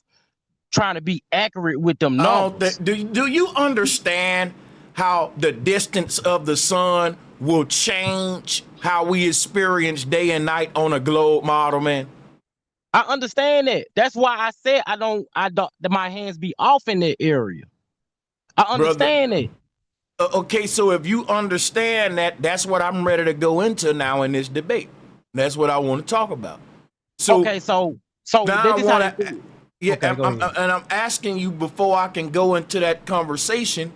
trying to be accurate with them I don't numbers. think, do you understand how the distance of the sun will change how we experience day and night on a globe model, man? I understand that. That's why I said I don't that my hands be off in that area. I Brother, understand it. okay, so if you understand that, that's what I'm ready to go into now in this debate. That's what I want to talk about. So Okay, so now I this is how want you to, do it. yeah, Okay, go ahead. and I'm asking you before I can go into that conversation.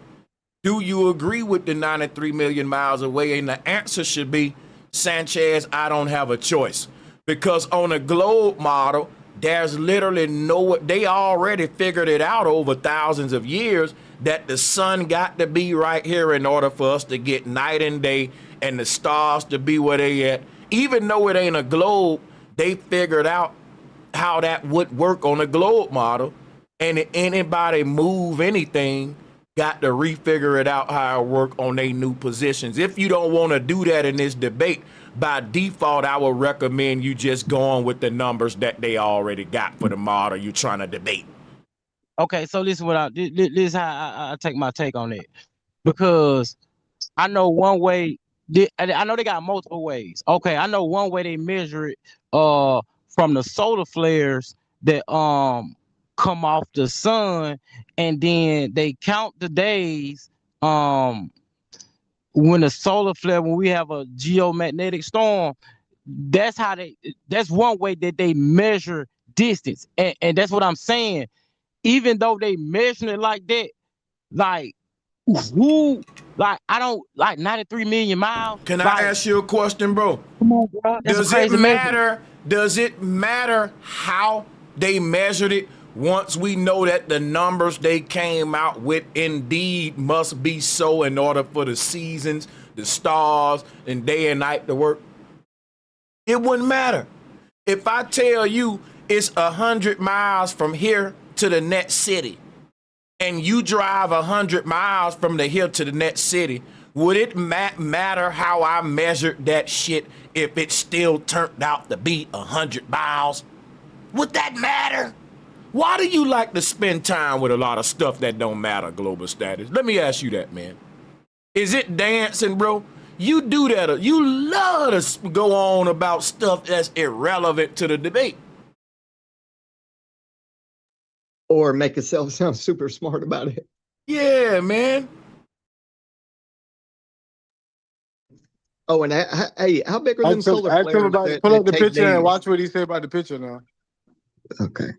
Do you agree with the 93 million miles away? And the answer should be, Sanchez, I don't have a choice. Because on a globe model, there's literally they already figured it out over thousands of years that the sun got to be right here in order for us to get night and day and the stars to be where they at. Even though it ain't a globe, they figured out how that would work on a globe model. And if anybody move anything, got to refigure it out how it work on their new positions. If you don't want to do that in this debate, by default, I would recommend you just go on with the numbers that they already got for the model you're trying to debate. Okay, so this is how I take my take on it, because I know one way. I know they got multiple ways. Okay, I know one way they measure it from the solar flares that come off the sun, and then they count the days when the solar flare, when we have a geomagnetic storm. That's one way that they measure distance, and that's what I'm saying. Even though they measure it like that, like who, like I don't like 93 million miles. Can like, I ask you a question, bro? Come on, bro. Does it matter? Does it matter how they measured it once we know that the numbers they came out with indeed must be so in order for the seasons, the stars, and day and night to work? It wouldn't matter. If I tell you it's 100 miles from here to the next city, and you drive 100 miles from the here to the next city, would it matter how I measured that shit if it still turned out to be 100 miles? Would that matter? Why do you like to spend time with a lot of stuff that don't matter, global status? Let me ask you that, man. Is it dancing, bro? You do that. You love to go on about stuff that's irrelevant to the debate. Or make yourself sound super smart about it. Yeah, man. Oh, and hey, how big are them solar Ask him flares? about pull up the picture and watch what he say about the picture now. Okay.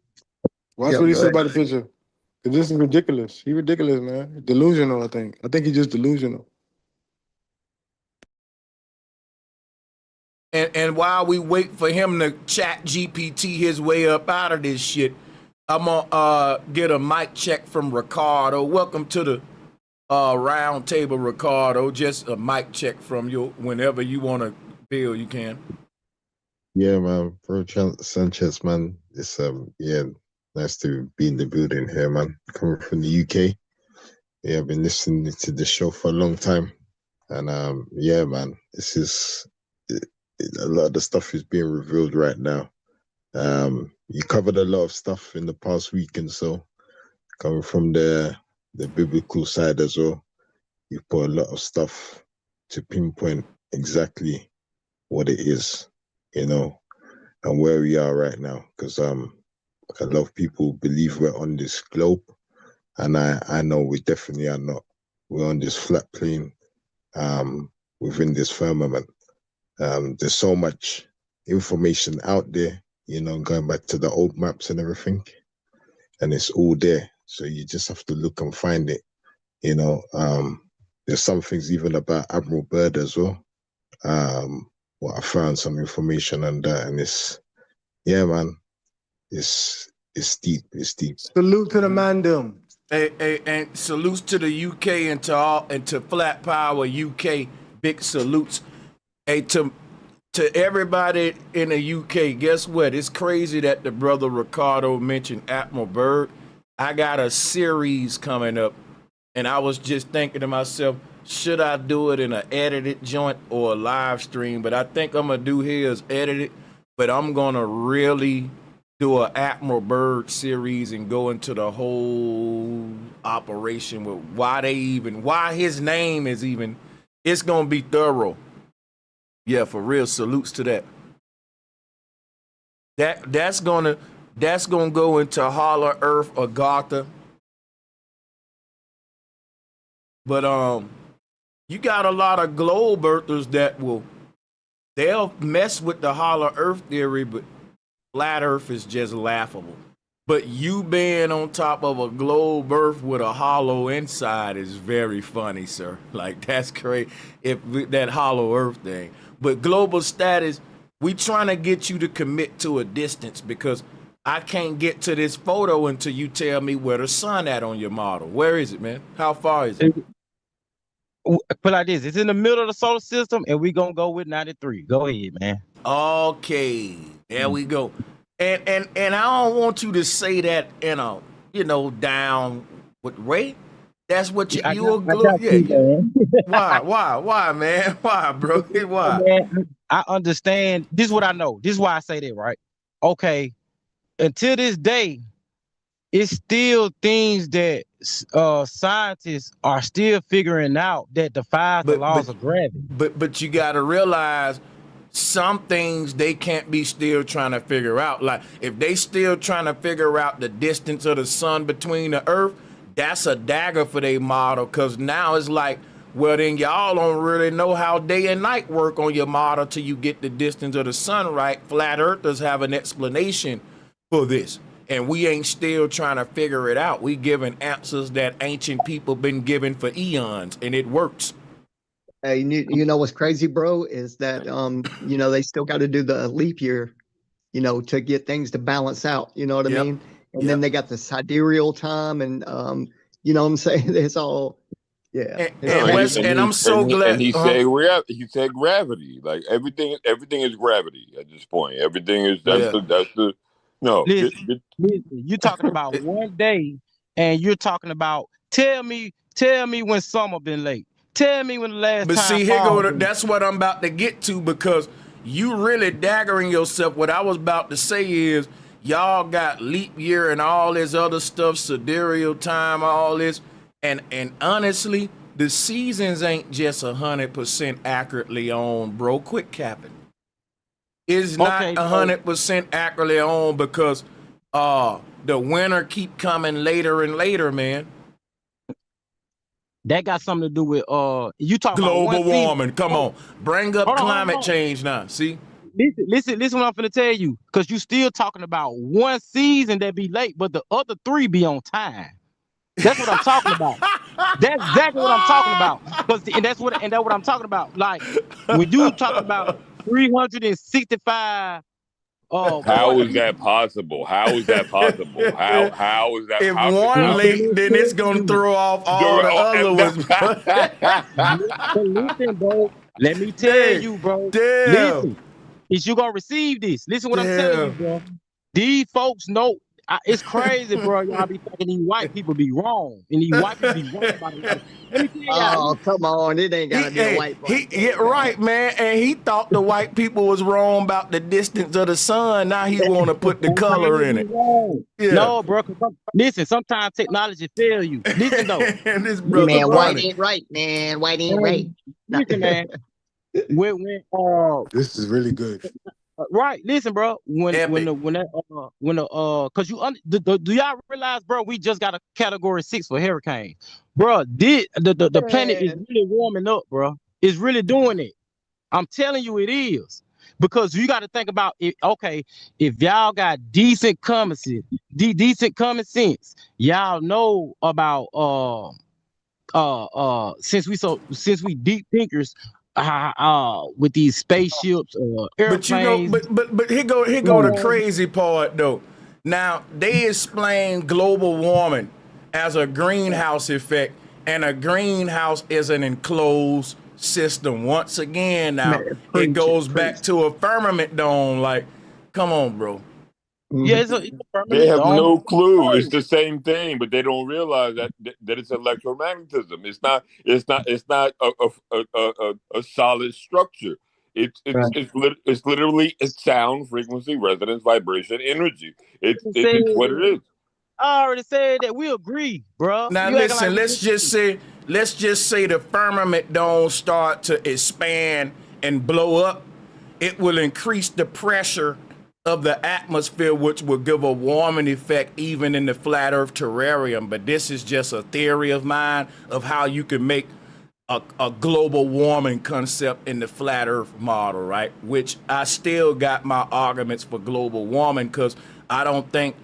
Watch what he said about the picture. Cause this is ridiculous. He ridiculous, man. Delusional, I think. I think he's just delusional. And while we wait for him to chat GPT his way up out of this shit, I'm gonna get a mic check from Ricardo. Welcome to the round table, Ricardo. Just a mic check from you whenever you want to build, you can. Yeah, man. Bro, Sanchez, man. It's yeah, nice to be in the building here, man. Coming from the UK. Yeah, I've been listening to the show for a long time, and yeah, man, this is a lot of the stuff is being revealed right now. You covered a lot of stuff in the past week, and so coming from the biblical side as well, you put a lot of stuff to pinpoint exactly what it is, you know, and where we are right now. Because a lot of people believe we're on this globe, and I know we definitely are not. We're on this flat plane within this firmament. There's so much information out there, you know, going back to the old maps and everything, and it's all there. So you just have to look and find it, you know. There's some things even about Admiral Byrd as well. Well, I found some information on that, and it's, yeah, man, it's deep. It's deep. Salute to the mandem. Hey, and salutes to the UK and to Flat Power UK. Big salutes. Hey, to everybody in the UK, guess what? It's crazy that the brother Ricardo mentioned Admiral Byrd. I got a series coming up, and I was just thinking to myself, should I do it in an edited joint or a live stream? But I think I'm going to do his edited, but I'm going to really do an Admiral Byrd series and go into the whole operation with why his name is even, it's going to be thorough. Yeah, for real, salutes to that. That's gonna go into Hollow Earth or Gotha. But you got a lot of globe earthers that they'll mess with the Hollow Earth theory, but flat Earth is just laughable. But you being on top of a globe Earth with a hollow inside is very funny, sir. Like that's crazy. That hollow Earth thing. But global status, we trying to get you to commit to a distance because I can't get to this photo until you tell me where the sun at on your model. Where is it, man? How far is it? Put like this: it's in the middle of the solar system, and we gonna go with 93. Go ahead, man. Okay, there we go. And I don't want you to say that in a down with Ray. That's what you yeah. Why, man? Why, bro? Why? Man, I understand. This is what I know. This is why I say that, right? Okay. Until this day, it's still things that scientists are still figuring out that defies the laws of gravity. But you got to realize some things they can't be still trying to figure out. Like if they still trying to figure out the distance of the sun between the Earth, that's a dagger for their model. Cause now it's like, well then y'all don't really know how day and night work on your model till you get the distance of the sun right. Flat earthers have an explanation for this. And we ain't still trying to figure it out. We giving answers that ancient people been given for eons, and it works. Hey, you know what's crazy, bro, is that they still got to do the leap year, to get things to balance out. You know what I mean? And then they got the sidereal time, and you know what I'm saying? It's all, yeah. And I'm so glad. And he said gravity. Like everything is gravity at this point. Everything is that's the. No, listen, you're talking about one day, and you're talking about tell me when summer been late. Tell me when the last time. But see, that's what I'm about to get to because you really daggering yourself. What I was about to say is y'all got leap year and all this other stuff, sidereal time, all this, and honestly, the seasons ain't just 100% accurately on, bro. Quit capping. Is not 100% accurately on because the winter keep coming later and later, man. That got something to do with you talking global about warming. Come on, bring up climate change now. See, listen what I'm finna tell you, because you still talking about one season that be late, but the other three be on time. That's what I'm talking about. That's exactly what I'm talking about. And that's what I'm talking about. Like when you talking about 365. How is that possible? How is that possible? How is that? If one late, then it's gonna throw off all the other ones. Listen, bro. Let me tell you, bro. Listen, is you gonna receive this? Listen, what I'm telling you, bro. These folks know. It's crazy, bro. Y'all be thinking these white people be wrong, and these white people be wrong about it. Let me tell you. Oh, come on. It ain't gotta be a white boy. Right, man. And he thought the white people was wrong about the distance of the sun. Now he want to put the color in it. Yeah. No, bro. Listen, sometimes technology fail you. Listen, though. And this brother man, white ain't right, man. White ain't right. Listen, man. This is really good. Right, listen, bro. Cause do y'all realize, bro? We just got a Category 6 for hurricane, bro. The planet is really warming up, bro. It's really doing it. I'm telling you, it is, because you got to think about it. Okay, if y'all got decent common sense, y'all know about since we deep thinkers. With these spaceships or airplanes. But here go the crazy part though. Now they explain global warming as a greenhouse effect, and a greenhouse is an enclosed system. Once again, now it goes back to a firmament dome. Like, come on, bro. Yeah, they have no clue. It's the same thing, but they don't realize that it's electromagnetism. It's not a solid structure. It's literally a sound, frequency, resonance, vibration, energy. It's what it is. I already said that. We agree, bro. Now listen, let's just say the firmament don't start to expand and blow up. It will increase the pressure of the atmosphere, which will give a warming effect even in the flat earth terrarium. But this is just a theory of mine of how you can make a global warming concept in the flat earth model, right? Which I still got my arguments for global warming, because I don't think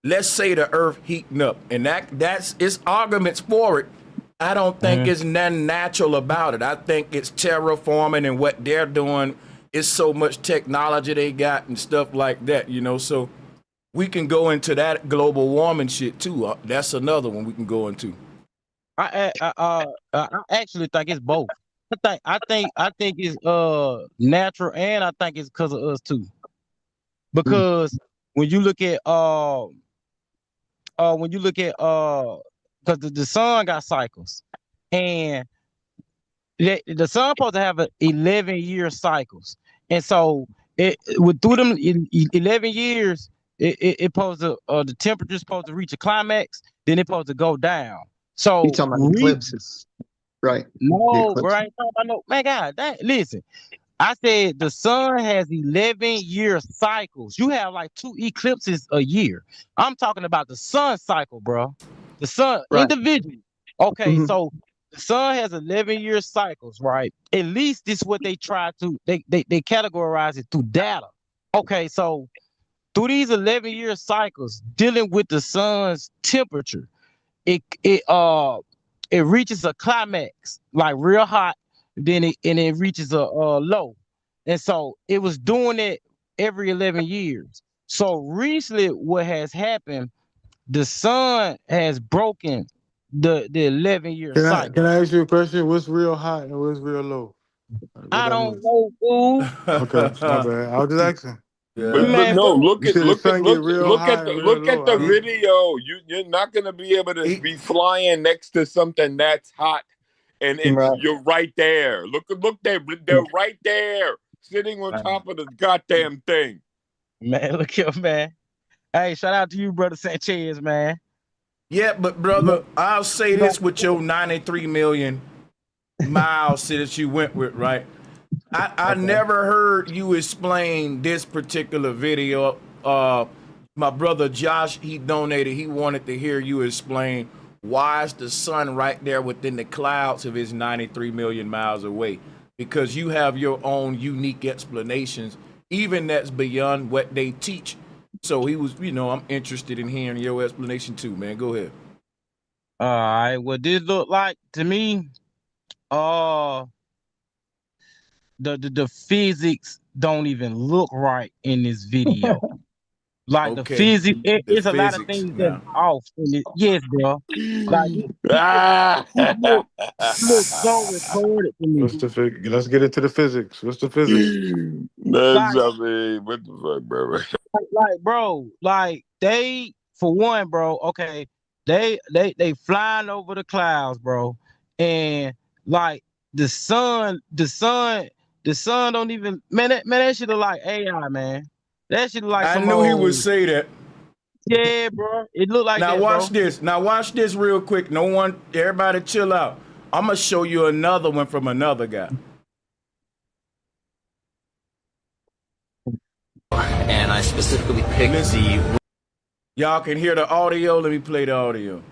let's say the Earth heating up, and that's it's arguments for it. I don't think it's nothing natural about it. I think it's terraforming, and what they're doing is so much technology they got and stuff like that, you know. So we can go into that global warming shit too. That's another one we can go into. I actually think it's both. I think it's natural, and I think it's because of us too. Because when you look at because the sun got cycles, and the sun supposed to have 11-year cycles, and so through them 11 years, it supposed to the temperature's supposed to reach a climax, then it's supposed to go down. So You talking about eclipses, right? No, bro, I ain't talking about no man. God, listen. I said the sun has 11-year cycles. You have like 2 eclipses a year. I'm talking about the sun cycle, bro. The sun individually. Okay, so the sun has 11-year cycles, right? At least this is what they try to they categorize it through data. Okay, so through these 11-year cycles, dealing with the sun's temperature, it reaches a climax, like real hot. Then it reaches a low, and so it was doing it every 11 years. So recently, what has happened? The sun has broken the 11-year cycle. Can I ask you a question? What's real hot and what's real low? I don't know, fool. Okay, my bad. I was just asking. Yeah. But no, look at the low. video. You're not gonna be able to be flying next to something that's hot, and you're right there. Look there, they're right there, sitting on top of the goddamn thing. Man, look here, man. Hey, shout out to you, brother Sanchez, man. Yeah, but brother, I'll say this with your 93 million miles that you went with, right? I never heard you explain this particular video. My brother Josh, he donated. He wanted to hear you explain why is the sun right there within the clouds if it's 93 million miles away? Because you have your own unique explanations, even that's beyond what they teach. So he was, I'm interested in hearing your explanation too, man. Go ahead. All right. What this look like to me, the physics don't even look right in this video. Like the physics, it's a lot of things that's off in it. Yes, bro. Like look so recorded to me. Let's get into the physics. What's the physics? What the fuck, bro? They, for one, bro. Okay, they flying over the clouds, bro, and like the sun don't even that shit look like AI, man. That shit look like I knew he would say that. Yeah, bro. It looked like now that, watch bro. this. Now watch this real quick. Everybody chill out. I'm gonna show you another one from another guy. And I specifically picked Y'all can hear the audio. Let me play the audio.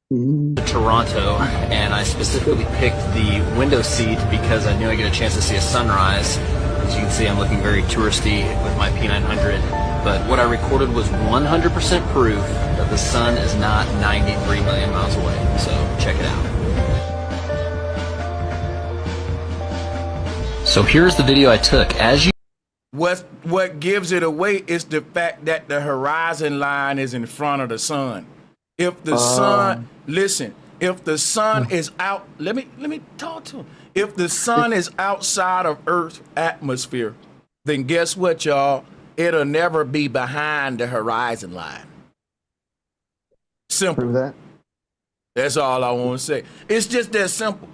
Toronto, and I specifically picked the window seat because I knew I'd get a chance to see a sunrise. As you can see, I'm looking very touristy with my P900, but what I recorded was 100% proof that the sun is not 93 million miles away, so check it out. So here's the video I took. What gives it away is the fact that the horizon line is in front of the sun. If the sun, listen, if the sun is out, let me talk to him. If the sun is outside of Earth's atmosphere, then guess what, y'all? It'll never be behind the horizon line. Simple. Prove that. That's all I want to say. It's just that simple.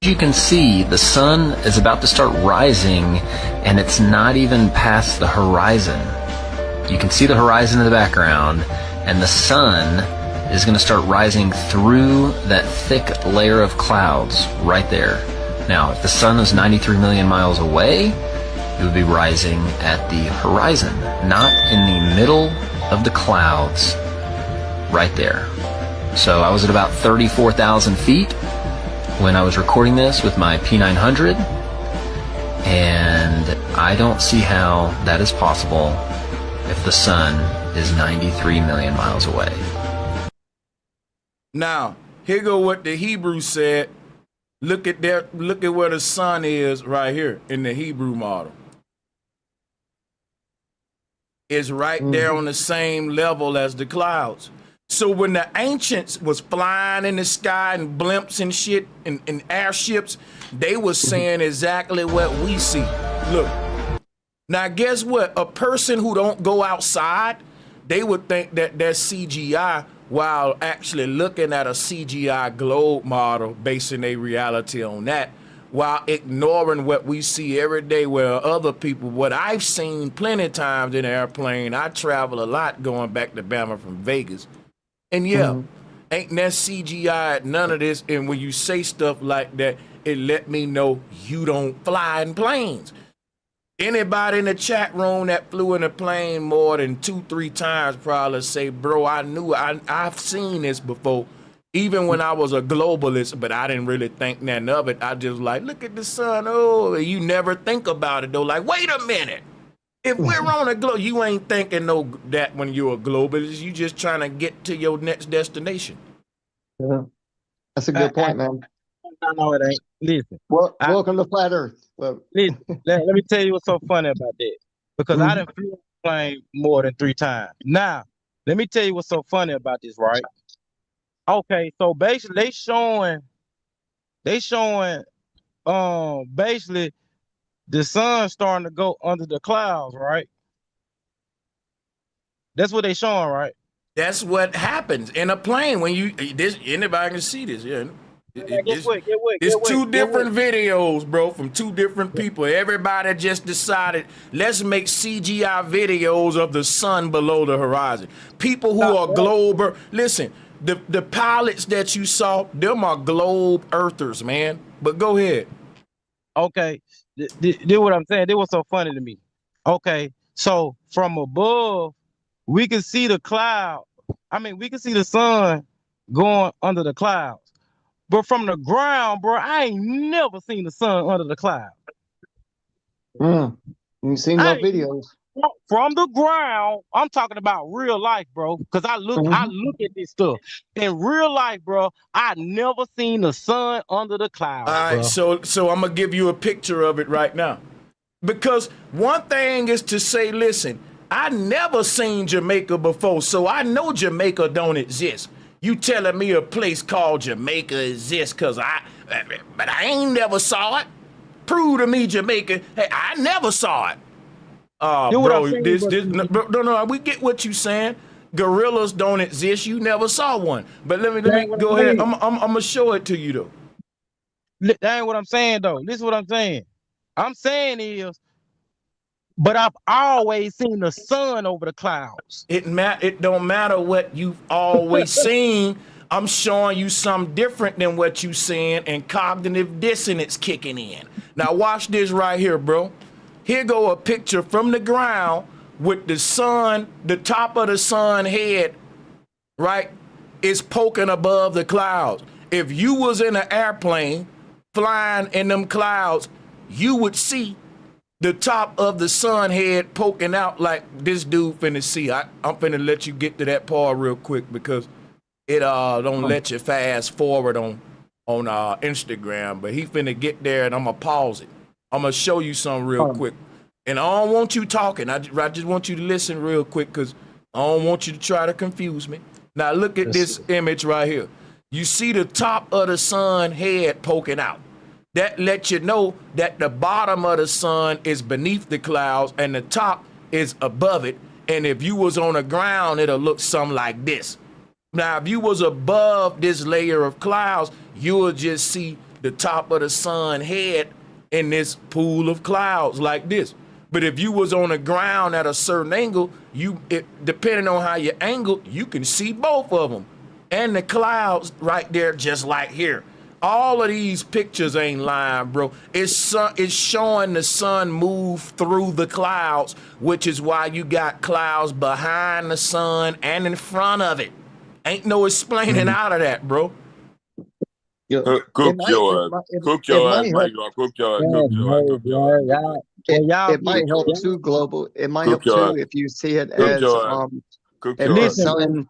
You can see the sun is about to start rising, and it's not even past the horizon. You can see the horizon in the background, and the sun is going to start rising through that thick layer of clouds right there. Now, if the sun is 93 million miles away, it would be rising at the horizon, not in the middle of the clouds right there. So I was at about 34,000 feet when I was recording this with my P900, and I don't see how that is possible if the sun is 93 million miles away. Now, here go what the Hebrew said. Look at where the sun is right here in the Hebrew model. It's right there on the same level as the clouds. So when the ancients was flying in the sky and blimps and shit and airships, they was saying exactly what we see. Look, now guess what? A person who don't go outside, they would think that that's CGI, while actually looking at a CGI globe model, basing their reality on that, while ignoring what we see every day where other people, what I've seen plenty of times in an airplane. I travel a lot going back to Bama from Vegas. And yeah, ain't that CGI, none of this. And when you say stuff like that, it let me know you don't fly in planes. Anybody in the chat room that flew in a plane more than 2-3 times probably say, bro, I've seen this before. Even when I was a globalist, but I didn't really think nothing of it. I just like, look at the sun. Oh, you never think about it though. Like, wait a minute. If we're on a globe, you ain't thinking that when you're a globalist. You just trying to get to your next destination. That's a good point, man. No, it ain't. Listen. Welcome to Flat Earth. Listen, let me tell you what's so funny about that. Because I done flew a plane more than 3 times. Now, let me tell you what's so funny about this, right? Okay, so basically they showing basically the sun starting to go under the clouds, right? That's what they showing, right? That's what happens in a plane when anybody can see this, yeah. It's two different videos, bro, from 2 different people. Everybody just decided, let's make CGI videos of the sun below the horizon. People who are globe, listen, the pilots that you saw, them are globe earthers, man. But go ahead. Okay, this what I'm saying. This was so funny to me. Okay, so from above, we can see the cloud. I mean, we can see the sun going under the clouds. But from the ground, bro, I ain't never seen the sun under the cloud. You seen no videos. From the ground, I'm talking about real life, bro. Because I look at this stuff. In real life, bro, I never seen the sun under the clouds. All right, bro. so I'm gonna give you a picture of it right now. Because one thing is to say, listen, I never seen Jamaica before, so I know Jamaica don't exist. You telling me a place called Jamaica exists but I ain't never saw it. Prove to me Jamaica. Hey, I never saw it. Bro, no, we get what you saying. Gorillas don't exist. You never saw one. But let me go ahead. I'm gonna show it to you though. That ain't what I'm saying though. This is what I'm saying. I'm saying is, but I've always seen the sun over the clouds. It don't matter what you've always seen. I'm showing you something different than what you seeing, and cognitive dissonance kicking in. Now watch this right here, bro. Here go a picture from the ground with the sun, the top of the sun head, right, is poking above the clouds. If you was in an airplane flying in them clouds, you would see the top of the sun head poking out like this dude finna see. I'm finna let you get to that part real quick because it don't let you fast forward on Instagram, but he finna get there and I'm gonna pause it. I'm gonna show you something real quick. And I don't want you talking. I just want you to listen real quick because I don't want you to try to confuse me. Now look at this image right here. You see the top of the sun head poking out. That lets you know that the bottom of the sun is beneath the clouds and the top is above it. And if you was on the ground, it'll look something like this. Now, if you was above this layer of clouds, you will just see the top of the sun head in this pool of clouds like this. But if you was on the ground at a certain angle, depending on how you angle, you can see both of them. And the clouds right there, just like here. All of these pictures ain't lying, bro. It's showing the sun move through the clouds, which is why you got clouds behind the sun and in front of it. Ain't no explaining out of that, bro. Cook your ass, Mike. It, y'all it get might help y'all, too, global. It might Cook help your too ass. if you see it Cook as your ass. Cook if your the ass. listen, bro. sun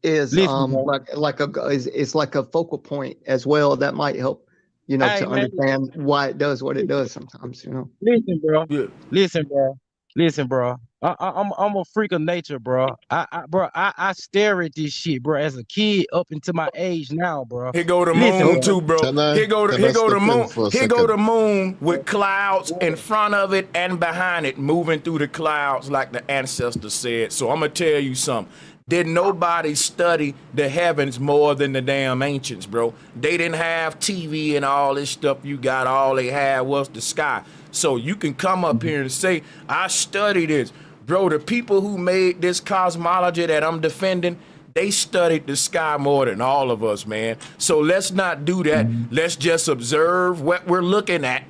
is Listen, bro. it's like a focal point as well. That might help, Hey, to man. understand why it does what it does sometimes. Listen, bro. Yeah. Listen, bro. Listen, bro. I'm a freak of nature, bro. I stare at this shit, bro, as a kid up into my age now, bro. Here go the Listen, moon bro. too, bro. Can I can Here I go the step in moon. for a Here go second? the moon with clouds in front of it and behind it, moving through the clouds like the ancestors said. So I'm gonna tell you something. Did nobody study the heavens more than the damn ancients, bro? They didn't have TV and all this stuff you got. All they had was the sky. So you can come up here and say, I studied this. Bro, the people who made this cosmology that I'm defending, they studied the sky more than all of us, man. So let's not do that. Let's just observe what we're looking at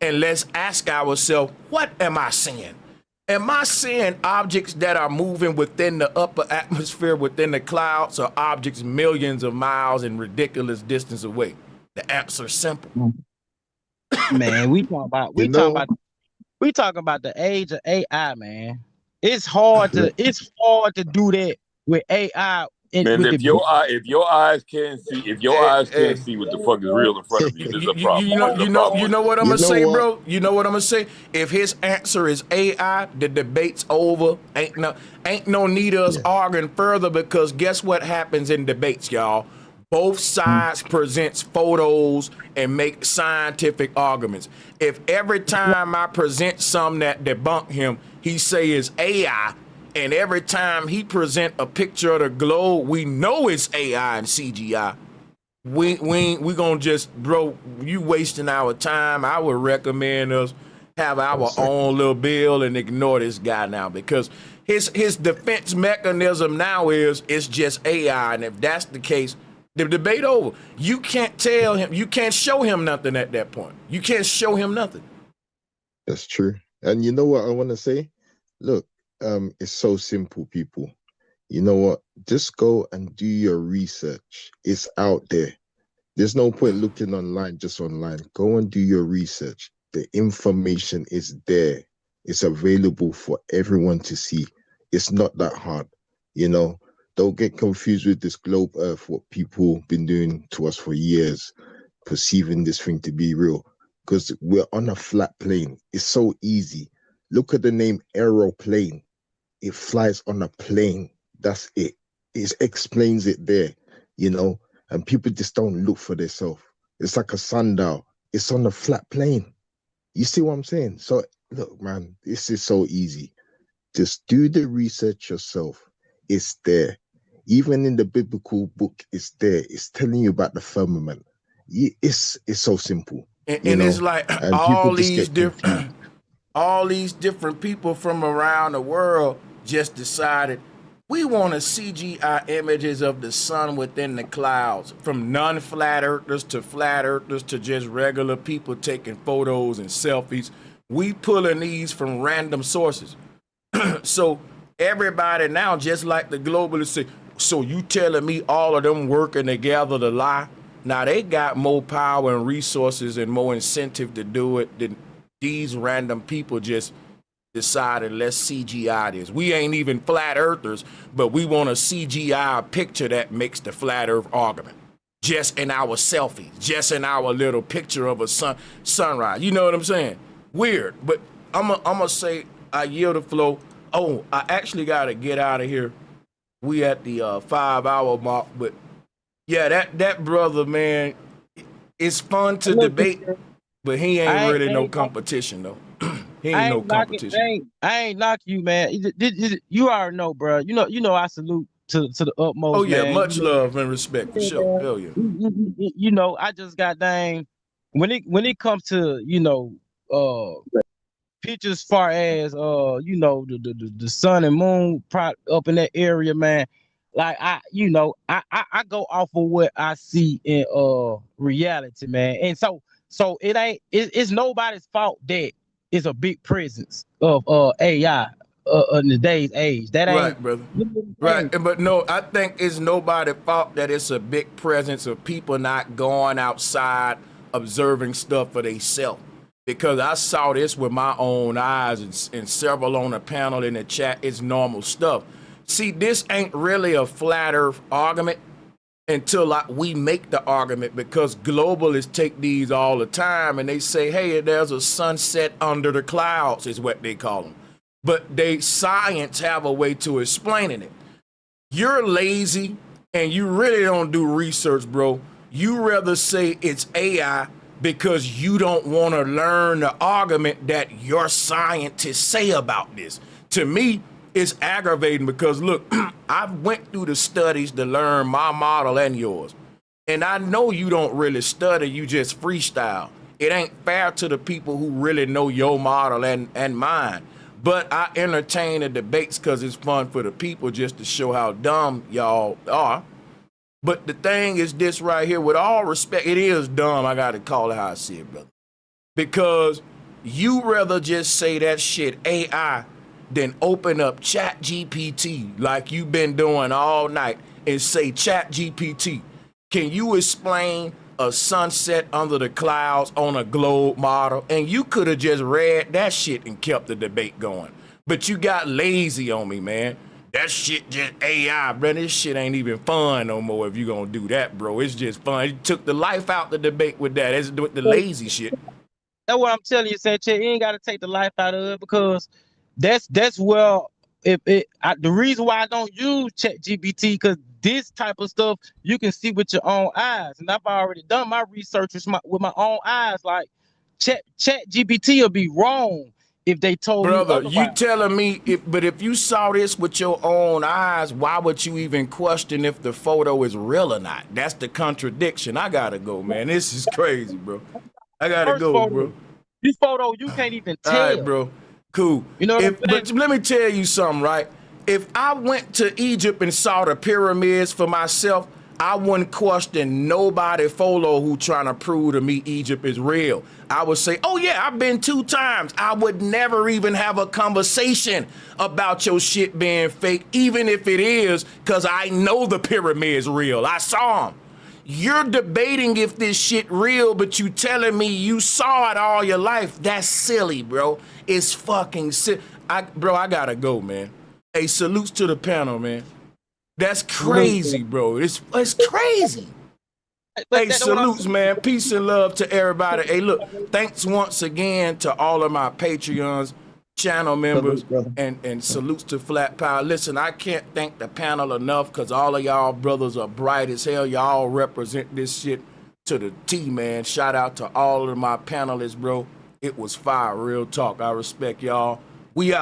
and let's ask ourselves, what am I seeing? Am I seeing objects that are moving within the upper atmosphere, within the clouds, or objects millions of miles and ridiculous distance away? The answer's simple. Man, You know, we talking about the age of AI, man. It's yeah, hard to do that with AI Man, with the if your eyes can't see, Hey, what the fuck is real in front of you, there's a problem. There's a problem you with know you. what I'm you gonna know say, what? bro. You know what I'm gonna say. If his answer is AI, the debate's over. Ain't no need of us Yeah, arguing further because guess what happens in debates, y'all? Both sides presents photos and make scientific arguments. If every time I present something that debunk him, he say is AI, and every time he present a picture of the globe, we know it's AI and CGI. We gonna just, bro, you wasting our time. I would recommend us have one our second. own little bill and ignore this guy now because his defense mechanism now is it's just AI, and if that's the case, the debate over. You can't tell him, you can't show him nothing at that point. You can't show him nothing. That's true. And you know what I want to say? Look, it's so simple, people. You know what? Just go and do your research. It's out there. There's no point looking online, just online. Go and do your research. The information is there. It's available for everyone to see. It's not that hard. You know, don't get confused with this globe earth, what people been doing to us for years, perceiving this thing to be real. Because we're on a flat plane. It's so easy. Look at the name aeroplane. It flies on a plane. That's it. It explains it there, and people just don't look for themselves. It's like a sundial. It's on a flat plane. You see what I'm saying? So look, man, this is so easy. Just do the research yourself. It's there. Even in the biblical book, it's there. It's telling you about the firmament. It's so simple, And it's like and people just get confused. all these different people from around the world just decided we want to CGI images of the sun within the clouds, from non-flat earthers to just regular people taking photos and selfies. We pulling these from random sources. So everybody now, just like the globalists say, so you telling me all of them working together to lie? Now they got more power and resources and more incentive to do it than these random people just decided let's CGI this. We ain't even flat earthers, but we want to CGI a picture that makes the flat earth argument. Just in our selfies, just in our little picture of a sunrise. You know what I'm saying? Weird, but I'm gonna say I yield the flow. Oh, I actually gotta get out of here. We at the 5 hour mark, but yeah, that brother, man, it's fun to debate, but he ain't really no competition though. He ain't no competition. I ain't knock you, man. You already know, bro. I salute to the Oh utmost, yeah, man. much love and respect for sure. Hell yeah. I just got dang when it comes to pictures far as the sun and moon up in that area, man. Like I go off of what I see in reality, man. And so it's nobody's fault that it's a big presence of AI in today's age. That ain't Right, brother. Right, but no, I think it's nobody's fault that it's a big presence of people not going outside observing stuff for themselves. because I saw this with my own eyes, and several on the panel in the chat. It's normal stuff. See, this ain't really a flat earth argument until we make the argument, because globalists take these all the time and they say, hey, there's a sunset under the clouds is what they call them. But science have a way to explaining it. You're lazy and you really don't do research, bro. You rather say it's AI because you don't want to learn the argument that your scientists say about this. To me, it's aggravating because, look, I went through the studies to learn my model and yours. And I know you don't really study, you just freestyle. It ain't fair to the people who really know your model and mine. But I entertain the debates because it's fun for the people, just to show how dumb y'all are. But the thing is this right here, with all respect, it is dumb. I got to call it how I see it, brother. Because you rather just say that shit AI than open up Chat GPT like you've been doing all night and say, Chat GPT, can you explain a sunset under the clouds on a globe model? And you could have just read that shit and kept the debate going. But you got lazy on me, man. That shit just AI, bro. This shit ain't even fun no more if you gonna do that, bro. It's just fun. You took the life out the debate with that. It's with the lazy shit. That's what I'm telling you, Sanchez. You ain't got to take the life out of it, because that's where the reason why I don't use ChatGPT, because this type of stuff you can see with your own eyes, and I've already done my research with my own eyes. Like ChatGPT will be wrong if they told me otherwise. You telling me, but if you saw this with your own eyes, why would you even question if the photo is real or not? That's the contradiction. I gotta go, man. This is crazy, bro. I gotta go, photo, bro. This photo you can't even tell. All right, bro. Cool. You know what I'm saying? But let me tell you something, right? If I went to Egypt and saw the pyramids for myself, I wouldn't question nobody photo who trying to prove to me Egypt is real. I would say, oh yeah, I've been 2 times. I would never even have a conversation about your shit being fake, even if it is, because I know the pyramid's real. I saw them. You're debating if this shit real, but you telling me you saw it all your life. That's silly, bro. It's fucking silly. Bro, I gotta go, man. Hey, salutes to the panel, man. That's crazy, bro. It's crazy. Hey, salutes, man. Peace and love to everybody. Hey, look, thanks once again to all of my Patreons, channel members, and salutes to Flat Power. Listen, I can't thank the panel enough, because all of y'all brothers are bright as hell. Y'all represent this shit to the T, man. Shout out to all of my panelists, bro. It was fire, real talk. I respect y'all. We out.